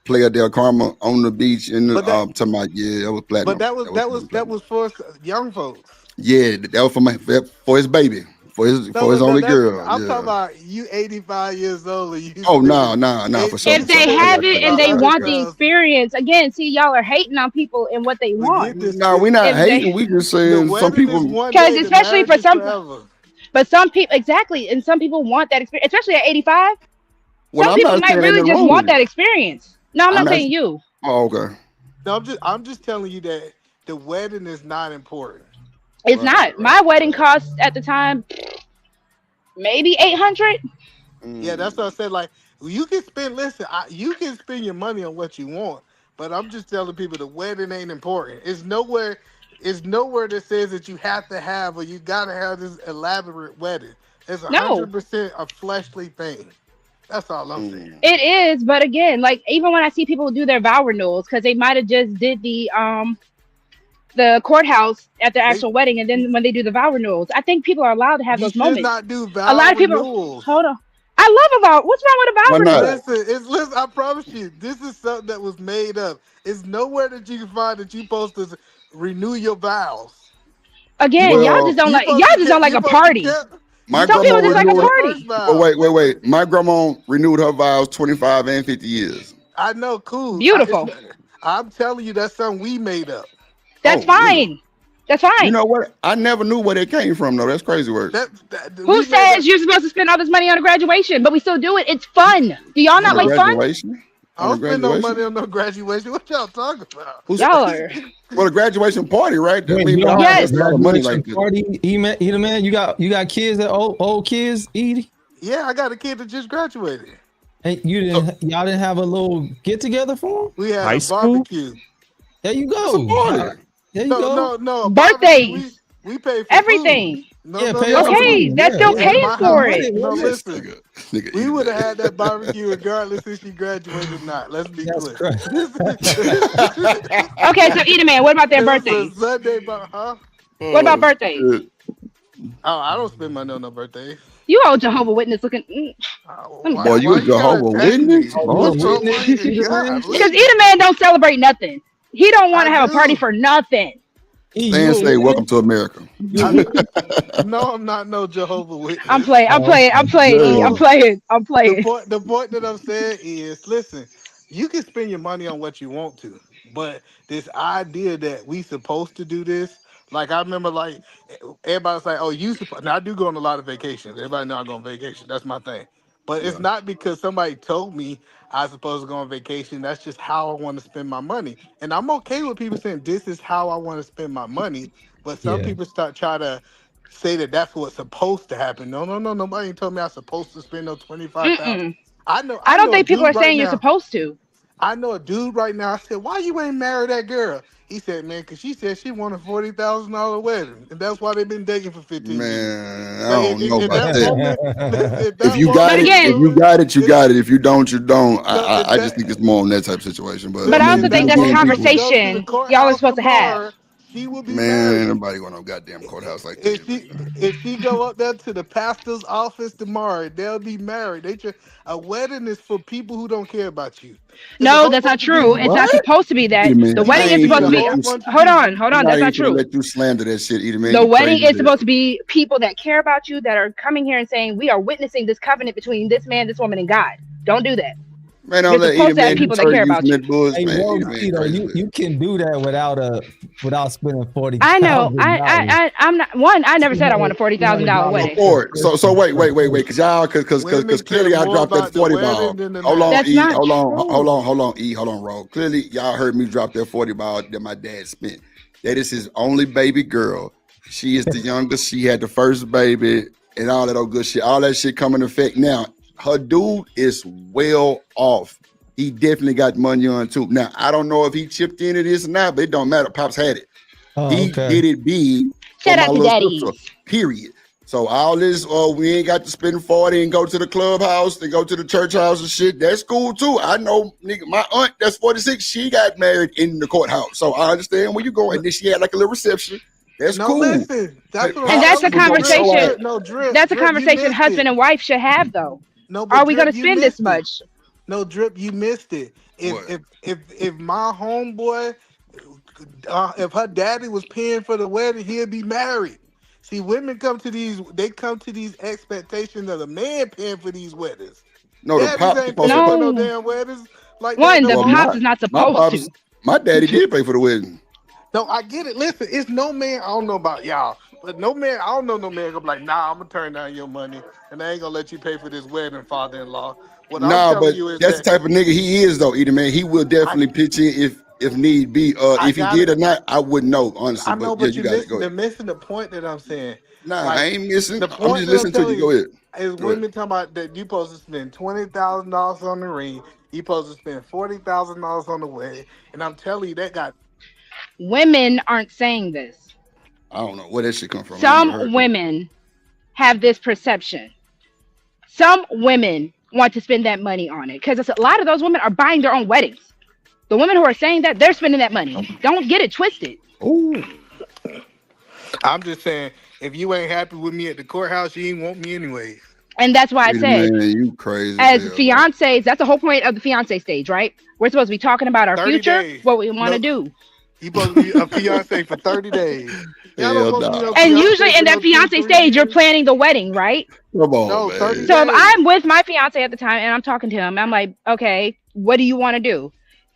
S6: Playa del Carmen on the beach in the
S19: But that
S6: talking about, yeah, that was platinum.
S19: but that was
S6: platinum.
S19: that was for young folks.
S6: Yeah, that was for his baby, for his
S19: No, but
S6: only
S19: that's
S6: girl.
S19: I'm talking
S6: Yeah.
S19: about you 85 years old and you
S6: Oh no,
S19: spending
S6: for sure.
S22: If
S6: For
S22: they
S6: sure.
S22: have it and they
S19: $50
S22: want the
S19: girls.
S22: experience, again, see, y'all are hating on people and what they want.
S19: Forget this.
S6: No, we're not
S22: If
S6: hating.
S22: they,
S6: We just
S19: The
S6: saying some
S19: wedding is
S6: people.
S19: one
S22: because
S19: day, the
S22: especially
S19: marriage
S22: for
S19: is
S22: some,
S19: forever.
S22: but some people, exactly, and some people want that experience, especially at 85.
S6: Well,
S22: Some
S6: I'm
S22: people
S6: not
S22: might
S6: saying
S22: really
S6: anything
S22: just
S6: wrong
S22: want
S6: with
S22: that
S6: it.
S22: experience. No, I'm
S6: I'm
S22: not
S6: not.
S22: saying you.
S6: Oh, okay.
S19: No, I'm just telling you that the wedding is not important.
S22: It's
S6: Right,
S22: not. My
S6: right,
S22: wedding
S6: right.
S22: cost at the time maybe 800.
S19: Yeah, that's what I said. Like you can spend. Listen, you can spend your money on what you want, but I'm just telling people the wedding ain't important. It's nowhere. It's nowhere that says that you have to have or you gotta have this elaborate wedding. It's
S22: No,
S19: 100% a fleshly thing. That's all I'm saying.
S22: it is. But again, like even when I see people do their vow renewals, because they might have just did the courthouse at their
S19: They
S22: actual wedding, and then when they do the vow renewals, I think people are allowed to have
S19: you
S22: those
S19: should
S22: moments.
S19: not do
S22: A
S19: vow
S22: lot of people,
S19: renewals.
S22: hold on. I love a vow. What's wrong with a
S6: Why
S22: vow
S6: not?
S22: renewal?
S19: Listen. I promise you, this is something that was made up. It's nowhere that you can find that you're supposed to renew your vows. You
S22: Again,
S19: supposed
S22: y'all
S19: to,
S22: just
S6: Well,
S22: don't
S19: you
S22: like
S19: supposed
S22: y'all
S19: to
S22: just don't like
S19: you
S22: a
S19: supposed to
S22: party.
S6: My
S22: Some
S6: grandma
S22: people just like a
S6: renewed.
S22: party.
S6: Oh, wait. My grandma renewed her vows 25 and 50 years.
S19: I know, cool.
S22: Beautiful.
S19: I'm telling you, that's something we made up.
S22: That's fine. That's fine.
S6: You know what? I never knew where it came from, though. That's crazy work.
S22: Who says you're supposed to spend all this money on a graduation, but we still do it? It's fun. Do y'all not like fun?
S6: Graduation?
S19: I don't spend no money on no graduation. What y'all talking about?
S22: Y'all are.
S6: Well, a graduation party, right? I
S2: Wait,
S6: mean,
S2: you don't
S22: Yes.
S2: have a
S6: a lot of money like
S2: graduation
S6: this.
S2: party, Edie man. You got kids that old kids, Edie?
S19: Yeah, I got a kid that just graduated.
S2: And y'all didn't have a little get together for him?
S19: We had
S4: High
S19: a
S4: school?
S19: barbecue.
S2: There you go. There you go.
S19: No. a
S22: Birthdays.
S19: barbecue, We pay for
S22: Everything.
S19: Food. No,
S2: Yeah,
S19: no,
S2: pay
S19: no,
S2: for
S22: Okay,
S2: food.
S22: that's
S2: Yeah,
S22: still
S2: yeah.
S22: paying
S19: My
S22: for
S19: house-
S22: it.
S19: No,
S6: Yes,
S19: listen.
S6: nigga,
S19: We would have had that barbecue regardless if she graduated or not. Let's be
S2: That's
S19: clear.
S22: Okay, so Edie man, what about their birthdays?
S19: Sunday, huh?
S22: What about birthdays?
S19: Oh, I don't spend money on no birthday.
S22: You old Jehovah Witness looking.
S6: Boy, you a Jehovah Witness?
S19: What's wrong with you?
S22: Because Edie man don't celebrate nothing. He don't want to have a party for nothing.
S6: Stand say, welcome to America.
S19: No, I'm not no Jehovah Witness.
S22: I'm playing.
S6: The
S19: point that I'm saying is, listen, you can spend your money on what you want to, but this idea that we supposed to do this, like I remember, like everybody's like, "Oh, you supposed." Now I do go on a lot of vacations. Everybody know I go on vacation. That's my thing. But it's not because somebody told me I supposed to go on vacation. That's just how I want to spend my money. And I'm okay with people saying this is how I want to spend my money. But some people try to say that that's what's supposed to happen. No. Nobody told me I'm supposed to spend no 25,000. I know.
S22: I don't
S19: know
S22: think
S19: a
S22: people are
S19: dude right
S22: saying you're
S19: now-
S22: supposed to.
S19: I know a dude right now. I said, "Why you ain't marry that girl?" He said, "Man, because she said she wanted $40,000 wedding, and that's why they've been dating for 15 years."
S6: Man, I don't know about
S19: that.
S6: If you got it, if you got it, you got it. If you don't, you don't. I just think it's more on that type of situation. But
S22: I also think that's a conversation y'all are supposed to have.
S19: She will be
S6: Man, ain't nobody going to no goddamn courthouse like that.
S19: If she go up there to the pastor's office tomorrow, they'll be married. A wedding is for people who don't care about you.
S22: No, that's not true. It's not supposed to be that. The wedding is supposed to be. Hold on. That's not true.
S6: Let you slander that shit, Edie, man.
S22: The
S6: You
S22: wedding
S6: crazy
S22: is supposed to be people that care about you, that are coming here and saying, we are witnessing this covenant between this man, this woman, and God. Don't do that.
S6: Man,
S22: You're
S6: don't let
S22: supposed
S6: Edie,
S22: to have
S6: man,
S22: people that
S6: deter
S22: care
S6: you
S22: about
S6: from
S22: you.
S6: that bullshit,
S2: Hey,
S6: man.
S2: whoa,
S6: Edie, man,
S2: Tito,
S6: crazy.
S2: you can do that without spending $40,000.
S22: I know. I'm not one. I never said I want a $40,000 wedding.
S6: So wait, because y'all, because clearly y'all dropped that 40 ball. Hold on,
S22: That's
S6: E.
S22: not
S6: Hold on,
S22: true.
S6: E. Hold on, Ro. Clearly y'all heard me drop that 40 ball that my dad spent. That is his only baby girl. She is the youngest. She had the first baby and all that old good shit. All that shit come in effect now. Her dude is well off. He definitely got money on too. Now I don't know if he chipped into this or not, but it don't matter. Pops had it. He did it big for
S22: Shout
S6: my
S22: out to
S6: little
S22: daddies.
S6: sister. Period. So all this, we ain't got to spend 40 and go to the clubhouse and go to the church house and shit. That's cool too. I know, nigga, my aunt that's 46. She got married in the courthouse, so I understand where you going. And then she had like a little reception. That's cool.
S19: Listen, that's what
S22: And that's a conversation. That's a
S19: Drip, you
S22: conversation
S19: missed
S22: husband
S19: it.
S22: and wife should have, though.
S19: No, but
S22: Are we
S19: Drip,
S22: going to
S19: you
S22: spend
S19: missed
S22: this much?
S19: No, Drip, you missed it. If my homeboy, if her daddy was paying for the wedding, he'd be married. See, women come to these expectations of the man paying for these weddings.
S6: No, the
S19: Daddies
S6: pop
S19: ain't
S6: supposed
S19: paying
S6: to
S19: for no
S6: pay.
S19: damn weddings. Like
S22: One,
S19: that
S22: the
S19: no
S22: pops
S19: more.
S22: is not supposed to.
S6: My daddy did pay for the wedding.
S19: No, I get it. Listen, it's no man. I don't know about y'all, but no man. I don't know no man gonna be like, nah, I'm gonna turn down your money, and I ain't gonna let you pay for this wedding, father-in-law. What I'm
S6: Nah,
S19: telling
S6: but
S19: you is
S6: that's the
S19: that
S6: type of nigga he is, though, Edie, man. He will definitely pitch in if need be. If he did or not, I wouldn't know, honestly.
S19: I know,
S6: but
S19: but
S6: yeah,
S19: you're
S6: you got to go
S19: they're
S6: ahead.
S19: missing the point that I'm saying.
S6: Nah,
S19: Like,
S6: I ain't missing.
S19: The
S6: I'm
S19: point
S6: just
S19: that
S6: listening to
S19: telling
S6: you. Go ahead.
S19: Is
S6: Go ahead.
S19: women talking about that you supposed to spend $20,000 on the ring, you supposed to spend $40,000 on the wedding, and I'm telling you that got.
S22: Women aren't saying this.
S6: I don't know where that shit come from. I never heard
S22: Some
S6: it.
S22: women have this perception. Some women want to spend that money on it because a lot of those women are buying their own weddings. The women who are saying that, they're spending that money. Don't get it twisted.
S6: Ooh.
S19: I'm just saying, if you ain't happy with me at the courthouse, you ain't want me anyways.
S22: And that's why I
S6: Edie,
S22: said,
S6: man, you crazy.
S22: as
S6: hell,
S22: fiancés, that's the whole point of the fiancé stage, right? We're supposed to be talking about our
S19: 30
S22: future,
S19: days.
S22: what we want to
S19: No.
S22: do.
S19: You supposed to be a fiance for 30 days. Y'all don't
S6: Hell
S19: supposed to be
S6: nah.
S19: no
S22: And
S19: fiance
S22: usually
S19: for
S22: in
S19: no
S22: that
S19: 2,
S22: fiance
S19: 3
S22: stage, you're
S19: years.
S22: planning the wedding, right?
S6: Come on,
S19: No,
S6: man.
S19: 30
S22: So if
S19: days.
S22: I'm with my fiance at the time and I'm talking to him, I'm like, okay, what do you want to do?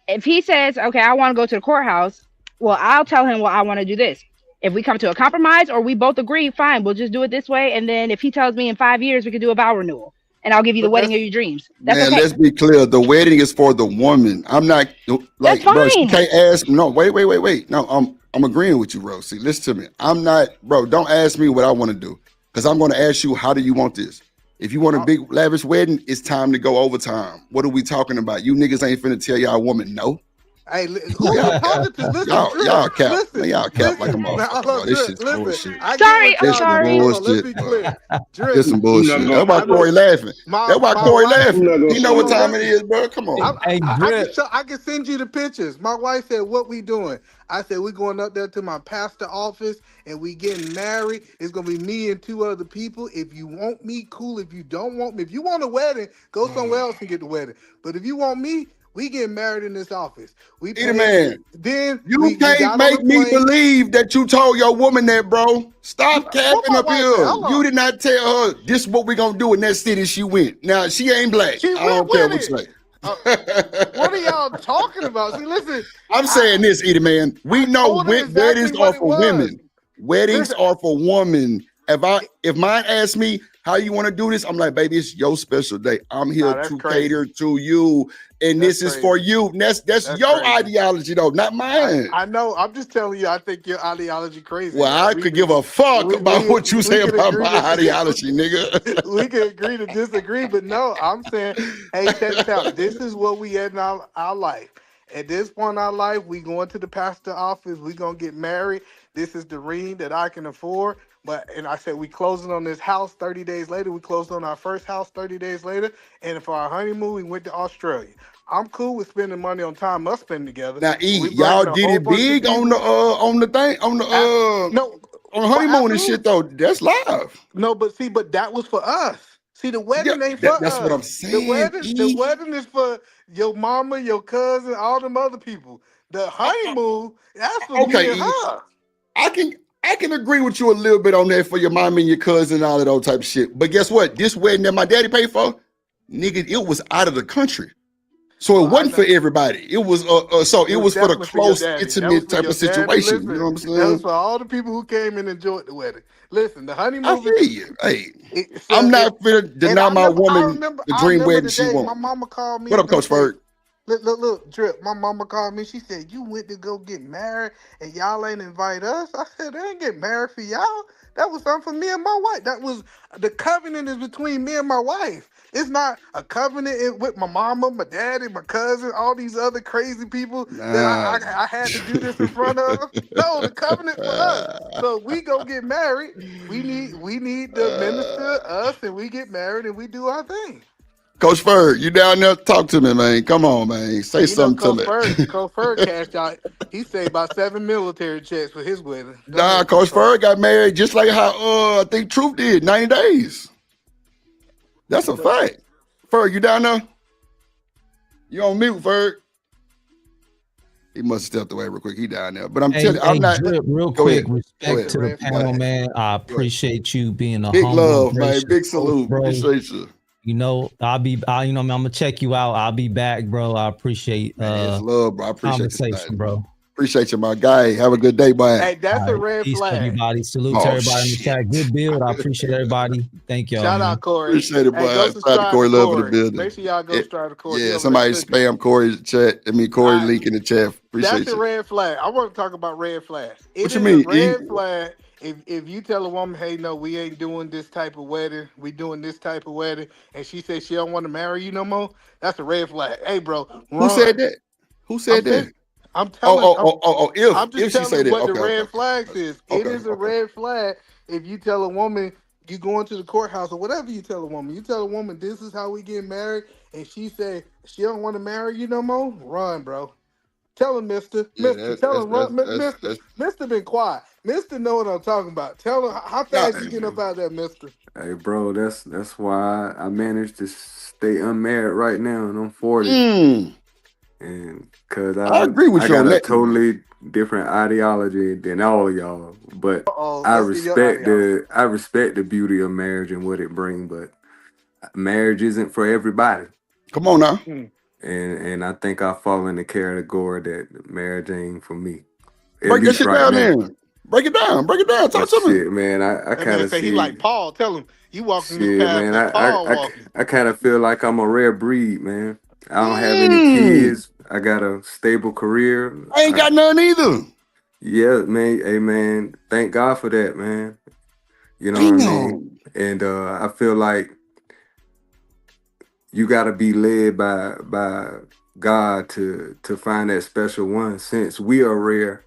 S22: If he says, okay, I want to go to the courthouse, well, I'll tell him, well, I want to do this. If we come to a compromise or we both agree, fine, we'll just do it this way. And then if he tells me in 5 years, we could do a vow renewal and I'll give you the
S19: But
S22: wedding
S19: that's
S22: of your dreams. That's
S6: Man,
S22: okay.
S6: let's be clear. The wedding is for the woman. I'm not
S22: That's
S6: like, bro. She
S22: fine.
S6: can't ask. No, wait. No, I'm agreeing with you, bro. See, listen to me. I'm not, bro. Don't ask me what I want to do, because I'm going to ask you, how do you want this? If you want a big lavish wedding, it's time to go overtime. What are we talking about? You niggas ain't finna tell y'all woman no.
S19: Hey, who you talking to? Listen,
S6: Y'all cap.
S19: listen,
S6: Y'all cap like a
S19: listen. Now,
S6: motherfucker,
S19: look,
S6: bro. This
S19: Drip,
S6: shit's
S19: listen.
S6: bullshit.
S19: I
S22: Sorry,
S19: get
S22: I'm
S19: what y'all
S22: sorry.
S19: doing. Hold on, let's
S6: Bullshit,
S19: be
S6: bro.
S19: clear. Drip,
S6: This some bullshit. That's why
S19: I
S6: Corey
S19: look,
S6: laughing. That's why
S19: my
S6: Corey
S19: wife.
S6: laughing. He know what
S19: No,
S6: time it
S19: listen.
S6: is, bro. Come on.
S2: Hey, Drip.
S19: I can send you the pictures. My wife said, "What we doing?" I said, "We going up there to my pastor office and we getting married. It's gonna be me and 2 other people. If you want me, cool. If you don't want me, if you want a wedding, go somewhere else and get the wedding. But if you want me, we get married in this office. We
S6: Either
S19: pay.
S6: man,
S19: Then
S6: you
S19: we
S6: can't
S19: got on
S6: make
S19: the
S6: me
S19: plane.
S6: believe that you told your woman that, bro. Stop
S19: What
S6: capping
S19: my
S6: up
S19: wife
S6: here.
S19: said? Hold
S6: You
S19: on.
S6: did not tell her this is what we gonna do in that city she went. Now she ain't black.
S19: She
S6: I
S19: went
S6: don't care
S19: with
S6: what you
S19: it.
S6: say.
S19: What are y'all talking about? See, listen.
S6: I'm saying this, Edie man. We know
S19: Told her exactly
S6: weddings
S19: what
S6: are
S19: it
S6: for
S19: was.
S6: women. Weddings
S19: Listen.
S6: are for women. If mine asks me how you want to do this, I'm like, baby, it's your special day. I'm here
S19: That's
S6: to
S19: crazy.
S6: cater to you, and
S19: That's
S6: this is for
S19: crazy.
S6: you. And that's your
S19: crazy.
S6: ideology, though, not mine.
S19: I know. I'm just telling you. I think your ideology crazy.
S6: Well, I could give a fuck about what you say
S19: can
S6: about
S19: agree
S6: my
S19: to
S6: ideology, nigga.
S19: we can agree to disagree, but no, I'm saying, hey, check this out. This is what we at in our life. At this point in our life, we going to the pastor office. We gonna get married. This is the ring that I can afford. And I said we closing on this house 30 days later. We closed on our first house 30 days later. And for our honeymoon, we went to Australia. I'm cool with spending money on time us spending together.
S6: Now,
S19: We
S6: y'all
S19: bringing a
S6: did
S19: whole
S6: it
S19: bunch of
S6: big on the
S19: no,
S6: on the honeymoon and
S19: absolutely.
S6: shit though. That's live.
S19: No, but that was for us. See, the wedding ain't for
S6: That's what I'm
S19: us.
S6: saying.
S19: The wedding is for your mama, your cousin, all them other people. The honeymoon, that's for me
S6: Okay,
S19: and her.
S6: I can agree with you a little bit on that for your mom and your cousin and all of those type of shit. But guess what? This wedding that my daddy paid for, nigga, it was out of the country. So it wasn't for everybody. It was it was for the
S19: definitely
S6: close,
S19: your daddy. That was
S6: intimate
S19: for
S6: type
S19: your
S6: of
S19: daddy.
S6: situation.
S19: Listen,
S6: You know what I'm
S19: that was
S6: saying?
S19: for all the people who came and enjoyed the wedding. Listen, the
S6: I
S19: honeymoon.
S6: feel you. Hey, I'm not finna deny my woman the dream wedding she
S19: My
S6: wants.
S19: mama called me.
S6: What up, Coach Ferg?
S19: Look, Drip. My mama called me. She said, "You went to go get married and y'all ain't invite us." I said, "They ain't get married for y'all. That was something for me and my wife. That was the covenant is between me and my wife. It's not a covenant with my mama, my daddy, my cousin, all these other crazy people that I had to do this in front of. No, the covenant for us. So we go get married. We need the minister, us, and we get married and we do our thing."
S6: Coach Ferg, you down there? Talk to me, man. Come on, man. Say something to me.
S19: Coach Ferg cashed out. He saved about 7 military checks for his wedding.
S6: Nah, Coach Ferg got married just like how I think Truth did, 90 days. That's a fact. Ferg, you down there? You on mute, Ferg? He must have stepped away real quick. He down there. But I'm telling you, I'm not.
S2: Drip, real
S6: Go
S2: quick,
S6: ahead.
S2: respect to the panel, man. I appreciate you being a
S6: Big
S2: humble,
S6: love, man.
S2: gracious
S6: Big salute.
S2: bro.
S6: Appreciate you.
S2: You know, I'm gonna check you out. I'll be back, bro. I appreciate
S6: it's love, bro. I appreciate
S2: conversation, bro.
S6: Appreciate you, my guy. Have a good day, boy.
S19: Hey, that's a red
S2: Peace,
S19: flag.
S2: everybody. Salute to everybody in the chat. Good build. I appreciate everybody. Thank y'all.
S19: Shout
S2: man.
S19: out Corey.
S6: Appreciate it, boy.
S19: Hey, go
S6: Shout out to
S19: subscribe
S6: Corey
S19: to
S6: Love in the
S19: Corey.
S6: building.
S19: Make sure y'all go subscribe to Corey.
S6: Yeah, somebody spam Corey's chat. Corey link in the chat. Appreciate
S19: That's a
S6: you.
S19: red flag. I want to talk about red flags.
S6: What you mean,
S19: A red flag if you tell a woman, hey, no, we ain't doing this type of wedding. We doing this type of wedding, and she says she don't want to marry you no more. That's a red flag. Hey, bro,
S6: Who said that? Who said that?
S19: I'm telling. I'm
S6: If
S19: just
S6: she
S19: telling
S6: say
S19: you
S6: that,
S19: what the
S6: okay,
S19: red
S6: okay.
S19: flags is. It is a red flag if you tell a woman you going to the courthouse or whatever you tell a woman. You tell a woman this is how we get married, and she say she don't want to marry you no more. Run, bro. Tell him, Mister. Tell him, run, Mister. Mister been quiet. Mister know what I'm talking about. Tell him how fast you get up out there, Mister.
S20: Hey, bro, that's why I managed to stay unmarried right now, and I'm 40. and because
S6: I agree with
S20: I
S6: you on
S20: got a
S6: that.
S20: totally different ideology than all of y'all, but I respect the beauty of marriage and what it brings. But marriage isn't for everybody.
S6: Come on now.
S20: And I think I fall in the category that marriage ain't for me. At
S6: Break that
S20: least
S6: shit
S20: right
S6: down
S20: now.
S6: then. Break it down. Break it down. Talk to me.
S20: Shit, man, I
S19: That
S20: kind
S19: man
S20: of
S19: say he
S20: see.
S19: like Paul. Tell him you walking this
S20: Shit,
S19: path
S20: man,
S19: that Paul walking.
S20: I kind of feel like I'm a rare breed, man. I don't have any kids. I got a stable career.
S6: I ain't got none either.
S20: Yeah, man. Hey, man. Thank God for that, man. You know what I mean? And I feel like you got to be led by God to find that special one. Since we are rare,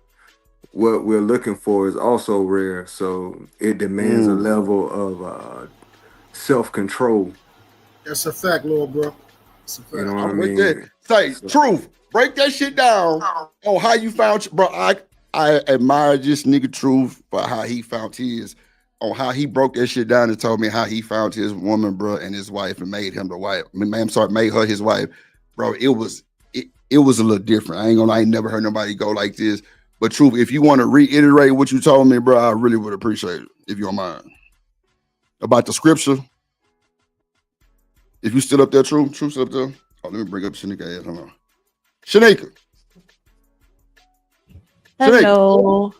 S20: what we're looking for is also rare. So it demands a level of self-control.
S7: That's a fact, little bro. That's a fact.
S20: You know what I
S6: I'm with
S20: mean?
S6: that. Say, Truth. Break that shit down on how you found, bro. I admire this nigga Truth for how he found his, on how he broke that shit down and told me how he found his woman, bro, and his wife and made him the wife. Made her his wife, bro. It was a little different. I ain't gonna lie, I ain't never heard nobody go like this. But Truth, if you want to reiterate what you told me, bro, I really would appreciate it if you don't mind. About the scripture. If you still up there, Truth still up there. Oh, let me bring up Shanika ass. Hold on. Shanika.
S8: Hello.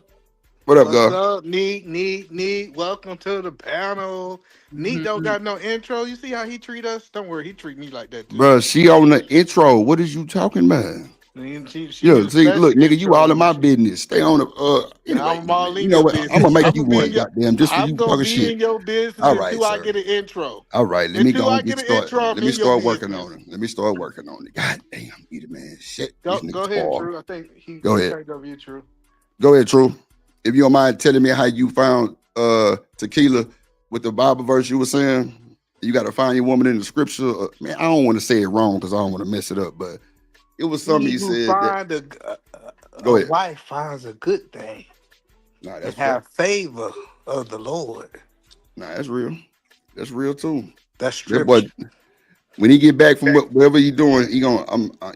S6: What up,
S19: What's
S6: girl?
S19: up, Neat? Welcome to the panel. Neat don't got no intro. You see how he treat us? Don't worry, he treat me like that too.
S6: Bro, she on the intro. What is you talking about?
S19: She
S6: Yo,
S19: do
S6: see, look,
S19: special
S6: nigga, you all in my business. Stay on the anyway,
S19: I'm all in
S6: you know
S19: your
S6: what?
S19: business.
S6: I'm gonna make you
S19: I'ma be
S6: one,
S19: in your-
S6: goddamn, just for
S19: I'm
S6: you
S19: gonna
S6: talking
S19: be
S6: shit.
S19: in your business
S6: All right,
S19: until I
S6: sir.
S19: get an intro.
S6: All right, let me
S19: Until
S6: go
S19: I
S6: and
S19: get
S6: get
S19: an
S6: started.
S19: intro, I'm
S6: Let me
S19: in your
S6: start working
S19: business.
S6: on it. Let me start working on it. God damn, Peter, man. Shit.
S19: Go
S6: these niggas
S19: ahead,
S6: fall.
S19: True. I think he
S6: Go ahead.
S19: turned over you, True.
S6: Go ahead, True. If you don't mind telling me how you found tequila with the Bible verse you were saying, you got to find your woman in the scripture. Man, I don't want to say it wrong because I don't want to mess it up, but it was something
S19: He
S6: you
S19: who
S6: said.
S19: find
S6: Go
S19: a
S6: ahead.
S19: wife finds a good thing
S6: Nah,
S19: and
S6: that's
S19: have favor of the Lord.
S6: Nah, that's real. That's real too.
S19: That's
S6: That
S19: scripture.
S6: boy, when he get back from whatever he doing, he gonna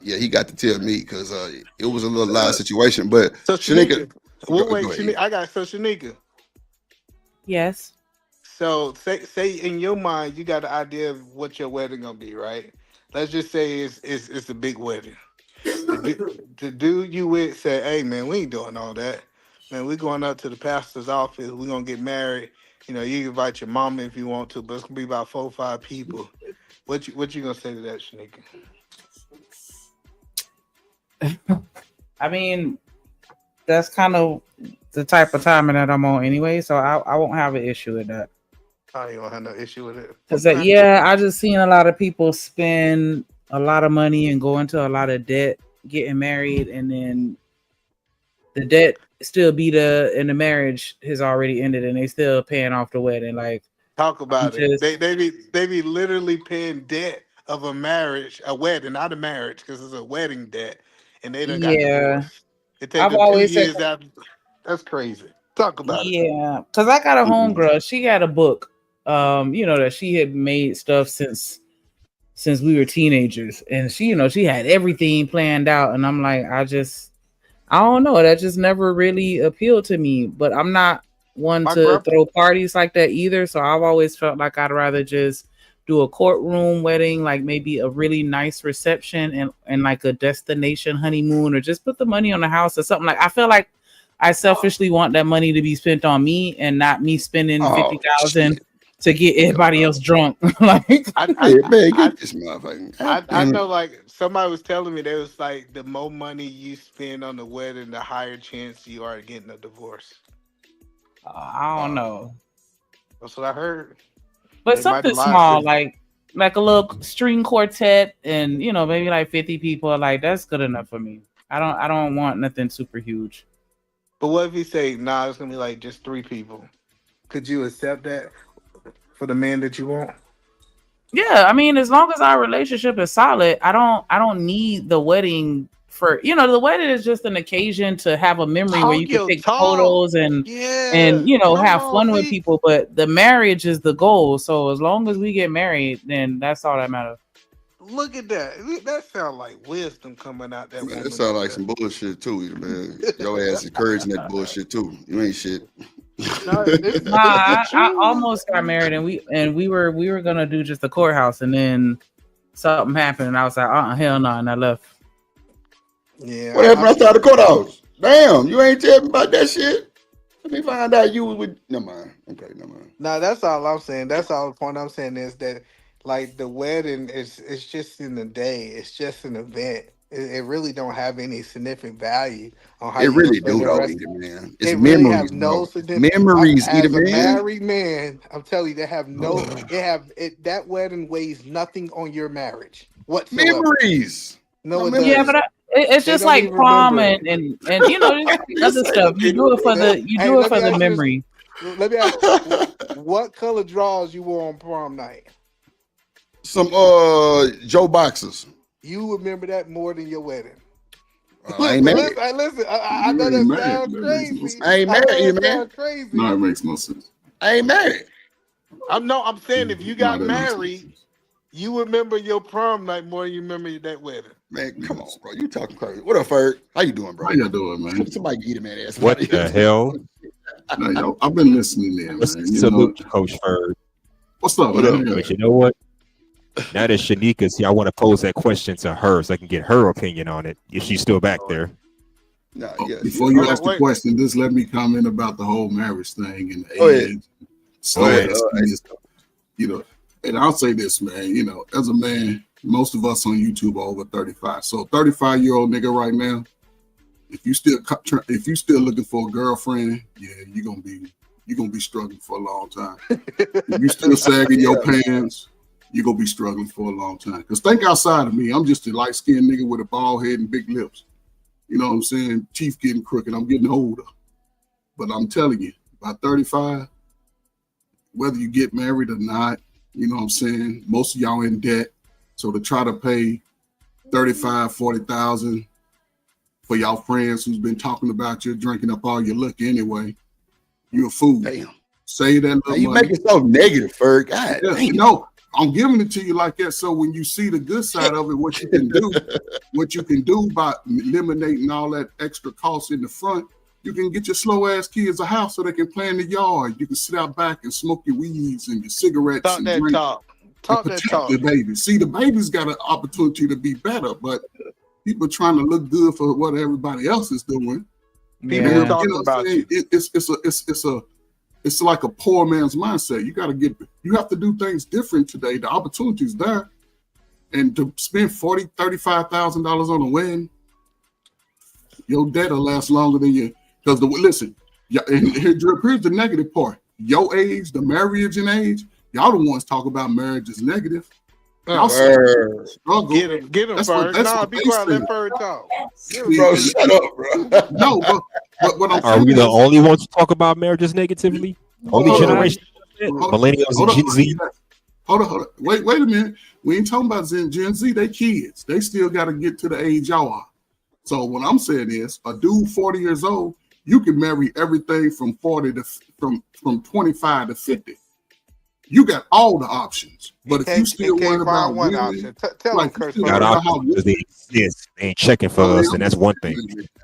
S6: yeah, he got to tell me because it was a little live situation. But
S19: So
S6: Shanika,
S19: Well, wait,
S6: go ahead.
S19: Shanika, I got Shanika.
S8: Yes.
S19: So say in your mind you got an idea of what your wedding gonna be, right? Let's just say it's a big wedding. The dude you with said, "Hey man, we ain't doing all that. Man, we going up to the pastor's office. We gonna get married. You know, you can invite your mama if you want to, but it's gonna be about 4 or 5 people." What you gonna say to that, Shanika?
S8: I mean, that's kind of the type of timing that I'm on anyway, so I won't have an issue with that.
S19: I ain't gonna have no issue with it.
S8: Because I just seen a lot of people spend a lot of money and go into a lot of debt getting married, and then the debt still be and the marriage has already ended, and they still paying off the wedding. Like,
S19: Talk about it. They be literally paying debt of a marriage, a wedding, not a marriage, because it's a wedding debt, and they done got divorced. It takes
S8: I've
S19: them 2
S8: always said
S19: years after. That's crazy. Talk about it.
S8: Yeah, because I got a homegirl. She got a book, that she had made stuff since we were teenagers, and she had everything planned out. And I'm like, I don't know. That just never really appealed to me. But I'm not one to throw parties like that either. So I've always felt like I'd rather just do a courtroom wedding, like maybe a really nice reception and like a destination honeymoon, or just put the money on the house or something. Like, I feel like I selfishly want that money to be spent on me and not me spending $50,000 to get everybody else drunk. Like,
S19: I
S6: this motherfucker.
S19: I know, like somebody was telling me, they was like, the more money you spend on the wedding, the higher chance you are getting a divorce.
S8: I don't know.
S19: That's what I heard.
S8: But
S19: They
S8: something
S19: might lie
S8: small,
S19: to-
S8: like a little string quartet, and maybe like 50 people. Like, that's good enough for me. I don't want nothing super huge.
S19: But what if he say, nah, it's gonna be like just 3 people? Could you accept that for the man that you want?
S8: Yeah, I mean, as long as our relationship is solid, I don't need the wedding for the wedding is just an occasion to have a memory where you can take photos and have fun with people. But the marriage is the goal. So as long as we get married, then that's all that matters.
S19: look at that. That sounds like wisdom coming out that
S6: Man,
S19: woman.
S6: that sound like some bullshit too, man. Your ass encouraging that bullshit too. You ain't shit.
S8: I almost got married, and we were gonna do just the courthouse, and then something happened, and I was like, hell no, and I left.
S19: Yeah.
S6: What happened outside the courthouse? Damn, you ain't tell me about that shit. Let me find out you was with. Never mind. Okay, never mind.
S19: No, that's all I'm saying. That's all the point I'm saying is that, like, the wedding it's just in the day. It's just an event. It really don't have any significant value on how
S6: It
S19: you
S6: really
S19: spend
S6: do
S19: the
S6: though,
S19: rest.
S6: Eda, man. It's
S19: It really
S6: memories,
S19: have no
S6: bro.
S19: significance.
S6: Memories,
S19: As
S6: Eda,
S19: a
S6: man.
S19: married man, I'm telling you, they have no. That wedding weighs nothing on your marriage whatsoever.
S6: Memories.
S19: No, it
S6: memories.
S19: doesn't.
S8: Yeah, but it's
S19: They
S8: just
S19: don't
S8: like
S19: even
S8: prom
S19: remember
S8: and you know other stuff. You do it for the
S19: Let me ask you
S8: memory.
S19: this. Let me ask you, what color drawers you wore on prom night?
S6: Some Joe boxers.
S19: You remember that more than your wedding.
S6: I ain't married.
S19: Listen. I know that sounds crazy.
S6: I ain't
S19: I know
S6: married,
S19: that
S6: man.
S19: sounds crazy.
S9: No, it makes no sense.
S6: I ain't married.
S19: I'm saying if you got
S9: that makes no
S19: married, you remember your prom night more than you remember that wedding.
S6: Man, come on, bro. You talking crazy. What up, Ferg? How you doing, bro?
S9: How y'all doing, man?
S6: Somebody get him ass.
S4: What the hell?
S9: No, yo, I've been listening in, man. You
S4: Salute,
S9: know,
S4: Coach Ferg.
S9: what's up,
S6: What
S9: man?
S6: up,
S4: But you know what? Now that Shanika's here, I want to pose that question to her so I can get her opinion on it if she's still back there.
S6: Nah,
S9: Oh,
S6: yeah.
S9: before you
S19: Oh,
S9: ask the
S19: wait.
S9: question, just let me comment about the whole marriage thing and the
S6: Go ahead.
S9: age. Slow
S6: ahead.
S9: ass kids. You know, and I'll say this, man. You know, as a man, most of us on YouTube are over 35. So, 35-year-old nigga right now, if you still looking for a girlfriend, yeah, you're gonna be struggling for a long time. If you still sagging your pants, you're gonna be struggling for a long time. Because think outside of me, I'm just a light-skinned nigga with a bald head and big lips. You know what I'm saying? Teeth getting crooked. I'm getting older. But I'm telling you, by 35, whether you get married or not, you know what I'm saying? Most of y'all in debt. So to try to pay 35, 40,000 for y'all friends who's been talking about you, drinking up all your luck anyway, you a fool.
S6: Damn.
S9: Save that little
S6: You
S9: money.
S6: make it so negative, Ferg. God
S9: Yeah,
S6: damn.
S9: no, I'm giving it to you like that. So when you see the good side of it, what you can do by eliminating all that extra cost in the front, you can get your slow ass kids a house so they can play in the yard. You can sit out back and smoke your weeds and your cigarettes
S19: Talk
S9: and
S19: that
S9: drink
S19: talk. Talk
S9: and
S19: that
S9: protect
S19: talk.
S9: the baby. See, the baby's got an opportunity to be better, but people trying to look good for what everybody else is doing.
S19: People
S9: And,
S19: talking
S9: you know,
S19: about you.
S9: it's like a poor man's mindset. You have to do things different today. The opportunity's there. And to spend $40,000, $35,000 on a wedding, your debt will last longer than you. Because listen, and here's the negative part. Your age, the marriage age, y'all the ones talk about marriage as negative. Y'all struggle.
S19: Get him,
S9: That's
S19: Ferg.
S9: what
S19: Nah, be
S9: they
S19: quiet.
S9: say.
S19: Let Ferg talk.
S6: Bro, shut up, bro.
S9: No, but what I'm
S4: Are
S9: saying
S4: we the
S9: is,
S4: only ones who talk about marriages negatively? Only
S9: Hold on,
S4: generation? Millennials and Gen Z?
S9: Hold on. Wait a minute. We ain't talking about Gen Z. They kids. They still got to get to the age y'all are. So what I'm saying is, a dude 40 years old, you can marry everything from 40 to from 25 to 50. You got all the options. But if you still worry about
S19: one
S9: women,
S19: option. Tell him, Kurt.
S4: Got options because they exist. They ain't checking for us, and that's one thing.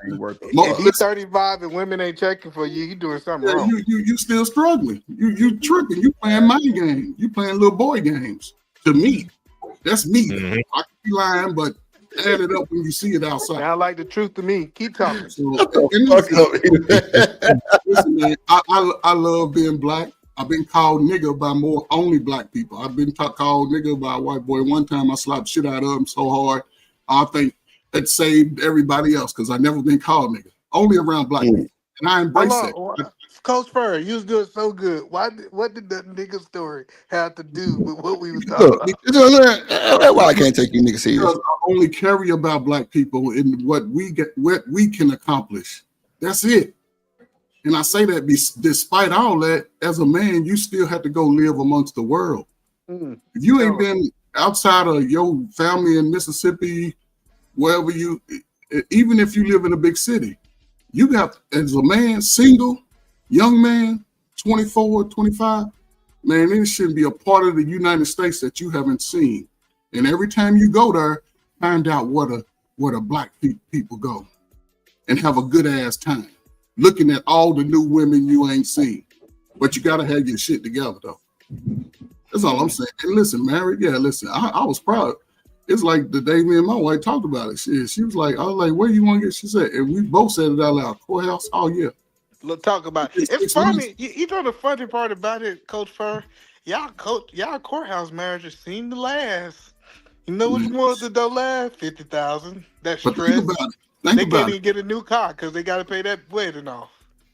S19: If you 35 and women ain't checking for you, you doing something
S9: Yeah,
S19: wrong.
S9: you still struggling. You tripping. You playing mind games. You playing little boy games. To me, that's me. I could be lying, but add it up when you see it outside.
S19: Sound like the truth to me. Keep talking.
S9: So, listen, man, I love being black. I've been called nigga by only black people. I've been called nigga by a white boy. One time I slapped shit out of him so hard, I think it saved everybody else because I never been called nigga. Only around black people. And I embrace it.
S19: Coach Furr, you was doing so good. What did that nigga story have to do with what we was talking about?
S6: That's why I can't take you niggas serious.
S9: Because I only carry about black people in what we can accomplish. That's it. And I say that despite all that, as a man, you still have to go live amongst the world. If you ain't been outside of your family in Mississippi, wherever even if you live in a big city, you got, as a man, single, young man, 24, 25, man, it shouldn't be a part of the United States that you haven't seen.
S3: And every time you go there, find out where the black people go and have a good ass time looking at all the new women you ain't seen. But you gotta have your shit together though. That's all I'm saying. And listen, married, yeah, listen, I was proud. It's like the day me and my wife talked about it. She was like, I was like, where you want to get? She said, and we both said it out loud, courthouse. Oh yeah.
S19: Let's talk about it. It's funny. You know the funny part about it, Coach Fur? Y'all courthouse marriages seem to last. You know which ones that don't last? 50,000. That's stress.
S3: Think about it.
S19: They can't even get a new car because they got to pay that wedding off.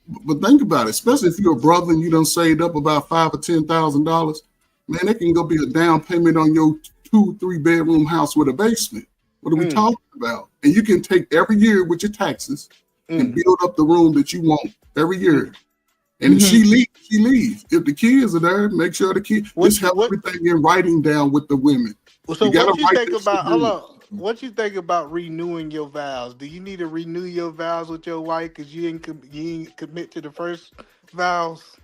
S3: But think about it, especially if you're a brother and you done saved up about $5,000 or $10,000, man, it can go be a down payment on your 2-3 bedroom house with a basement. What are we talking about? And you can take every year with your taxes and build up the room that you want every year. And if she leaves. If the kids are there, make sure the kids just have everything in writing down with the women.
S19: So what you think about? Hold on. What you think about renewing your vows? Do you need to renew your vows with your wife because you ain't commit to the first vows?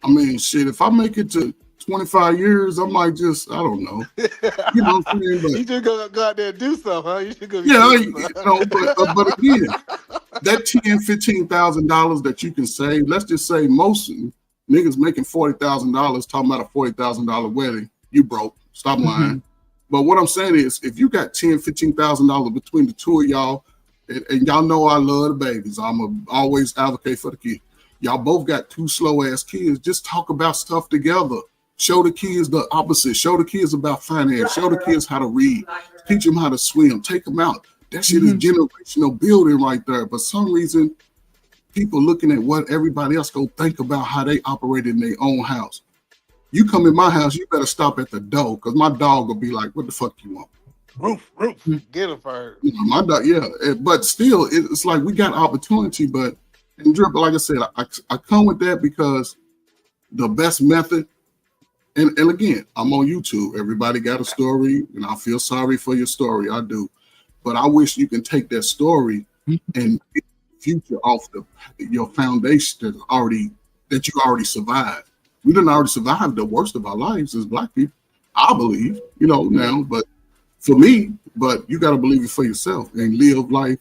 S3: I mean, shit. If I make it to 25 years, I might just, I don't know. You know what I'm saying? But,
S19: you just go out there and do something, huh? You should go.
S3: But again, that $10,000-$15,000 that you can save. Let's just say most niggas making $40,000 talking about a $40,000 wedding. You broke. Stop lying. But what I'm saying is, if you got $10,000-$15,000 between the two of y'all, and y'all know I love the babies, I'm always advocate for the kids. Y'all both got two slow ass kids. Just talk about stuff together. Show the kids the opposite. Show the kids about finance. Show the kids how to read. Teach them how to swim. Take them out. That shit is generational building right there. But some reason, people looking at what everybody else go think about how they operate in their own house. You come in my house, you better stop at the door because my dog will be like, what the fuck you want?
S19: Roof. Get him first.
S3: You know, my dog, yeah. But still, it's like we got opportunity. But and Drip, like I said, I come with that because the best method, and again, I'm on YouTube. Everybody got a story, and I feel sorry for your story. I do. But I wish you can take that story and get the future off your foundation that you already survived. We didn't already survive the worst of our lives as Black people, I believe, now, but for me, but you got to believe it for yourself and live life.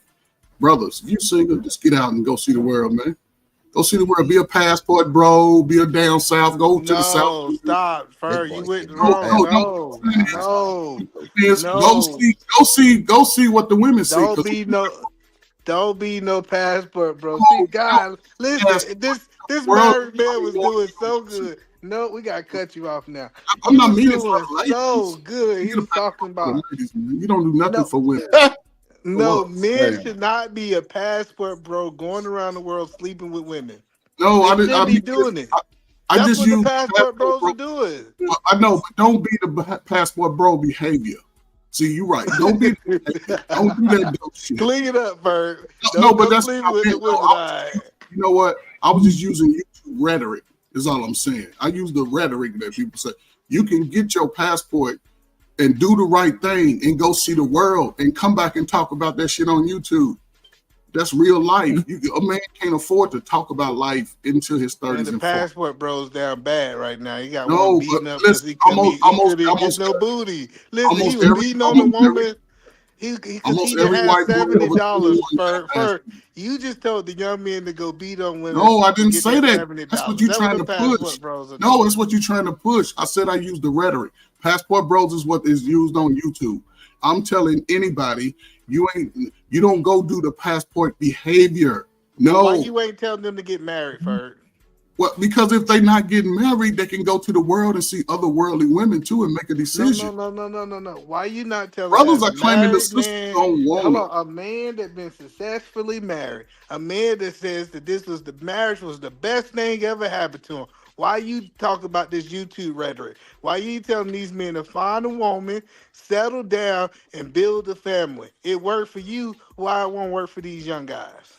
S3: Brothers, if you're single, just get out and go see the world, man. Go see the world. Be a passport bro. Be a down south. Go to the south.
S19: Stop, Fur. You went wrong. No.
S3: Go see what the women see.
S19: Don't be no passport, bro. See, God, listen. This married man was doing so good. No, we gotta cut you off now.
S3: I'm not meaning
S19: for so good. He was talking about
S3: you don't do nothing for women.
S19: No, men should not be a passport bro going around the world sleeping with women.
S3: No, I didn't
S19: be doing it.
S3: That's what
S19: the passport bros are doing.
S3: I know, but don't be the passport bro behavior. See, you're right. Don't do that dope shit.
S19: Clean it up, Bird.
S3: No, but that's what you know what? I was just using YouTube rhetoric, is all I'm saying. I use the rhetoric that people say. You can get your passport and do the right thing and go see the world and come back and talk about that shit on YouTube. That's real life. A man can't afford to talk about life into his 30s and 40s.
S19: The passport bro's down bad right now. He got one beating up because he couldn't get no booty. Listen, he was beating on the woman. He had $70 for you just told the young men to go beat on women.
S3: No, I didn't say that. That's what you're trying to push. No, that's what you're trying to push. I said I used the rhetoric. Passport bros is what is used on YouTube. I'm telling anybody, you don't go do the passport behavior. No.
S19: Why you ain't telling them to get married, Ferg?
S3: Well, because if they're not getting married, they can go to the world and see other worldly women too and make a decision.
S19: No. Why you not telling
S3: brothers are claiming the sisters don't want
S19: a man that been successfully married, a man that says that the marriage was the best thing ever happened to him. Why you talk about this YouTube rhetoric? Why you telling these men to find a woman, settle down, and build a family? It worked for you. Why it won't work for these young guys?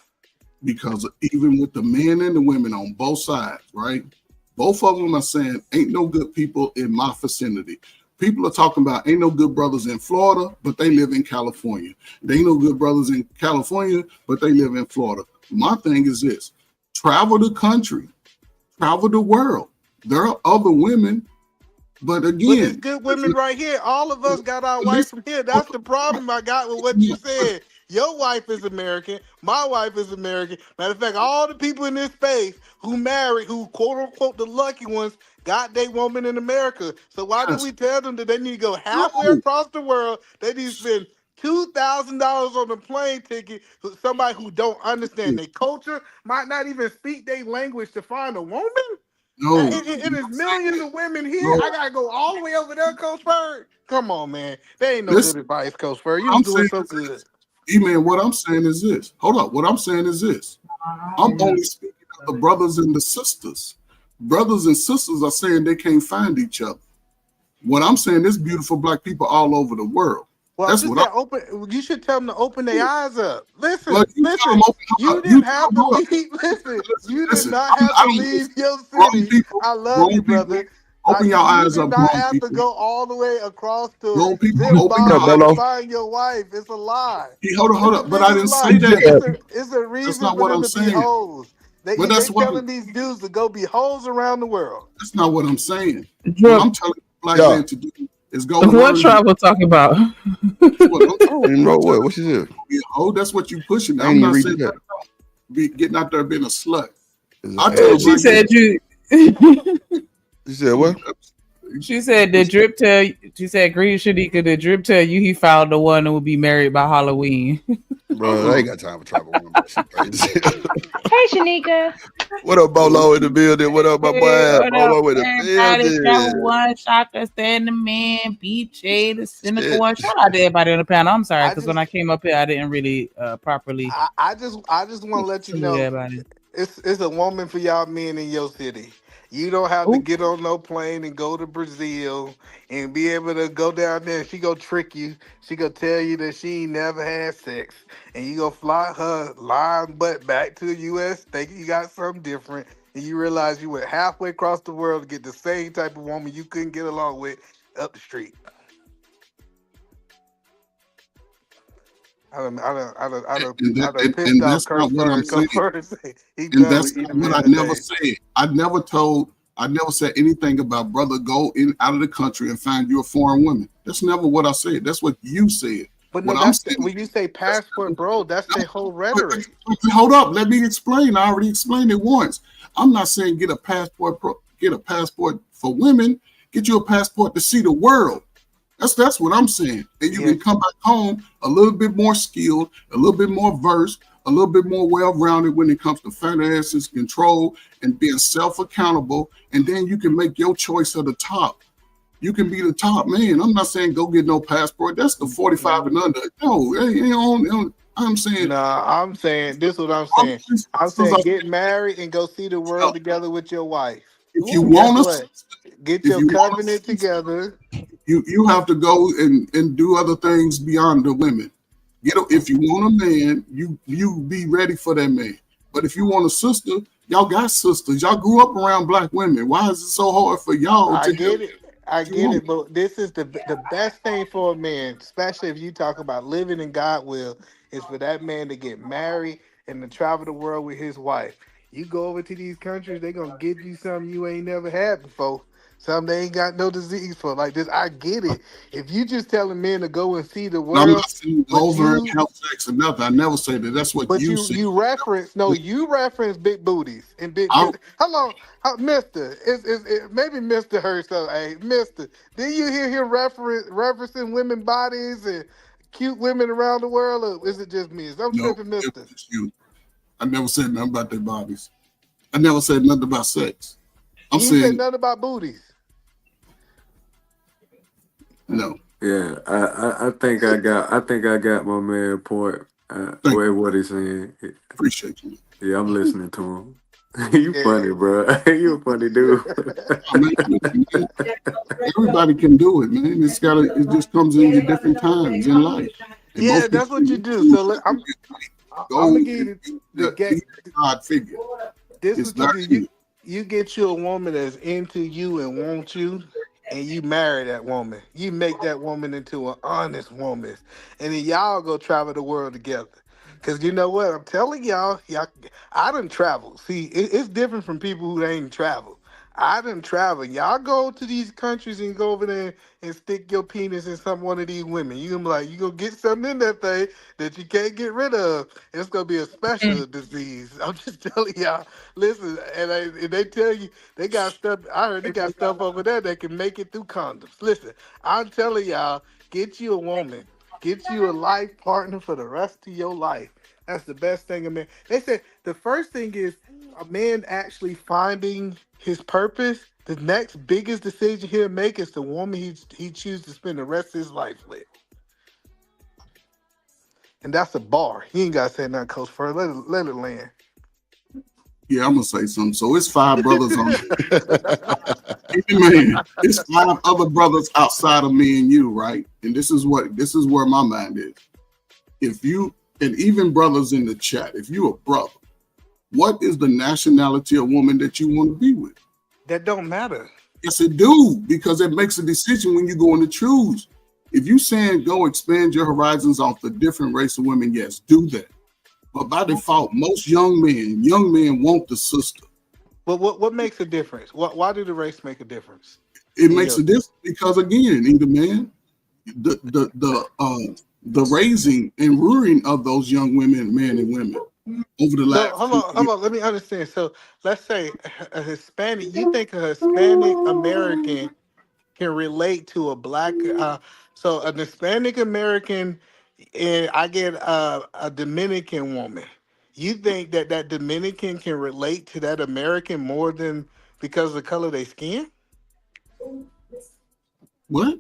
S3: Because even with the men and the women on both sides, right? Both of them are saying, ain't no good people in my vicinity. People are talking about ain't no good brothers in Florida, but they live in California. There ain't no good brothers in California, but they live in Florida. My thing is this: travel the country, travel the world. There are other women But
S19: But it's
S3: again,
S19: good women right here. All of us got our wife from here. That's the problem I got with what you said. Your wife is American. My wife is American. Matter of fact, all the people in this space who married, who quote unquote the lucky ones, got their woman in America. So why do we tell them that they need to go halfway across the world? They need to spend $2,000 on a plane ticket for somebody who don't understand their culture, might not even speak their language to find a woman?
S3: No.
S19: It is millions of women here.
S3: No.
S19: I gotta go all the way over there, Coach Bird. Come on, man. There ain't no
S3: Listen,
S19: good advice, Coach Bird. You
S3: I'm
S19: was doing
S3: saying
S19: so good.
S3: E-Man, what I'm saying is this. Hold up. What I'm saying is this. I'm only speaking of the brothers and the sisters. Brothers and sisters are saying they can't find each other. What I'm saying is beautiful black people all over the world.
S19: Well,
S3: That's
S19: just
S3: what
S19: that open. You should tell them to open their eyes up. Listen,
S3: But you tell
S19: listen.
S3: them open
S19: You
S3: up.
S19: didn't
S3: You
S19: have to
S3: tell them
S19: leave. Listen, you did
S3: listen,
S19: not have
S3: I
S19: to
S3: don't
S19: leave your
S3: grown
S19: city.
S3: people,
S19: I love
S3: grown
S19: you,
S3: people,
S19: brother.
S3: open your eyes
S19: You
S3: up,
S19: did not
S3: grown
S19: have
S3: people.
S19: to go all the way across to
S3: Grown people, open your
S19: Zimbabwe
S3: eyes.
S19: to find your wife. It's a lie.
S3: Hey, hold
S19: It's a
S3: up. But I didn't
S19: biggest
S3: say
S19: lie.
S3: that.
S19: It's a reason
S3: That's not
S19: for
S3: what
S19: them
S3: I'm
S19: to be
S3: saying.
S19: hoes. They
S3: But that's what
S19: telling these dudes to go be hoes around the world.
S3: that's not what I'm saying.
S8: Drip.
S3: What I'm telling the black
S8: Yeah.
S3: man to do is go
S8: What
S3: learn.
S8: travel talking about?
S6: What she said?
S3: Oh, that's what you pushing.
S6: I ain't
S3: I'm
S6: even
S3: not
S6: read
S3: saying
S6: that.
S3: be getting out there being a slut. I tell
S8: She
S3: black
S8: said
S3: men-
S8: you.
S6: You said what?
S8: She said the drip tell. She said Green Shanika. The drip tell you he found the one that will be married by Halloween.
S6: Bro, I ain't got time for tribal women. That shit crazy.
S22: Hey, Shanika.
S6: What up, Bolo in the building? What up, my boy?
S8: What up,
S6: Bolo in the
S8: everybody? Travel
S6: building.
S8: One, Shaka, Stand the Man, BJ, the Cynical One. Shout out to everybody on the panel. I'm sorry because when I came up here, I didn't really properly.
S19: I just want to let you know
S8: everybody.
S19: it's a woman for y'all men in your city. You don't have to get on no plane and go to Brazil and be able to go down there. She go trick you. She go tell you that she ain't never had sex, and you go fly her lying butt back to the U.S. thinking you got something different, and you realize you went halfway across the world to get the same type of woman you couldn't get along with up the street. I done pissed
S3: and
S19: off
S3: that's not what I'm saying.
S19: He
S3: And
S19: done
S3: that's
S19: with
S3: not
S19: eating
S3: what I
S19: man
S3: never
S19: today.
S3: said. I never said anything about brother go in out of the country and find you a foreign woman. That's never what I said. That's what you said.
S19: But no,
S3: What I'm saying.
S19: when you say passport, bro, that's their whole rhetoric.
S3: Hold up, let me explain. I already explained it once. I'm not saying get a passport for women. Get you a passport to see the world. That's what I'm saying. And you can come back home a little bit more skilled, a little bit more versed, a little bit more well-rounded when it comes to finances, control, and being self-accountable. And then you can make your choice of the top. You can be the top man. I'm not saying go get no passport. That's the 45 and under. No, I'm saying.
S19: Nah, I'm saying this is what I'm saying. I'm saying get married and go see the world together with your wife.
S3: If you want to,
S19: get your covenant together.
S3: You have to go and do other things beyond the women. If you want a man, you be ready for that man. But if you want a sister, y'all got sisters. Y'all grew up around black women. Why is it so hard for y'all
S19: I
S3: to
S19: get it. I get it, but this is the best thing for a man, especially if you talk about living in God will, is for that man to get married and to travel the world with his wife. You go over to these countries, they're gonna give you something you ain't never had before. Something they ain't got no disease for. Like this, I get it. If you just telling men to go and see the world,
S3: I'm not saying over and have sex or nothing. I never say that. That's what
S19: but
S3: you said.
S19: you reference big booties and big. Hello, Mister. Maybe Mister heard so. Hey, Mister, did you hear him referencing women bodies and cute women around the world, or is it just me? I'm tripping, Mister.
S3: I never said nothing about their bodies. I never said nothing about sex. I'm
S19: You
S3: saying
S19: said nothing about booties.
S3: no.
S20: Yeah, I think I got my man point. What he's saying.
S3: Appreciate you.
S20: Yeah, I'm listening to him. You funny, bro. You a funny dude.
S3: Everybody can do it, man. It just comes in at different times in life. And
S19: Yeah,
S3: most
S19: that's
S3: people
S19: what you do. So I'm gonna give you the
S3: God figure.
S19: This
S3: It's
S19: is what
S3: not
S19: you do. You get you a woman that's into you and want you, and you marry that woman. You make that woman into an honest woman, and then y'all go travel the world together. Cause you know what? I'm telling y'all, I done traveled. See, it's different from people who ain't traveled. I done travel. Y'all go to these countries and go over there and stick your penis in some one of these women. You gonna be like, you gonna get something in that thing that you can't get rid of. It's gonna be a special disease. I'm just telling y'all. Listen, and they tell you they got stuff. I heard they got stuff over there that can make it through condoms. Listen, I'm telling y'all, get you a woman, get you a life partner for the rest of your life. That's the best thing a man. They said the first thing is a man actually finding his purpose. The next biggest decision he'll make is the woman he chooses to spend the rest of his life with. And that's a bar. He ain't gotta say nothing, Coach Fur. Let it land.
S9: Yeah, I'm gonna say something. So it's 5 brothers on man. It's 5 other brothers outside of me and you, right? And this is where my mind is. If you, and even brothers in the chat, if you a brother, what is the nationality of woman that you want to be with?
S19: That don't matter.
S9: Yes, it do, because it makes a decision when you go in to choose. If you saying go expand your horizons off the different race of women, yes, do that. But by default, most young men want the sister.
S19: But what makes a difference? Why do the race make a difference?
S9: It makes a difference because, again, either man, the raising and rearing of those young women, men and women, over the last.
S19: Hold on. Let me understand. So let's say a Hispanic. You think a Hispanic American can relate to a black? So an Hispanic American, and I get a Dominican woman. You think that Dominican can relate to that American more than because of the color of their skin?
S9: What?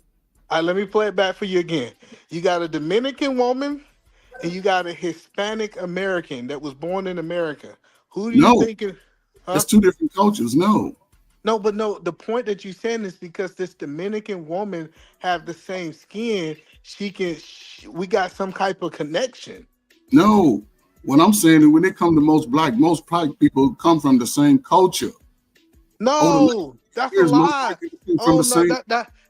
S19: Let me play it back for you again. You got a Dominican woman and you got a Hispanic American that was born in America. Who do you think?
S9: It's 2 different cultures. No.
S19: The point that you're saying is because this Dominican woman have the same skin, we got some type of connection.
S9: No. What I'm saying is when it comes to most black people come from the same culture.
S19: No, that's a lie.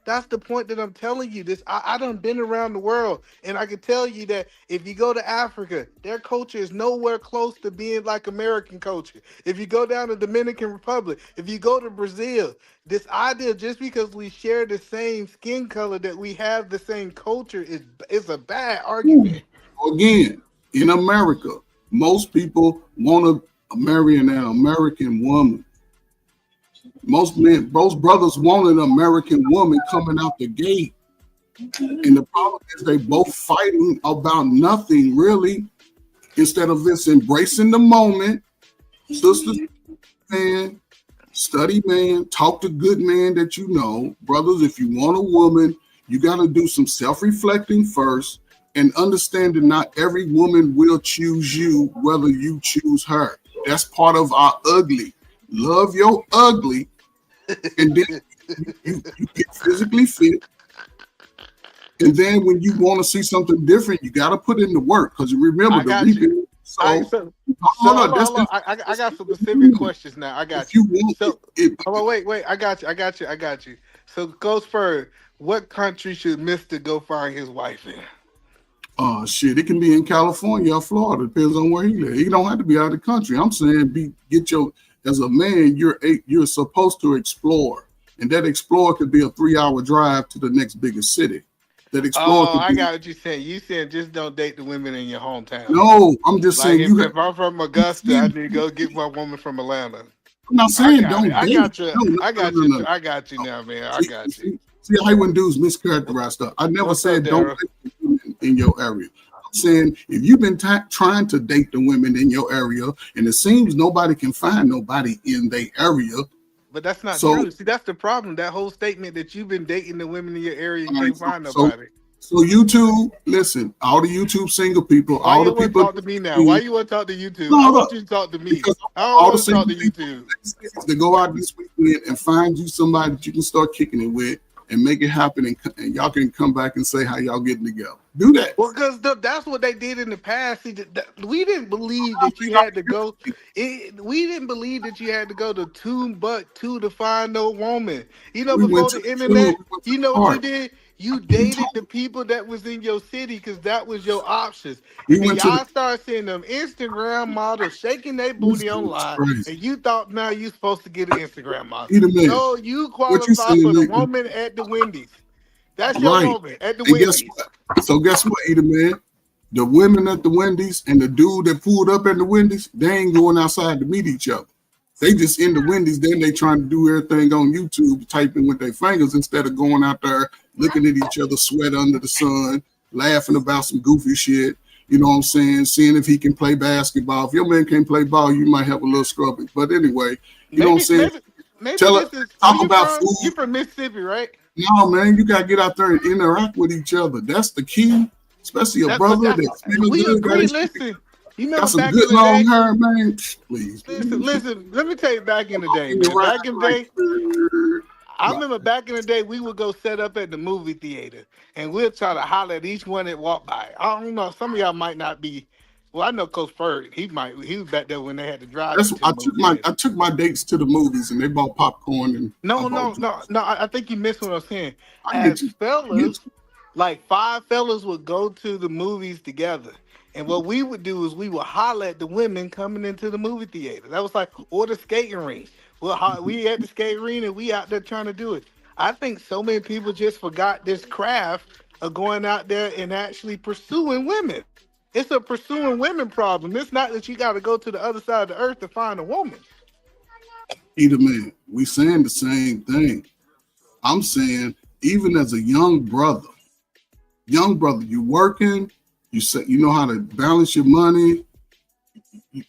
S19: That's the point that I'm telling you. I done been around the world, and I can tell you that if you go to Africa, their culture is nowhere close to being like American culture. If you go down to Dominican Republic, if you go to Brazil, this idea just because we share the same skin color that we have the same culture is a bad argument.
S9: Again, in America, most people want to marry an American woman. Most brothers want an American woman coming out the gate. And the problem is they both fighting about nothing really, instead of this embracing the moment. Sisters, man, study man, talk to good man that you know. Brothers, if you want a woman, you got to do some self-reflecting first and understand that not every woman will choose you, whether you choose her. That's part of our ugly. Love your ugly, and then you get physically fit. And then when you want to see something different, you got to put in the work, because remember the reaping.
S19: I got some specific questions now. I got you. Wait. I got you. So, Ghost Fur, what country should Mr. go find his wife in?
S9: Oh shit! It can be in California or Florida. Depends on where he lives. He don't have to be out of the country. I'm saying, as a man, you're supposed to explore, and that explore could be a 3-hour drive to the next biggest city. That explore.
S19: I got what you're saying. You saying just don't date the women in your hometown.
S9: No, I'm just saying.
S19: If I'm from Augusta, I need to go get my woman from Atlanta.
S9: I'm not saying don't date.
S19: I got you now, man. I got you.
S9: See how when dudes mischaracterize stuff. I never said don't date the women in your area. I'm saying if you've been trying to date the women in your area, and it seems nobody can find nobody in their area.
S19: But that's not true. See, that's the problem. That whole statement that you've been dating the women in your area, you can't find nobody.
S9: So YouTube, listen, all the YouTube single people, all the people.
S19: Talk to me now. Why you want to talk to YouTube? I want you to talk to me. I don't want to talk to YouTube.
S9: To go out this weekend and find you somebody that you can start kicking it with and make it happen, and y'all can come back and say how y'all getting together. Do that.
S19: Well, because that's what they did in the past. See, we didn't believe that you had to go. We didn't believe that you had to go to Timbuktu to find no woman. You know, before the internet, you know what you did? You dated the people that was in your city because that was your options.
S3: We
S19: And
S3: went to
S19: y'all start seeing them Instagram models shaking their booty online,
S3: crazy.
S19: and you thought now you supposed to get an Instagram model.
S3: Either man.
S19: No, you
S3: What you
S19: qualify
S3: saying,
S19: for the
S3: nigga?
S19: woman at the Wendy's. That's your
S3: Right.
S19: woman at the
S3: And guess
S19: Wendy's.
S3: what? So guess what, Either man? The women at the Wendy's and the dude that pulled up at the Wendy's, they ain't going outside to meet each other. They just in the Wendy's, then they trying to do everything on YouTube, typing with their fingers instead of going out there looking at each other sweat under the sun, laughing about some goofy shit. You know what I'm saying? Seeing if he can play basketball. If your man can't play ball, you might have a little scrubbing. But anyway, you know what I'm saying?
S19: Maybe
S3: Tell
S19: this
S3: her,
S19: is
S3: talk
S19: where
S3: about
S19: from?
S3: food.
S19: You from Mississippi, right?
S3: No, man, you gotta get out there and interact with each other. That's the key, especially a
S19: That's
S3: brother
S19: what
S3: that smell
S19: we
S3: good, got
S19: agree.
S3: his-
S19: Listen, you
S3: got
S19: remember
S3: some
S19: back
S3: good
S19: in the
S3: long
S19: day?
S3: hair, man. Please,
S19: Listen. Let me tell you, back in the day, man. Back in the day, I remember back in the day, we would go set up at the movie theater, and we'll try to holler at each one that walked by. I don't know. Some of y'all might not be. Well, I know Coach Bird. He was back there when they had to drive.
S3: That's
S19: to the
S3: I
S19: movie
S3: took my
S19: theater.
S3: I took my dates to the movies and they bought popcorn and
S19: No. I think you missed what I'm saying.
S3: I get
S19: As
S3: you.
S19: fellas, like 5 fellas would go to the movies together. And what we would do is we would holler at the women coming into the movie theater. That was like, or the skating rink. We at the skating rink and we out there trying to do it. I think so many people just forgot this craft of going out there and actually pursuing women. It's a pursuing women problem. It's not that you got to go to the other side of the earth to find a woman.
S3: Either man. We saying the same thing. I'm saying even as a young brother, you working, you know how to balance your money,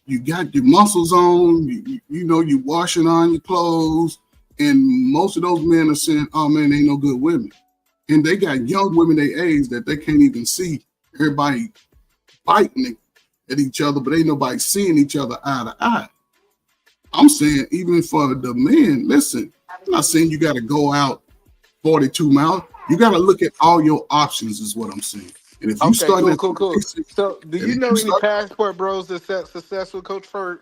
S3: you got your muscles on, you know you washing on your clothes, and most of those men are saying, oh man, ain't no good women. And they got young women their age that they can't even see. Everybody fighting at each other, but ain't nobody seeing each other eye to eye. I'm saying even for the men, listen, I'm not saying you got to go out 42 miles. You got to look at all your options is what I'm saying. And if you start
S19: Cool. So do you know any passport bros that's successful, Coach Ferg?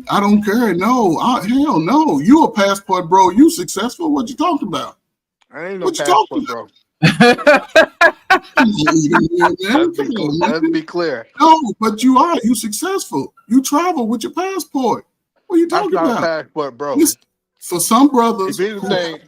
S3: I don't care. No, hell no. You a passport bro. You successful. What you talking about?
S19: I ain't no
S3: What you
S19: passport
S3: talking
S19: bro.
S3: Let's
S19: be clear.
S3: No, but you are. You successful. You travel with your passport. What are you talking
S19: I'm not
S3: about?
S19: a passport bro.
S3: Listen, for some brothers,
S19: If you say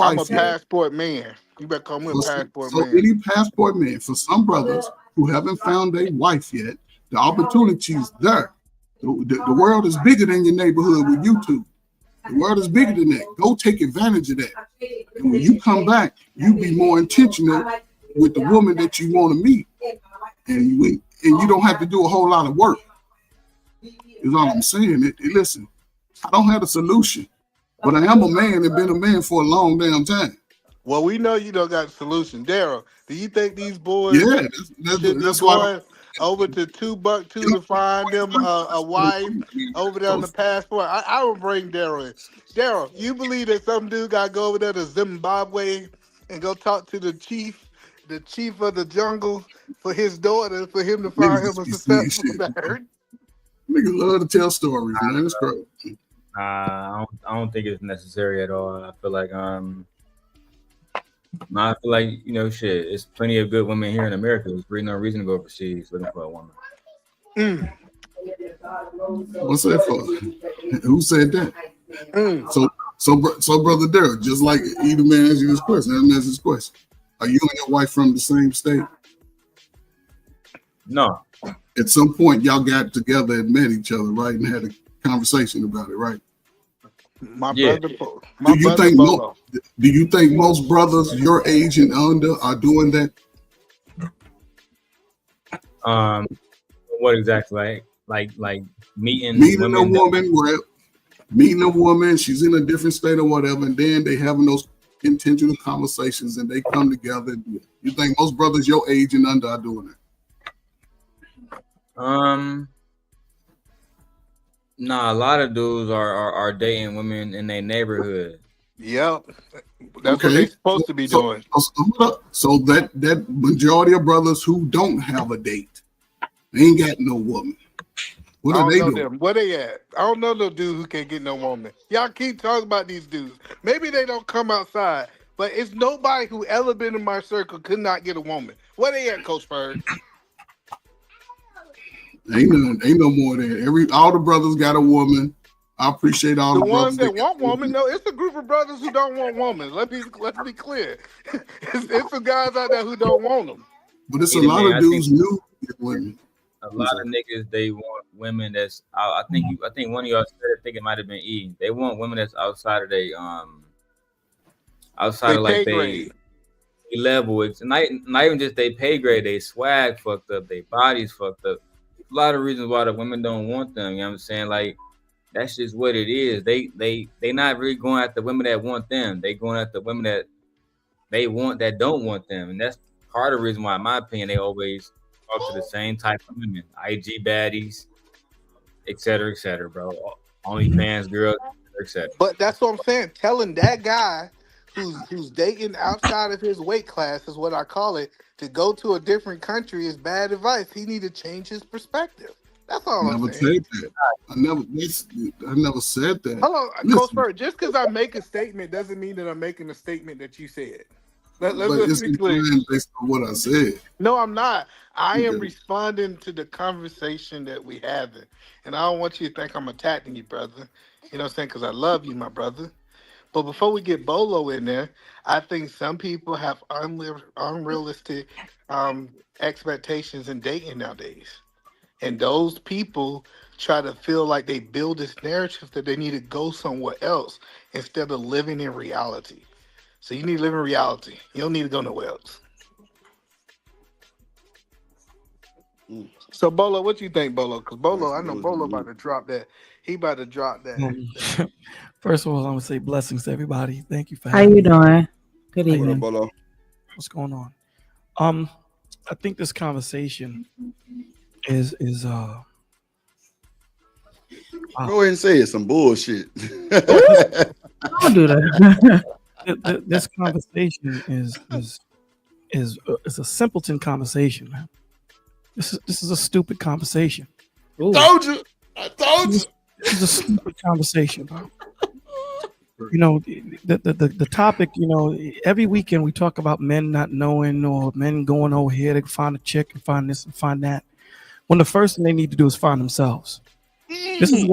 S19: I'm a passport man, you better call me a passport
S3: so
S19: man.
S3: any passport man, for some brothers who haven't found a wife yet, the opportunity is there. The world is bigger than your neighborhood with YouTube. The world is bigger than that. Go take advantage of that. And when you come back, you be more intentional with the woman that you want to meet. And you don't have to do a whole lot of work. Is all I'm saying. Listen, I don't have a solution, but I am a man and been a man for a long damn time.
S19: Well, we know you don't got a solution. Daryl, do you think these boys
S3: Yeah, that's why.
S19: going over to $2 to find them a wife over there on the passport? I would bring Daryl in. Daryl, you believe that some dude got to go over there to Zimbabwe and go talk to the chief of the jungle for his daughter, for him to find him a successful marriage?
S3: Niggas love to tell stories, man. That's great.
S10: I don't think it's necessary at all. I feel like you know, shit. It's plenty of good women here in America. There's really no reason to go overseas looking for a woman.
S3: What's that for? Who said that? So brother Daryl, just like either man asked you this question, let me ask this question: are you and your wife from the same state?
S10: No.
S3: At some point, y'all got together and met each other, right, and had a conversation about it, right? Do you think most brothers your age and under are doing that?
S10: What exactly? Like meeting
S3: a woman, she's in a different state or whatever, and then they having those intentional conversations and they come together. You think most brothers your age and under are doing it?
S10: Nah, a lot of dudes are dating women in their neighborhood.
S19: Yep. That's what they're supposed to be doing.
S3: So that majority of brothers who don't have a date, they ain't got no woman. What are they doing?
S19: Where they at? I don't know no dude who can't get no woman. Y'all keep talking about these dudes. Maybe they don't come outside, but it's nobody who ever been in my circle could not get a woman. Where they at, Coach Bird?
S3: Ain't no more than all the brothers got a woman. I appreciate all the
S19: ones
S3: brothers
S19: that want woman. No, it's a group of brothers who don't want women. Let's be clear. It's some guys out there who don't want them.
S3: But it's a lot of dudes new women.
S10: A lot of niggas, they want women that's I think one of y'all said, I think it might have been E. They want women that's outside of they outside of like they level. It's not even just they pay grade, they swag fucked up, they bodies fucked up. A lot of reasons why the women don't want them. You know what I'm saying? Like that's just what it is. They not really going at the women that want them. They going at the women that they want that don't want them. And that's part of the reason why, in my opinion, they always talk to the same type of women. IG baddies, et cetera, bro. OnlyFans girls, et cetera.
S19: But that's what I'm saying. Telling that guy who's dating outside of his weight class is what I call it, to go to a different country is bad advice. He need to change his perspective. That's all I'm saying.
S3: I never said that.
S19: Hello, Coach Bird. Just because I make a statement doesn't mean that I'm making a statement that you said. Let's be clear.
S3: Based on what I said.
S19: No, I'm not. I am responding to the conversation that we having, and I don't want you to think I'm attacking you, brother. You know what I'm saying? Because I love you, my brother. But before we get Bolo in there, I think some people have unrealistic expectations in dating nowadays. And those people try to feel like they build this narrative that they need to go somewhere else instead of living in reality. So you need to live in reality. You don't need to go nowhere else. So Bolo, what you think, Bolo? Because Bolo, I know Bolo about to drop that. He about to drop that.
S11: First of all, I'm gonna say blessings to everybody. Thank you for
S8: How
S11: having
S8: you
S11: me.
S8: doing? Good evening.
S3: Bolo.
S11: What's going on? I think this conversation is
S6: Go ahead and say it. Some bullshit.
S8: Don't do that.
S11: This conversation is a simpleton conversation, man. This is a stupid conversation.
S3: I told you.
S11: This is a stupid conversation, bro. You know, the topic, you know, every weekend we talk about men not knowing or men going over here to find a chick and find this and find that, when the first thing they need to do is find themselves. This is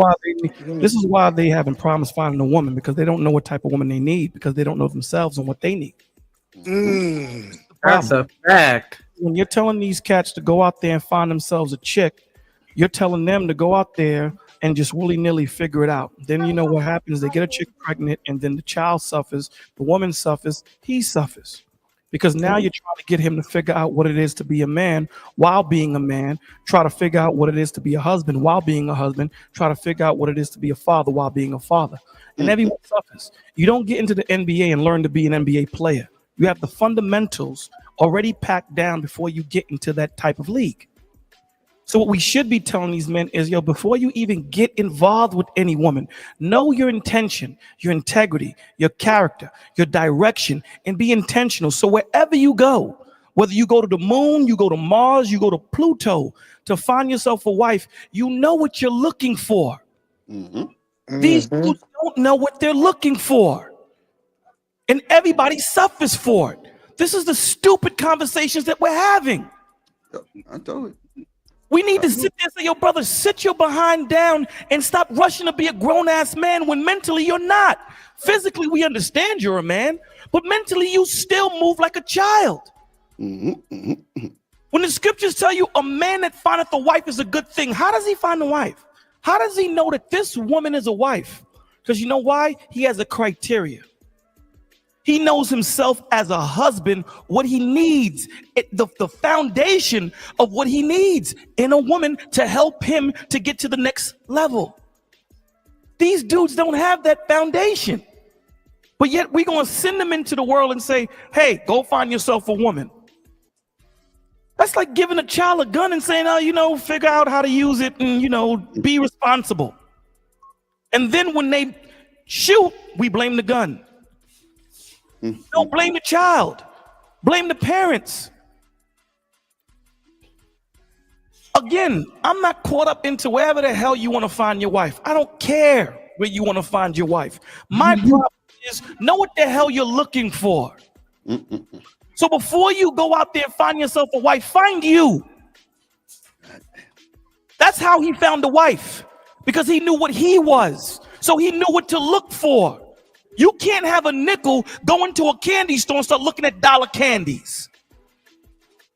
S11: why they having problems finding a woman, because they don't know what type of woman they need, because they don't know themselves and what they need.
S8: That's a fact.
S11: When you're telling these cats to go out there and find themselves a chick, you're telling them to go out there and just willy-nilly figure it out. Then you know what happens? They get a chick pregnant, and then the child suffers, the woman suffers, he suffers. Because now you're trying to get him to figure out what it is to be a man while being a man, try to figure out what it is to be a husband while being a husband, try to figure out what it is to be a father while being a father. And everyone suffers. You don't get into the NBA and learn to be an NBA player. You have the fundamentals already packed down before you get into that type of league. So what we should be telling these men is, yo, before you even get involved with any woman, know your intention, your integrity, your character, your direction, and be intentional. So wherever you go, whether you go to the moon, you go to Mars, you go to Pluto to find yourself a wife, you know what you're looking for. These dudes don't know what they're looking for. And everybody suffers for it. This is the stupid conversations that we're having.
S6: I told it.
S11: We need to sit there and say, yo, brother, sit your behind down and stop rushing to be a grown-ass man when mentally you're not. Physically, we understand you're a man, but mentally you still move like a child. When the scriptures tell you a man that findeth a wife is a good thing, how does he find a wife? How does he know that this woman is a wife? Because you know why? He has a criteria. He knows himself as a husband, what he needs, the foundation of what he needs in a woman to help him to get to the next level. These dudes don't have that foundation. But yet we're going to send them into the world and say, hey, go find yourself a woman. That's like giving a child a gun and saying, oh, you know, figure out how to use it and, you know, be responsible. And then when they shoot, we blame the gun. Don't blame the child. Blame the parents. Again, I'm not caught up into wherever the hell you want to find your wife. I don't care where you want to find your wife. My problem is know what the hell you're looking for. So before you go out there and find yourself a wife, find you. That's how he found a wife, because he knew what he was. So he knew what to look for. You can't have a nickel go into a candy store and start looking at dollar candies.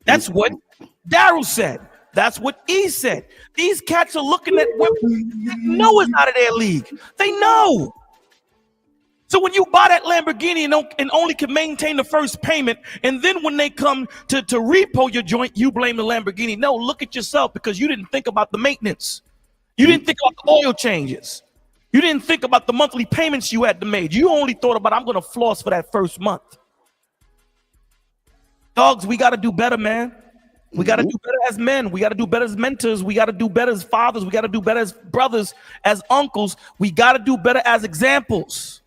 S11: That's what Daryl said. That's what E said. These cats are looking at women they know it's out of their league. They know. So when you buy that Lamborghini and only can maintain the first payment, and then when they come to repo your joint, you blame the Lamborghini. No, look at yourself, because you didn't think about the maintenance. You didn't think about the oil changes. You didn't think about the monthly payments you had to make. You only thought about, I'm going to floss for that first month. Dogs, we got to do better, man. We got to do better as men. We got to do better as mentors. We got to do better as fathers. We got to do better as brothers, as uncles. We got to do better as examples.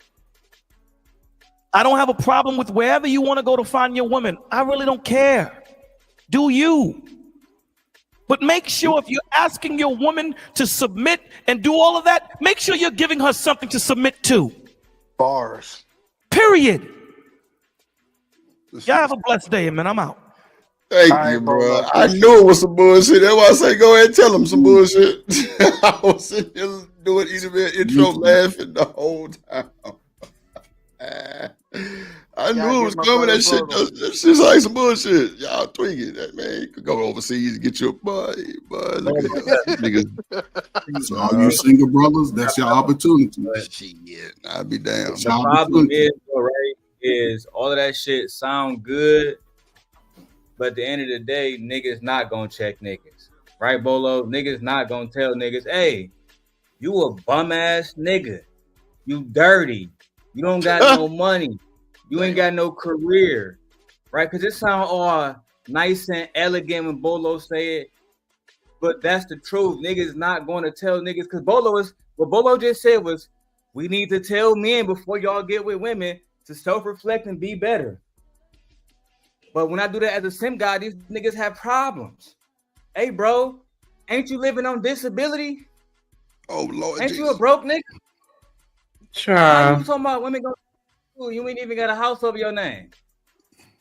S11: I don't have a problem with wherever you want to go to find your woman. I really don't care. Do you? But make sure if you're asking your woman to submit and do all of that, make sure you're giving her something to submit to.
S19: Bars.
S11: Period. Y'all have a blessed day, man. I'm out.
S6: Thank you, bro. I knew it was some bullshit. That's why I say go ahead and tell him some bullshit. I was sitting here doing either intro laughing the whole time. I knew it was coming. That shit's like some bullshit. Y'all tweaking that, man. You could go overseas and get your buddy. Look at that.
S9: So all you single brothers, that's your opportunity.
S6: Shit, I'll be damn.
S10: The problem is, right, is all of that shit sound good, but at the end of the day, niggas not gonna check niggas. Right, Bolo? Niggas not gonna tell niggas, hey, you a bum ass nigga. You dirty. You don't got no money. You ain't got no career. Right? Because it sound all nice and elegant when Bolo say it. But that's the truth. Niggas not going to tell niggas. Because what Bolo just said was, we need to tell men before y'all get with women to self-reflect and be better. But when I do that as a sim guy, these niggas have problems. Hey, bro, ain't you living on disability?
S6: Oh, Lord.
S10: Ain't you a broke nigga? How you talking about women go to school? You ain't even got a house over your name.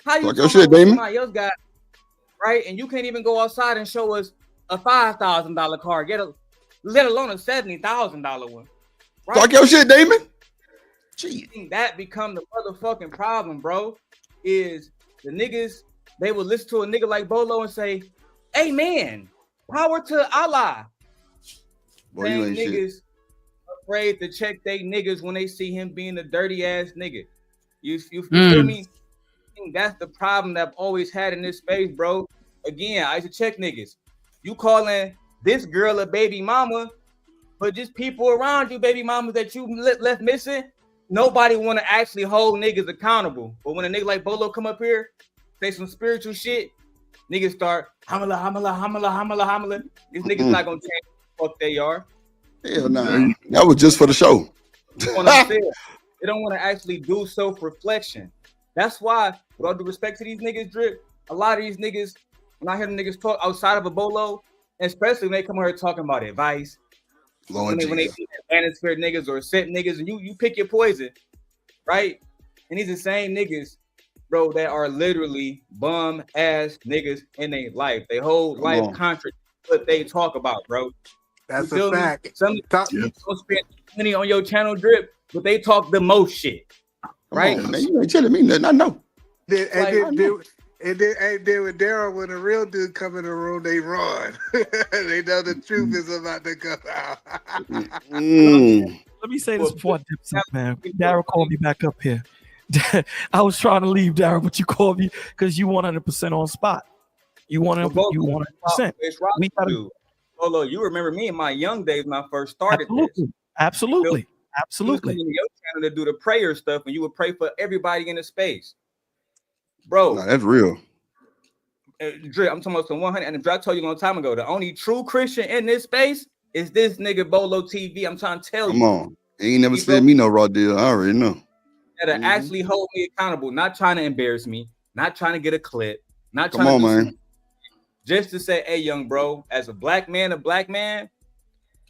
S10: How you talking about somebody else got, right? And you can't even go outside and show us a $5,000 car, let alone a $70,000 one. Right?
S6: Talk your shit, Damon.
S10: That become the motherfucking problem, bro. Is the niggas, they will listen to a nigga like Bolo and say, amen, power to Allah.
S6: Boy, you ain't
S10: niggas
S6: shit.
S10: Afraid to check they niggas when they see him being a dirty ass nigga. You feel me? That's the problem that I've always had in this space, bro. Again, I used to check niggas. You calling this girl a baby mama, but just people around you, baby mamas that you left missing, nobody want to actually hold niggas accountable. But when a nigga like Bolo come up here, say some spiritual shit, niggas start hamala, hamala, hamala, hamala, hamala. These niggas not gonna change the fuck they are.
S6: Hell nah. That was just for the show.
S10: They don't want to actually do self-reflection. That's why, with all due respect to these niggas, Drip, a lot of these niggas, when I hear them niggas talk outside of a Bolo, especially when they come here talking about advice, when they see abandoned spirit niggas or set niggas, and you pick your poison, right? And these are the same niggas, bro, that are literally bum ass niggas in their life. They whole life contradict what they talk about, bro.
S19: That's a fact.
S10: Some don't spend money on your channel, Drip, but they talk the most shit, right?
S6: On, man, you ain't telling me nothing. I know.
S19: And then with Daryl, when a real dude come in the room, they run. They know the truth is about to come out.
S11: Let me say this before I dip some, man. Daryl called me back up here. I was trying to leave, Daryl, but you called me because you 100% on spot. You 100%.
S10: We gotta. Bolo, you remember me in my young days when I first started this.
S11: Absolutely.
S10: You was coming to your channel to do the prayer stuff, and you would pray for everybody in the space. Bro.
S6: Nah, that's real.
S10: Dre, I'm talking about some 100, and I told you a long time ago, the only true Christian in this space is this nigga Bolo TV. I'm trying to tell you.
S6: Come on. He ain't never said me no raw deal. I already know.
S10: That actually hold me accountable, not trying to embarrass me, not trying to get a clip, not
S6: Come
S10: trying
S6: on,
S10: to
S6: man.
S10: Just to say, hey, young bro, as a black man,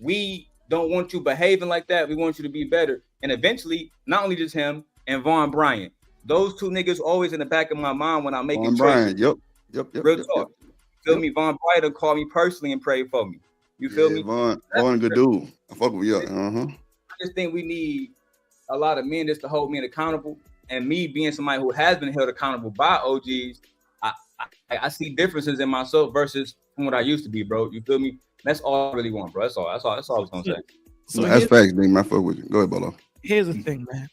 S10: we don't want you behaving like that. We want you to be better. And eventually, not only just him and Vaughn Bryant. Those two niggas always in the back of my mind when I'm making
S6: Vaughn
S10: choices.
S6: Bryant, yep.
S10: Real talk. You feel me? Vaughn Bryant will call me personally and pray for me. You feel me?
S6: Vaughn a good dude. I fuck with you.
S10: I just think we need a lot of men just to hold men accountable. And me being somebody who has been held accountable by OGs, I see differences in myself versus from what I used to be, bro. You feel me? That's all I really want, bro. That's all I was gonna say.
S6: So that's facts, Dean. I fuck with you. Go ahead, Bolo.
S11: Here's the thing, man.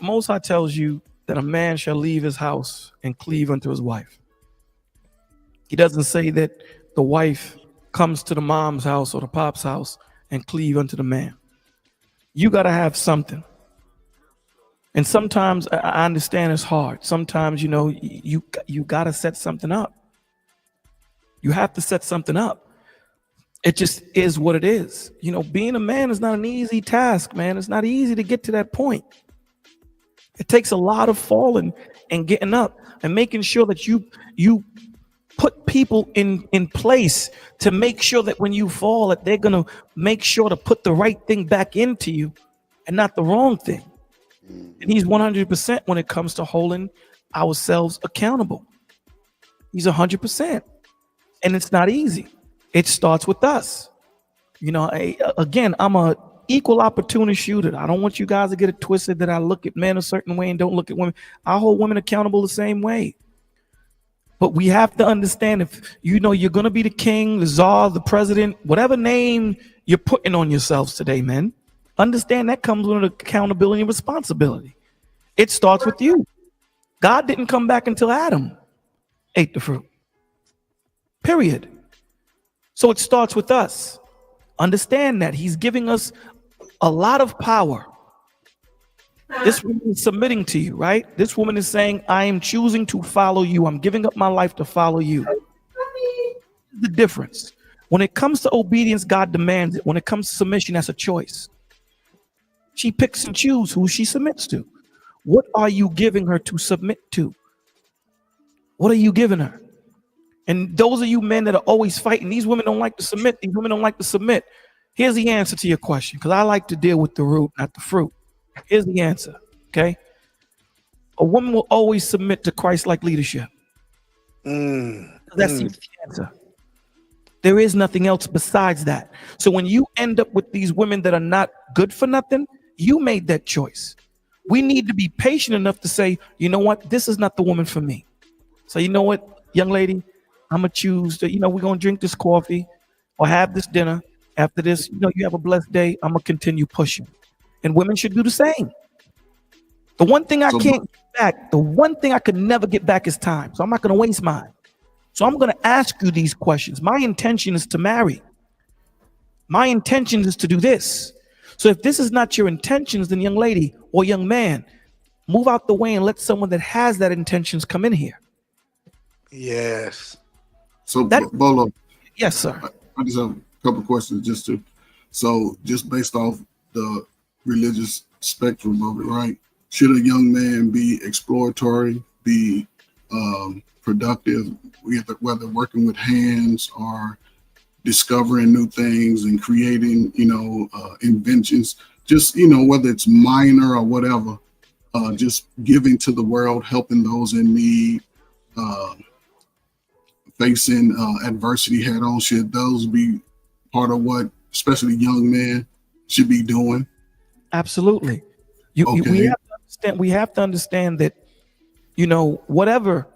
S11: Most High tells you that a man shall leave his house and cleave unto his wife. He doesn't say that the wife comes to the mom's house or the pop's house and cleave unto the man. You got to have something. And sometimes I understand it's hard. Sometimes, you know, you got to set something up. You have to set something up. It just is what it is. You know, being a man is not an easy task, man. It's not easy to get to that point. It takes a lot of falling and getting up and making sure that you put people in place to make sure that when you fall, that they're going to make sure to put the right thing back into you and not the wrong thing. And he's 100% when it comes to holding ourselves accountable. He's 100%. And it's not easy. It starts with us. You know, again, I'm a equal opportunity shooter. I don't want you guys to get it twisted that I look at men a certain way and don't look at women. I hold women accountable the same way. But we have to understand, if you know you're going to be the king, the czar, the president, whatever name you're putting on yourselves today, man, understand that comes with accountability and responsibility. It starts with you. God didn't come back until Adam ate the fruit. Period. So it starts with us. Understand that he's giving us a lot of power. This woman is submitting to you, right? This woman is saying, I am choosing to follow you. I'm giving up my life to follow you. The difference. When it comes to obedience, God demands it. When it comes to submission, that's a choice. She picks and chooses who she submits to. What are you giving her to submit to? What are you giving her? And those of you men that are always fighting, these women don't like to submit. These women don't like to submit. Here's the answer to your question, because I like to deal with the root, not the fruit. Here's the answer, okay? A woman will always submit to Christ-like leadership. That's the answer. There is nothing else besides that. So when you end up with these women that are not good for nothing, you made that choice. We need to be patient enough to say, you know what? This is not the woman for me. So you know what, young lady? I'm going to choose to, we're going to drink this coffee or have this dinner. After this, you have a blessed day. I'm going to continue pushing. And women should do the same. The one thing I can't get back, the one thing I could never get back is time. So I'm not going to waste mine. So I'm going to ask you these questions. My intention is to marry. My intention is to do this. So if this is not your intentions, then young lady or young man, move out the way and let someone that has that intentions come in here.
S12: Yes.
S13: So Bolo.
S11: Yes, sir.
S13: I just have a couple questions just based off the religious spectrum of it, right? Should a young man be exploratory, be productive, whether working with hands or discovering new things and creating, inventions, just, whether it's minor or whatever, just giving to the world, helping those in need, facing adversity head on? Should those be part of what especially young men should be doing?
S11: Absolutely. We have to understand that, whatever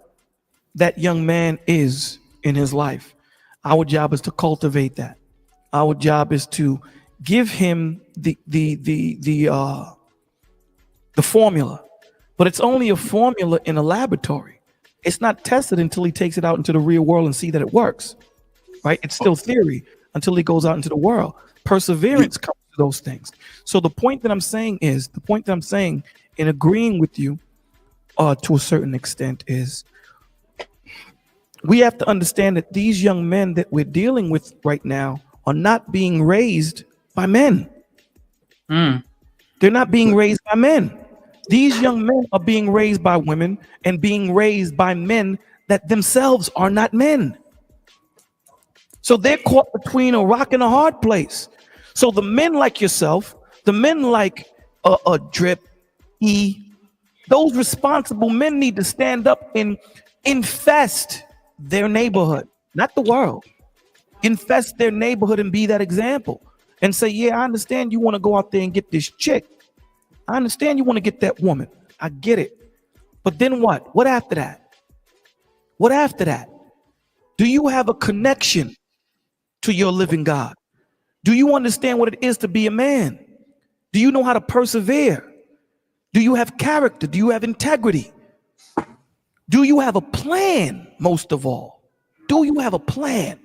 S11: that young man is in his life, our job is to cultivate that. Our job is to give him the formula, but it's only a formula in a laboratory. It's not tested until he takes it out into the real world and see that it works, right? It's still theory until he goes out into the world. Perseverance comes to those things. So the point that I'm saying in agreeing with you to a certain extent is we have to understand that these young men that we're dealing with right now are not being raised by men. They're not being raised by men. These young men are being raised by women and being raised by men that themselves are not men. So they're caught between a rock and a hard place. So the men like yourself, the men like Drip, Those responsible men need to stand up and infest their neighborhood, not the world. Infest their neighborhood and be that example and say, yeah, I understand you want to go out there and get this chick. I understand you want to get that woman. I get it. But then what? What after that? What after that? Do you have a connection to your living God? Do you understand what it is to be a man? Do you know how to persevere? Do you have character? Do you have integrity? Do you have a plan, most of all? Do you have a plan?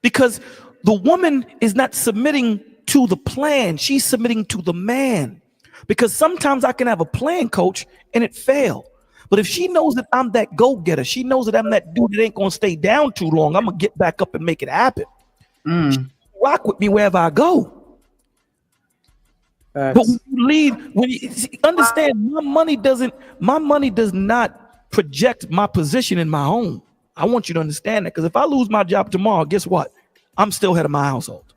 S11: Because the woman is not submitting to the plan. She's submitting to the man. Because sometimes I can have a plan, coach, and it fail. But if she knows that I'm that go-getter, she knows that I'm that dude that ain't going to stay down too long, I'm going to get back up and make it happen. She rock with me wherever I go. But when you lead, when you understand, my money does not project my position in my home. I want you to understand that, because if I lose my job tomorrow, guess what? I'm still head of my household.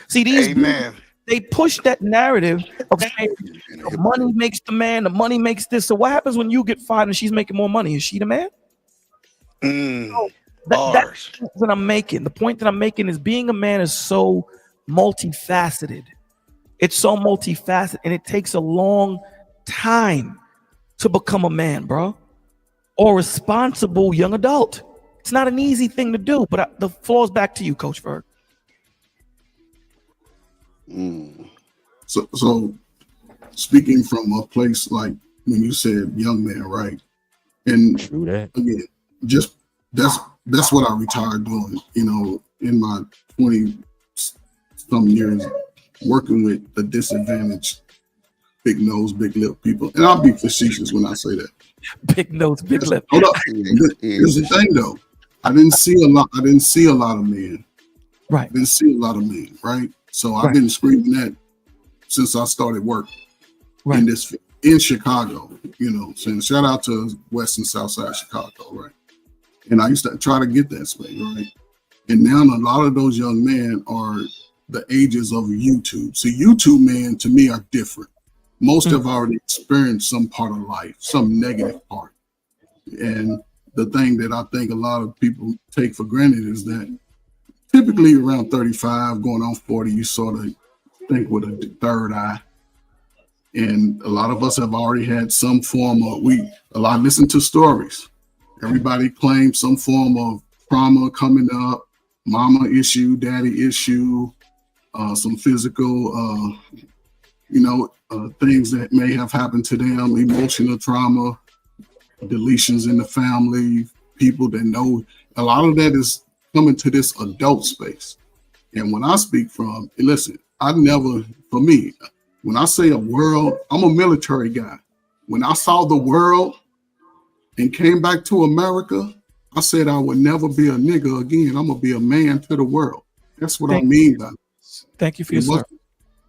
S11: See, these dudes, they push that narrative of saying the money makes the man, the money makes this. So what happens when you get fired and she's making more money? Is she the man? So that's what I'm making. The point that I'm making is being a man is so multifaceted. It's so multifaceted, and it takes a long time to become a man, bro, or responsible young adult. It's not an easy thing to do, but the floor is back to you, Coach Ferg.
S13: So speaking from a place like when you said young man, right? And again, just that's what I retired doing, you know, in my 20-some years working with the disadvantaged, big nose, big lip people. And I'll be facetious when I say that.
S11: Big nose, big lip.
S13: Hold up. Here's the thing though. I didn't see a lot of men.
S11: Right.
S13: Didn't see a lot of men, right? So I've been screaming that since I started work in Chicago, you know, saying shout out to West and South Side Chicago, right? And I used to try to get that space, right? And now a lot of those young men are the ages of YouTube. So YouTube men to me are different. Most have already experienced some part of life, some negative part. And the thing that I think a lot of people take for granted is that typically around 35, going on 40, you sort of think with a third eye. And a lot of us have already had some form of, listen to stories. Everybody claims some form of trauma coming up, mama issue, daddy issue, some physical, things that may have happened to them, emotional trauma, deletions in the family, people that know. A lot of that is coming to this adult space. And when I speak from, listen, for me, when I say a world, I'm a military guy. When I saw the world and came back to America, I said I would never be a nigga again. I'm gonna be a man to the world. That's what I mean by this.
S11: Thank you for your service.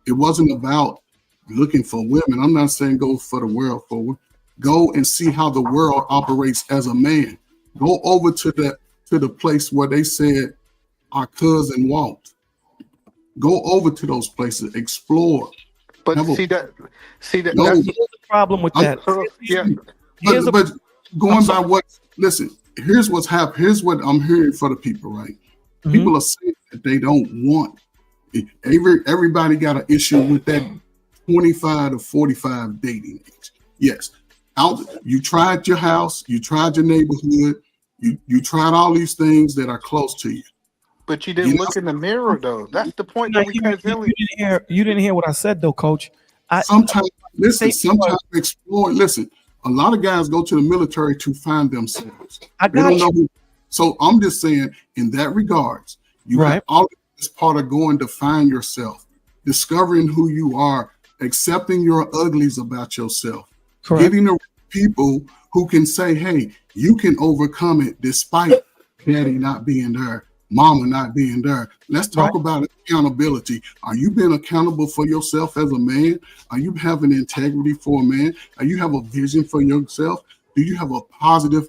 S13: It wasn't about looking for women. I'm not saying go for the world forward. Go and see how the world operates as a man. Go over to the place where they said our cousin walked. Go over to those places, explore.
S19: But see that
S11: here's the problem with that.
S13: But going by what, listen, here's what's happening. Here's what I'm hearing for the people, right? People are saying that they don't want it. Everybody got an issue with that 25 to 45 dating age. Yes. You tried your house, you tried your neighborhood, you tried all these things that are close to you.
S19: But you didn't look in the mirror, though. That's the point. That
S11: you didn't hear what I said, though, Coach.
S13: Sometimes explore. Listen, a lot of guys go to the military to find themselves. So I'm just saying, in that regards, you got all this part of going to find yourself, discovering who you are, accepting your uglies about yourself, getting the people who can say, hey, you can overcome it despite daddy not being there, mama not being there. Let's talk about accountability. Are you being accountable for yourself as a man? Are you having integrity for a man? Are you have a vision for yourself? Do you have a positive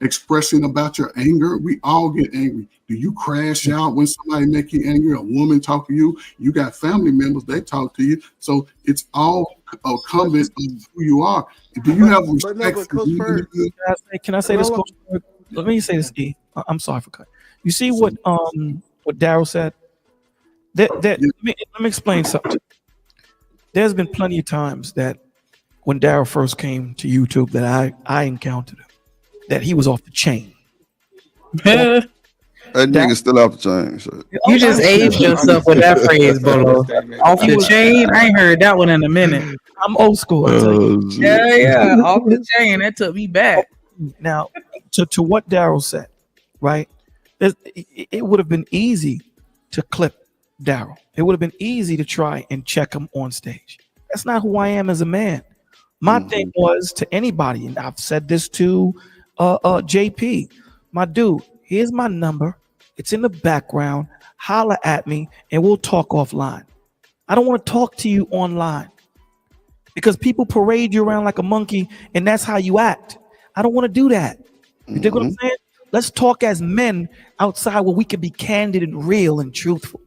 S13: expression about your anger? We all get angry. Do you crash out when somebody make you angry? A woman talk to you. You got family members, they talk to you. So it's all comment of who you are. Do you have
S12: But no,
S13: respect
S12: but
S13: for
S12: Coach Bird,
S11: Can I say this, Coach? Let me say this, E. I'm sorry for cutting. You see what Daryl said? Let me explain something. There's been plenty of times that when Daryl first came to YouTube that I encountered him, that he was off the chain.
S6: That nigga still off the chain. So.
S8: You just aged yourself with that phrase, Bolo. Off the chain? I ain't heard that one in a minute.
S11: I'm old school. I tell you.
S8: Yeah. Off the chain. That took me back.
S11: Now, to what Daryl said, right? It would have been easy to clip Daryl. It would have been easy to try and check him on stage. That's not who I am as a man. My thing was to anybody, and I've said this to JP, my dude, here's my number. It's in the background. Holla at me and we'll talk offline. I don't want to talk to you online because people parade you around like a monkey and that's how you act. I don't want to do that. You dig what I'm saying? Let's talk as men outside where we can be candid and real and truthful.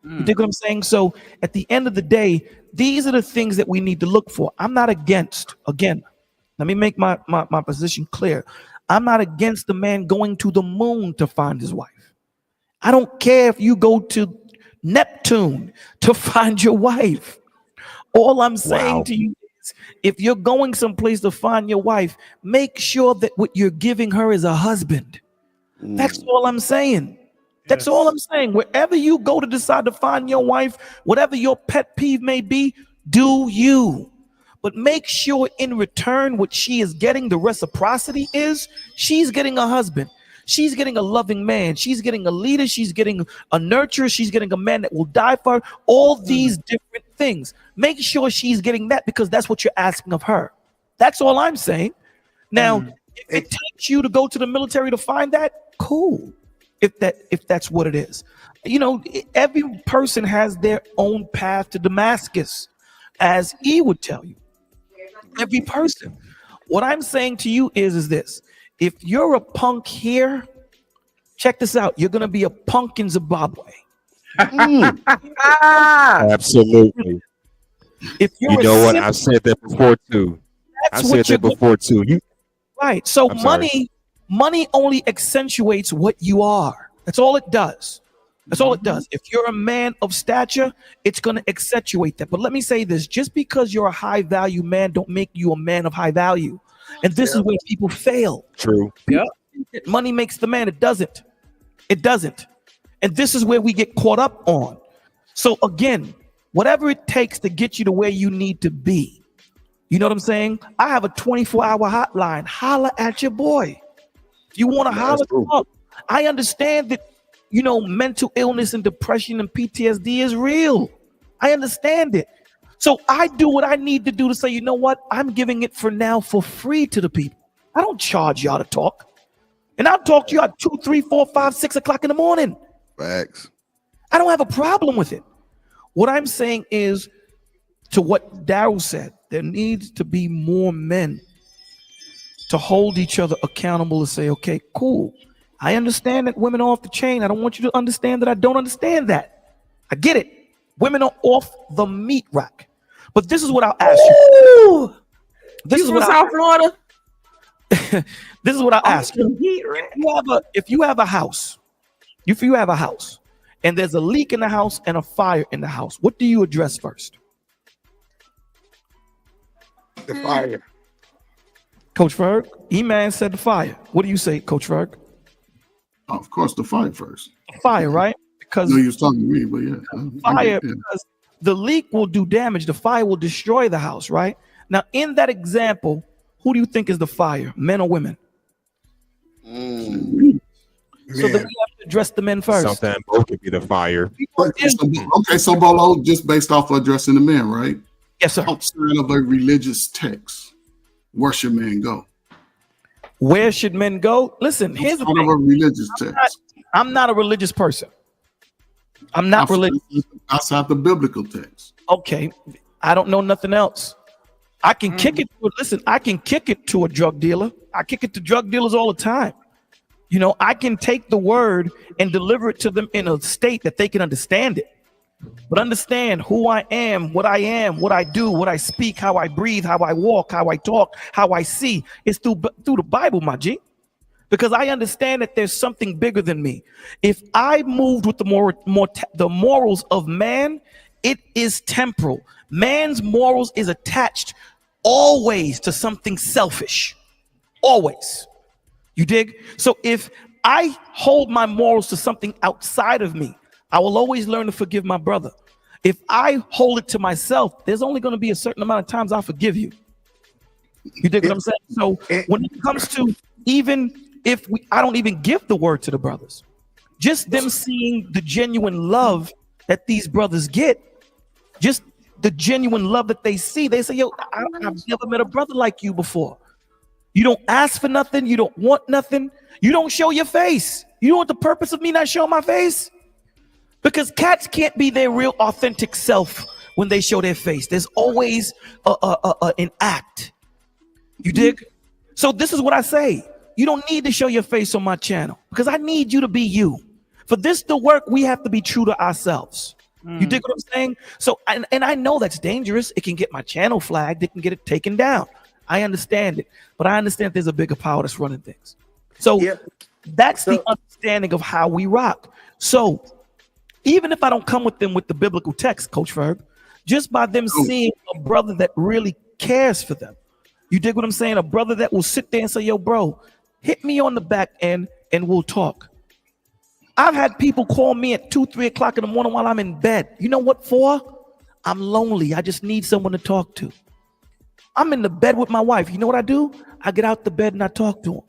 S11: You dig what I'm saying? So at the end of the day, these are the things that we need to look for. I'm not against, again, let me make my position clear. I'm not against the man going to the moon to find his wife. I don't care if you go to Neptune to find your wife. All I'm saying to you is if you're going someplace to find your wife, make sure that what you're giving her is a husband. That's all I'm saying. That's all I'm saying. Wherever you go to decide to find your wife, whatever your pet peeve may be, do you. But make sure in return what she is getting, the reciprocity is, she's getting a husband. She's getting a loving man. She's getting a leader. She's getting a nurturer. She's getting a man that will die for her. All these different things. Make sure she's getting that because that's what you're asking of her. That's all I'm saying. Now, if it takes you to go to the military to find that, cool. If that's what it is. You know, every person has their own path to Damascus, as he would tell you. Every person. What I'm saying to you is this. If you're a punk here, check this out. You're going to be a punk in Zimbabwe.
S4: Absolutely.
S11: If you're
S4: you know what? I've said that before too. I said that before too.
S11: Right. So money only accentuates what you are. That's all it does. That's all it does. If you're a man of stature, it's going to accentuate that. But let me say this, just because you're a high value man don't make you a man of high value. And this is where people fail.
S4: True.
S11: Yeah. Money makes the man. It doesn't. It doesn't. And this is where we get caught up on. So again, whatever it takes to get you to where you need to be. You know what I'm saying? I have a 24-hour hotline. Holla at your boy. If you want to holler, come up. I understand that, you know, mental illness and depression and PTSD is real. I understand it. So I do what I need to do to say, you know what? I'm giving it for now for free to the people. I don't charge y'all to talk. And I'll talk to you at 2, 3, 4, 5, 6 o'clock in the morning.
S6: Facts.
S11: I don't have a problem with it. What I'm saying is, to what Daryl said, there needs to be more men to hold each other accountable and say, okay, cool. I understand that women are off the chain. I don't want you to understand that I don't understand that. I get it. Women are off the meat rack. But this is what I'll ask you. This is what South Florida. This is what I'll ask you. If you have a house, and there's a leak in the house and a fire in the house, what do you address first?
S12: The fire.
S11: Coach Ferg, E-Man said the fire. What do you say, Coach Ferg?
S13: Of course, the fire first.
S11: Fire, right? Because
S13: no, you was talking to me, but yeah.
S11: Fire, because the leak will do damage. The fire will destroy the house, right? Now, in that example, who do you think is the fire, men or women? So then we have to address the men first.
S4: Sometimes both could be the fire.
S13: Okay, so Bolo, just based off of addressing the men, right?
S11: Yes, sir.
S13: Outside of a religious text, where should men go?
S11: Where should men go? Listen, here's the thing.
S13: Of a religious text.
S11: I'm not a religious person. I'm not religious.
S13: Outside the biblical text.
S11: Okay, I don't know nothing else. I can kick it. Listen, I can kick it to a drug dealer. I kick it to drug dealers all the time. You know, I can take the word and deliver it to them in a state that they can understand it. But understand who I am, what I do, what I speak, how I breathe, how I walk, how I talk, how I see. It's through the Bible, my G. Because I understand that there's something bigger than me. If I moved with the morals of man, it is temporal. Man's morals is attached always to something selfish. Always. You dig? So if I hold my morals to something outside of me, I will always learn to forgive my brother. If I hold it to myself, there's only going to be a certain amount of times I'll forgive you. You dig what I'm saying? So when it comes to, even if I don't even give the word to the brothers, just them seeing the genuine love that these brothers get, just the genuine love that they see, they say, yo, I've never met a brother like you before. You don't ask for nothing. You don't want nothing. You don't show your face. You know what the purpose of me not showing my face? Because cats can't be their real authentic self when they show their face. There's always an act. You dig? So this is what I say. You don't need to show your face on my channel because I need you to be you. For this to work, we have to be true to ourselves. You dig what I'm saying? So, and I know that's dangerous. It can get my channel flagged. It can get it taken down. I understand it. But I understand there's a bigger power that's running things. So that's the understanding of how we rock. So even if I don't come with them with the biblical text, Coach Ferg, just by them seeing a brother that really cares for them. You dig what I'm saying? A brother that will sit there and say, yo, bro, hit me on the back end and we'll talk. I've had people call me at 2, 3 o'clock in the morning while I'm in bed. You know what for? I'm lonely. I just need someone to talk to. I'm in the bed with my wife. You know what I do? I get out the bed and I talk to him.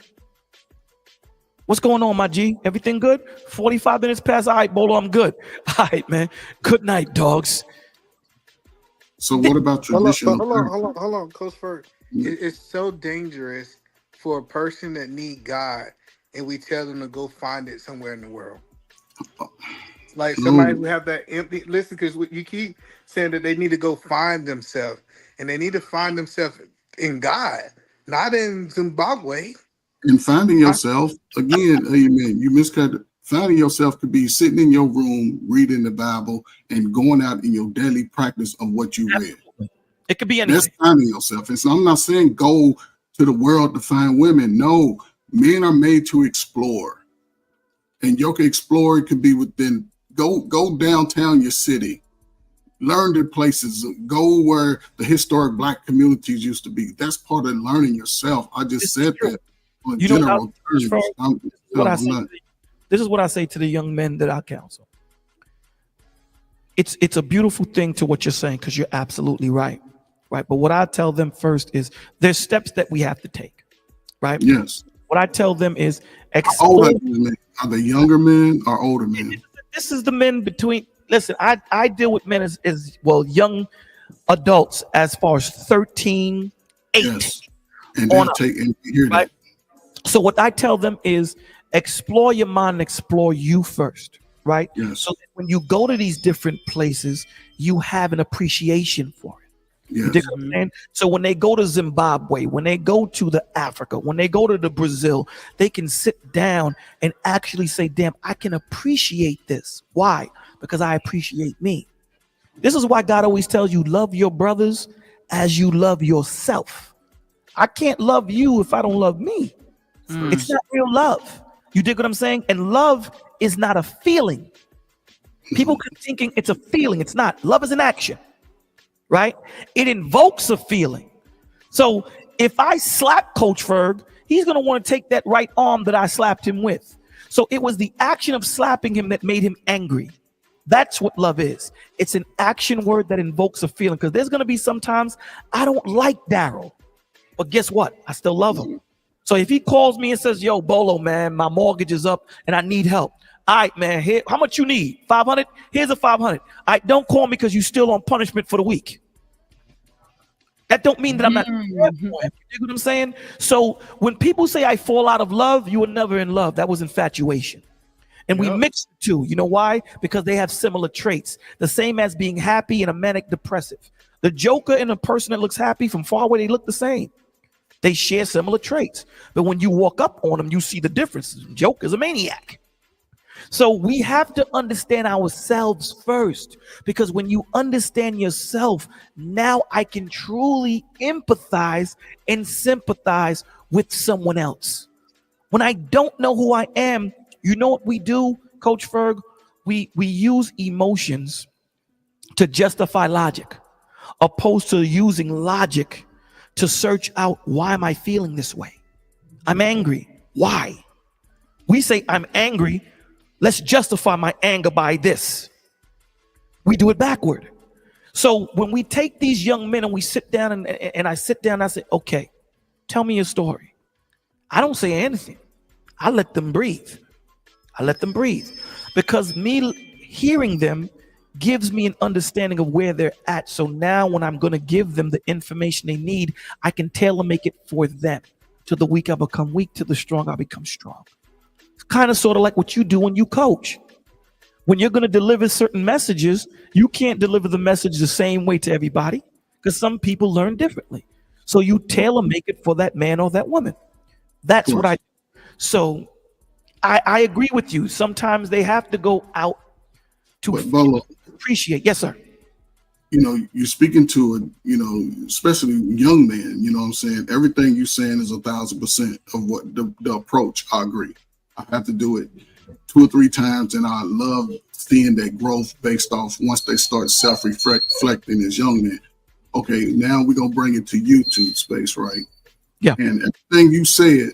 S11: What's going on, my G? Everything good? 45 minutes past. All right, Bolo, I'm good. All right, man. Good night, dogs.
S13: So what about traditional?
S19: Hold on, Coach Ferg. It's so dangerous for a person that need God and we tell them to go find it somewhere in the world. Like somebody who have that empty, listen, because you keep saying that they need to go find themselves and they need to find themselves in God, not in Zimbabwe.
S13: And finding yourself, again, amen, you miscut it. Finding yourself could be sitting in your room, reading the Bible, and going out in your daily practice of what you read.
S11: It could be anything.
S13: That's finding yourself. And so I'm not saying go to the world to find women. No, men are made to explore. And you can explore, it could be within, go downtown your city. Learn the places, go where the historic Black communities used to be. That's part of learning yourself. I just said that.
S11: You know, this is what I say to the young men that I counsel. It's a beautiful thing to what you're saying because you're absolutely right. But what I tell them first is there's steps that we have to take, right?
S13: Yes.
S11: What I tell them is
S13: older men. Are they younger men or older men?
S11: This is the men between. Listen, I deal with men as well, young adults as far as 13, 8.
S13: Yes. And they'll take and hear that.
S11: So what I tell them is explore your mind and explore you first, right?
S13: Yes.
S11: So that when you go to these different places, you have an appreciation for it.
S13: Yes.
S11: You dig what I'm saying? So when they go to Zimbabwe, when they go to the Africa, when they go to the Brazil, they can sit down and actually say, damn, I can appreciate this. Why? Because I appreciate me. This is why God always tells you, love your brothers as you love yourself. I can't love you if I don't love me. It's not real love. You dig what I'm saying? And love is not a feeling. People keep thinking it's a feeling. It's not. Love is an action, right? It invokes a feeling. So if I slap Coach Ferg, he's going to want to take that right arm that I slapped him with. So it was the action of slapping him that made him angry. That's what love is. It's an action word that invokes a feeling. Because there's going to be sometimes I don't like Daryl. But guess what? I still love him. So if he calls me and says, yo, Bolo, man, my mortgage is up and I need help. All right, man, here, how much you need? 500? Here's a 500. All right, don't call me because you're still on punishment for the week. That don't mean that I'm not. You know what I'm saying? So when people say I fall out of love, you were never in love. That was infatuation. And we mix the two. You know why? Because they have similar traits. The same as being happy and a manic depressive. The joker and a person that looks happy from far away, they look the same. They share similar traits. But when you walk up on them, you see the difference. Joker's a maniac. So we have to understand ourselves first, because when you understand yourself, now I can truly empathize and sympathize with someone else. When I don't know who I am, you know what we do, Coach Ferg? We use emotions to justify logic, opposed to using logic to search out, why am I feeling this way? I'm angry. Why? We say, I'm angry. Let's justify my anger by this. We do it backward. So when we take these young men and we sit down and I sit down and I say, okay, tell me your story. I don't say anything. I let them breathe. I let them breathe, because me hearing them gives me an understanding of where they're at. So now when I'm going to give them the information they need, I can tailor make it for them. To the weak, I become weak. To the strong, I become strong. It's kind of sort of like what you do when you coach. When you're going to deliver certain messages, you can't deliver the message the same way to everybody, because some people learn differently. So you tailor make it for that man or that woman. That's what I do. So I agree with you. Sometimes they have to go out to appreciate. Yes, sir.
S13: You know, you're speaking to a, you know, especially young man, you know what I'm saying? Everything you're saying is 1,000% of what the approach. I agree. I have to do it 2 or 3 times, and I love seeing that growth based off once they start self-reflecting as young men. Okay, now we're gonna bring it to YouTube space, right?
S11: Yeah.
S13: And everything you said,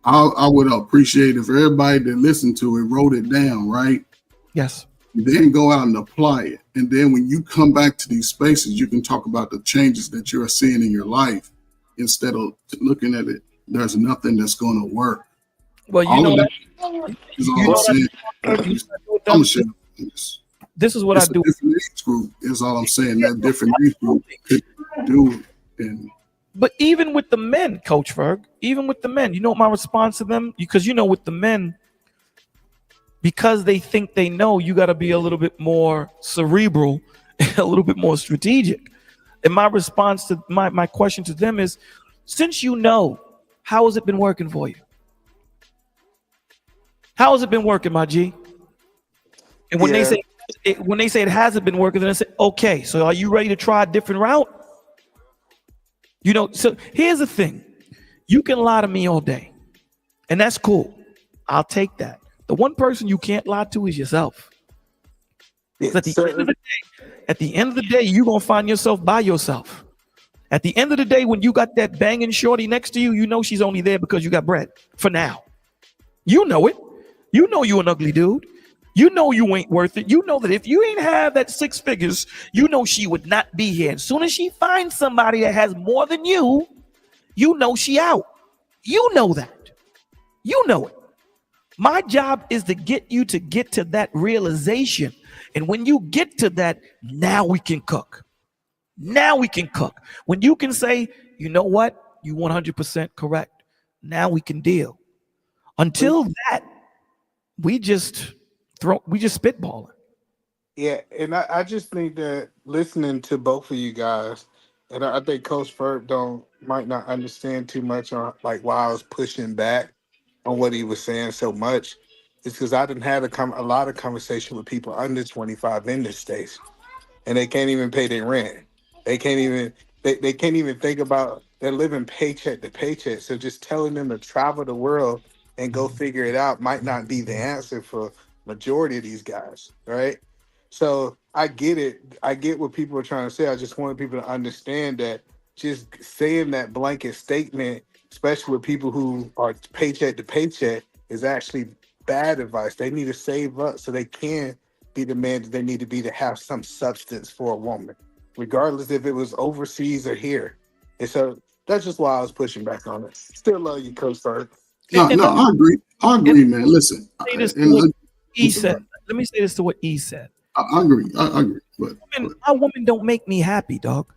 S13: I would appreciate if everybody that listened to it wrote it down, right?
S11: Yes.
S13: Then go out and apply it. And then when you come back to these spaces, you can talk about the changes that you're seeing in your life instead of looking at it. There's nothing that's going to work.
S11: Well, you know that. This is what I do.
S13: Different age group is all I'm saying. That different age group could do it.
S11: But even with the men, Coach Ferg, even with the men, you know what my response to them? Because, you know, with the men, because they think they know, you got to be a little bit more cerebral, a little bit more strategic. And my response to my question to them is, since you know, how has it been working for you? How has it been working, my G? And when they say it hasn't been working, then I say, okay, so are you ready to try a different route? You know, so here's the thing. You can lie to me all day, and that's cool. I'll take that. The one person you can't lie to is yourself. At the end of the day, you're going to find yourself by yourself. At the end of the day, when you got that banging shorty next to you, you know she's only there because you got bread for now. You know it. You know you an ugly dude. You know you ain't worth it. You know that if you ain't have that 6 figures, you know she would not be here. As soon as she finds somebody that has more than you, you know she out. You know that. You know it. My job is to get you to get to that realization. And when you get to that, now we can cook. Now we can cook. When you can say, you know what? You 100% correct. Now we can deal. Until that, we just spitballing.
S19: Yeah, and I just think that listening to both of you guys, and I think Coach Ferg might not understand too much on like why I was pushing back on what he was saying so much, is because I didn't have a lot of conversation with people under 25 in this state, and they can't even pay their rent. They can't even think about, they're living paycheck to paycheck. So just telling them to travel the world and go figure it out might not be the answer for majority of these guys, right? So I get it. I get what people are trying to say. I just wanted people to understand that just saying that blanket statement, especially with people who are paycheck to paycheck, is actually bad advice. They need to save up so they can be the man that they need to be to have some substance for a woman, regardless if it was overseas or here. And so that's just why I was pushing back on it. Still love you, Coach Ferg.
S13: No, I agree. I agree, man. Listen.
S11: Let me say this to what E said.
S13: I agree. I agree. But
S11: my woman don't make me happy, dog.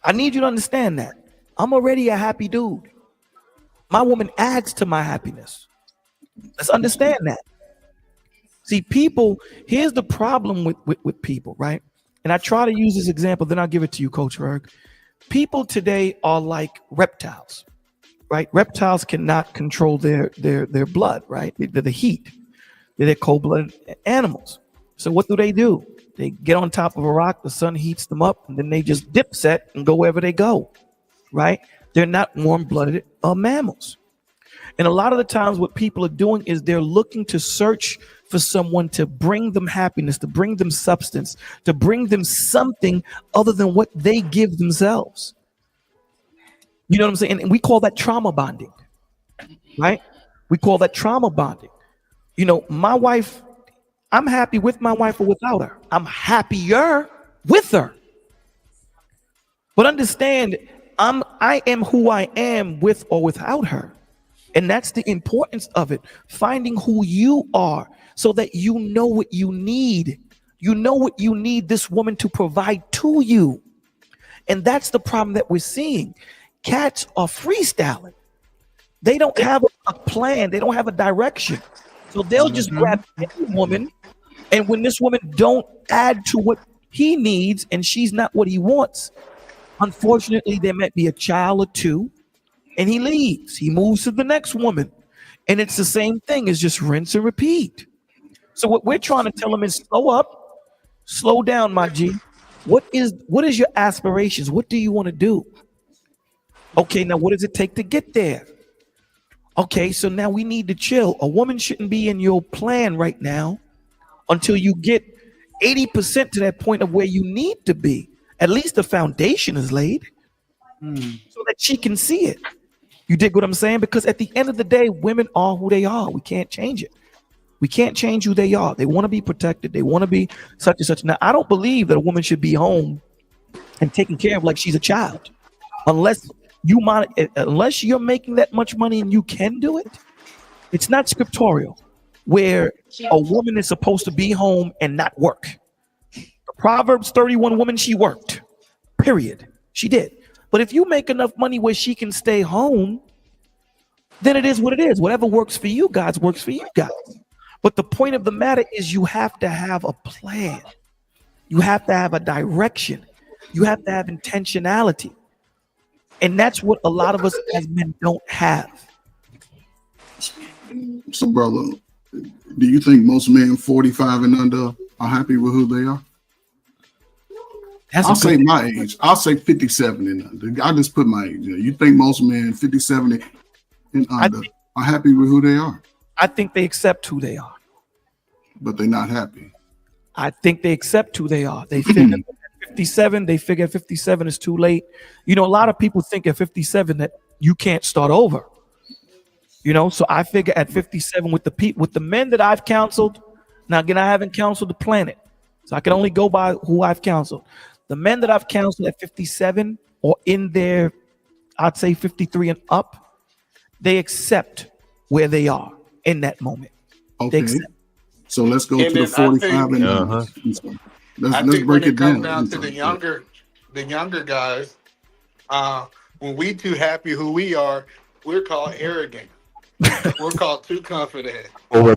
S11: I need you to understand that. I'm already a happy dude. My woman adds to my happiness. Let's understand that. See, people, here's the problem with people, right? And I try to use this example, then I'll give it to you, Coach Ferg. People today are like reptiles, right? Reptiles cannot control their blood, right? The heat. They're cold-blooded animals. So what do? They get on top of a rock, the sun heats them up, and then they just dip set and go wherever they go, right? They're not warm-blooded mammals. And a lot of the times what people are doing is they're looking to search for someone to bring them happiness, to bring them substance, to bring them something other than what they give themselves. You know what I'm saying? And we call that trauma bonding, right? We call that trauma bonding. You know, my wife, I'm happy with my wife or without her. I'm happier with her. But understand, I am who I am with or without her. And that's the importance of it. Finding who you are so that you know what you need. You know what you need this woman to provide to you. And that's the problem that we're seeing. Cats are freestyling. They don't have a plan. They don't have a direction. So they'll just grab any woman. And when this woman don't add to what he needs and she's not what he wants, unfortunately, there might be a child or two and he leaves. He moves to the next woman. And it's the same thing. It's just rinse and repeat. So what we're trying to tell them is slow up, slow down, my G. What is your aspirations? What do you want to do? Okay, now what does it take to get there? Okay, so now we need to chill. A woman shouldn't be in your plan right now until you get 80% to that point of where you need to be. At least the foundation is laid so that she can see it. You dig what I'm saying? Because at the end of the day, women are who they are. We can't change it. We can't change who they are. They want to be protected. They want to be such and such. Now, I don't believe that a woman should be home and taken care of like she's a child. Unless you're making that much money and you can do it. It's not scriptorial where a woman is supposed to be home and not work. The Proverbs 31 woman, she worked, period. She did. But if you make enough money where she can stay home, then it is what it is. Whatever works for you guys works for you guys. But the point of the matter is you have to have a plan. You have to have a direction. You have to have intentionality. And that's what a lot of us as men don't have.
S13: So, brother, do you think most men 45 and under are happy with who they are? I'll say my age. I'll say 57 and under. I just put my age in. You think most men 57 and under are happy with who they are?
S11: I think they accept who they are.
S13: But they're not happy.
S11: I think they accept who they are. They figure at 57, they figure 57 is too late. You know, a lot of people think at 57 that you can't start over. You know, so I figure at 57 with the men that I've counseled. Now, again, I haven't counseled the planet, so I can only go by who I've counseled. The men that I've counseled at 57 or in their, I'd say 53 and up, they accept where they are in that moment.
S13: Okay. So let's go to the 45 and under. Let's break it down.
S19: Down to the younger guys. When we too happy who we are, we're called arrogant. We're called too confident.
S4: Or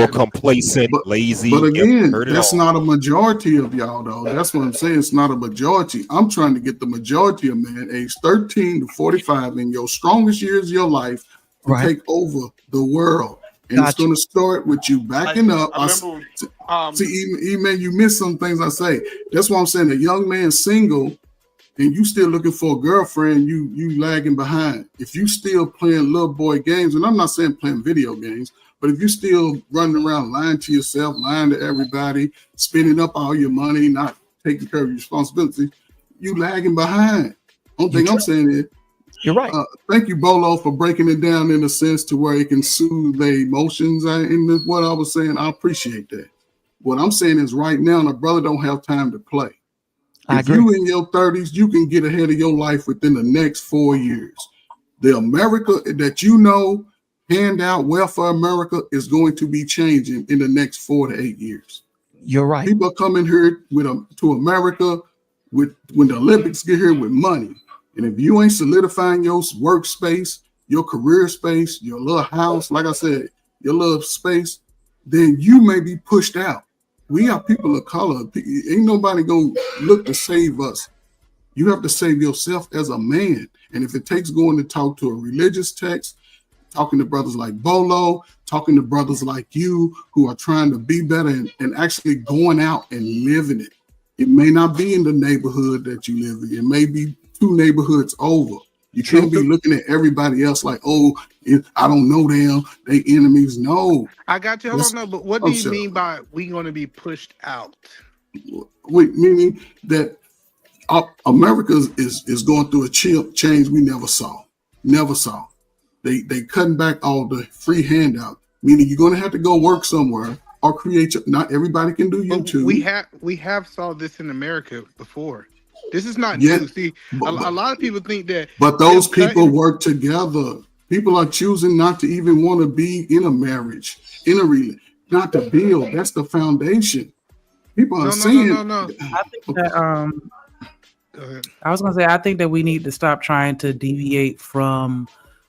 S4: complacent, lazy.
S13: But again, that's not a majority of y'all, though. That's what I'm saying. It's not a majority. I'm trying to get the majority of men, age 13 to 45, in your strongest years of your life, to take over the world. And it's going to start with you backing up. See, man, you miss some things I say. That's why I'm saying a young man single and you still looking for a girlfriend, you lagging behind. If you still playing little boy games, and I'm not saying playing video games, but if you still running around lying to yourself, lying to everybody, spending up all your money, not taking care of your responsibility, you lagging behind. Only thing I'm saying is,
S11: you're right.
S13: Thank you, Bolo, for breaking it down in a sense to where it can soothe the emotions. In what I was saying, I appreciate that. What I'm saying is right now, the brother don't have time to play. If you in your 30s, you can get ahead of your life within the next 4 years. The America that you know, handout welfare America, is going to be changing in the next 4 to 8 years.
S11: You're right.
S13: People are coming here to America when the Olympics get here with money. And if you ain't solidifying your workspace, your career space, your little house, like I said, your little space, then you may be pushed out. We are people of color. Ain't nobody gonna look to save us. You have to save yourself as a man. And if it takes going to talk to a religious text, talking to brothers like Bolo, talking to brothers like you who are trying to be better and actually going out and living it. It may not be in the neighborhood that you live in. It may be 2 neighborhoods over. You can't be looking at everybody else like, oh, I don't know them. They enemies. No.
S12: I got you. Hold on, no, but what do you mean by we going to be pushed out?
S13: Meaning that America is going through a change we never saw. Never saw. They cutting back all the free handout. Meaning you're going to have to go work somewhere or create. Not everybody can do YouTube.
S12: We have saw this in America before. This is not new. See, a lot of people think that.
S13: But those people work together. People are choosing not to even want to be in a marriage, in a relationship, not to build. That's the foundation. People are saying.
S12: No.
S8: I think that I was gonna say I think that we need to stop trying to deviate from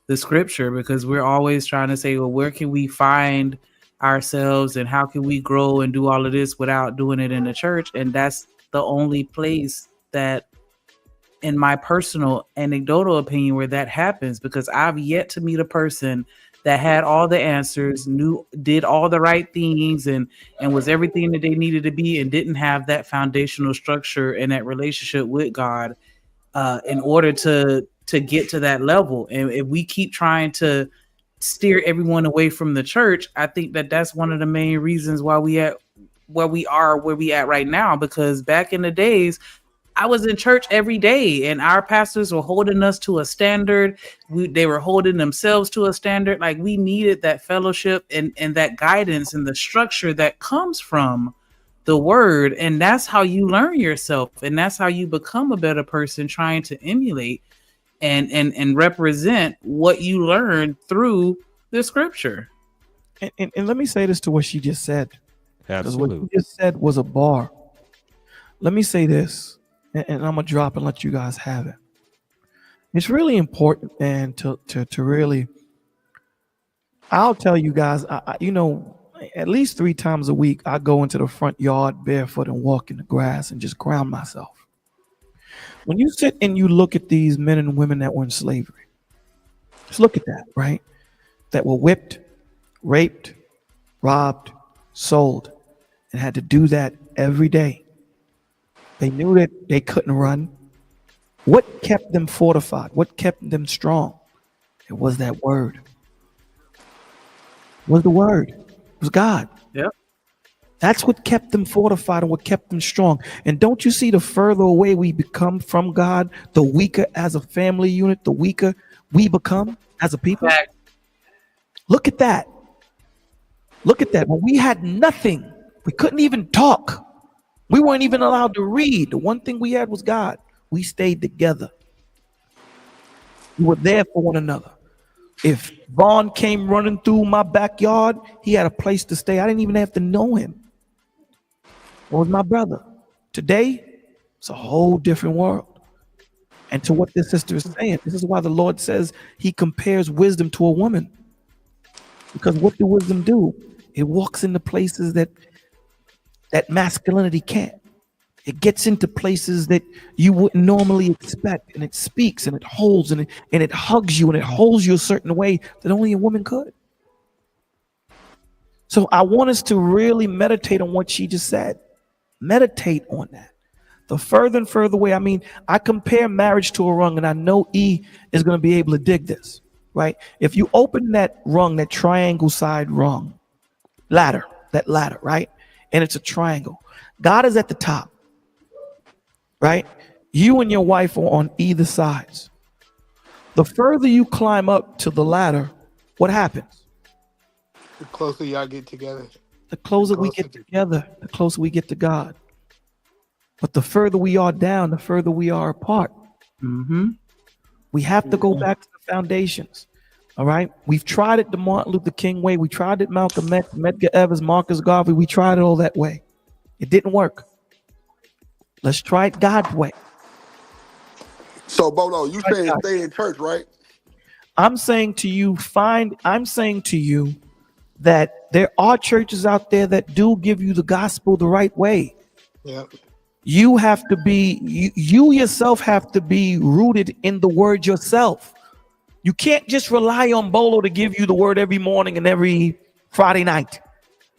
S8: the scripture, because we're always trying to say, well, where can we find ourselves and how can we grow and do all of this without doing it in the church? And that's the only place that, in my personal anecdotal opinion, where that happens, because I've yet to meet a person that had all the answers, did all the right things, and was everything that they needed to be, and didn't have that foundational structure and that relationship with God in order to get to that level. And if we keep trying to steer everyone away from the church, I think that that's one of the main reasons why we are where we at right now. Because back in the days, I was in church every day and our pastors were holding us to a standard. They were holding themselves to a standard. Like, we needed that fellowship and that guidance and the structure that comes from the word. And that's how you learn yourself. And that's how you become a better person, trying to emulate and represent what you learn through the scripture.
S11: And let me say this to what she just said.
S4: Absolutely.
S11: What she just said was a bar. Let me say this. And I'm gonna drop and let you guys have it. It's really important, and to really, I'll tell you guys, at least 3 times a week, I go into the front yard barefoot and walk in the grass and just ground myself. When you sit and you look at these men and women that were in slavery, just look at that, right? That were whipped, raped, robbed, sold, and had to do that every day. They knew that they couldn't run. What kept them fortified? What kept them strong? It was that word. It was the word. It was God.
S8: Yep.
S11: That's what kept them fortified and what kept them strong. And don't you see, the further away we become from God, the weaker as a family unit, the weaker we become as a people? Look at that. Look at that. When we had nothing, we couldn't even talk. We weren't even allowed to read. The one thing we had was God. We stayed together. We were there for one another. If Vaughn came running through my backyard, he had a place to stay. I didn't even have to know him. It was my brother. Today, it's a whole different world. And to what this sister is saying, this is why the Lord says he compares wisdom to a woman. Because what do wisdom do? It walks into places that masculinity can't. It gets into places that you wouldn't normally expect, and it speaks and it holds and it hugs you and it holds you a certain way that only a woman could. So I want us to really meditate on what she just said. Meditate on that. The further and further away, I compare marriage to a rung, and I know E is going to be able to dig this, right? If you open that rung, that triangle side rung, ladder, right? And it's a triangle. God is at the top, right? You and your wife are on either sides. The further you climb up to the ladder, what happens?
S12: The closer y'all get together.
S11: The closer we get together, the closer we get to God. But the further we are down, the further we are apart.
S8: Mm-hmm.
S11: We have to go back to the foundations. All right. We've tried it the Martin Luther King way. We tried it Malcolm X, Medgar Evers, Marcus Garvey. We tried it all that way. It didn't work. Let's try it God's way.
S12: So, Bolo, you saying stay in church, right?
S11: I'm saying to you that there are churches out there that do give you the gospel the right way.
S12: Yeah.
S11: You have to be, you yourself have to be rooted in the word yourself. You can't just rely on Bolo to give you the word every morning and every Friday night.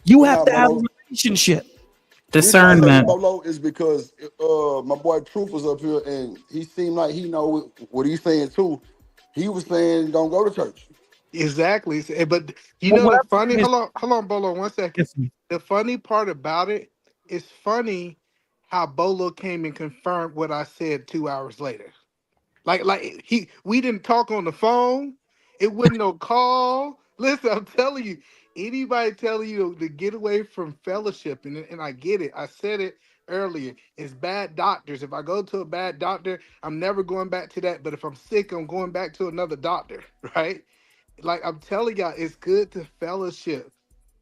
S11: You have to have a relationship.
S8: Discernment.
S6: Bolo is because my boy Truth was up here and he seemed like he know what he's saying too. He was saying don't go to church.
S12: Exactly. But you know the funny, hold on, Bolo, 1 second. The funny part about it is funny how Bolo came and confirmed what I said 2 hours later. Like we didn't talk on the phone. It wasn't no call. Listen, I'm telling you, anybody telling you to get away from fellowship, and I get it. I said it earlier. It's bad doctors. If I go to a bad doctor, I'm never going back to that. But if I'm sick, I'm going back to another doctor, right? Like I'm telling y'all, it's good to fellowship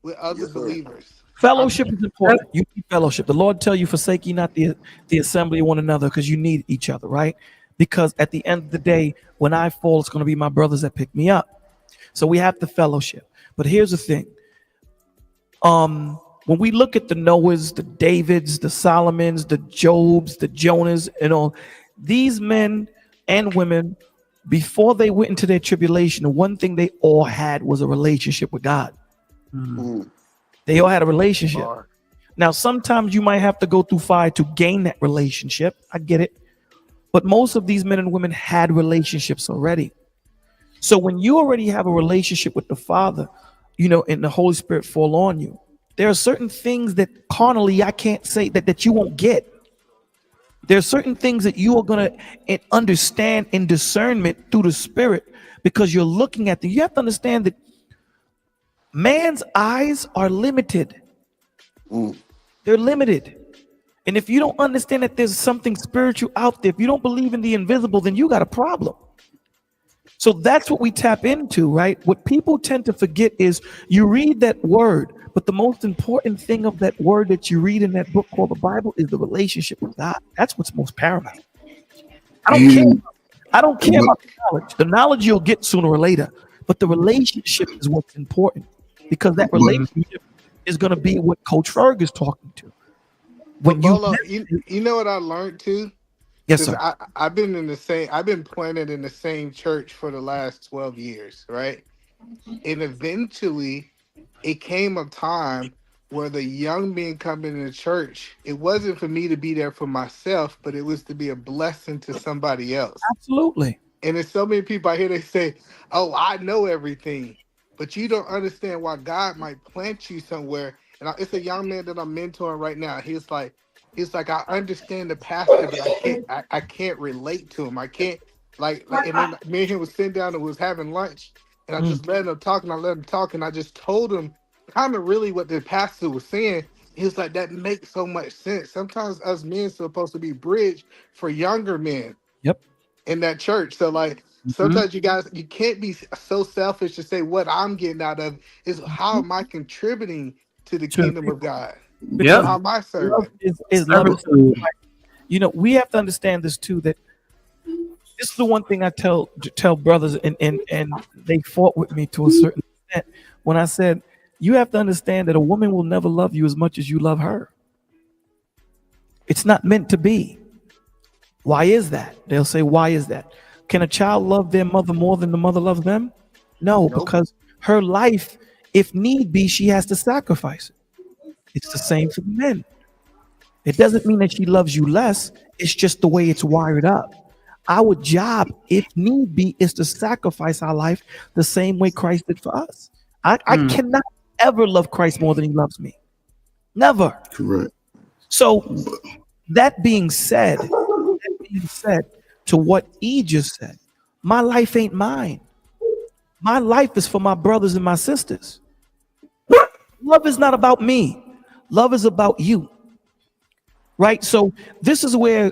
S12: with other believers.
S11: Fellowship is important. You need fellowship. The Lord tell you, forsake ye not the assembly of one another, because you need each other, right? Because at the end of the day, when I fall, it's going to be my brothers that pick me up. So we have the fellowship. But here's the thing. When we look at the Noahs, the Davids, the Solomons, the Jobs, the Jonas, and all these men and women, before they went into their tribulation, the one thing they all had was a relationship with God. They all had a relationship. Now, sometimes you might have to go through fire to gain that relationship. I get it. But most of these men and women had relationships already. So when you already have a relationship with the Father, you know, and the Holy Spirit fall on you, there are certain things that carnally I can't say that you won't get. There are certain things that you are going to understand in discernment through the Spirit, because you're looking at them. You have to understand that man's eyes are limited. They're limited. And if you don't understand that there's something spiritual out there, if you don't believe in the invisible, then you got a problem. So that's what we tap into, right? What people tend to forget is you read that word, but the most important thing of that word that you read in that book called the Bible is the relationship with God. That's what's most paramount. I don't care about the knowledge. The knowledge you'll get sooner or later, but the relationship is what's important, because that relationship is going to be what Coach Ferg is talking to. When
S12: you know what I learned too?
S11: Yes, sir.
S12: I've been planted in the same church for the last 12 years, right? And eventually it came a time where the young men coming into church, it wasn't for me to be there for myself, but it was to be a blessing to somebody else.
S11: Absolutely.
S12: And there's so many people I hear, they say, oh, I know everything, but you don't understand why God might plant you somewhere. And it's a young man that I'm mentoring right now. He's like, I understand the pastor, but I can't relate to him. I can't like and then me and him was sitting down and was having lunch, and I just let him talk, and I let him talk, and I just told him kind of really what the pastor was saying. He was like, that makes so much sense. Sometimes us men supposed to be bridge for younger men.
S11: Yep.
S12: In that church. So like sometimes you can't be so selfish to say what I'm getting out of is how am I contributing to the kingdom of God?
S11: Yeah.
S12: How am I serving?
S11: You know, we have to understand this too, that this is the one thing I tell brothers, and they fought with me to a certain extent when I said, you have to understand that a woman will never love you as much as you love her. It's not meant to be. Why is that? They'll say, why is that? Can a child love their mother more than the mother loves them? No, because her life, if need be, she has to sacrifice it. It's the same for the men. It doesn't mean that she loves you less. It's just the way it's wired up. Our job, if need be, is to sacrifice our life the same way Christ did for us. I cannot ever love Christ more than he loves me. Never.
S13: Correct.
S11: So that being said, to what E just said, my life ain't mine. My life is for my brothers and my sisters. Love is not about me. Love is about you. Right? So this is where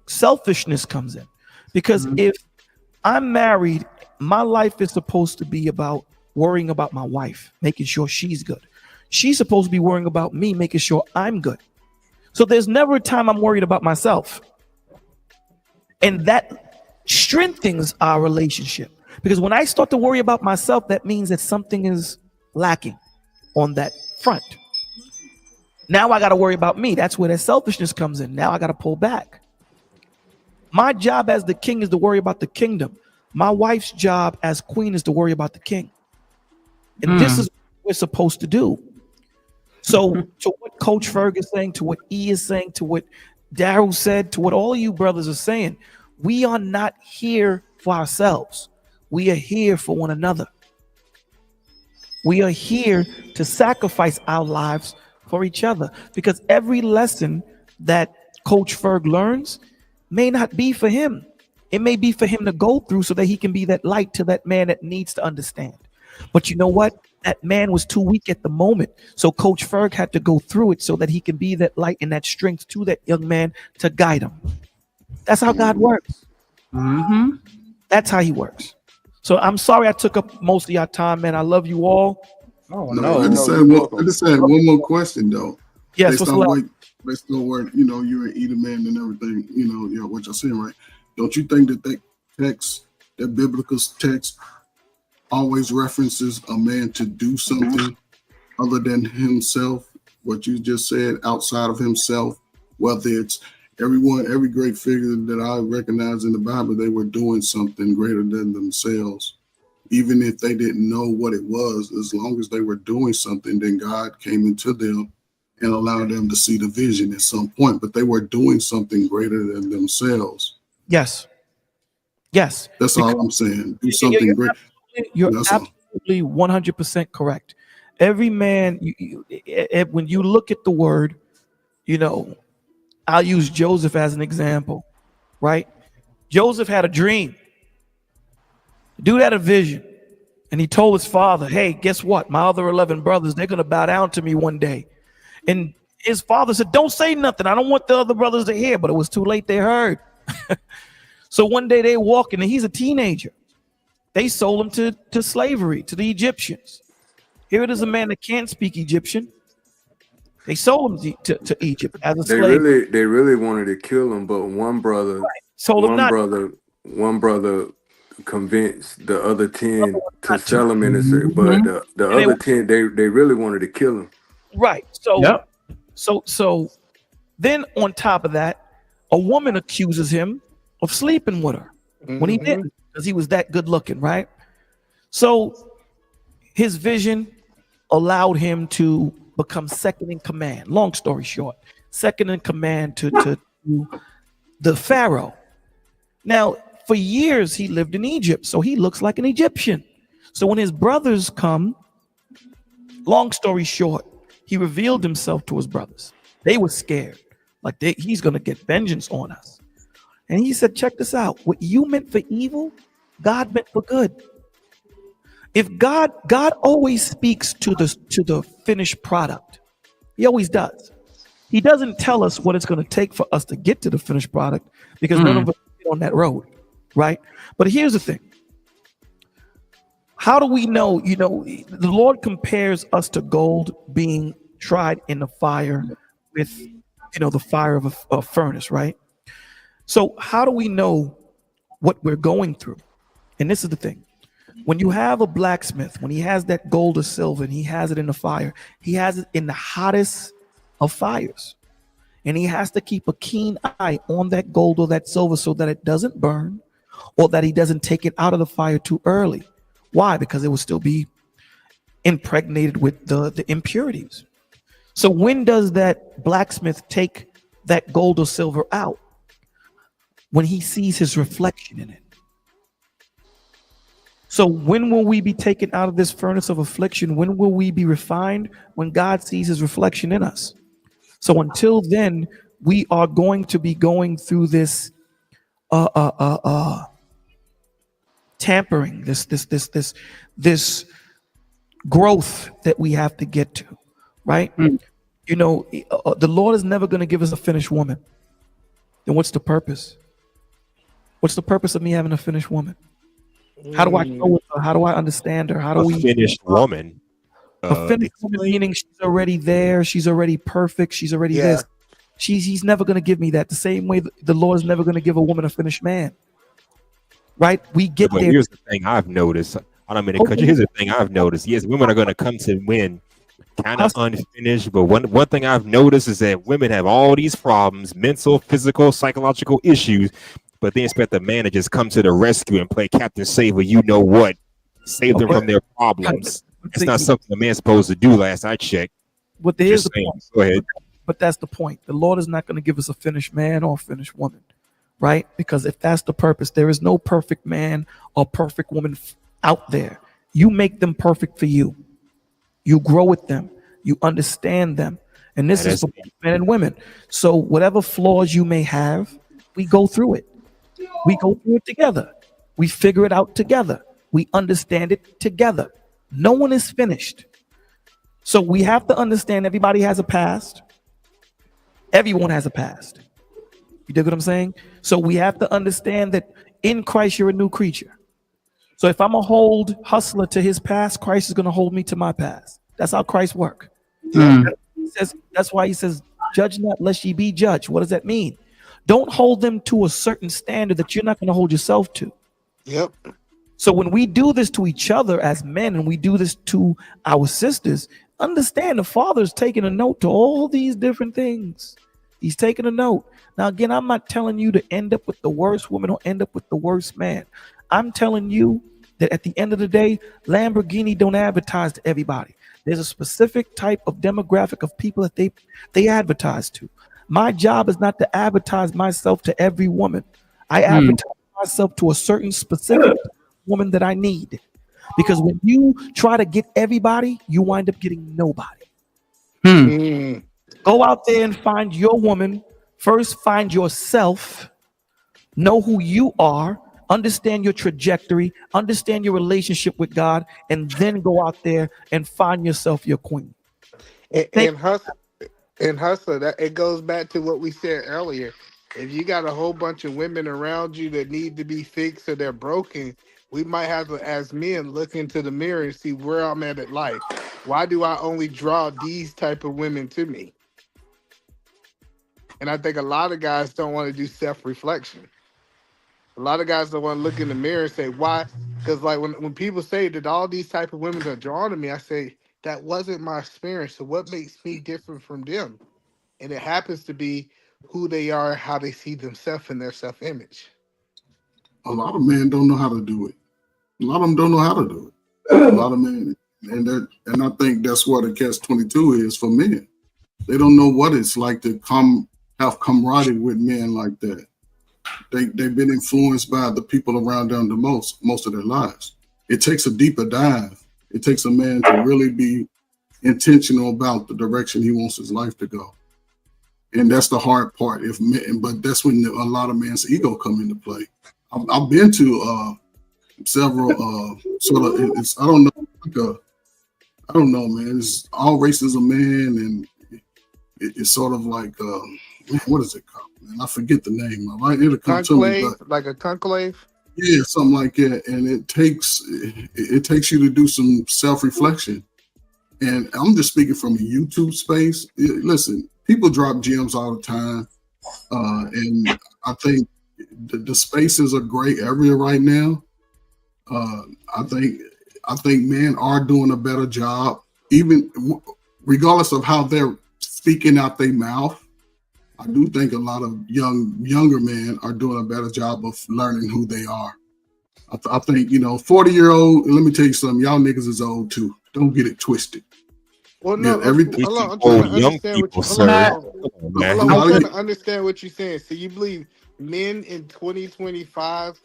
S11: selfishness comes in. Because if I'm married, my life is supposed to be about worrying about my wife, making sure she's good. She's supposed to be worrying about me, making sure I'm good. So there's never a time I'm worried about myself. And that strengthens our relationship. Because when I start to worry about myself, that means that something is lacking on that front. Now I got to worry about me. That's where that selfishness comes in. Now I got to pull back. My job as the king is to worry about the kingdom. My wife's job as queen is to worry about the king. And this is what we're supposed to do. So to what Coach Ferg is saying, to what E is saying, to what Daryl said, to what all of you brothers are saying, we are not here for ourselves. We are here for one another. We are here to sacrifice our lives for each other, because every lesson that Coach Ferg learns may not be for him. It may be for him to go through so that he can be that light to that man that needs to understand. But you know what? That man was too weak at the moment. So Coach Ferg had to go through it so that he can be that light and that strength to that young man to guide him. That's how God works. That's how he works. So I'm sorry I took up most of your time, man. I love you all.
S13: I just had one more question though.
S11: Yes,
S13: based on where you're an Edom man and everything, what you're saying, right? Don't you think that text, that biblical text, always references a man to do something other than himself? What you just said, outside of himself, whether it's every great figure that I recognize in the Bible, they were doing something greater than themselves. Even if they didn't know what it was, as long as they were doing something, then God came into them and allowed them to see the vision at some point. But they were doing something greater than themselves.
S11: Yes.
S13: That's all I'm saying. Do something great.
S11: You're absolutely 100% correct. Every man, when you look at the word, I'll use Joseph as an example, right? Joseph had a dream. Dude had a vision. And he told his father, hey, guess what? My other 11 brothers, they're going to bow down to me one day. And his father said, don't say nothing. I don't want the other brothers to hear. But it was too late. They heard. So one day they walking, and he's a teenager. They sold him to slavery, to the Egyptians. Here it is, a man that can't speak Egyptian. They sold him to Egypt as a slave.
S20: They really wanted to kill him, but one brother convinced the other 10 to sell him in a certain, but the other 10 they really wanted to kill him.
S11: Right. So then on top of that, a woman accuses him of sleeping with her when he didn't, because he was that good looking, right? So his vision allowed him to become second in command. Long story short, second in command to the Pharaoh. Now, for years, he lived in Egypt, so he looks like an Egyptian. So when his brothers come, long story short, he revealed himself to his brothers. They were scared, like he's going to get vengeance on us. And he said, check this out. What you meant for evil, God meant for good. If God always speaks to the finished product. He always does. He doesn't tell us what it's going to take for us to get to the finished product, because none of us get on that road, right? But here's the thing. How do we know? The Lord compares us to gold being tried in the fire with, the fire of a furnace, right? So how do we know what we're going through? And this is the thing. When you have a blacksmith, when he has that gold or silver and he has it in the fire, he has it in the hottest of fires. And he has to keep a keen eye on that gold or that silver so that it doesn't burn, or that he doesn't take it out of the fire too early. Why? Because it will still be impregnated with the impurities. So when does that blacksmith take that gold or silver out? When he sees his reflection in it. So when will we be taken out of this furnace of affliction? When will we be refined? When God sees his reflection in us. So until then, we are going to be going through this tampering, this growth that we have to get to, right? The Lord is never going to give us a finished woman. Then what's the purpose? What's the purpose of me having a finished woman? How do I go with her? How do I understand her? How do we
S4: finished woman?
S11: A finished woman meaning she's already there. She's already perfect. She's already this. He's never going to give me that. The same way the Lord is never going to give a woman a finished man. Right? We get there.
S4: Here's the thing I've noticed. I don't mean to cut you. Here's the thing I've noticed. Yes, women are going to come to win kind of unfinished. But one thing I've noticed is that women have all these problems, mental, physical, psychological issues. but then expect the man to just come to the rescue and play Captain Saver. You know what? Save them from their problems. It's not something a man's supposed to do. Last I checked.
S11: But here's the
S4: saying.
S11: point.
S4: Go ahead.
S11: But that's the point. The Lord is not going to give us a finished man or a finished woman, right? Because if that's the purpose, there is no perfect man or perfect woman out there. You make them perfect for you. You grow with them. You understand them. And this is for men and women. So whatever flaws you may have, we go through it. We go through it together. We figure it out together. We understand it together. No one is finished. So we have to understand everybody has a past. Everyone has a past. You dig what I'm saying? So we have to understand that in Christ, you're a new creature. So if I'm a hold hustler to his past, Christ is going to hold me to my past. That's how Christ works. That's why he says, judge not lest ye be judged. What does that mean? Don't hold them to a certain standard that you're not going to hold yourself to.
S12: Yep.
S11: So when we do this to each other as men and we do this to our sisters, understand the Father's taking a note to all these different things. He's taking a note. Now, again, I'm not telling you to end up with the worst woman or end up with the worst man. I'm telling you that at the end of the day, Lamborghini don't advertise to everybody. There's a specific type of demographic of people that they advertise to. My job is not to advertise myself to every woman. I advertise myself to a certain specific woman that I need. Because when you try to get everybody, you wind up getting nobody. Go out there and find your woman. First, find yourself. Know who you are. Understand your trajectory. Understand your relationship with God. And then go out there and find yourself your queen.
S12: And hustle, that it goes back to what we said earlier. If you got a whole bunch of women around you that need to be fixed or they're broken, we might have to, as men, look into the mirror and see where I'm at in life. Why do I only draw these type of women to me? And I think a lot of guys don't want to do self-reflection. A lot of guys don't want to look in the mirror and say, why? Because like when people say that all these type of women are drawn to me, I say, that wasn't my experience. So what makes me different from them? And it happens to be who they are, how they see themselves and their self-image.
S13: A lot of men don't know how to do it. A lot of them don't know how to do it. A lot of men, and I think that's what a catch-22 is for men. They don't know what it's like to have camaraderie with men like that. They've been influenced by the people around them the most of their lives. It takes a deeper dive. It takes a man to really be intentional about the direction he wants his life to go. And that's the hard part. But that's when a lot of men's ego come into play. I've been to several sort of. I don't know, man. It's all races of men, and it's sort of like what is it called? Man, I forget the name. Right, it'll come to me,
S12: like a conclave.
S13: Yeah, something like that. And it takes you to do some self-reflection. And I'm just speaking from a YouTube space. Listen, people drop gems all the time, and I think the spaces are great area right now. I think men are doing a better job, even regardless of how they're speaking out their mouth. I do think a lot of younger men are doing a better job of learning who they are. I think 40-year-old. Let me tell you something. Y'all niggas is old too. Don't get it twisted.
S12: Well, no,
S13: everything.
S12: I'm trying to understand I'm trying to understand what you're saying. So you believe men in 2025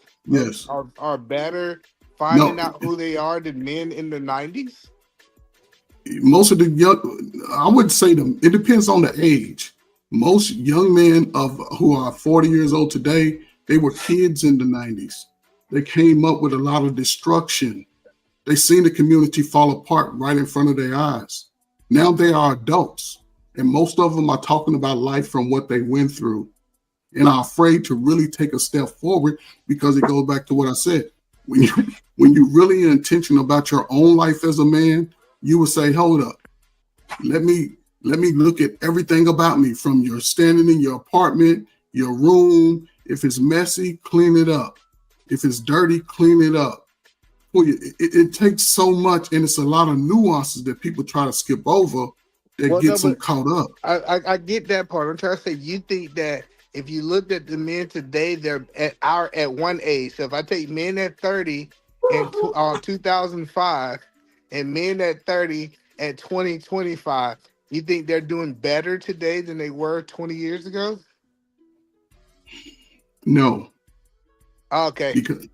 S12: are better finding out who they are than men in the 90s?
S13: Most of the young, I would say it depends on the age. Most young men who are 40 years old today, they were kids in the 90s. They came up with a lot of destruction. They seen the community fall apart right in front of their eyes. Now they are adults, and most of them are talking about life from what they went through and are afraid to really take a step forward because it goes back to what I said. When you really intentional about your own life as a man, you would say, hold up, let me look at everything about me, from your standing in your apartment, your room. If it's messy, clean it up. If it's dirty, clean it up. It takes so much, and it's a lot of nuances that people try to skip over that gets them caught up.
S12: I get that part. I'm trying to say, you think that if you looked at the men today, they're at one age. So if I take men at 30 in 2005 and men at 30 at 2025, you think they're doing better today than they were 20 years ago?
S13: No.
S12: Okay.
S13: Because,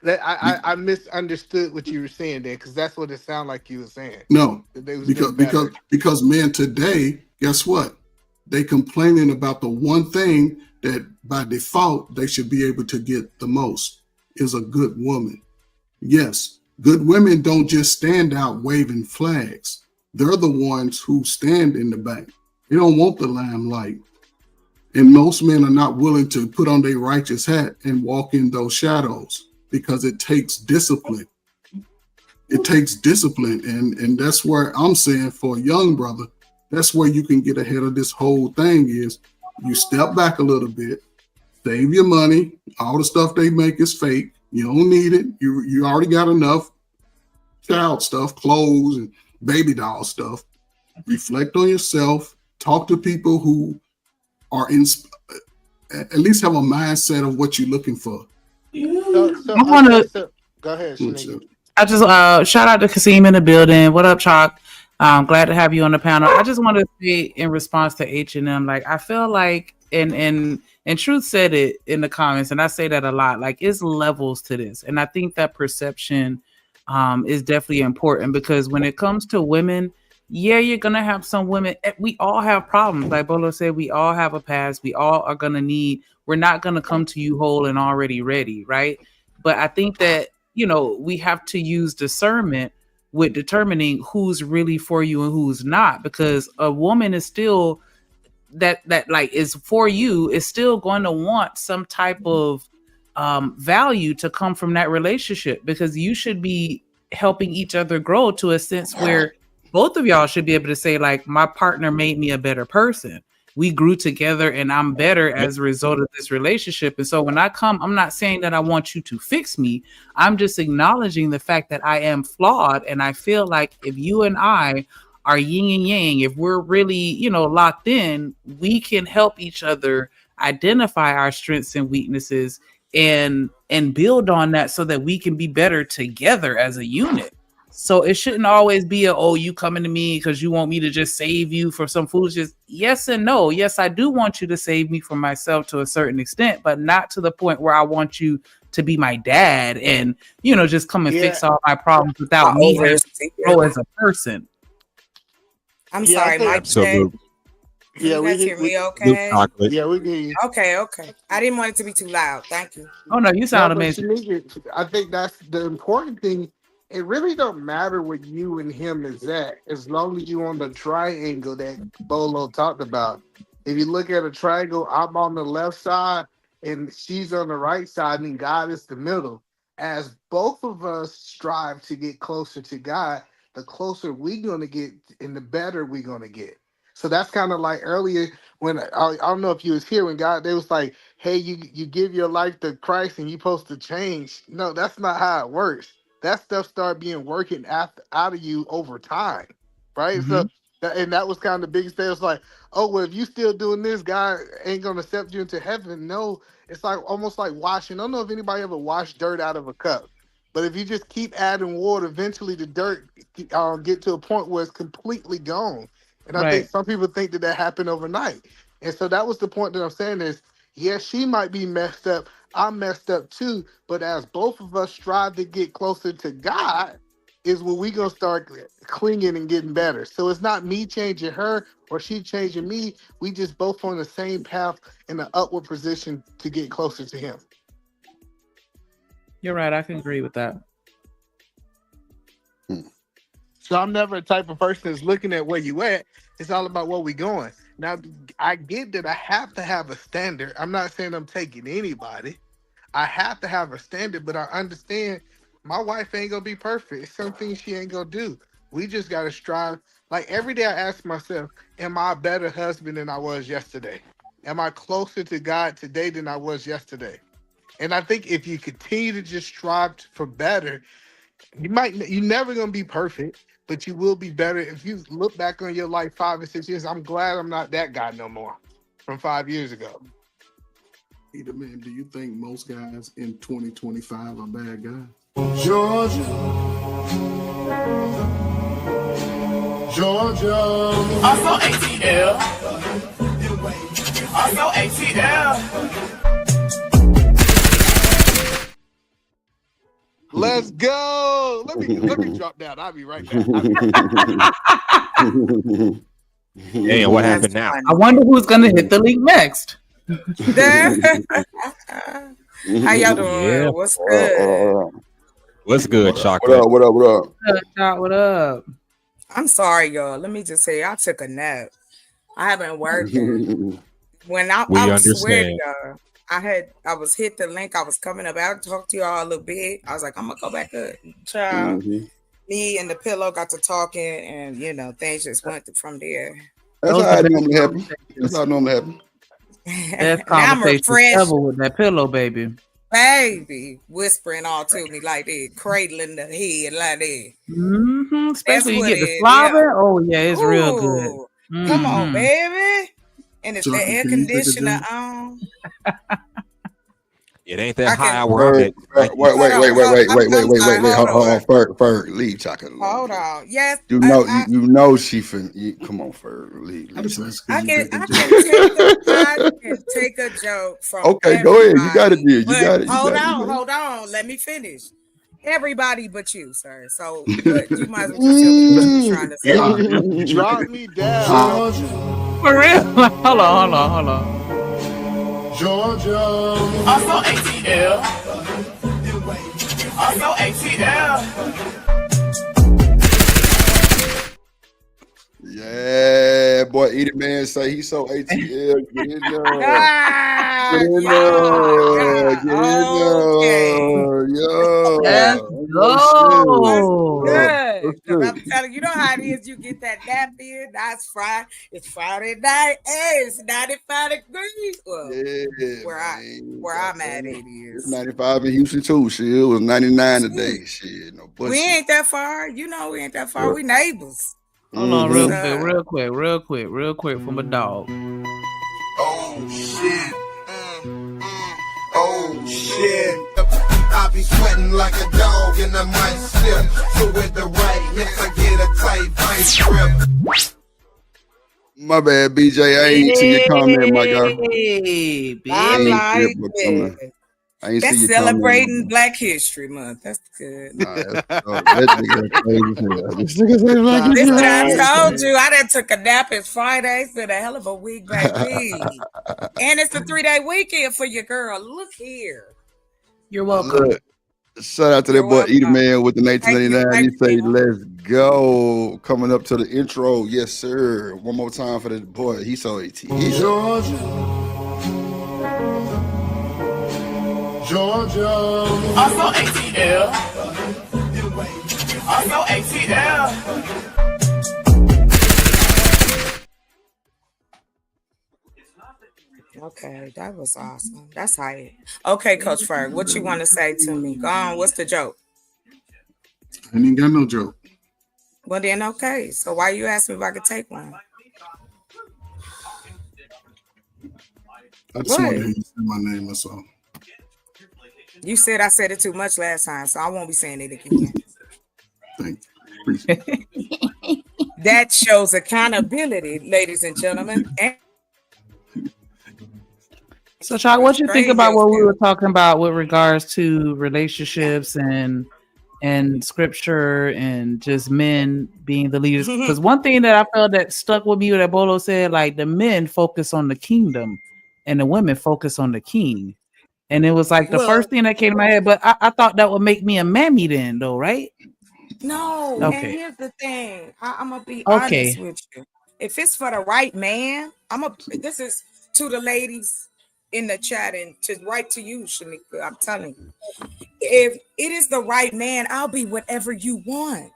S12: I misunderstood what you were saying there, because that's what it sounded like you were saying.
S13: no,
S12: That they was doing
S13: because men today, guess what? They complaining about the one thing that by default they should be able to get the most is a good woman. Yes, good women don't just stand out waving flags. They're the ones who stand in the back. They don't want the limelight. And most men are not willing to put on their righteous hat and walk in those shadows because it takes discipline. It takes discipline. And that's where I'm saying for a young brother, that's where you can get ahead of this whole thing is you step back a little bit, save your money. All the stuff they make is fake. You don't need it. You already got enough child stuff, clothes and baby doll stuff. Reflect on yourself. Talk to people who are at least have a mindset of what you're looking for.
S12: So
S8: I want to.
S12: Go ahead, Shanique.
S8: I just shout out to Kasim in the building. What up, Chalk? Glad to have you on the panel. I just want to say in response to H&M, like I feel like, and Truth said it in the comments, and I say that a lot. Like it's levels to this, and I think that perception is definitely important because when it comes to women, yeah, you're gonna have some women. We all have problems, like Bolo said. We all have a past. We all are gonna need. We're not gonna come to you whole and already ready, right? But I think that we have to use discernment with determining who's really for you and who's not, because a woman is still that like is for you is still going to want some type of value to come from that relationship, because you should be helping each other grow to a sense where both of y'all should be able to say, like, my partner made me a better person. We grew together and I'm better as a result of this relationship. And so when I come, I'm not saying that I want you to fix me. I'm just acknowledging the fact that I am flawed. And I feel like if you and I are yin and yang, if we're really, locked in, we can help each other identify our strengths and weaknesses and build on that so that we can be better together as a unit. So it shouldn't always be you coming to me because you want me to just save you for some foolishness. Yes and no. Yes, I do want you to save me from myself to a certain extent, but not to the point where I want you to be my dad and, just come and fix all my problems without me having to grow as a person.
S18: I'm sorry, Mike.
S12: Yeah,
S18: you guys hear me okay?
S12: Yeah, we hear you.
S18: Okay. I didn't want it to be too loud. Thank you.
S8: Oh, no, you sound amazing.
S12: Shanique, I think that's the important thing. It really don't matter what you and him is at, as long as you on the triangle that Bolo talked about. If you look at a triangle, I'm on the left side and she's on the right side, and God is the middle. As both of us strive to get closer to God, the closer we're going to get and the better we're going to get. So that's kind of like earlier when I don't know if you was here when they was like, hey, you give your life to Christ and you're supposed to change. No, that's not how it works. That stuff started being working out of you over time, right? Mm-hmm. So, that was kind of the biggest thing. It was like, oh, well, if you still doing this, God ain't going to accept you into heaven. No, it's like almost like washing. I don't know if anybody ever washed dirt out of a cup, but if you just keep adding water, eventually the dirt get to a point where it's completely gone. And I think some people think that happened overnight. And so that was the point that I'm saying is, yes, she might be messed up. I'm messed up too. But as both of us strive to get closer to God, is when we going to start clinging and getting better. So it's not me changing her or she changing me. We just both on the same path in an upward position to get closer to him.
S8: You're right. I can agree with that.
S12: So I'm never a type of person that's looking at where you at. It's all about where we going. Now, I get that I have to have a standard. I'm not saying I'm taking anybody. I have to have a standard, but I understand my wife ain't going to be perfect. It's some things she ain't going to do. We just got to strive. Like every day I ask myself, am I a better husband than I was yesterday? Am I closer to God today than I was yesterday? And I think if you continue to just strive for better, you're never going to be perfect, but you will be better. If you look back on your life 5 or 6 years, I'm glad I'm not that guy no more from 5 years ago.
S13: Either man, do you think most guys in 2025 are bad guys?
S3: Georgia. Also ATL. Also ATL.
S12: Let's go. Let me drop down. I'll be right back.
S4: Hey, what happened now?
S8: I wonder who's gonna hit the league next.
S18: How y'all doing?
S4: Yeah.
S18: What's good?
S4: What's good, Chocolate?
S6: What up?
S8: What up?
S18: I'm sorry, y'all. Let me just say, I took a nap. I haven't worked. When I
S4: We
S18: was swearing,
S4: understand.
S18: y'all, I was hit the link. I was coming up. I talked to y'all a little bit. I was like, I'm gonna go back up. Child. Me and the pillow got to talking, and things just went from there.
S6: That's how it normally happens. That's how it normally happens.
S8: Best
S18: Now I'm
S8: conversation
S18: refreshed,
S8: ever with that pillow, baby.
S18: baby, whispering all to me like that, cradling the head like that.
S8: Mm-hmm. Especially you
S18: what
S8: get the
S18: it-
S8: slobbing. Oh yeah, it's real good.
S18: Ooh, Come on,
S8: Mhm.
S18: baby. And it's the
S13: Chocolate,
S18: air
S13: can you take a
S18: conditioner
S13: drink?
S18: on.
S4: It ain't that high hour.
S6: Wait. Hold on. Ferg, leave Chocolate alone.
S18: Hold on. Yes,
S6: You know she finna. Come on, Ferg, leave.
S18: I can take a joke from.
S6: Okay, go ahead. You got it, dear. You
S18: But
S6: got it.
S18: hold on. Let me finish. Everybody but you, sir. So but you might as well just tell me what you're trying to say.
S12: Drop me down.
S8: For real? Hold on.
S3: Georgia. Also ATL. Also ATL.
S6: Yeah, boy, Eat It Man say he so ATL. Get in there. Get in there. Get in there. Yo.
S8: Let's go.
S18: Good. Because I'm telling you, know how it is. You get that nap in. That's Friday. It's Friday night. Hey, it's 95 degrees. Well,
S6: Yeah,
S18: where I'm at, it is.
S6: It's 95 in Houston too. Shit, it was 99 today. Shit, no bullshit.
S18: We ain't that far. You know, we ain't that far. We neighbors.
S8: Hold on, real quick from a dog.
S21: Oh shit. Oh shit. I be sweating like a dog and I might slip. So with the right hits, I get a tight vice grip.
S6: My bad, BJ. I ain't see your comment, my guy.
S8: Hey,
S18: I like
S6: it. I ain't see
S18: That's
S6: your
S18: celebrating
S6: comment.
S18: Black History Month. That's good.
S6: That nigga crazy as hell. This nigga say Black History
S18: Listen, I
S6: Month.
S18: told you I done took a nap. It's Friday. It's been a hell of a week, baby. And it's a 3-day weekend for your girl. Look here.
S8: You're welcome.
S6: Look, shout out to that boy Eat Man with the 1999. He say, "Let's go." Coming up to the intro, yes sir. One more time for the boy. He saw AT.
S3: Georgia. Also ATL. Also ATL.
S18: Okay, that was awesome. That's hype. Okay, Coach Ferg, what you want to say to me? Go on. What's the joke?
S13: I ain't got no joke.
S18: Well, then, okay. So why you ask me if I could take one?
S13: I just want to hear you say my name. That's all.
S18: You said I said it too much last time, so I won't be saying it again.
S13: Thank
S18: you. That shows accountability, ladies and gentlemen.
S8: So, Chuck, what you think about what we were talking about with regards to relationships and scripture and just men being the leaders? Because one thing that I felt that stuck with me, that Bolo said, like the men focus on the kingdom and the women focus on the king. And it was like the first thing that came to my head, but I thought that would make me a mammy then, though, right?
S18: No,
S8: Okay.
S18: and here's the thing. I'm gonna be
S8: Okay.
S18: honest with you. If it's for the right man, this is to the ladies in the chat and to right to you, Shanika. I'm telling you. If it is the right man, I'll be whatever you want.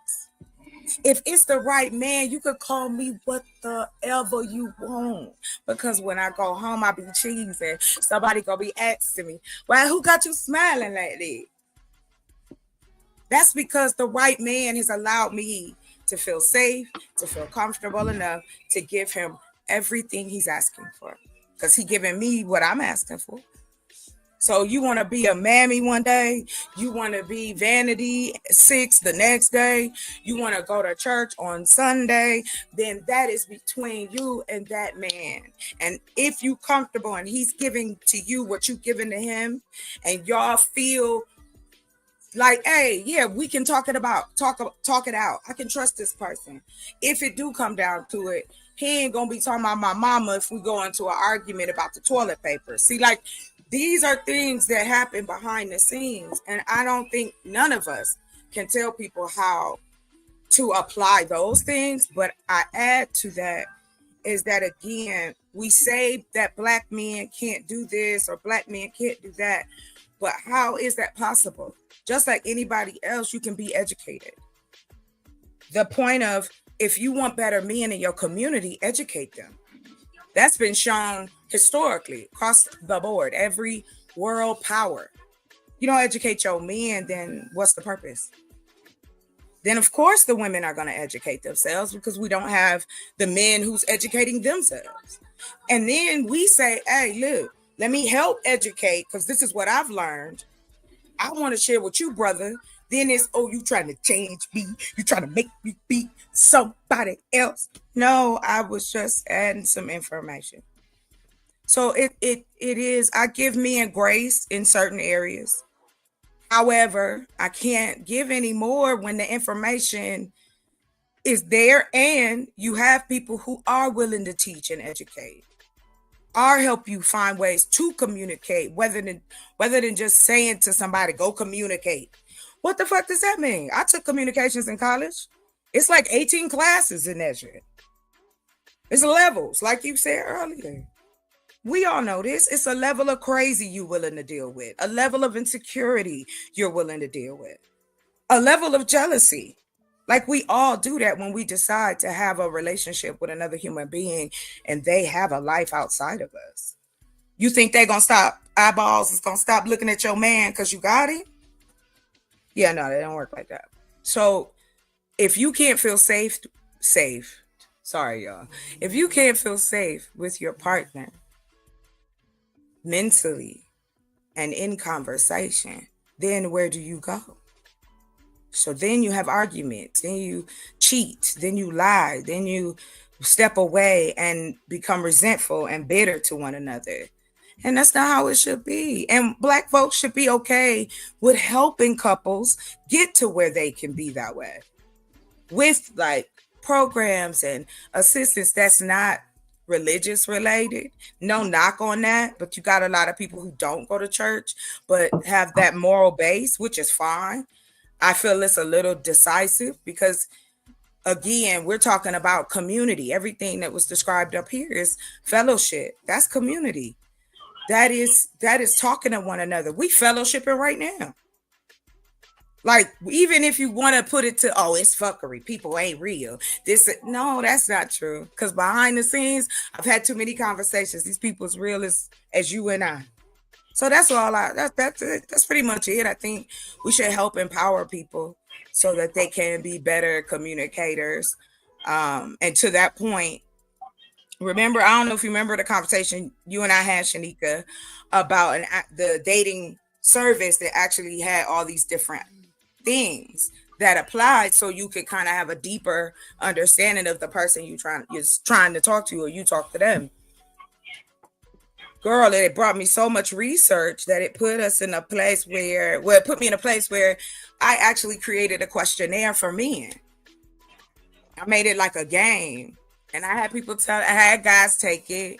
S18: If it's the right man, you could call me whatever you want. Because when I go home, I'll be cheesing. Somebody gonna be asking me, well, who got you smiling like that? That's because the right man has allowed me to feel safe, to feel comfortable enough to give him everything he's asking for. Because he's giving me what I'm asking for. So you want to be a mammy one day, you want to be vanity 6 the next day, you want to go to church on Sunday, then that is between you and that man. And if you comfortable and he's giving to you what you giving to him, and y'all feel like, hey, yeah, we can talk it out. I can trust this person. If it do come down to it, he ain't gonna be talking about my mama if we go into an argument about the toilet paper. See, like, these are things that happen behind the scenes, and I don't think none of us can tell people how to apply those things. But I add to that is that, again, we say that Black men can't do this or Black men can't do that, but how is that possible? Just like anybody else, you can be educated. The point of, if you want better men in your community, educate them. That's been shown historically across the board, every world power. You don't educate your men, then what's the purpose? Then of course the women are going to educate themselves, because we don't have the men who's educating themselves. And then we say, hey, look, let me help educate, because this is what I've learned. I want to share with you, brother. Then it's, oh, you trying to change me. You trying to make me be somebody else. No, I was just adding some information. So it is, I give men grace in certain areas. However, I can't give any more when the information is there and you have people who are willing to teach and educate, or help you find ways to communicate, whether than just saying to somebody, go communicate. What the fuck does that mean? I took communications in college. It's like 18 classes in that shit. It's levels, like you said earlier. We all know this. It's a level of crazy you're willing to deal with, a level of insecurity you're willing to deal with, a level of jealousy. Like, we all do that when we decide to have a relationship with another human being and they have a life outside of us. You think they're going to stop, eyeballs is going to stop looking at your man because you got him? Yeah, no, they don't work like that. So if you can't feel safe, sorry, y'all. If you can't feel safe with your partner mentally and in conversation, then where do you go? So then you have arguments, then you cheat, then you lie, then you step away and become resentful and bitter to one another. And that's not how it should be. And Black folks should be okay with helping couples get to where they can be that way, with like programs and assistance that's not religious related. No knock on that, but you got a lot of people who don't go to church but have that moral base, which is fine. I feel it's a little decisive because, again, we're talking about community. Everything that was described up here is fellowship. That's community. That is talking to one another. We fellowshipping right now. Like, even if you want to put it to, oh, it's fuckery, people ain't real. No, that's not true. Because behind the scenes, I've had too many conversations. These people as real as you and I. So that's all that's it. That's pretty much it. I think we should help empower people so that they can be better communicators. And to that point, remember, I don't know if you remember the conversation you and I had, Shanika, about the dating service that actually had all these different things that applied, so you could kind of have a deeper understanding of the person you're trying to talk to, or you talk to them. Girl, it brought me so much research that it put us in a place where, well, it put me in a place where I actually created a questionnaire for men. I made it like a game, and I had people I had guys take it.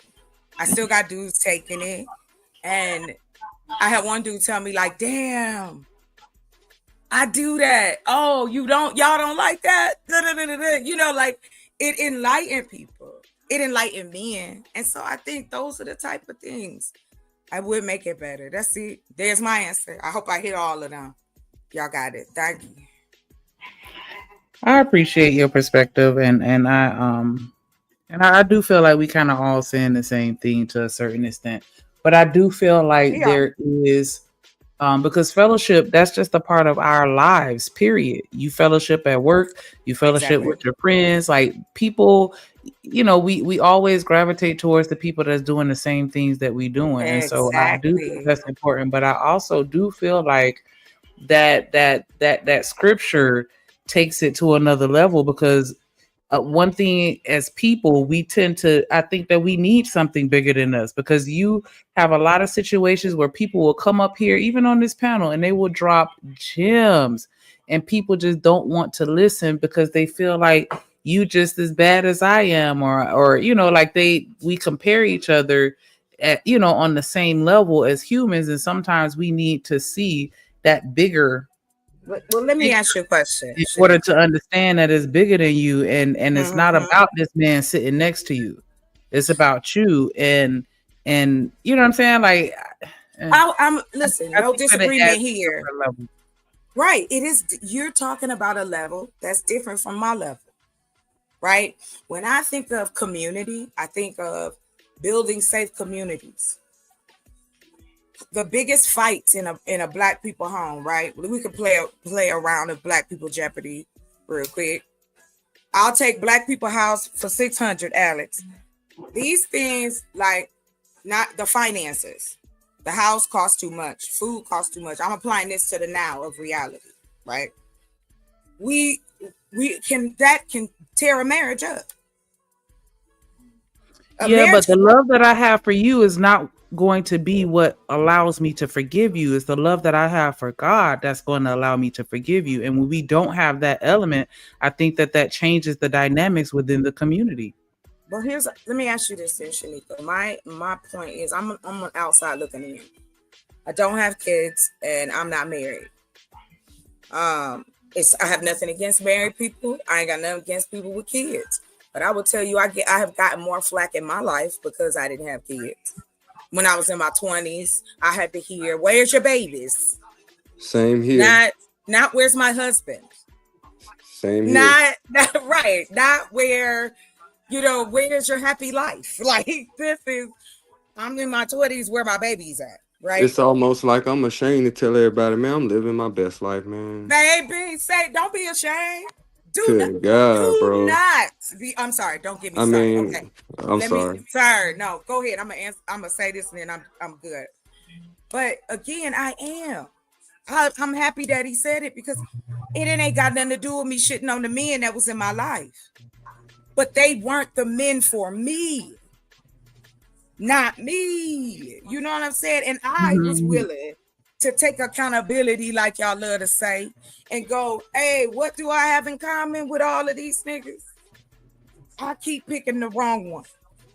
S18: I still got dudes taking it, and I had one dude tell me like, "Damn, I do that. Oh, y'all don't like that?" You know, like, it enlightened people. It enlightened men. And so I think those are the type of things I would make it better. That's it. There's my answer. I hope I hit all of them. Y'all got it. Thank you.
S8: I appreciate your perspective, and I do feel like we kind of all saying the same thing to a certain extent. But I do feel like there is because fellowship, that's just a part of our lives, period. You fellowship at work, you fellowship with your friends, like people, you know, we always gravitate towards the people that's doing the same things that we doing. And so I do think that's important, but I also do feel like that scripture takes it to another level, because one thing as people, we tend to, I think that we need something bigger than us, because you have a lot of situations where people will come up here, even on this panel, and they will drop gems, and people just don't want to listen because they feel like you just as bad as I am, or you know, like we compare each other at, you know, on the same level as humans, and sometimes we need to see that bigger.
S18: Well, let me ask you a question.
S8: In order to understand that it's bigger than you, and it's not about this man sitting next to you, it's about you, and you know what I'm saying? Like,
S18: I'm listen, no disagreement here.
S8: Level.
S18: Right. It is, you're talking about a level that's different from my level. Right. When I think of community, I think of building safe communities. The biggest fights in a Black people home, right? We could play a round of Black people Jeopardy real quick. I'll take Black people house for 600, Alex. These things, like, not the finances. The house costs too much. Food costs too much. I'm applying this to the now of reality, right? That can tear a marriage up.
S8: But the love that I have for you is not going to be what allows me to forgive you. It's the love that I have for God that's going to allow me to forgive you. And when we don't have that element, I think that changes the dynamics within the community.
S18: Well, let me ask you this, then, Shanika. My point is, I'm on outside looking in. I don't have kids, and I'm not married. I have nothing against married people. I ain't got nothing against people with kids. But I will tell you, I have gotten more flack in my life because I didn't have kids. When I was in my 20s, I had to hear, "Where's your babies?"
S20: Same here.
S18: Not where's my husband?
S20: Same here.
S18: Not right. Not where, you know, where's your happy life? Like, I'm in my 20s, where my baby's at, right?
S20: It's almost like I'm ashamed to tell everybody, man, I'm living my best life, man.
S18: Baby, don't be ashamed.
S20: Good God, bro.
S18: Not be. I'm sorry. Don't get me started.
S20: mean,
S18: Okay.
S20: I'm sorry.
S18: Sorry. No, go ahead. I'm gonna say this, and then I'm good. But again, I am. I'm happy that he said it, because it ain't got nothing to do with me shitting on the men that was in my life. But they weren't the men for me. Not me. You know what I'm saying? And I was willing to take accountability, like y'all love to say, and go, hey, what do I have in common with all of these niggas? I keep picking the wrong one.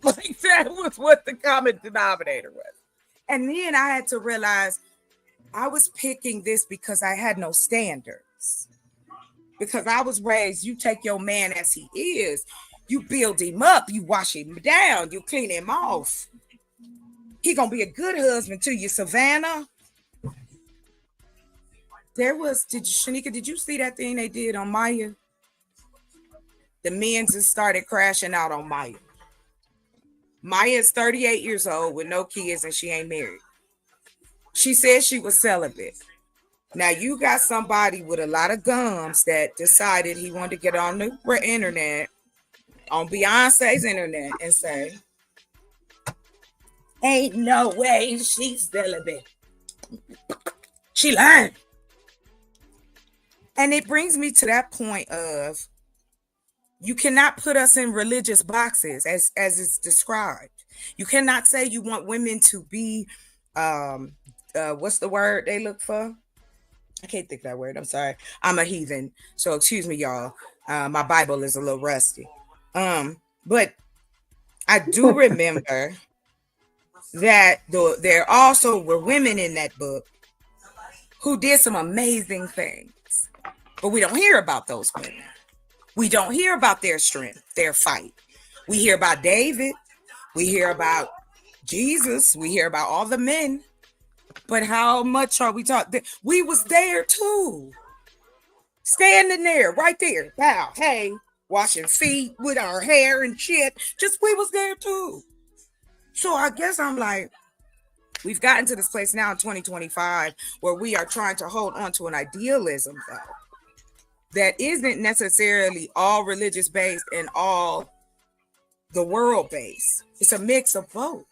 S18: Like, that was what the common denominator was. And then I had to realize I was picking this because I had no standards. Because I was raised, you take your man as he is, you build him up, you wash him down, you clean him off. He gonna be a good husband to you, Savannah. Shanika, did you see that thing they did on Maya? The men just started crashing out on Maya. Maya is 38 years old with no kids, and she ain't married. She said she was celibate. Now you got somebody with a lot of gums that decided he wanted to get on the internet, on Beyonce's internet, and say, ain't no way she's celibate. She lied. And it brings me to that point of, you cannot put us in religious boxes as it's described. You cannot say you want women to be, what's the word they look for? I can't think of that word. I'm sorry. I'm a heathen. So excuse me, y'all. My Bible is a little rusty. But I do remember that there also were women in that book who did some amazing things. But we don't hear about those women. We don't hear about their strength, their fight. We hear about David. We hear about Jesus. We hear about all the men. But how much are we talking? We was there too. Standing there, right there. Wow, hey, washing feet with our hair and shit. We was there too. So I guess I'm like, we've gotten to this place now in 2025 where we are trying to hold on to an idealism, though, that isn't necessarily all religious based and all the world base. It's a mix of both.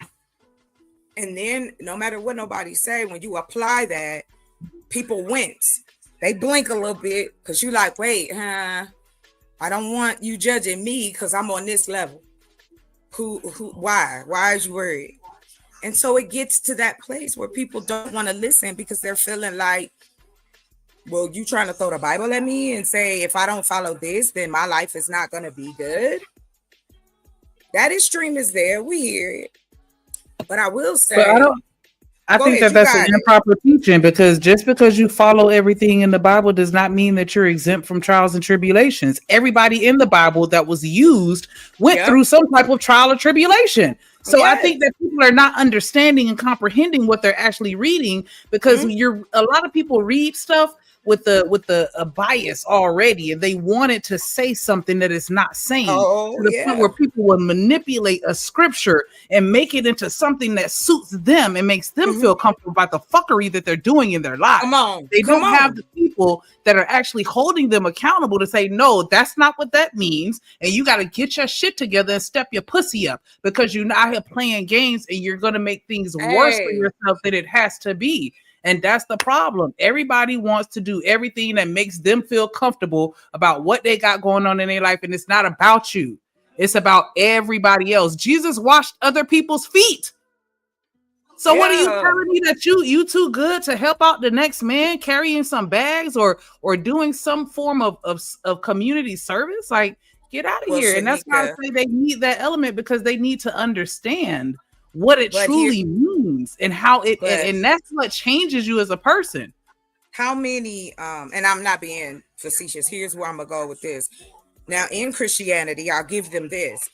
S18: And then no matter what nobody say, when you apply that, people wince. They blink a little bit because you like, wait, I don't want you judging me because I'm on this level. Why is you worried? And so it gets to that place where people don't want to listen because they're feeling like, well, you trying to throw the Bible at me and say, if I don't follow this, then my life is not going to be good. That extreme is there. We hear it. But I will say,
S8: But I think that that's an improper teaching, because just because you follow everything in the Bible does not mean that you're exempt from trials and tribulations. Everybody in the Bible that was used went through some type of trial or tribulation. So I think that people are not understanding and comprehending what they're actually reading, because a lot of people read stuff with a bias already, and they wanted to say something that is not saying, to the point where people will manipulate a scripture and make it into something that suits them and makes them feel comfortable about the fuckery that they're doing in their lives. They don't have the people that are actually holding them accountable to say, no, that's not what that means, and you got to get your shit together and step your pussy up, because you're not here playing games and you're going to make things worse for yourself than it has to be. And that's the problem. Everybody wants to do everything that makes them feel comfortable about what they got going on in their life. And it's not about you. It's about everybody else. Jesus washed other people's feet. So what are you telling me, that you too good to help out the next man carrying some bags or doing some form of community service? Like, get out of here. And that's why I say they need that element, because they need to understand what it truly means and how it, and that's what changes you as a person.
S18: How many, and I'm not being facetious, here's where I'm gonna go with this. Now in Christianity, I'll give them this.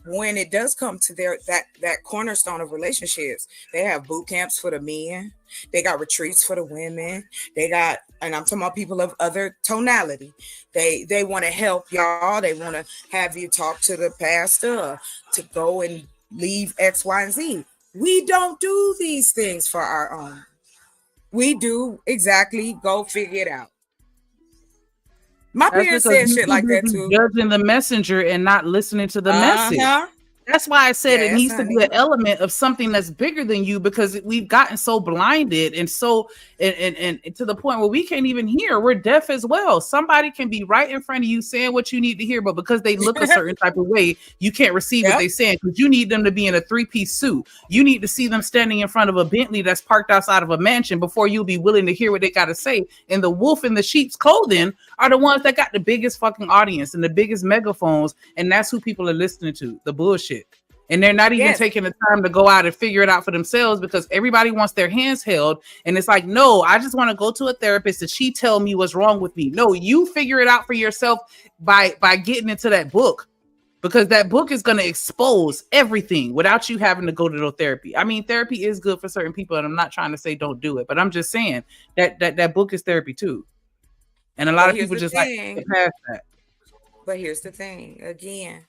S18: When it does come to that cornerstone of relationships, they have boot camps for the men, they got retreats for the women, they got, and I'm talking about people of other tonality. They want to help y'all, they want to have you talk to the pastor to go and leave X, Y, and Z. We don't do these things for our own. We do exactly go figure it out. My parents said shit like that too.
S8: Judging the messenger and not listening to the message. That's why I said it needs to be an element of something that's bigger than you, because we've gotten so blinded and so and to the point where we can't even hear. We're deaf as well. Somebody can be right in front of you saying what you need to hear, but because they look a certain type of way, you can't receive what they're saying, because you need them to be in a 3-piece suit. You need to see them standing in front of a Bentley that's parked outside of a mansion before you'll be willing to hear what they got to say. And the wolf in the sheep's clothing are the ones that got the biggest fucking audience and the biggest megaphones, and that's who people are listening to, the bullshit. And they're not even taking the time to go out and figure it out for themselves, because everybody wants their hands held. And it's like, no, I just want to go to a therapist and she tell me what's wrong with me. No, you figure it out for yourself by getting into that book, because that book is going to expose everything without you having to go to no therapy. I mean, therapy is good for certain people, and I'm not trying to say don't do it, but I'm just saying that book is therapy too. And a lot of people just like to get past that.
S18: But here's the thing, again,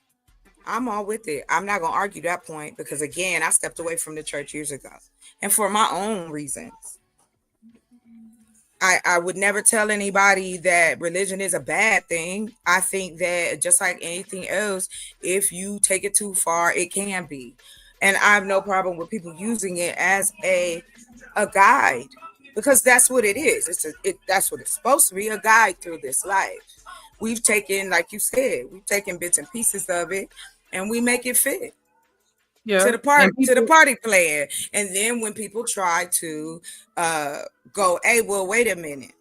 S18: I'm all with it. I'm not going to argue that point, because again, I stepped away from the church years ago, and for my own reasons. I would never tell anybody that religion is a bad thing. I think that just like anything else, if you take it too far, it can be. And I have no problem with people using it as a guide, because that's what it is. That's what it's supposed to be, a guide through this life. We've taken, like you said, we've taken bits and pieces of it, and we make it fit to the party plan. And then when people try to go, hey, well, wait a minute,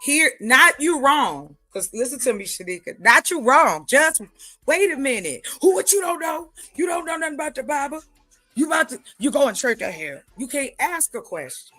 S18: here, not you wrong, because listen to me, Shanika, not you wrong, just wait a minute. What you don't know? You don't know nothing about the Bible. You go in church out here. You can't ask a question.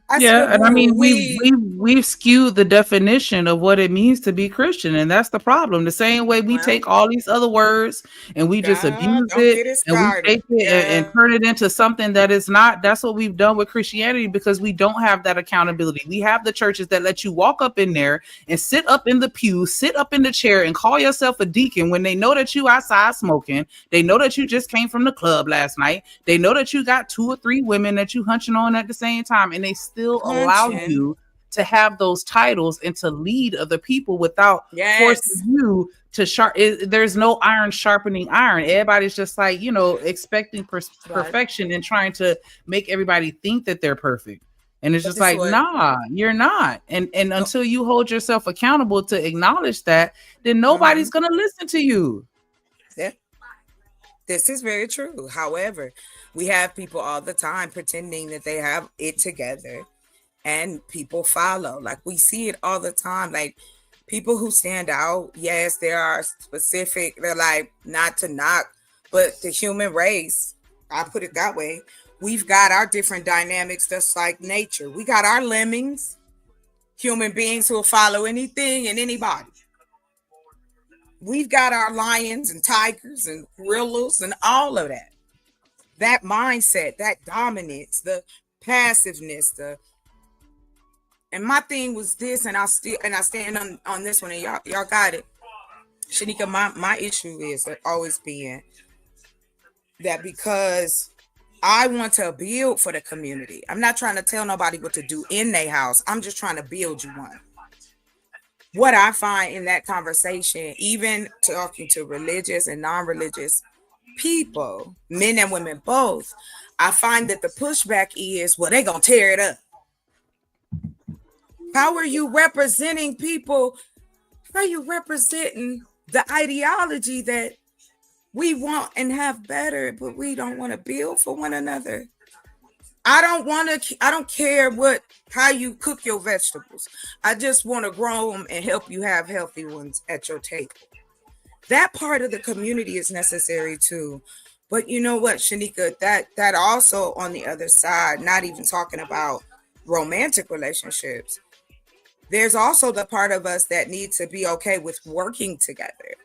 S8: And I mean, we've skewed the definition of what it means to be Christian, and that's the problem. The same way we take all these other words and we just abuse it, and we take it and turn it into something that is not. That's what we've done with Christianity, because we don't have that accountability. We have the churches that let you walk up in there and sit up in the pew, sit up in the chair, and call yourself a deacon when they know that you outside smoking. They know that you just came from the club last night. They know that you got 2 or 3 women that you hunching on at the same time, and they still allow you to have those titles and to lead other people without forcing you to there's no iron sharpening iron. Everybody's just like, you know, expecting perfection and trying to make everybody think that they're perfect. And it's just like, nah, you're not. And until you hold yourself accountable to acknowledge that, then nobody's gonna listen to you.
S18: Yeah. This is very true. However, we have people all the time pretending that they have it together and people follow. Like we see it all the time. Like people who stand out, yes, there are specific, they're like not to knock, but the human race, I put it that way, we've got our different dynamics just like nature. We got our lemmings, human beings who will follow anything and anybody. We've got our lions and tigers and gorillas and all of that. That mindset, that dominance, the passiveness, and my thing was this, and I stand on this one, and y'all got it. Shanika, my issue is always being that because I want to build for the community. I'm not trying to tell nobody what to do in their house. I'm just trying to build you one. What I find in that conversation, even talking to religious and non-religious people, men and women both, I find that the pushback is, well, they're going to tear it up. How are you representing people? How are you representing the ideology that we want and have better, but we don't want to build for one another? I don't care how you cook your vegetables. I just want to grow them and help you have healthy ones at your table. That part of the community is necessary too. But you know what, Shanika, that also on the other side, not even talking about romantic relationships, there's also the part of us that needs to be okay with working together.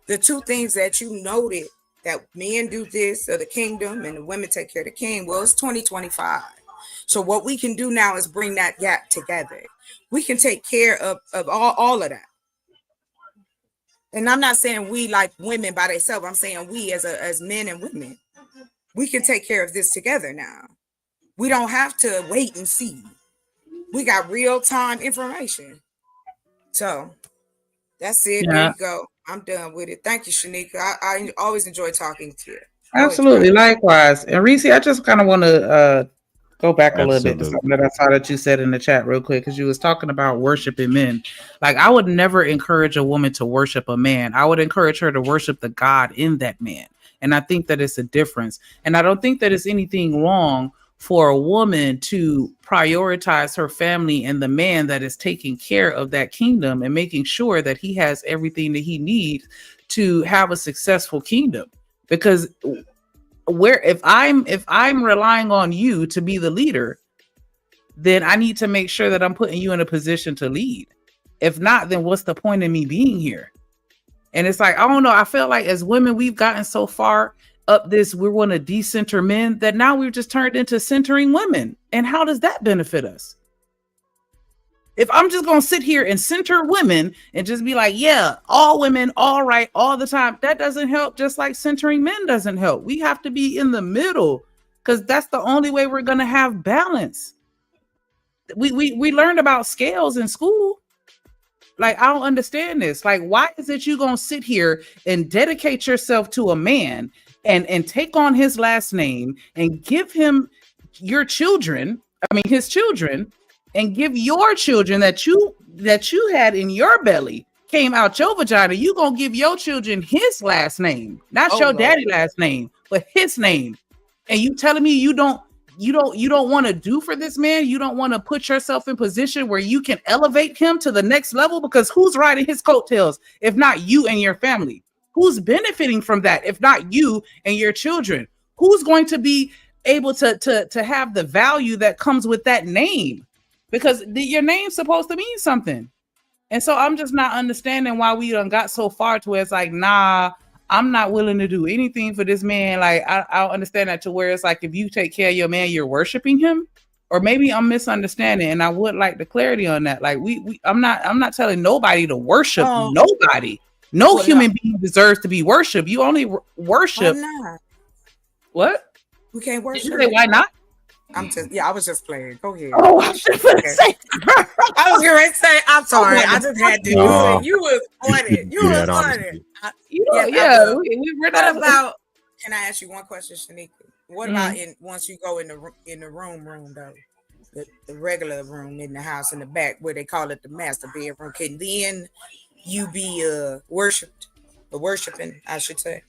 S18: The two things that you noted, that men do this of the kingdom and the women take care of the king. Well, it's 2025. So what we can do now is bring that gap together. We can take care of all of that. And I'm not saying we like women by themselves. I'm saying we as men and women, we can take care of this together now. We don't have to wait and see. We got real-time information. So that's it.
S8: Yeah.
S18: There you go. I'm done with it. Thank you, Shanika. I always enjoy talking to you.
S8: Absolutely. Likewise. And Reese, I just kind of want to go back a little bit to something that I saw that you said in the chat real quick, because you was talking about worshiping men. Like, I would never encourage a woman to worship a man. I would encourage her to worship the God in that man. And I think that it's a difference. And I don't think that it's anything wrong for a woman to prioritize her family and the man that is taking care of that kingdom and making sure that he has everything that he needs to have a successful kingdom. Because if I'm relying on you to be the leader, then I need to make sure that I'm putting you in a position to lead. If not, then what's the point of me being here? And it's like, I don't know. I feel like as women, we've gotten so far up this, we want to decenter men, that now we've just turned into centering women. And how does that benefit us? If I'm just going to sit here and center women and just be like, yeah, all women, all right, all the time, that doesn't help. Just like centering men doesn't help. We have to be in the middle, because that's the only way we're going to have balance. We learned about scales in school. Like, I don't understand this. Like, why is it you going to sit here and dedicate yourself to a man and take on his last name and give him his children, and give your children that you had in your belly, came out your vagina, you gonna give your children his last name, not your daddy last name, but his name. And you telling me you don't want to do for this man? You don't want to put yourself in position where you can elevate him to the next level? Because who's riding his coattails if not you and your family? Who's benefiting from that if not you and your children? Who's going to be able to have the value that comes with that name? Because your name's supposed to mean something. And so I'm just not understanding why we done got so far to where it's like, nah, I'm not willing to do anything for this man. Like, I don't understand that, to where it's like, if you take care of your man, you're worshiping him. Or maybe I'm misunderstanding, and I would like the clarity on that. Like, I'm not telling nobody to worship nobody. No human being deserves to be worshipped. You only worship.
S18: Why not?
S8: What?
S18: We can't worship.
S8: Did you say why not?
S18: I was just playing. Go ahead.
S8: Oh, I was gonna say.
S18: I was going to say, I'm sorry. I just had to do
S4: No.
S18: it. You was on it. You
S4: Do
S18: was
S4: that,
S18: on
S4: honestly.
S18: it.
S8: Yeah, we're
S18: What
S8: not
S18: about? Can I ask you one question, Shanika? What about
S8: Mhm.
S18: once you go in the room though, the regular room in the house in the back where they call it the master bedroom? Can then you be worshiping? I should say.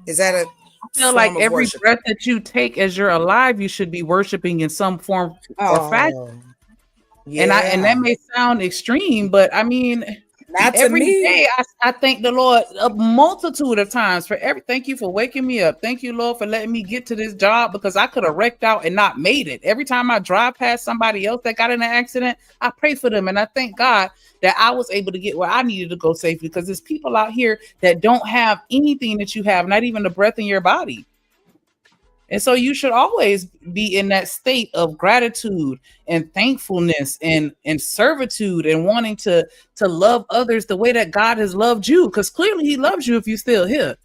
S18: Is that a?
S8: I feel like every breath that you take as you're alive, you should be worshiping in some form or fashion. And that may sound extreme, but I mean,
S18: Not to
S8: every
S18: me.
S8: day I thank the Lord a multitude of times for thank you for waking me up. Thank you, Lord, for letting me get to this job because I could have wrecked out and not made it. Every time I drive past somebody else that got in an accident, I pray for them and I thank God that I was able to get where I needed to go safely because there's people out here that don't have anything that you have, not even the breath in your body. And so you should always be in that state of gratitude and thankfulness and servitude and wanting to love others the way that God has loved you. Because clearly he loves you if you're still here.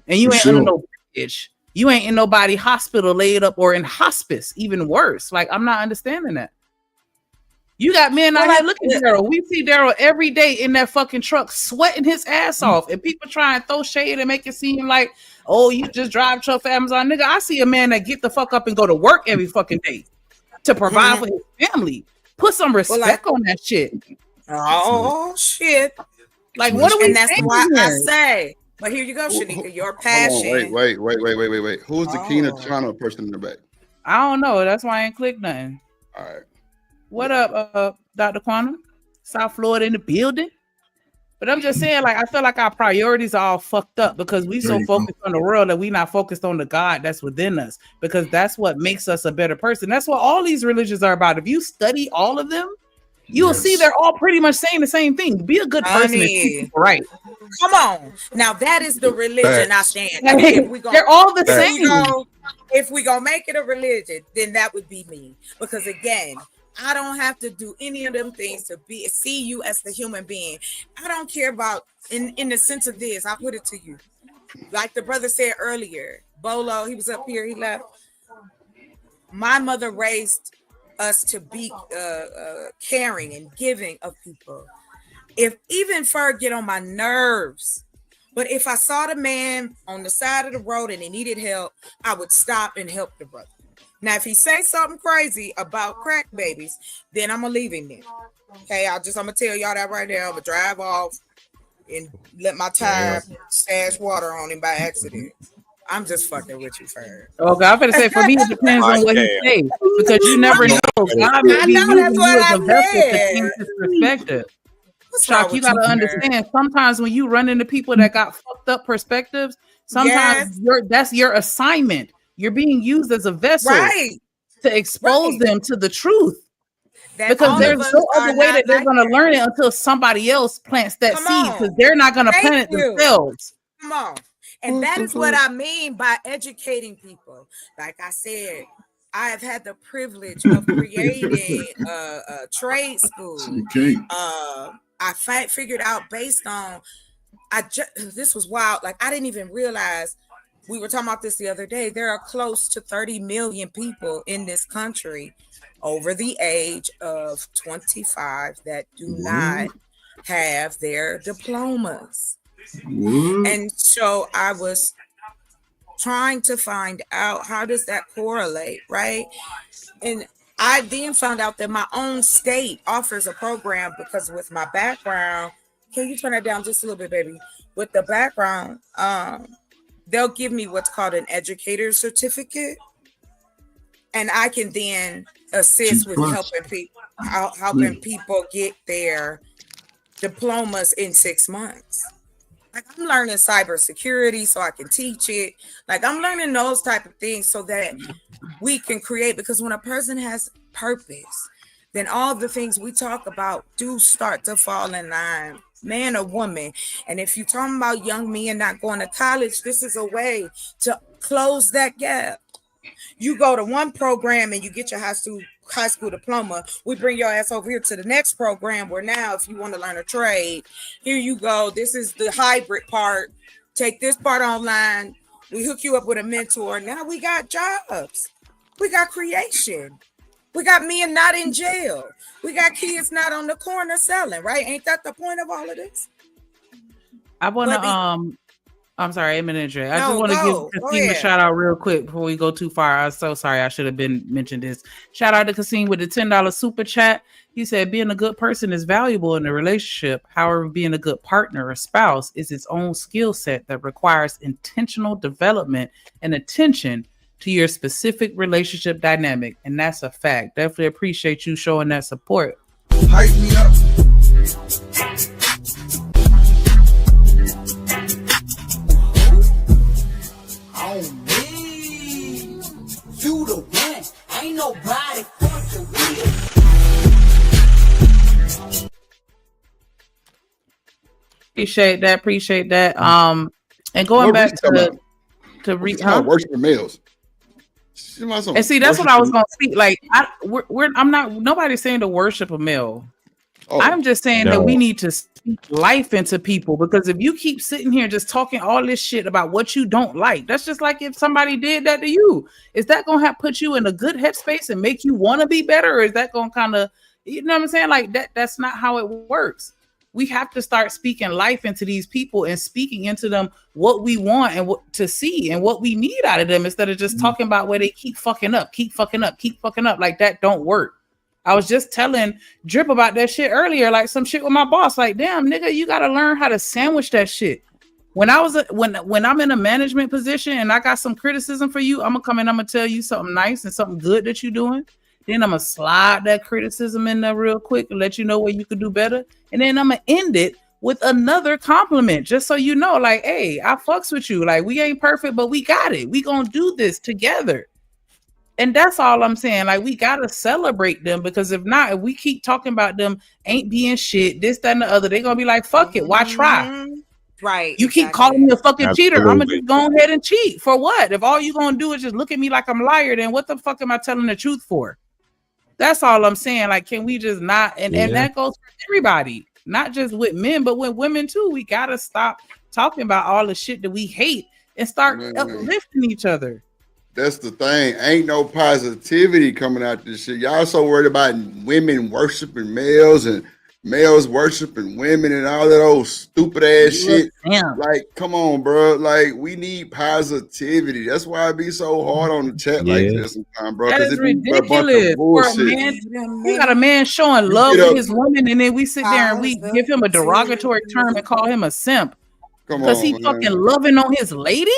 S8: And you ain't under no bridge. You ain't in nobody hospital laid up or in hospice, even worse. Like, I'm not understanding that. You got men out here. Look at Daryl. We see Daryl every day in that fucking truck sweating his ass off. And people try and throw shade and make it seem like, oh, you just drive truck for Amazon. Nigga, I see a man that get the fuck up and go to work every fucking day to provide for his family. Put some respect on that shit.
S18: Oh, shit.
S8: Like, what are we
S18: And that's
S8: saying
S18: why I
S8: here?
S18: say, but here you go, Shanika, your
S6: Hold on,
S18: passion.
S6: wait. Who's the Keena China person in the back?
S8: I don't know. That's why I ain't clicked nothing.
S6: All right.
S8: What up, Dr. Quantum? South Florida in the building. But I'm just saying, like, I feel like our priorities are all fucked up because we so focused on the world that we not focused on the God that's within us, because that's what makes us a better person. That's what all these religions are about. If you study all of them, you'll see they're all pretty much saying the same thing. Be a good person and treat people right.
S18: Come on. Now that is the religion I stand.
S8: They're all the same.
S18: If we gonna make it a religion, then that would be me. Because again, I don't have to do any of them things to see you as the human being. I don't care about in the sense of this. I'll put it to you. Like the brother said earlier, Bolo, he was up here, he left. My mother raised us to be caring and giving of people. If even Fer get on my nerves, but if I saw the man on the side of the road and he needed help, I would stop and help the brother. Now, if he say something crazy about crack babies, then I'm gonna leave him there. Okay, I'm gonna tell y'all that right now. I'm gonna drive off and let my tire stash water on him by accident. I'm just fucking with you, Fer.
S8: Okay, I'm gonna say for me it depends on what he says because you never know. God may be using you as a vessel to change his perspective. Shock, you gotta understand. Sometimes when you run into people that got fucked up perspectives, sometimes that's your assignment. You're being used as a vessel to expose them to the truth. Because there's no other way that they're gonna learn it until somebody else plants that seed, because they're not gonna plant it themselves.
S18: Come on. And that is what I mean by educating people. Like I said, I have had the privilege of creating a trade school. I figured out based on this was wild. Like I didn't even realize. We were talking about this the other day. There are close to 30 million people in this country over the age of 25 that do not have their diplomas. And so I was trying to find out how does that correlate, right? And I then found out that my own state offers a program because with my background, can you turn that down just a little bit, baby? With the background, they'll give me what's called an educator certificate, and I can then assist with helping people get their diplomas in 6 months. Like I'm learning cybersecurity so I can teach it. Like I'm learning those type of things so that we can create, because when a person has purpose, then all the things we talk about do start to fall in line. Man or woman. And if you're talking about young men not going to college, this is a way to close that gap. You go to one program and you get your high school diploma. We bring your ass over here to the next program where now if you want to learn a trade, here you go. This is the hybrid part. Take this part online. We hook you up with a mentor. Now we got jobs. We got creation. We got men not in jail. We got kids not on the corner selling, right? Ain't that the point of all of this?
S8: I want to I'm sorry, I'm I just want to give
S18: Go
S8: Kasim a
S18: ahead.
S8: shout out real quick before we go too far. I'm so sorry, I should have been mentioned this. Shout out to Kasim with the $10 super chat. He said being a good person is valuable in a relationship. However, being a good partner or spouse is its own skill set that requires intentional development and attention to your specific relationship dynamic. And that's a fact. Definitely appreciate you showing that support.
S21: Hype me up. On me, you the one. Ain't nobody fucking with.
S8: Appreciate that. And going
S6: What
S8: back
S6: Reese
S8: to read,
S6: worshiping males.
S8: And see, that's what I was gonna speak. Like, I'm not. Nobody's saying to worship a male. I'm just saying that we need to speak life into people, because if you keep sitting here just talking all this shit about what you don't like, that's just like if somebody did that to you. Is that gonna put you in a good headspace and make you want to be better, or is that gonna kind of, you know what I'm saying? Like that's not how it works. We have to start speaking life into these people and speaking into them what we want and what to see and what we need out of them, instead of just talking about where they keep fucking up. Like that don't work. I was just telling Drip about that shit earlier, like some shit with my boss. Like, damn, nigga, you got to learn how to sandwich that shit. When I'm in a management position and I got some criticism for you, I'm gonna come in, I'm gonna tell you something nice and something good that you're doing. Then I'm gonna slide that criticism in there real quick and let you know where you could do better. And then I'm gonna end it with another compliment, just so you know, like, hey, I fucks with you. Like, we ain't perfect, but we got it. We gonna do this together. And that's all I'm saying. Like, we gotta celebrate them, because if not, if we keep talking about them ain't being shit, this, that, and the other, they're gonna be like, fuck it, why try?
S18: Right.
S8: You keep calling me a fucking cheater. I'm gonna just go ahead and cheat. For what? If all you gonna do is just look at me like I'm a liar, then what the fuck am I telling the truth for? That's all I'm saying. Like, can we just not? And that goes for everybody, not just with men, but with women too. We gotta stop talking about all the shit that we hate and start uplifting each other.
S6: That's the thing. Ain't no positivity coming out this shit. Y'all so worried about women worshiping males and males worshiping women and all that old stupid ass shit.
S8: Damn.
S6: Like, come on, bro. Like, we need positivity. That's why I be so hard on the chat like this sometimes, bro.
S8: That is
S6: it be a bunch
S8: ridiculous.
S6: of
S8: For a
S6: bullshit.
S8: man, we got a man showing love
S6: get
S8: to
S6: up-
S8: his woman, and then we sit there and we give him a derogatory term and call him a simp
S6: Come
S8: because
S6: on,
S8: he
S6: man.
S8: fucking loving on his lady.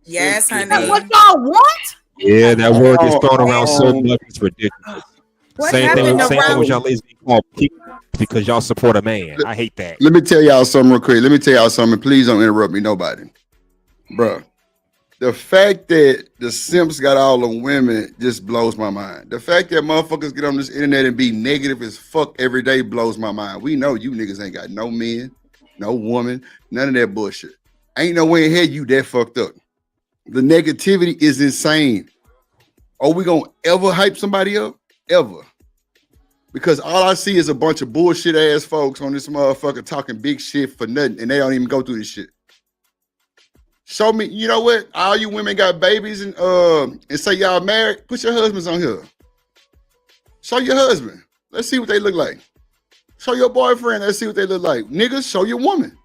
S18: Yes, honey.
S8: That's what y'all want.
S4: Yeah, that word is thrown around so much, it's ridiculous.
S18: What
S4: Same thing
S18: happened to
S4: with y'all
S18: Ralph?
S4: ladies being called people because y'all support a man. I hate that.
S6: Let me tell y'all something real quick. Let me tell y'all something. Please don't interrupt me, nobody. Bruh. The fact that the simps got all the women just blows my mind. The fact that motherfuckers get on this internet and be negative as fuck every day blows my mind. We know you niggas ain't got no men, no woman, none of that bullshit. Ain't no way in hell you that fucked up. The negativity is insane. Are we gonna ever hype somebody up? Ever. Because all I see is a bunch of bullshit ass folks on this motherfucker talking big shit for nothing, and they don't even go through this shit. Show me, you know what? All you women got babies and say y'all married, put your husbands on here. Show your husband. Let's see what they look like. Show your boyfriend, let's see what they look like. Niggas, show your woman.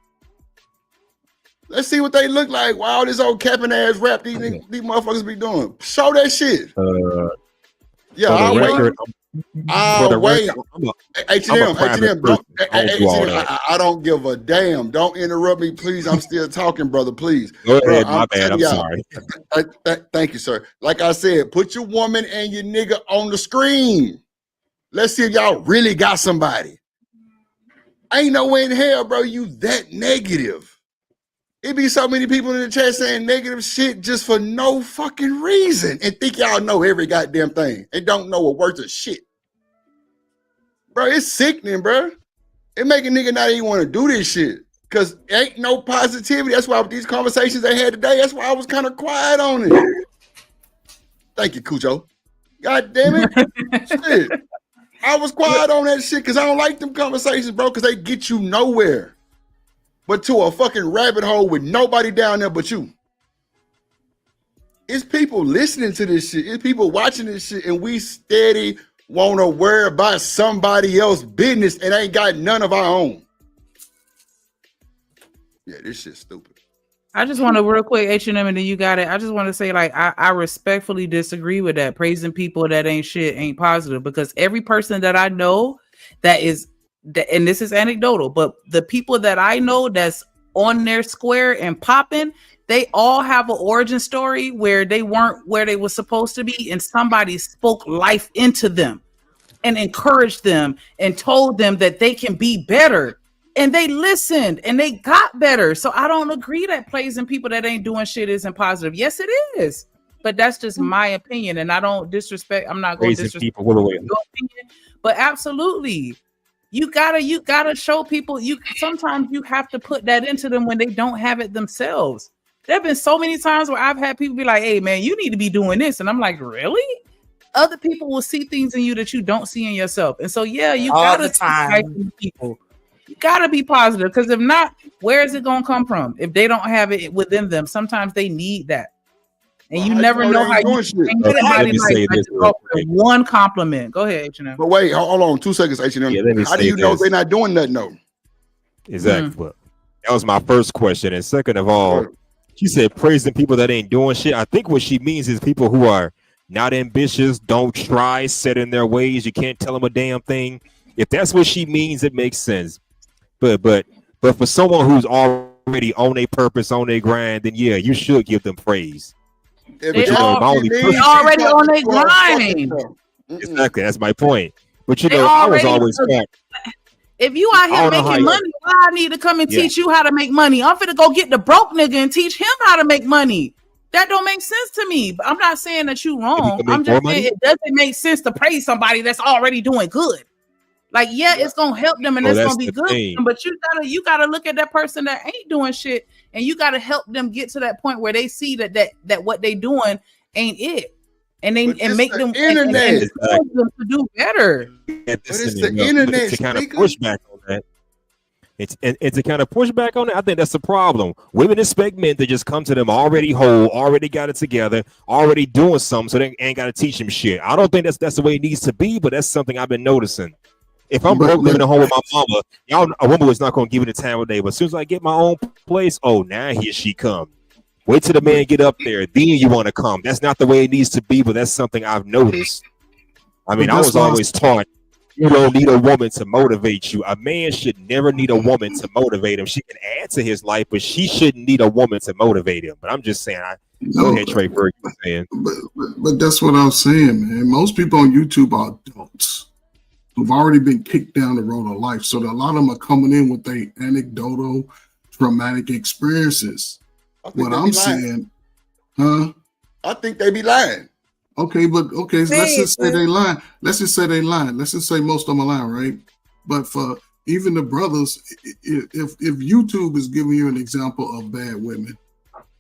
S6: Let's see what they look like. Wow, all this old capping ass rap these motherfuckers be doing. Show that shit. Yeah, I'll wait. I'll wait. H&M, I don't give a damn. Don't interrupt me, please. I'm still talking, brother. Please.
S4: Go
S6: Bro,
S4: ahead, my bad. I'm
S6: telling y'all.
S4: sorry.
S6: Thank you, sir. Like I said, put your woman and your nigga on the screen. Let's see if y'all really got somebody. Ain't no way in hell, bro, you that negative. It be so many people in the chat saying negative shit just for no fucking reason and think y'all know every goddamn thing and don't know a worth of shit. Bro, it's sickening, bro. It make a nigga not even want to do this shit because ain't no positivity. That's why with these conversations they had today, that's why I was kind of quiet on it. Thank you, Cujo. God damn it. Shit. I was quiet on that shit because I don't like them conversations, bro, because they get you nowhere. But to a fucking rabbit hole with nobody down there but you. it's people listening to this shit. It's people watching this shit, and we steady want to worry about somebody else's business and ain't got none of our own. Yeah, this shit's stupid.
S8: I just want to real quick, H&M, and then you got it. I just want to say, like, I respectfully disagree with that. Praising people that ain't shit ain't positive, because every person that I know that is, and this is anecdotal, but the people that I know that's on their square and popping, they all have an origin story where they weren't where they were supposed to be, and somebody spoke life into them and encouraged them and told them that they can be better. And they listened and they got better. So I don't agree that praising people that ain't doing shit isn't positive. Yes, it is. But that's just my opinion. And I don't disrespect. I'm not going to disrespect
S4: people your
S8: opinion. But absolutely. You gotta show people. Sometimes you have to put that into them when they don't have it themselves. There have been so many times where I've had people be like, hey man, you need to be doing this. And I'm like, really? Other people will see things in you that you don't see in yourself. And so yeah, you
S18: All
S8: gotta
S18: the time.
S8: people. You gotta be positive, because if not, where is it gonna come from? If they don't have it within them, sometimes they need that, and you never know how you can get somebody like one compliment. Go ahead, H&M.
S6: But wait, hold on 2 seconds, H&M. How do you know they're not doing nothing though?
S4: Exactly. But that was my first question. And second of all, she said praising people that ain't doing shit. I think what she means is people who are not ambitious, don't try, set in their ways. You can't tell them a damn thing. If that's what she means, it makes sense. But for someone who's already on a purpose, on a grind, then yeah, you should give them praise.
S8: They already on their grind.
S4: Exactly, that's my point. But you
S8: They
S4: know, I was
S8: already-
S4: always taught.
S8: If you out
S4: I
S8: here
S4: don't know how
S8: making
S4: you-
S8: money, why I need to come and
S4: Yeah.
S8: teach you how to make money? I'm finna go get the broke nigga and teach him how to make money. That don't make sense to me. But I'm not saying that you wrong.
S4: can make
S8: I'm
S4: more
S8: just
S4: money?
S8: saying it doesn't make sense to praise somebody that's already doing good. Like, yeah, it's gonna help them and
S4: Oh,
S8: it's
S4: that's
S8: gonna be
S4: the
S8: good for
S4: thing.
S8: them, but you gotta look at that person that ain't doing shit, and you gotta help them get to that point where they see that what they doing ain't it, and they and make them and encourage them to do better.
S6: it's the internet,
S4: to kind of
S6: speaker.
S4: push back on that. It's to kind of push back on it. I think that's the problem. Women expect men to just come to them already whole, already got it together, already doing something, so they ain't got to teach them shit. I don't think that's the way it needs to be, but that's something I've been noticing. If I'm broke living at home with my mama, a woman was not going to give it a time of day. But as soon as I get my own place, oh, now here she come. Wait till the man get up there, then you want to come. That's not the way it needs to be, but that's something I've noticed. I mean, I was always taught you don't need a woman to motivate you. A man should never need a woman to motivate him. She can add to his life, but she shouldn't need a woman to motivate him. But I'm just saying, go ahead, Trey Berg, you were saying.
S13: But that's what I'm saying, man. Most people on YouTube are adults who've already been kicked down the road of life. So that a lot of them are coming in with their anecdotal, traumatic experiences. What I'm saying,
S6: I think they be lying.
S13: Okay, but let's just say they lying. Let's just say they lying. Let's just say most of them are lying, right? But for even the brothers, if YouTube is giving you an example of bad women,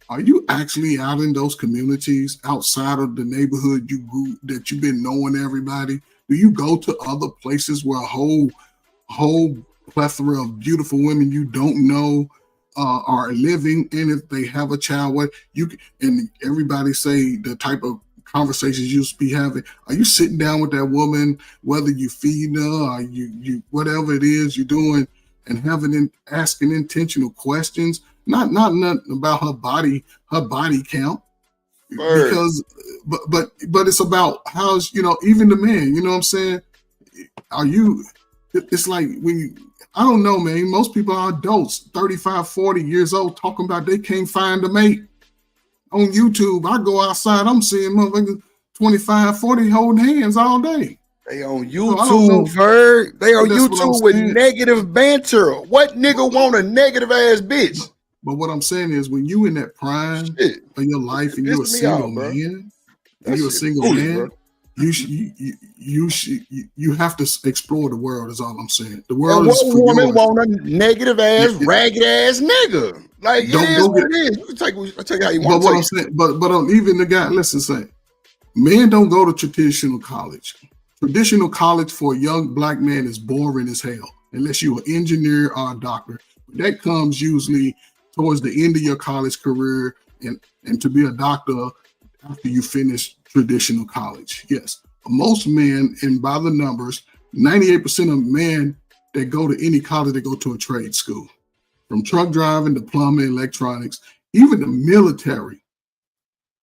S13: are you actually out in those communities outside of the neighborhood you grew that you've been knowing everybody? Do you go to other places where a whole plethora of beautiful women you don't know are living, and if they have a child, what you and everybody say the type of conversations you used to be having? Are you sitting down with that woman, whether you feeding her or you whatever it is you're doing, and asking intentional questions, not nothing about her body count, because but it's about how's even the man, you know what I'm saying? Are you? It's like when you, I don't know, man. Most people are adults, 35, 40 years old, talking about they can't find a mate. On YouTube, I go outside, I'm seeing motherfuckers 25, 40 holding hands all day.
S6: They on YouTube, Ferg. They on YouTube with negative banter. What nigga want a negative ass bitch?
S13: But what I'm saying is, when you in that prime of your life and you're a single man, you have to explore the world. Is all I'm saying. The world is for
S6: woman
S13: yours.
S6: want a negative ass, ragged ass nigga. Like it is what it is. You can take how you want.
S13: But what I'm saying, but even the guy, listen, say, men don't go to traditional college. Traditional college for a young black man is boring as hell, unless you're an engineer or a doctor. That comes usually towards the end of your college career, and to be a doctor, after you finish traditional college. Yes, most men, and by the numbers, 98% of men that go to any college, they go to a trade school. From truck driving to plumbing, electronics, even the military.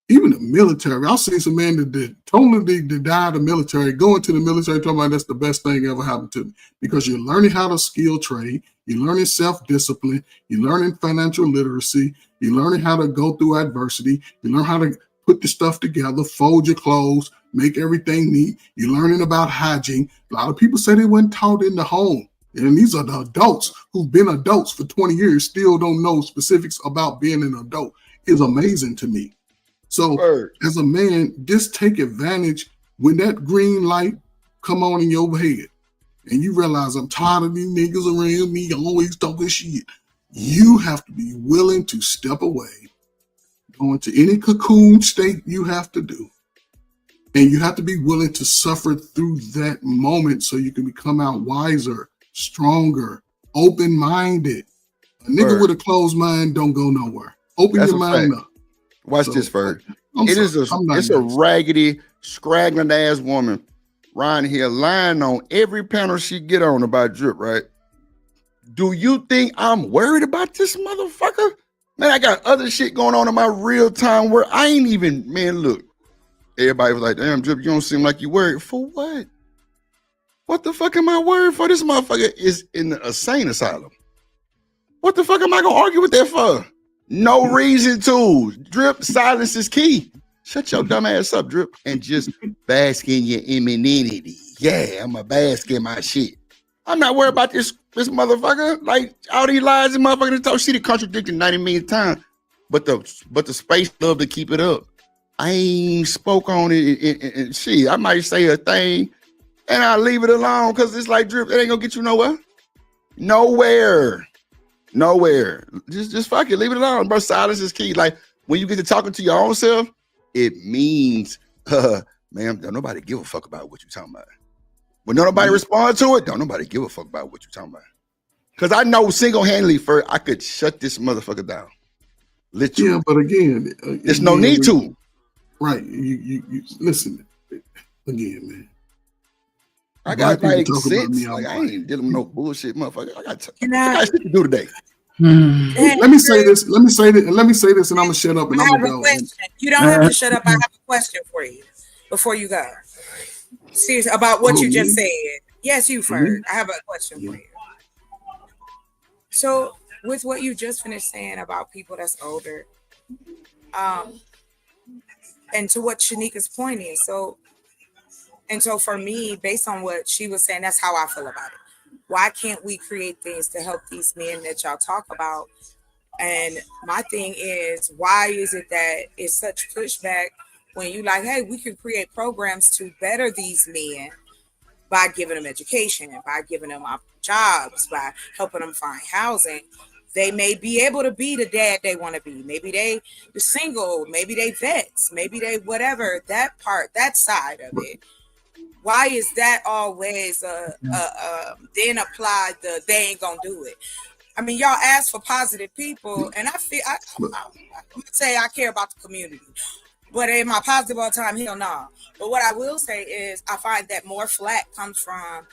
S13: Even the military. I've seen some men that totally die in the military, going to the military, talking about that's the best thing ever happened to me. Because you're learning how to skill trade, you're learning self-discipline, you're learning financial literacy, you're learning how to go through adversity, you learn how to put the stuff together, fold your clothes, make everything neat. You're learning about hygiene. A lot of people say they weren't taught in the home. And these are the adults who've been adults for 20 years, still don't know specifics about being an adult. It's amazing to me. So as a man, just take advantage when that green light come on in your head and you realize I'm tired of these niggas around me always talking shit. You have to be willing to step away, go into any cocoon state you have to do. And you have to be willing to suffer through that moment so you can become out wiser, stronger, open-minded. A nigga with a closed mind don't go nowhere. Open your mind up.
S6: Watch this, Ferg. It's a raggedy, scraggling ass woman Ron here lying on every panel she get on about Drip, right? Do you think I'm worried about this motherfucker? Man, I got other shit going on in my real time where I ain't even, man, look. Everybody was like, damn, Drip, you don't seem like you worried. For what? What the fuck am I worried for? This motherfucker is in the insane asylum. What the fuck am I gonna argue with that for? No reason to. Drip, silence is key. Shut your dumb ass up, Drip, and just bask in your femininity. Yeah, I'm a bask in my shit. I'm not worried about this motherfucker. Like all these lies and motherfuckers talk shit, contradicted 90 million times. But the space love to keep it up. I ain't spoke on it and shit. I might say a thing and I leave it alone because it's like Drip, it ain't gonna get you nowhere. Nowhere. Just fuck it. Leave it alone, bro. Silence is key. Like when you get to talking to your own self, it means, man, don't nobody give a fuck about what you're talking about. When nobody respond to it, don't nobody give a fuck about what you're talking about. Because I know single-handedly, first, I could shut this motherfucker down. Literally.
S13: Yeah, but again,
S6: there's no need to.
S13: Right. You listen again, man.
S6: I got like sense. Like, I ain't dealing with no bullshit, motherfucker. I got shit to do today.
S13: Let me say this, and I'm gonna shut up and I'm gonna go.
S18: You don't have to shut up. I have a question for you before you go. Seriously, about what you just said. Yes, you've heard. I have a question for you. So, with what you just finished saying about people that's older, and to what Shanika's point is, so for me, based on what she was saying, that's how I feel about it. Why can't we create things to help these men that y'all talk about? And my thing is, why is it that it's such pushback when you like, hey, we can create programs to better these men by giving them education, by giving them jobs, by helping them find housing. They may be able to be the dad they want to be. Maybe they're single, maybe they vets, maybe they whatever, that part, that side of it. Why is that always then applied they ain't gonna do it? I mean, y'all ask for positive people, and I'm gonna say I care about the community, but am I positive all the time? Hell no. But what I will say is I find that more flack comes from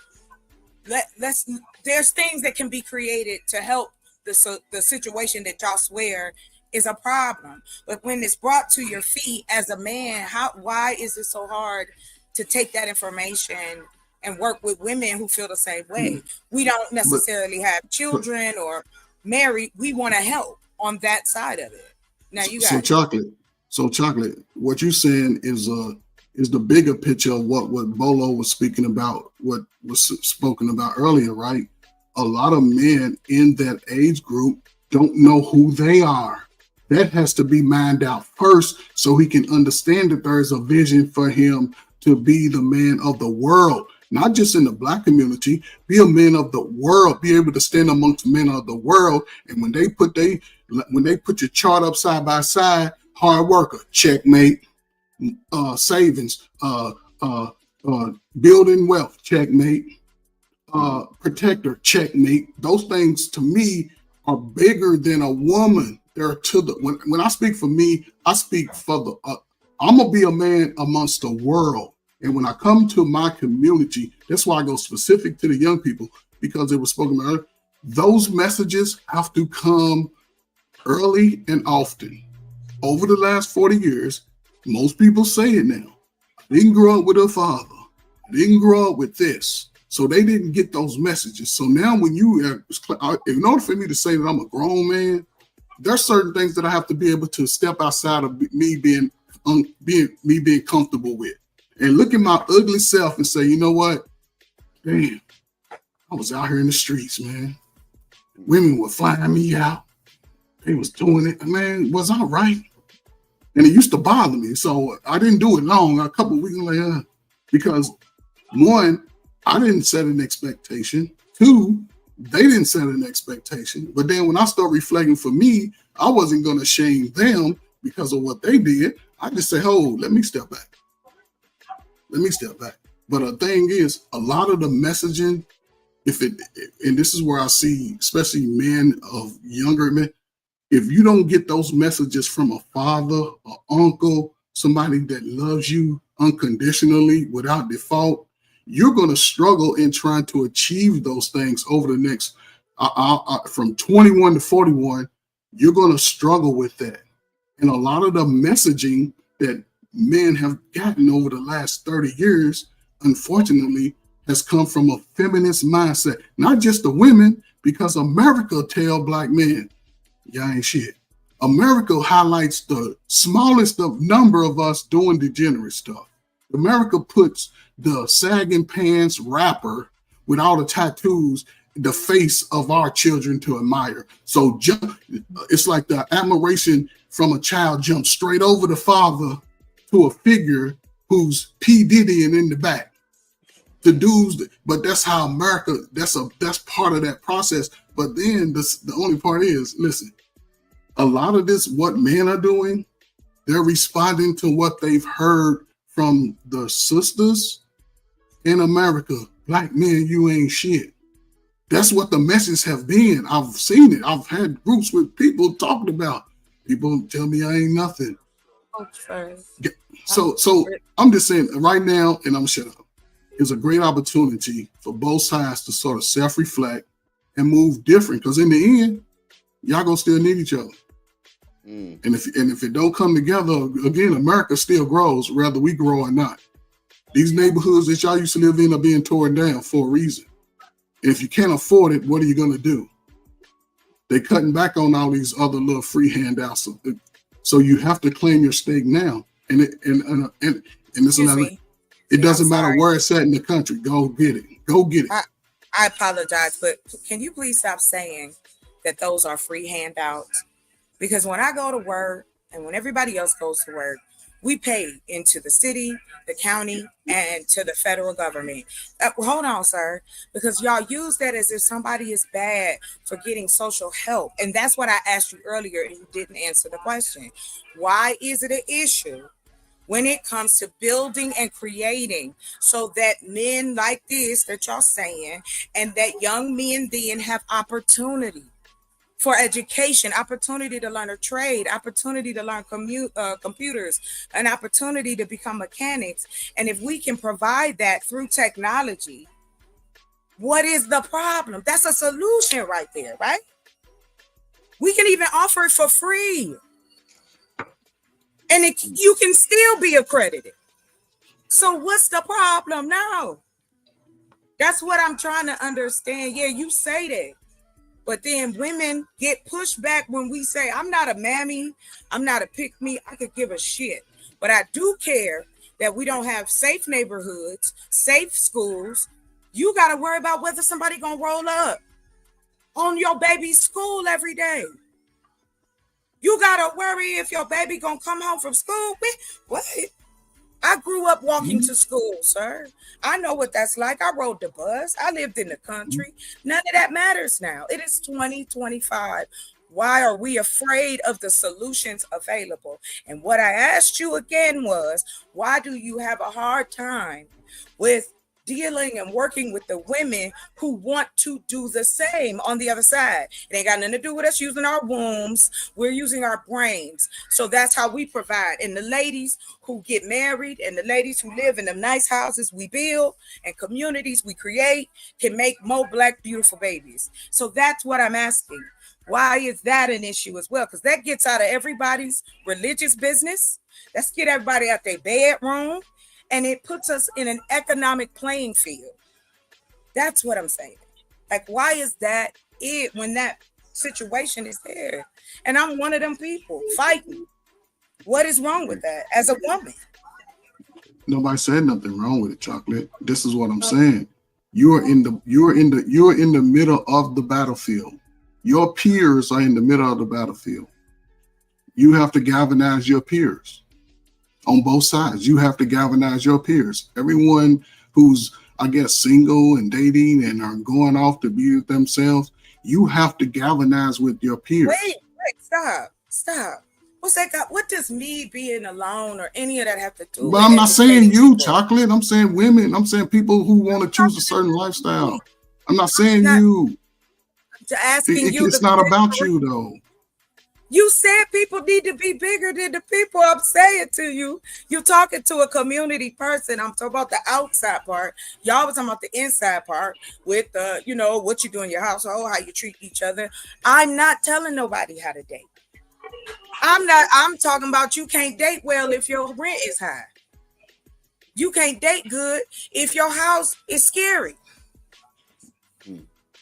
S18: there's things that can be created to help the situation that y'all swear is a problem. But when it's brought to your feet as a man, why is it so hard to take that information and work with women who feel the same way? We don't necessarily have children or married. We want to help on that side of it. Now you got
S13: chocolate. What you're saying is the bigger picture of what Bolo was speaking about, what was spoken about earlier, right? A lot of men in that age group don't know who they are. That has to be mined out first so he can understand that there's a vision for him to be the man of the world, not just in the Black community, be a man of the world, be able to stand amongst men of the world. And when they put your chart up side by side, hard worker, checkmate, savings, building wealth, checkmate, protector, checkmate. Those things to me are bigger than a woman. They're when I speak for me, I speak for I'm gonna be a man amongst the world. And when I come to my community, that's why I go specific to the young people, because it was spoken about earlier. Those messages have to come early and often. Over the last 40 years, most people say it now. I didn't grow up with a father. I didn't grow up with this. So they didn't get those messages. So now when you, in order for me to say that I'm a grown man, there's certain things that I have to be able to step outside of me being comfortable with. And look at my ugly self and say, you know what? Damn, I was out here in the streets, man. Women were flying me out. They was doing it. Man, was I right? And it used to bother me. So I didn't do it long. A couple of weeks later, because one, I didn't set an expectation. Two, they didn't set an expectation. But then when I start reflecting for me, I wasn't going to shame them because of what they did. I just say, oh, let me step back. Let me step back. But the thing is, a lot of the messaging, and this is where I see, especially men of younger men, if you don't get those messages from a father, an uncle, somebody that loves you unconditionally without default, you're going to struggle in trying to achieve those things over the next, from 21 to 41, you're going to struggle with that. And a lot of the messaging that men have gotten over the last 30 years, unfortunately, has come from a feminist mindset. Not just the women, because America tell black men, y'all ain't shit. America highlights the smallest of number of us doing degenerate stuff. America puts the sagging pants rapper with all the tattoos, the face of our children to admire. So it's like the admiration from a child jumps straight over the father to a figure who's P. Diddy and in the back. The dudes, but that's how America, that's part of that process. But then the only part is, listen, a lot of this, what men are doing, they're responding to what they've heard from the sisters in America. Black men, you ain't shit. That's what the messages have been. I've seen it. I've had groups with people talking about. People tell me I ain't nothing. So I'm just saying right now, and I'm shut up. It's a great opportunity for both sides to sort of self-reflect and move different. Because in the end, y'all gonna still need each other. And if it don't come together, again, America still grows, whether we grow or not. These neighborhoods that y'all used to live in are being torn down for a reason. And if you can't afford it, what are you gonna do? They're cutting back on all these other little free handouts. So you have to claim your stake now. And this another. It doesn't matter where it's at in the country. Go get it. Go get it.
S18: I apologize, but can you please stop saying that those are free handouts? Because when I go to work and when everybody else goes to work, we pay into the city, the county, and to the federal government. Hold on, sir, because y'all use that as if somebody is bad for getting social help. And that's what I asked you earlier, and you didn't answer the question. Why is it an issue when it comes to building and creating so that men like this that y'all saying, and that young men then have opportunity for education, opportunity to learn a trade, opportunity to learn computers, an opportunity to become mechanics. And if we can provide that through technology, what is the problem? That's a solution right there, right? We can even offer it for free. And you can still be accredited. So what's the problem now? That's what I'm trying to understand. Yeah, you say that. But then women get pushed back when we say, I'm not a mammy, I'm not a pick-me, I could give a shit. But I do care that we don't have safe neighborhoods, safe schools. You got to worry about whether somebody going to roll up on your baby's school every day. You got to worry if your baby going to come home from school. What? I grew up walking to school, sir. I know what that's like. I rode the bus. I lived in the country. None of that matters now. It is 2025. Why are we afraid of the solutions available? And what I asked you again was, why do you have a hard time with dealing and working with the women who want to do the same on the other side. It ain't got nothing to do with us using our wombs. We're using our brains. So that's how we provide. And the ladies who get married and the ladies who live in the nice houses we build and communities we create can make more Black beautiful babies. So that's what I'm asking. Why is that an issue as well? Because that gets out of everybody's religious business. Let's get everybody out their bedroom, and it puts us in an economic playing field. That's what I'm saying. Like, why is that it when that situation is there? And I'm one of them people fighting. What is wrong with that as a woman?
S13: Nobody said nothing wrong with it, Chocolate. This is what I'm saying. You're in the middle of the battlefield. Your peers are in the middle of the battlefield. You have to galvanize your peers on both sides. You have to galvanize your peers. Everyone who's, I guess, single and dating and are going off to be with themselves, you have to galvanize with your peers.
S18: Wait, stop. What's that got? What does me being alone or any of that have to do?
S13: But I'm not saying you, Chocolate. I'm saying women. I'm saying people who want to choose a certain lifestyle. I'm not saying you. It's not about you, though.
S18: You said people need to be bigger than the people. I'm saying to you, you're talking to a community person. I'm talking about the outside part. Y'all was talking about the inside part with what you do in your household, how you treat each other. I'm not telling nobody how to date. I'm talking about you can't date well if your rent is high. You can't date good if your house is scary.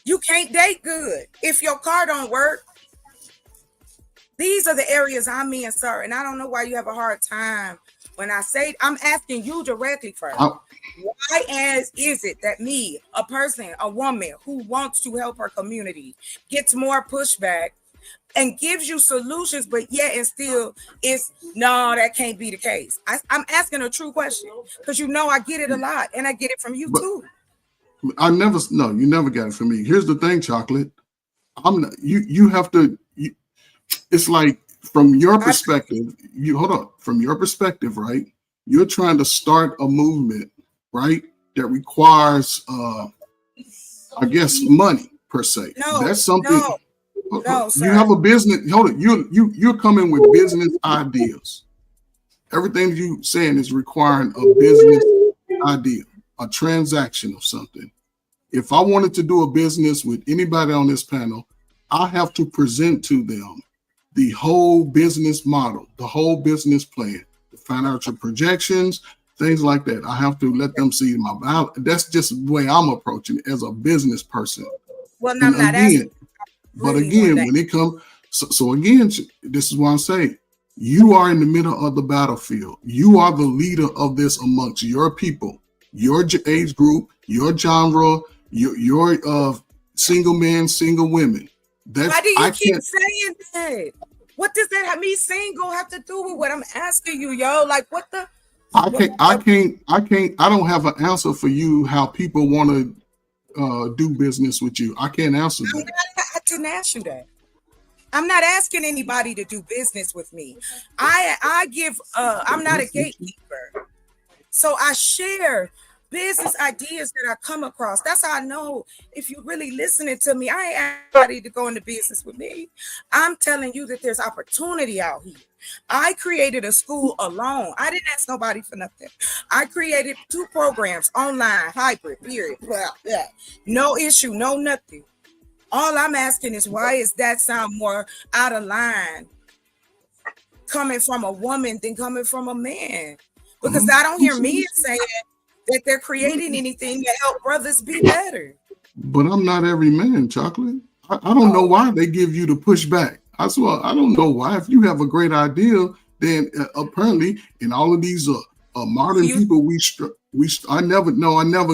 S18: You can't date good if your car don't work. These are the areas I'm in, sir. And I don't know why you have a hard time when I say, I'm asking you directly first. Why is it that me, a person, a woman who wants to help her community, gets more pushback and gives you solutions, but yet and still it's, no, that can't be the case. I'm asking a true question because I get it a lot and I get it from you too.
S13: You never got it from me. Here's the thing, Chocolate. It's like from your perspective, from your perspective, right? You're trying to start a movement, right? That requires, I guess, money per se. That's something. No, you have a business. You're coming with business ideas. Everything you saying is requiring a business idea, a transaction of something. If I wanted to do a business with anybody on this panel, I have to present to them the whole business model, the whole business plan, the financial projections, things like that. I have to let them see my value. That's just the way I'm approaching it as a business person.
S18: Well, no, I'm not asking.
S13: But again, when it comes, so again, this is why I say you are in the middle of the battlefield. You are the leader of this amongst your people, your age group, your genre, your single men, single women.
S18: Why do you keep saying that? What does that have me single have to do with what I'm asking you, yo? Like, what the?
S13: I don't have an answer for you how people want to do business with you. I can't answer that.
S18: I didn't ask you that. I'm not asking anybody to do business with me. I'm not a gatekeeper. So I share business ideas that I come across. That's how I know if you're really listening to me. I ain't asking anybody to go into business with me. I'm telling you that there's opportunity out here. I created a school alone. I didn't ask nobody for nothing. I created 2 programs, online, hybrid, period. Well, yeah. No issue, no nothing. All I'm asking is why is that sound more out of line coming from a woman than coming from a man? Because I don't hear men saying that they're creating anything to help brothers be better.
S13: But I'm not every man, Chocolate. I don't know why they give you the pushback. I don't know why. If you have a great idea, then apparently in all of these modern people, I never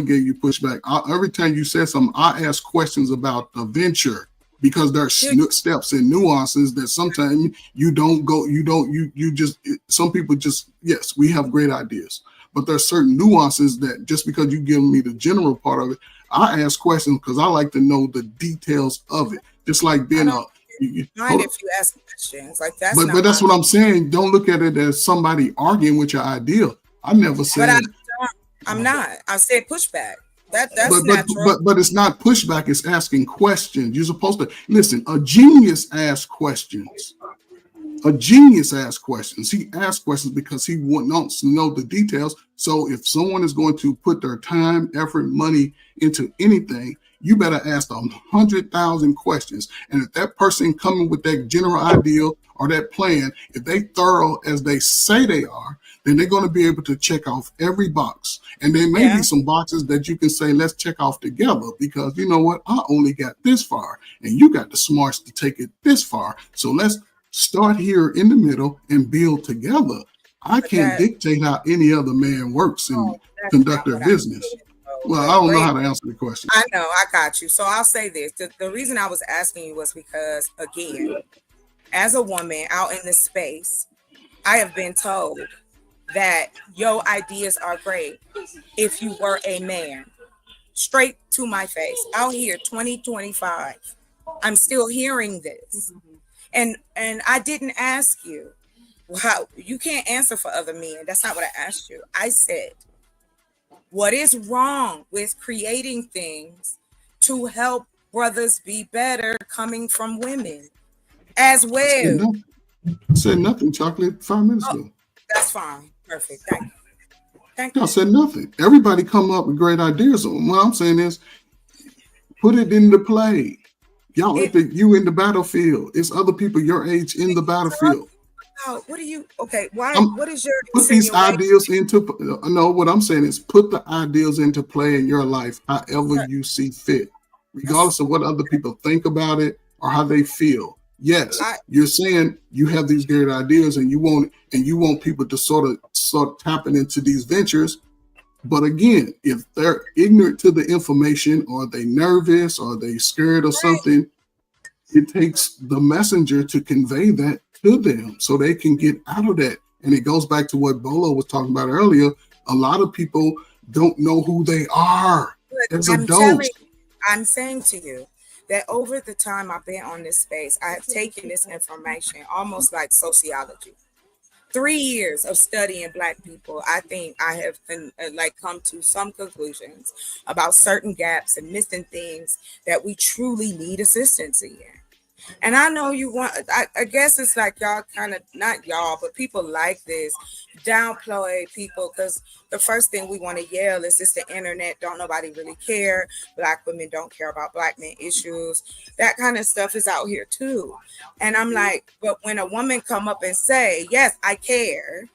S13: gave you pushback. Every time you said something, I ask questions about the venture because there are steps and nuances that sometimes some people just, yes, we have great ideas. But there's certain nuances that just because you give me the general part of it, I ask questions because I like to know the details of it. Just like being
S18: mind if you ask questions like that.
S13: But that's what I'm saying. Don't look at it as somebody arguing with your idea. I never said.
S18: I'm not. I said pushback. That's
S13: but
S18: natural.
S13: but it's not pushback. It's asking questions. You're supposed to listen. A genius asks questions. A genius asks questions. He asks questions because he wants to know the details. So if someone is going to put their time, effort, money into anything, you better ask 100,000 questions. And if that person coming with that general idea or that plan, if they thorough as they say they are, then they're going to be able to check off every box. And there may be some boxes that you can say, let's check off together, because you know what? I only got this far and you got the smarts to take it this far. So let's start here in the middle and build together. I can't dictate how any other man works and conduct their business. Well, I don't know how to answer the question.
S18: I know, I got you. So I'll say this. The reason I was asking you was because, again, as a woman out in this space, I have been told that your ideas are great if you were a man. Straight to my face. Out here, 2025. I'm still hearing this. And I didn't ask you. Wow, you can't answer for other men. That's not what I asked you. I said, what is wrong with creating things to help brothers be better coming from women as well?
S13: I said nothing, Chocolate, 5 minutes ago.
S18: That's fine. Perfect. Thank you. Thank
S13: I said nothing. Everybody come up with great ideas. What I'm saying is put it into play. Y'all, you in the battlefield. It's other people your age in the battlefield.
S18: What do you, okay, why, what is your
S13: put these ideas into, no, what I'm saying is put the ideas into play in your life however you see fit, regardless of what other people think about it or how they feel. Yes, you're saying you have these great ideas and you want people to sort of tapping into these ventures. But again, if they're ignorant to the information or they nervous or they scared or something, it takes the messenger to convey that to them so they can get out of that. And it goes back to what Bolo was talking about earlier. A lot of people don't know who they are as adults.
S18: I'm saying to you that over the time I've been on this space, I have taken this information almost like sociology. 3 years of studying Black people, I think I have been, come to some conclusions about certain gaps and missing things that we truly need assistance in. And I know you want, I guess it's like y'all kind of, not y'all, but people like this, downplay people, because the first thing we want to yell is it's the internet, don't nobody really care. Black women don't care about Black men issues. That kind of stuff is out here too. And I'm like, but when a woman come up and say, yes, I care,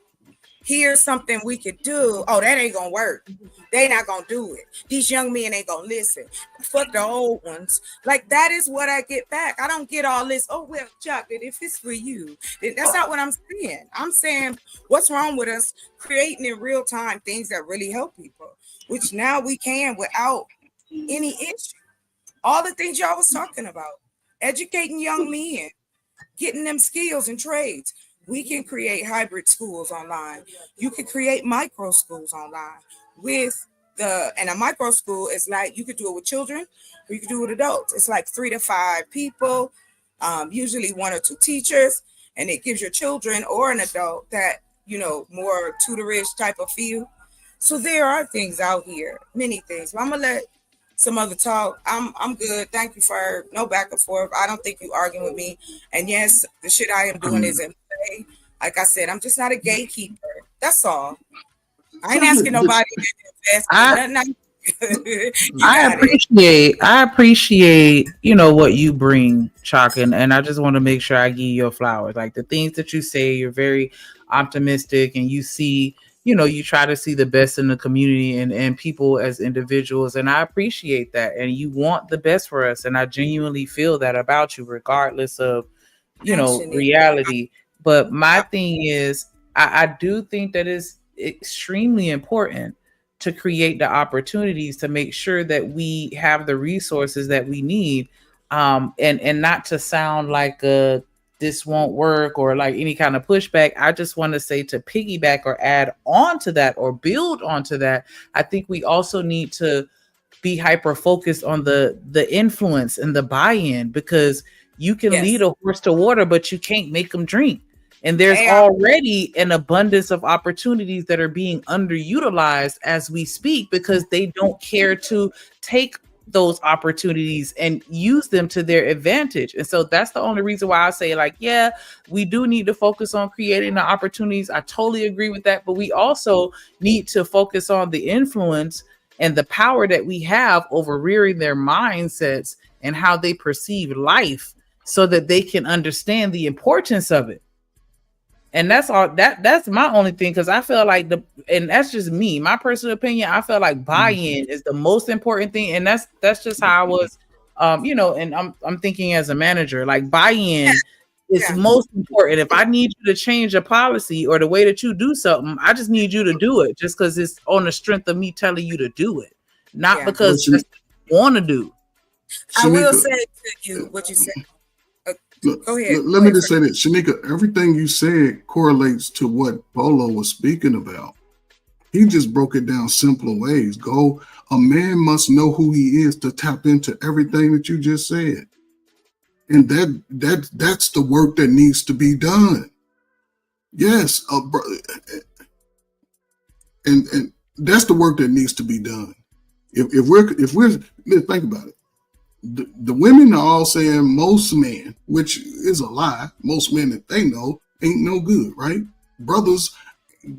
S18: here's something we could do. Oh, that ain't gonna work. They not gonna do it. These young men ain't gonna listen. Fuck the old ones. Like, that is what I get back. I don't get all this, oh, well, Chocolate, if it's for you. That's not what I'm saying. I'm saying, what's wrong with us creating in real time things that really help people, which now we can without any issue. All the things y'all was talking about, educating young men, getting them skills and trades. We can create hybrid schools online. You can create micro schools online and a micro school is like, you could do it with children or you could do it with adults. It's like 3 to 5 people, usually 1 or 2 teachers, and it gives your children or an adult that, more tutorish type of feel. So there are things out here, many things. But I'm gonna let some other talk. I'm good. Thank you for no back and forth. I don't think you arguing with me. And yes, the shit I am doing is in play. Like I said, I'm just not a gatekeeper. That's all. I ain't asking nobody to invest.
S8: I appreciate, what you bring, Chalk, and I just want to make sure I give you your flowers. Like the things that you say, you're very optimistic, and you see, you try to see the best in the community and people as individuals, and I appreciate that. And you want the best for us, and I genuinely feel that about you, regardless of, reality. But my thing is, I do think that it's extremely important to create the opportunities to make sure that we have the resources that we need, and not to sound like this won't work or like any kind of pushback. I just want to say, to piggyback or add on to that or build onto that, I think we also need to be hyper focused on the influence and the buy-in, because you can lead a horse to water, but you can't make them drink. And there's
S18: AI.
S8: already an abundance of opportunities that are being underutilized as we speak because they don't care to take those opportunities and use them to their advantage. And so that's the only reason why I say, like, yeah, we do need to focus on creating the opportunities. I totally agree with that. But we also need to focus on the influence and the power that we have over rearing their mindsets and how they perceive life so that they can understand the importance of it. And that's all that's my only thing, because I feel like and that's just me, my personal opinion. I feel like buy-in is the most important thing, and that's just how I was, and I'm thinking as a manager, like buy-in is most important. If I need you to change a policy or the way that you do something, I just need you to do it just because it's on the strength of me telling you to do it, not because that's what you want to do.
S18: I will say to you what you said. Go ahead.
S13: Let me just say this, Shanika, everything you said correlates to what Bolo was speaking about. He just broke it down simpler ways. A man must know who he is to tap into everything that you just said. And that's the work that needs to be done. Yes, and that's the work that needs to be done. If we're think about it. The women are all saying most men, which is a lie, most men that they know ain't no good, right? Brothers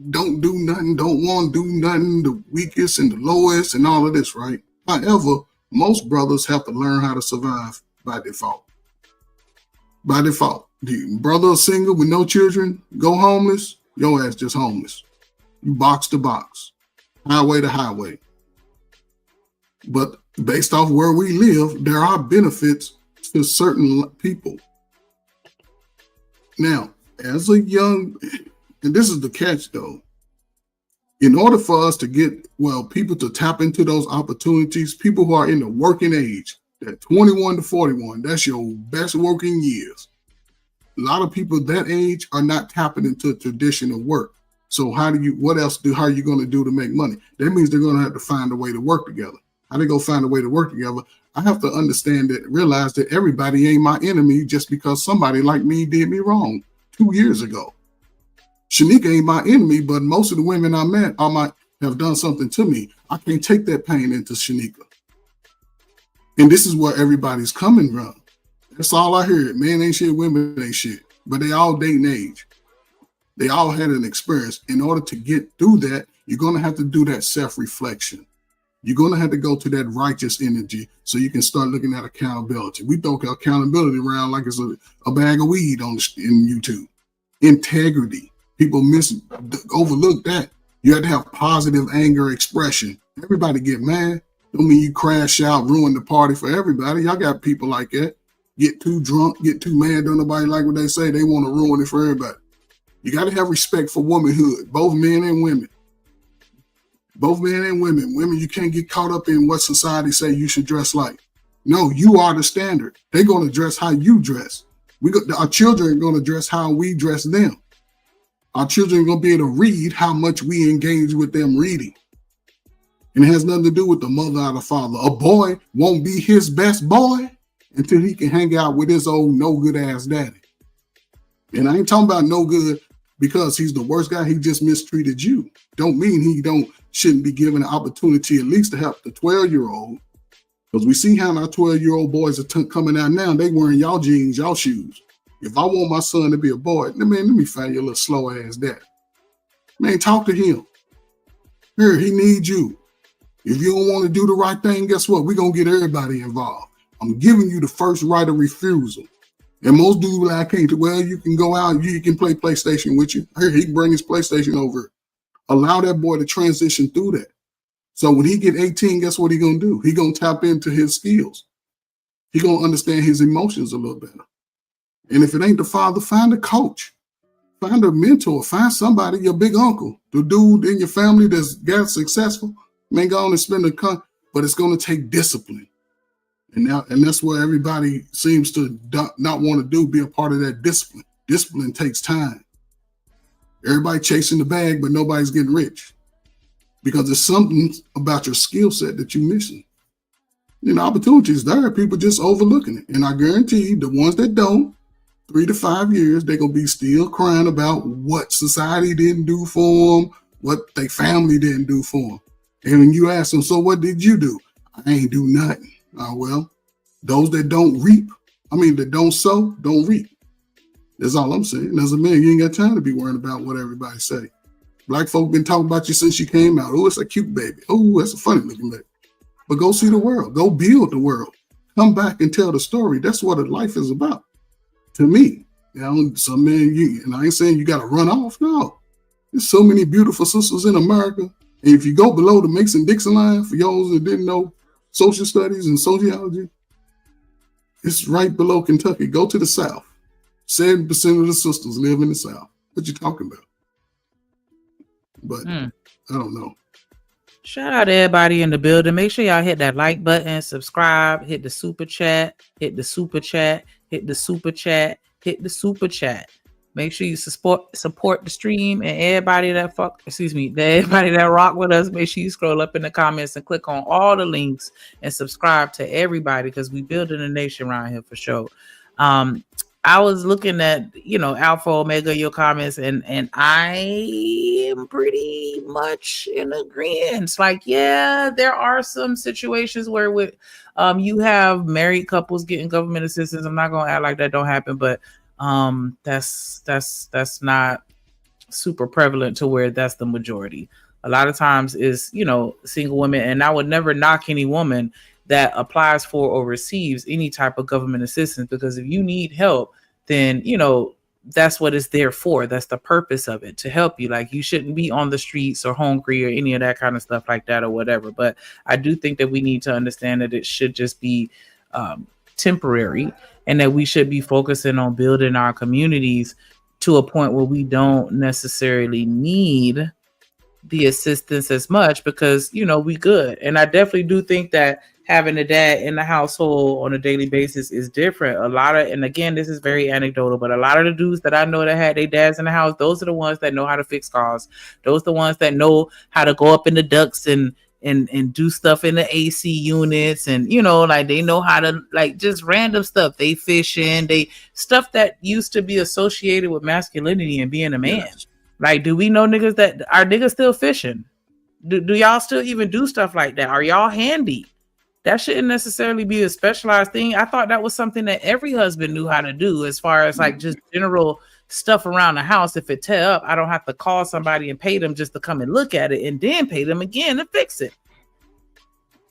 S13: don't do nothing, don't want to do nothing, the weakest and the lowest and all of this, right? However, most brothers have to learn how to survive by default. By default. The brother single with no children, go homeless, your ass just homeless. You box to box, highway to highway. But based off where we live, there are benefits to certain people. Now, as a young, and this is the catch though, in order for us to get, people to tap into those opportunities, people who are in the working age, that 21 to 41, that's your best working years. A lot of people that age are not tapping into traditional work. So how are you going to do to make money? That means they're going to have to find a way to work together. How they go find a way to work together? I have to realize that everybody ain't my enemy just because somebody like me did me wrong 2 years ago. Shanika ain't my enemy, but most of the women I met have done something to me. I can't take that pain into Shanika. And this is where everybody's coming from. That's all I heard. Men ain't shit, women ain't shit. But they all dating age. They all had an experience. In order to get through that, you're going to have to do that self-reflection. You're going to have to go to that righteous energy so you can start looking at accountability. We throw accountability around like it's a bag of weed in YouTube. Integrity. People overlook that. You have to have positive anger expression. Everybody get mad. Don't mean you crash out, ruin the party for everybody. Y'all got people like that. Get too drunk, get too mad, don't nobody like what they say. They want to ruin it for everybody. You got to have respect for womanhood, both men and women. Both men and women. Women, you can't get caught up in what society say you should dress like. No, you are the standard. They're going to dress how you dress. Our children are going to dress how we dress them. Our children are going to be able to read how much we engage with them reading. And it has nothing to do with the mother or the father. A boy won't be his best boy until he can hang out with his old no good ass daddy. And I ain't talking about no good because he's the worst guy. He just mistreated you. Don't mean he shouldn't be given an opportunity at least to help the 12-year-old. Because we see how our 12-year-old boys are coming out now. They wearing y'all jeans, y'all shoes. If I want my son to be a boy, let me find your little slow ass dad. Man, talk to him. Here, he needs you. If you don't want to do the right thing, guess what? We're going to get everybody involved. I'm giving you the first right of refusal. And most dudes like, I can't. Well, you can go out and you can play PlayStation with you. Here, he can bring his PlayStation over. Allow that boy to transition through that. So when he get 18, guess what he going to do? He going to tap into his skills. He going to understand his emotions a little better. And if it ain't the father, find a coach. Find a mentor. Find somebody, your big uncle, the dude in your family that's got successful. Man, go on and spend but it's going to take discipline. And that's where everybody seems to not want to be a part of that discipline. Discipline takes time. Everybody chasing the bag, but nobody's getting rich because there's something about your skill set that you're missing. Opportunities there, people just overlooking it. And I guarantee you, the ones that don't, 3 to 5 years, they're going to be still crying about what society didn't do for them, what their family didn't do for them. And when you ask them, so what did you do? I ain't do nothing. Well, those that don't sow, don't reap. That's all I'm saying. As a man, you ain't got time to be worrying about what everybody say. Black folk been talking about you since you came out. Oh, it's a cute baby. Oh, that's a funny looking baby. But go see the world. Go build the world. Come back and tell the story. That's what a life is about. To me, some men, and I ain't saying you got to run off. No, there's so many beautiful sisters in America. And if you go below the Mason-Dixon line, for those that didn't know social studies and sociology, it's right below Kentucky. Go to the South. 7% of the sisters live in the South. What you talking about? But I don't know.
S8: Shout out to everybody in the building. Make sure y'all hit that like button, subscribe, hit the super chat, hit the super chat, hit the super chat, hit the super chat. Make sure you support the stream, and everybody that everybody that rock with us, make sure you scroll up in the comments and click on all the links and subscribe to everybody, because we building a nation around here for sure. I was looking at, Alpha Omega, your comments, and I am pretty much in agreement. It's like, yeah, there are some situations where you have married couples getting government assistance. I'm not gonna act like that don't happen, but that's not super prevalent to where that's the majority. A lot of times is, single women, and I would never knock any woman that applies for or receives any type of government assistance, because if you need help, then that's what it's there for. That's the purpose of it, to help you. Like, you shouldn't be on the streets or hungry or any of that kind of stuff like that or whatever. But I do think that we need to understand that it should just be temporary, and that we should be focusing on building our communities to a point where we don't necessarily need the assistance as much, because we good. And I definitely do think that having a dad in the household on a daily basis is different. And again, this is very anecdotal, but a lot of the dudes that I know that had their dads in the house, those are the ones that know how to fix cars. Those are the ones that know how to go up in the ducts and do stuff in the AC units, and they know how to, just random stuff. They fishing, stuff that used to be associated with masculinity and being a man. Yes. Like, do we know niggas that are niggas still fishing? Do y'all still even do stuff like that? Are y'all handy? That shouldn't necessarily be a specialized thing. I thought that was something that every husband knew how to do, as far as just general stuff around the house. If it tear up, I don't have to call somebody and pay them just to come and look at it, and then pay them again to fix it.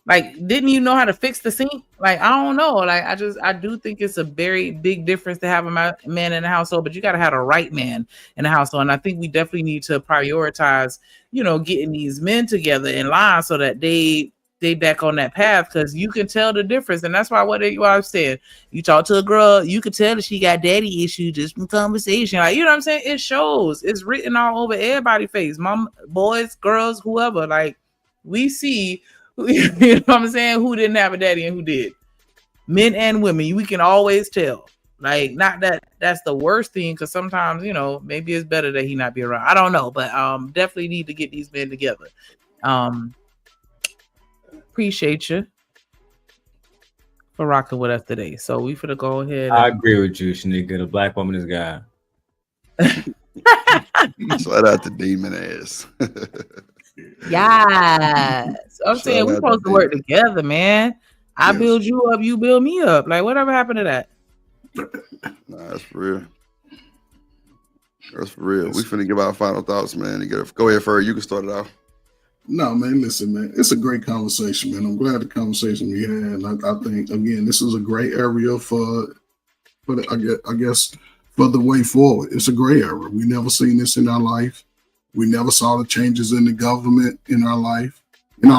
S8: Like, didn't you know how to fix the sink? Like, I don't know. Like, I do think it's a very big difference to have a man in the household, but you got to have the right man in the household. And I think we definitely need to prioritize, getting these men together in line so that they back on that path, because you can tell the difference. And that's why what I said, you talk to a girl, you can tell that she got daddy issues just from conversation. Like, what I'm saying? It shows. It's written all over everybody's face. Mom, boys, girls, whoever. Like, we see, you know what I'm saying, who didn't have a daddy and who did. Men and women, we can always tell. Like, not that that's the worst thing, because sometimes, maybe it's better that he not be around. I don't know, but definitely need to get these men together. Appreciate you for rocking with us today. So we finna go ahead.
S10: I agree with you, Shanika. The black woman is God.
S6: Shout out to demon ass.
S8: Yes. I'm saying we're supposed to work together, man. I build you up, you build me up. Like, whatever happened to that?
S6: Nah, that's for real. That's for real. We finna give our final thoughts, man. Go ahead, Ferg. You can start it off.
S13: No, man, listen, man. It's a great conversation, man. I'm glad the conversation we had. I think, again, this is a great area for I guess, for the way forward. It's a gray area. We never seen this in our life. We never saw the changes in the government in our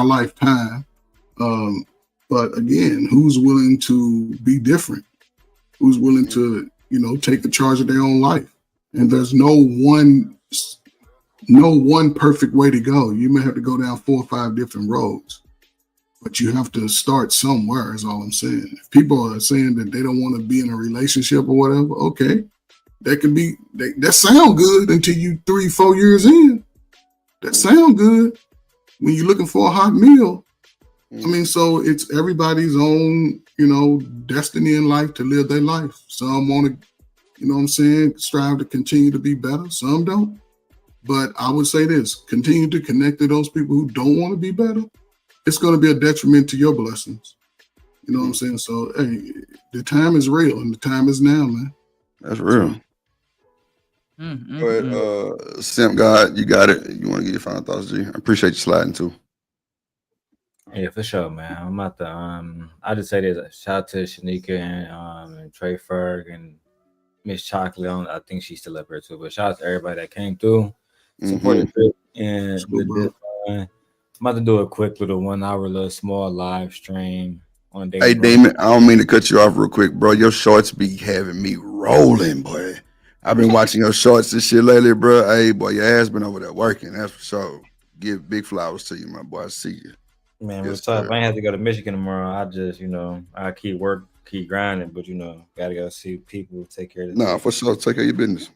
S13: lifetime. But again, who's willing to be different? Who's willing to, take the charge of their own life? And there's no one perfect way to go. You may have to go down 4 or 5 different roads, but you have to start somewhere, is all I'm saying. If people are saying that they don't want to be in a relationship or whatever, okay, that sound good until you 3-4 years in. That sound good when you're looking for a hot meal. I mean, so it's everybody's own, destiny in life to live their life. Some want to, You know what I'm saying? Strive to continue to be better. Some don't. But I would say this, continue to connect to those people who don't want to be better. It's going to be a detriment to your blessings. You know what I'm saying? So, hey, the time is real and the time is now, man.
S6: That's real. Go ahead, Simp God, you got it. You want to get your final thoughts, G? I appreciate you sliding too.
S10: Yeah, for sure, man. I'm about to I just say this. Shout out to Shanika and Trey Ferg and Miss Chocolate. I think she's still up here too. But shout out to everybody that came through. Support the trip and the I'm about to do a quick little 1 hour little small live stream on day.
S6: Hey Damon, I don't mean to cut you off real quick, bro. Your shorts be having me rolling, boy. I've been watching your shorts and shit lately, bro. Hey, boy, your ass been over there working. That's for sure. Give big flowers to you, my boy. I see you.
S10: Man, what's up? I ain't have to go to Michigan tomorrow. I just, I keep grinding, but gotta go see people, take care of
S6: Nah, for sure. Take care of your business.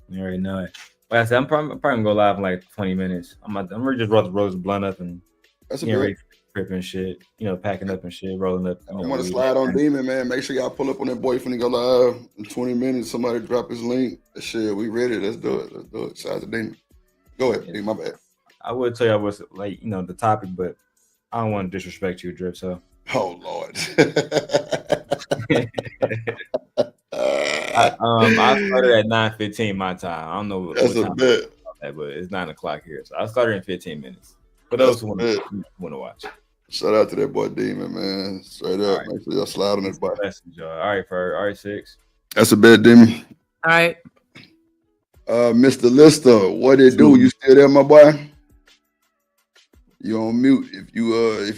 S10: You already know it. Like I said, I'm probably gonna go live in like 20 minutes. I'm ready to just roll the blunt up and ready for trip and shit. Packing up and shit, rolling up.
S6: I want to slide on Demon, man. Make sure y'all pull up on that boy finna go live in 20 minutes. Somebody drop his link. Shit, we ready. Let's do it. Let's do it. Shout out to Demon. Go ahead, Demon. My bad.
S10: I would tell you I was like, the topic, but I don't want to disrespect you, Drip. So.
S6: Oh Lord.
S10: I started at 9:15 my time. I don't know what
S6: That's
S10: time
S6: a bet.
S10: but it's 9 o'clock here. So I started in 15 minutes. For those who want to watch.
S6: Shout out to that boy Demon, man. Straight up. Make sure y'all slide on that boy.
S10: All right, Ferg. All right, 6.
S6: That's a bet, Demon.
S8: All right.
S6: Mr. Lister, what it do? You still there, my boy? You on mute if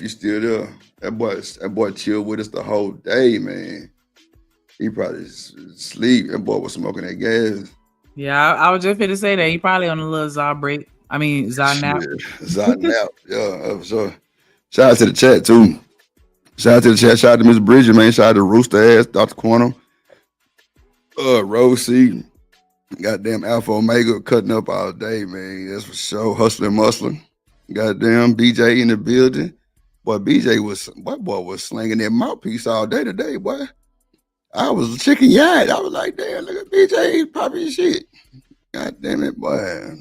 S6: you still there. That boy chilled with us the whole day, man. He probably sleep. That boy was smoking that gas.
S8: Yeah, I was just going to say that. He probably on a little Zah break. I mean, Zah nap.
S6: Zah nap. Yeah, for sure. Shout out to the chat, too. Shout out to the chat. Shout out to Miss Bridget, man. Shout out to Rooster Ass, Dr. Quantum. Rosie. Goddamn Alpha Omega cutting up all day, man. That's for sure. Hustling, muscling. Goddamn BJ in the building. Boy, BJ was slinging that mouthpiece all day today, boy. I was chicken yard. I was like, damn, look at BJ popping shit. God damn it, boy.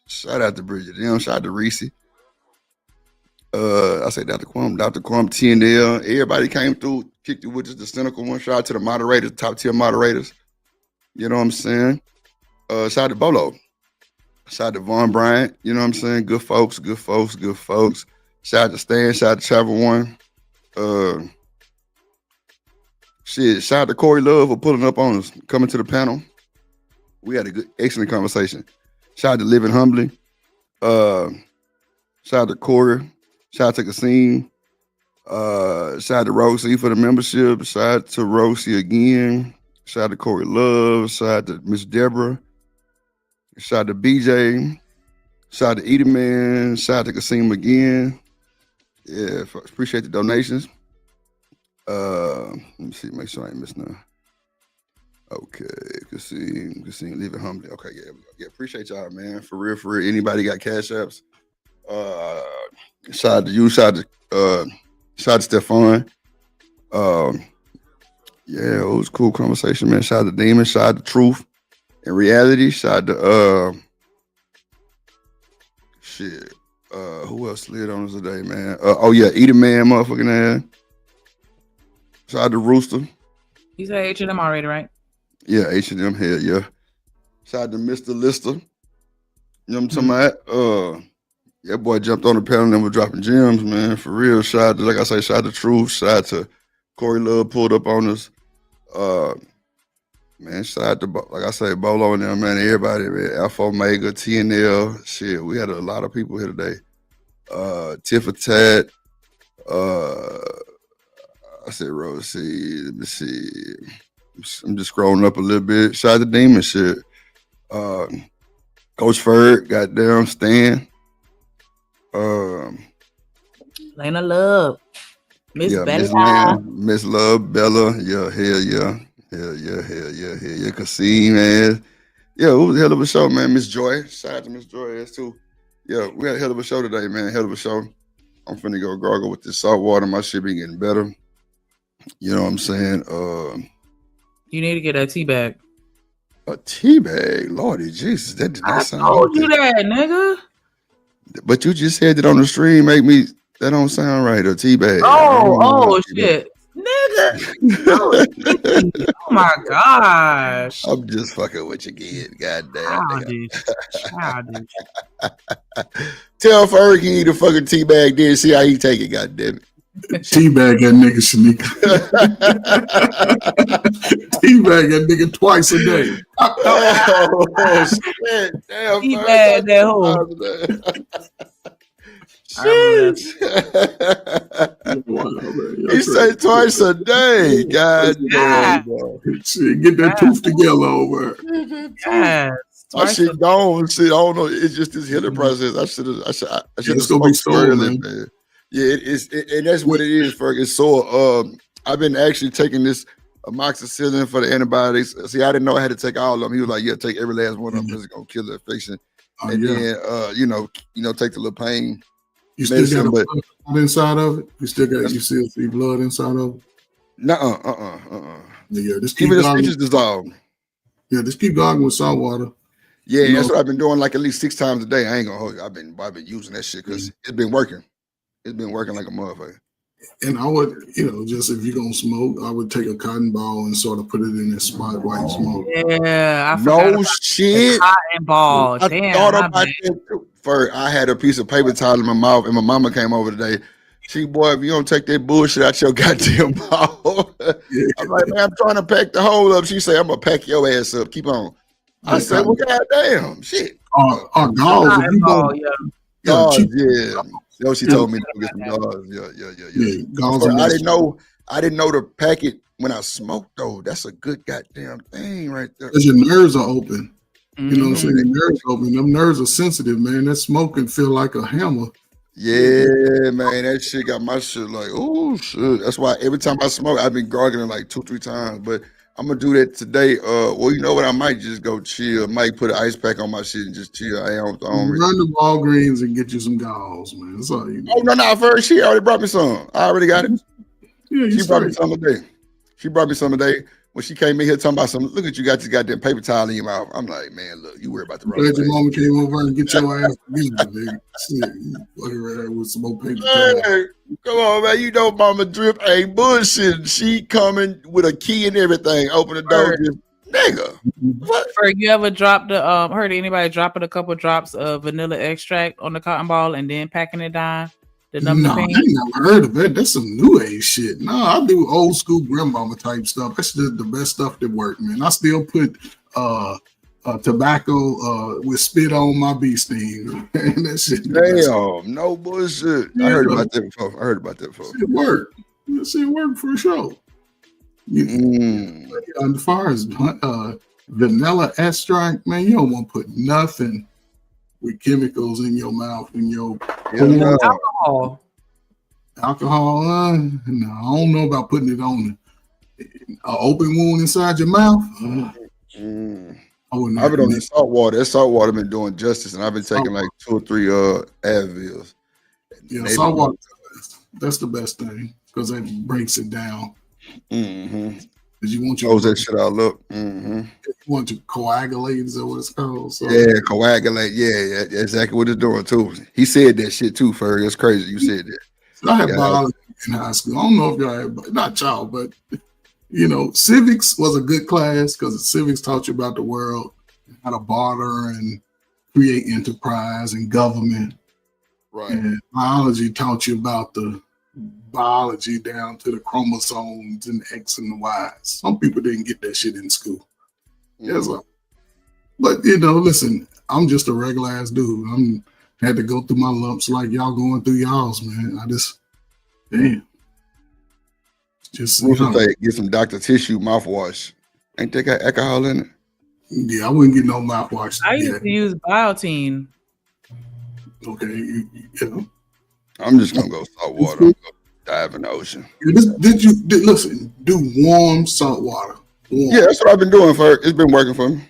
S6: Shout out to Bridget. Shout out to Reese. I say Dr. Quam, TNL. Everybody came through, kicked it with us, the cynical one. Shout out to the moderators, top tier moderators. You know what I'm saying? Shout out to Bolo. Shout out to Vaughn Bryant. You know what I'm saying? Good folks. Shout out to Stan. Shout out to Travel One. Shout out to Corey Love for pulling up on us, coming to the panel. We had a good, excellent conversation. Shout out to Living Humbly. Shout out to Corey. Shout out to Kasim. Shout out to Rosie for the membership. Shout out to Rosie again. Shout out to Corey Love. Shout out to Miss Deborah. Shout out to BJ. Shout out to Edie Man. Shout out to Kasim again. Yeah, appreciate the donations. Let me see, make sure I ain't missing none. Okay, Kasim, leave it humbly. Okay, yeah, appreciate y'all, man. For real. Anybody got cash apps? Shout out to you. Shout out to Stefan. Yeah, it was a cool conversation, man. Shout out to Demon. Shout out to Truth and Reality. Shout out to who else slid on us today, man? Eat a Man, motherfucking ass. Shout out to Rooster.
S8: You said H&M already, right?
S6: Yeah, H&M here, yeah. Shout out to Mr. Lister. You know what I'm talking about? That boy jumped on the panel and was dropping gems, man. For real. Shout out to, like I say, shout out to Truth. Shout out to Corey Love pulled up on us. Man, shout out to, like I say, Bolo and them, man. Everybody, man. Alpha Omega, TNL. Shit, we had a lot of people here today. Tiffatat. I said Rosie. Let me see. I'm just scrolling up a little bit. Shout out to Demon shit. Coach Ferg, goddamn Stan.
S8: Lena Love. Miss Bella.
S6: Miss Love, Bella. Yeah, hell yeah. Kasim, man. Yeah, it was a hell of a show, man. Miss Joy. Shout out to Miss Joy ass too. Yeah, we had a hell of a show today, man. Hell of a show. I'm finna go gargle with this salt water. My shit be getting better. You know what I'm saying?
S8: You need to get that tea bag.
S6: A tea bag, Lordy Jesus, that did not
S8: I
S6: sound.
S8: told you that, nigga.
S6: But you just said that on the stream. Make me. That don't sound right. A tea bag.
S8: Oh shit, nigga. Oh my gosh.
S6: I'm just fucking with you, kid. Goddamn.
S8: Childish.
S6: Tell Ferg he need a fucking tea bag. Then see how he take it. Goddamn it.
S13: Teabag that nigga Shanika. Teabag that nigga twice a day.
S6: Oh shit! Damn,
S8: Teabag that hoe.
S6: Shit. He said twice a day. God damn.
S13: Shit, get that tooth together over.
S8: Yes.
S6: My shit gone. Shit, I don't know. It's just this healing process. I should have
S13: It's gonna be
S6: smoked
S13: sore,
S6: early,
S13: man.
S6: Yeah, and that's what it is, Ferg. It's sore. I've been actually taking this amoxicillin for the antibiotics. See, I didn't know I had to take all of them. He was like, "Yeah, take every last one of them. It's gonna kill the infection." And then, take the little pain
S13: You still
S6: medicine.
S13: got
S6: But
S13: blood inside of it. You still see blood inside of it. Yeah, just keep
S6: even the
S13: gargling.
S6: stitches dissolved.
S13: Yeah, just keep gargling with salt water.
S6: Yeah,
S13: You
S6: that's
S13: know,
S6: what I've been doing like at least 6 times a day. I ain't gonna hold you. I've been using that shit because it's been working. It's been working like a motherfucker.
S13: And I would, just if you're gonna smoke, I would take a cotton ball and sort of put it in that spot while you smoke.
S8: Yeah, I forgot
S6: No
S8: about
S6: shit.
S8: the cotton ball.
S6: I
S8: Damn,
S6: thought
S8: my
S6: about
S8: bad.
S6: that too. First, I had a piece of paper towel in my mouth, and my mama came over today. She, boy, if you don't take that bullshit out your goddamn mouth. I'm like, man, I'm trying to pack the hole up. She said, I'm gonna pack your ass up. Keep on. I said, well, goddamn, shit.
S13: Gauze, if you go,
S6: Gauze, yeah. You know, she told me to get some gauze. Yeah.
S13: Gauze
S6: So
S13: and
S6: I
S13: that
S6: didn't know to pack it when I smoke though. That's a good goddamn thing right there.
S13: because your nerves are open. You know what I'm saying?
S6: Mm-hmm.
S13: Your nerves are open. Them nerves are sensitive, man. That smoke can feel like a hammer.
S6: Yeah, man, that shit got my shit like, oh shit. That's why every time I smoke, I've been gargling like 2-3 times. But I'm gonna do that today. Well, you know what? I might just go chill. Might put an ice pack on my shit and just chill. I don't
S13: Run to Walgreens and get you some gauze, man. That's all you need.
S6: Oh no, first she already brought me some. I already got it.
S13: Yeah,
S6: She brought me some today. She brought me some today. When she came in here talking about some, look at you got this goddamn paper towel in your mouth. I'm like, man, look, you worry about the wrong
S13: Glad your
S6: thing.
S13: mama came over and get your ass together, nigga. Shit, you fucking around with some more paper towel.
S6: Hey, come on, man. You know Mama Drip ain't bullshit. She coming with a key and everything. Open the door, just, nigga.
S8: Ferg, you ever dropped heard anybody dropping a couple drops of vanilla extract on the cotton ball and then packing it down? The number
S13: No, I ain't never heard of it. That's some new age shit. No, I do old school grandmama type stuff. That's just the best stuff that work, man. I still put tobacco with spit on my bee sting. And that shit.
S6: Damn, no bullshit. I heard about that before.
S13: It worked. That shit worked for sure. As far as vanilla extract, man, you don't want to put nothing with chemicals in your mouth and your
S8: alcohol.
S13: Alcohol, no, I don't know about putting it on an open wound inside your mouth. I wouldn't
S6: I've been on
S13: recommend
S6: that salt water. That salt water been doing justice, and I've been taking like 2 or 3 Advils.
S13: Yeah,
S6: They
S13: salt
S6: been-
S13: water. That's the best thing because it breaks it down. Because you want
S6: Close that shit all up.
S13: You want to coagulate, is that what it's called? So,
S6: Yeah, coagulate. Yeah, exactly what it's doing too. He said that shit too, Ferg. That's crazy. You said that.
S13: I had
S6: Yeah.
S13: biology in high school. I don't know if y'all had, not y'all, but civics was a good class because civics taught you about the world, how to barter and create enterprise and government.
S6: Right.
S13: And biology taught you about the biology down to the chromosomes and the X and the Y. Some people didn't get that shit in school. Yes, but listen, I'm just a regular ass dude. Had to go through my lumps like y'all going through y'all's, man. Damn. Just
S6: Get some Dr. Tissue mouthwash. Ain't that got alcohol in it?
S13: Yeah, I wouldn't get no mouthwash.
S8: I used to use Biotine.
S13: Okay,
S6: I'm just gonna go salt water. I'll go dive in the ocean.
S13: Listen? Do warm salt water. Warm.
S6: Yeah, that's what I've been doing for. It's been working for me.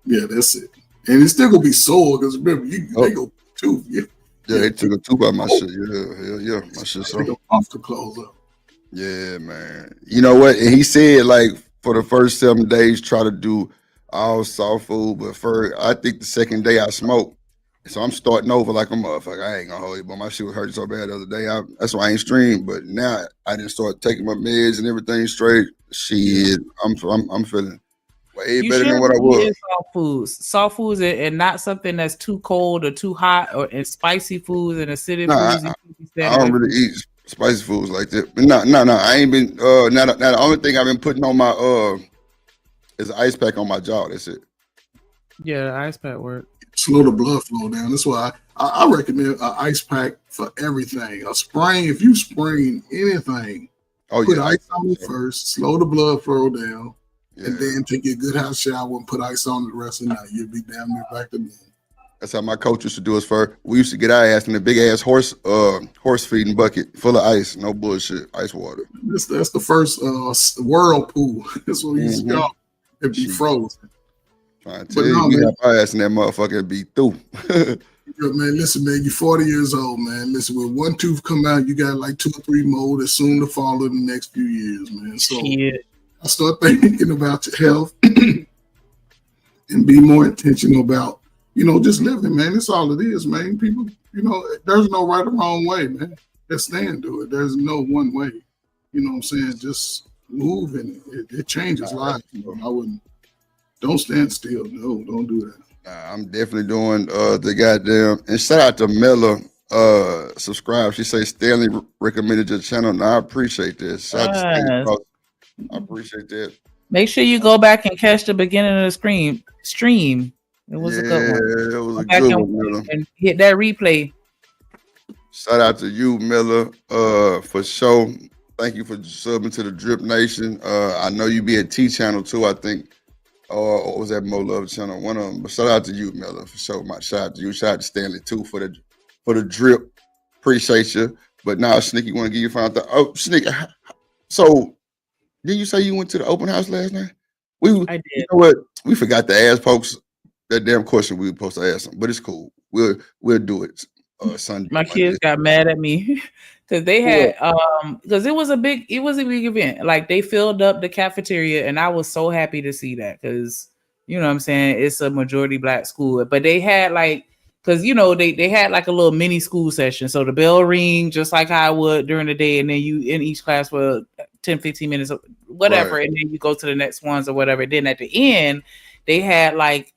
S13: Yeah, that's it. And it's still gonna be sore because remember, they go tooth. Yeah,
S6: they took a tooth out my shit. Yeah, my shit.
S13: They go off the close up.
S6: Yeah, man. You know what? And he said like for the first 7 days, try to do all soft food, but for I think the second day I smoked. So I'm starting over like a motherfucker. I ain't gonna hold you, but my shit was hurting so bad the other day. That's why I ain't streamed. But now I didn't start taking my meds and everything straight. Shit, I'm feeling way
S8: You
S6: better
S8: should
S6: than what I
S8: be
S6: was.
S8: eating soft foods, and not something that's too cold or too hot, or and spicy foods and acidic
S6: Nah,
S8: foods.
S6: I don't really eat spicy foods like that. But no. I ain't been. Now the only thing I've been putting on my is an ice pack on my jaw. That's it.
S8: Yeah, the ice pack work.
S13: Slow the blood flow down. That's why I recommend an ice pack for everything. A sprain, if you sprain anything, put ice on it first, slow the blood flow down, and then take a good hot shower and put ice on it the rest of the night. You'll be damn near back to normal.
S6: That's how my coach used to do us for. We used to get our ass in a big ass horse feeding bucket full of ice, no bullshit, ice water.
S13: That's the first whirlpool. That's what we used to call it. It'd be frozen.
S6: Trying to tell you, we have our ass in that motherfucker, it'd be through.
S13: Yeah, man, listen, man, you're 40 years old, man. Listen, when one tooth come out, you got like 2 or 3 more that's soon to follow in the next few years, man. So I start thinking about your health and be more intentional about, just living, man. That's all it is, man. People, there's no right or wrong way, man. Let's stand to it. There's no one way. You know what I'm saying? Just move and it changes lives. I wouldn't. Don't stand still. No, don't do that.
S6: I'm definitely doing the goddamn. And shout out to Miller. Subscribe. She say Stanley recommended your channel. And I appreciate this. Shout out to Stanley. I appreciate that.
S8: Make sure you go back and catch the beginning of the stream. It was a good one.
S6: It was a good one, Miller.
S8: And hit that replay.
S6: Shout out to you, Miller, for sure. Thank you for subbing to the Drip Nation. I know you be at T Channel too, I think. Or was that Mo Love channel? One of them. But shout out to you, Miller, for sure. My shout out to you. Shout out to Stanley too for the drip. Appreciate you. But now, Sneaky, want to give you a final thought. Oh, Sneaky. So, did you say you went to the open house last night? I did. You know what? We forgot to ask folks that damn question we were supposed to ask them, but it's cool. We'll do it Sunday.
S8: My kids got mad at me because they had because it was a big event. Like they filled up the cafeteria, and I was so happy to see that because you know what I'm saying, it's a majority Black school. But they had because they had like a little mini school session. So the bell ring just like I would during the day, and then you in each class for 10-15 minutes or whatever, and then you go to the next ones or whatever. Then at the end, they had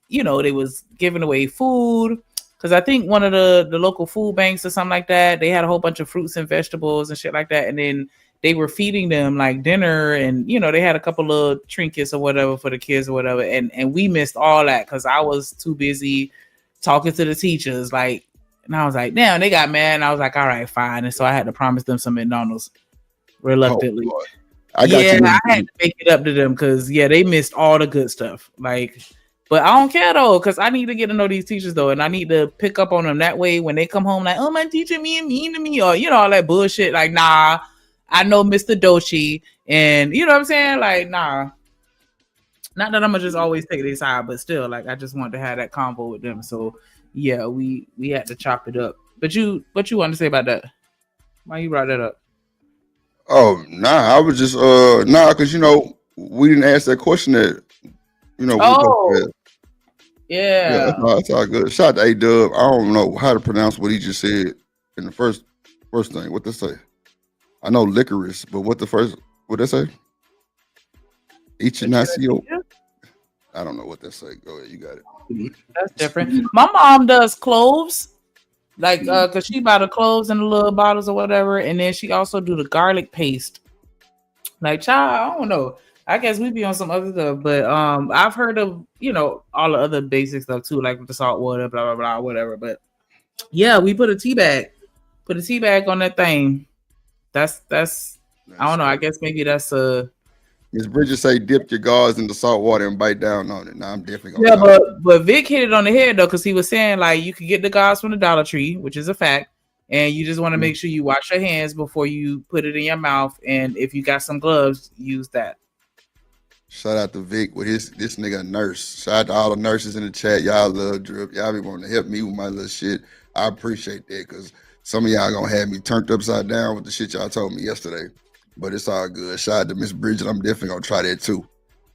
S8: they was giving away food. Because I think one of the local food banks or something like that, they had a whole bunch of fruits and vegetables and shit like that. And then they were feeding them like dinner and, they had a couple of trinkets or whatever for the kids or whatever. And we missed all that because I was too busy talking to the teachers. And I was like, damn, they got mad. And I was like, all right, fine. And so I had to promise them some McDonald's reluctantly. I had to make it up to them because, they missed all the good stuff. But I don't care though, because I need to get to know these teachers though, and I need to pick up on them that way when they come home oh, my teacher mean to me, or all that bullshit. Nah, I know Mr. Dochi, and you know what I'm saying? Nah. Not that I'm gonna just always take their side, but still, I just want to have that convo with them. So yeah, we had to chop it up. But what you want to say about that? Why you brought that up?
S6: Oh, nah, I was just because we didn't ask that question that
S8: Yeah,
S6: that's all good. Shout out to A-Dub. I don't know how to pronounce what he just said in the first thing. What they say? I know licorice, but what they say? Ichinaccio? I don't know what they say. Go ahead, you got it.
S8: That's different. My mom does cloves, because she buy the cloves in the little bottles or whatever, and then she also do the garlic paste. Child, I don't know. I guess we be on some other stuff, but I've heard of all the other basic stuff too, like with the salt water, blah blah blah, whatever. But yeah, we put a tea bag on that thing. That's I don't know. I guess maybe that's
S6: Miss Bridget say dip your gauze in the salt water and bite down on it. Now I'm definitely gonna.
S8: Yeah, but Vic hit it on the head though, because he was saying you could get the gauze from the Dollar Tree, which is a fact. And you just want to make sure you wash your hands before you put it in your mouth. And if you got some gloves, use that.
S6: Shout out to Vic with this nigga nurse. Shout out to all the nurses in the chat. Y'all love Drip. Y'all be wanting to help me with my little shit. I appreciate that because some of y'all gonna have me turned upside down with the shit y'all told me yesterday. But it's all good. Shout out to Miss Bridget. I'm definitely gonna try that too.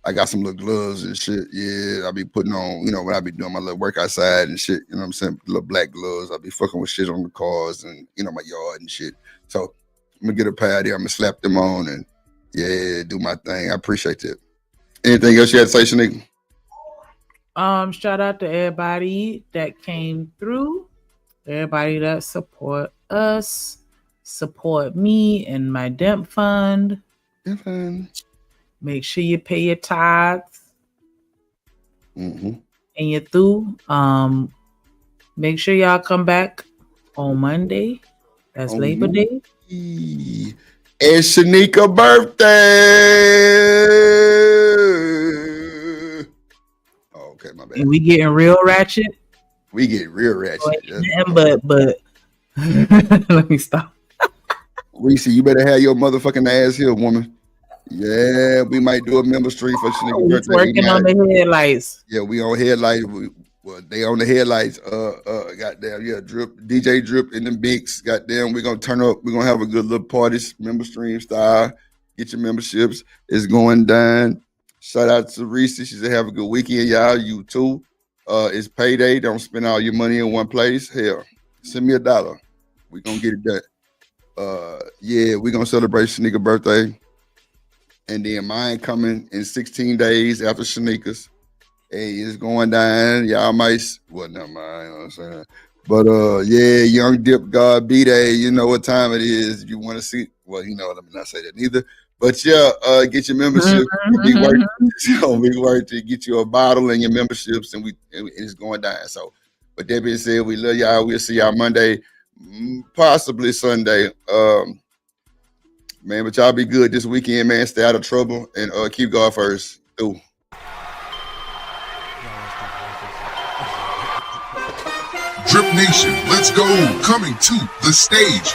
S6: I got some little gloves and shit. Yeah, I be putting on, when I be doing my little work outside and shit, you know what I'm saying? Little black gloves. I be fucking with shit on the cars and, my yard and shit. So I'm gonna get a pair of them, I'm gonna slap them on and yeah, do my thing. I appreciate it. Anything else you had to say, Shanika?
S8: Shout out to everybody that came through, everybody that support us, support me and my DEMP fund. Make sure you pay your tithes and you're through. Make sure y'all come back on Monday. That's Labor Day.
S6: It's Shanika's birthday. Oh, okay, my bad.
S8: And we getting real ratchet.
S6: We get real ratchet.
S8: But let me stop.
S6: Reese, you better have your motherfucking ass here, woman. Yeah, we might do a member stream for Shanika's birthday.
S8: Working on the headlights.
S6: Yeah, we on headlights. They on the headlights. Goddamn, yeah, DJ Drip in the mix. Goddamn, we're gonna turn up. We're gonna have a good little party, member stream style. Get your memberships. It's going down. Shout out to Reese. She said, have a good weekend, y'all. You too. It's payday. Don't spend all your money in one place. Hell, send me $1. We gonna get it done. Yeah, we gonna celebrate Shanika's birthday. And then mine coming in 16 days after Shanika's. Hey, it's going down. Y'all might, well, never mind, you know what I'm saying? But yeah, Young Dip God B-Day, you know what time it is. If you want to see, well, let me not say that neither. But yeah, get your membership. It'll be worth to get you a bottle and your memberships, and it's going down. So, but that being said, we love y'all. We'll see y'all Monday, possibly Sunday. Man, but y'all be good this weekend, man. Stay out of trouble and keep God first. Ooh.
S9: Drip Nation, let's go. Coming to the stage.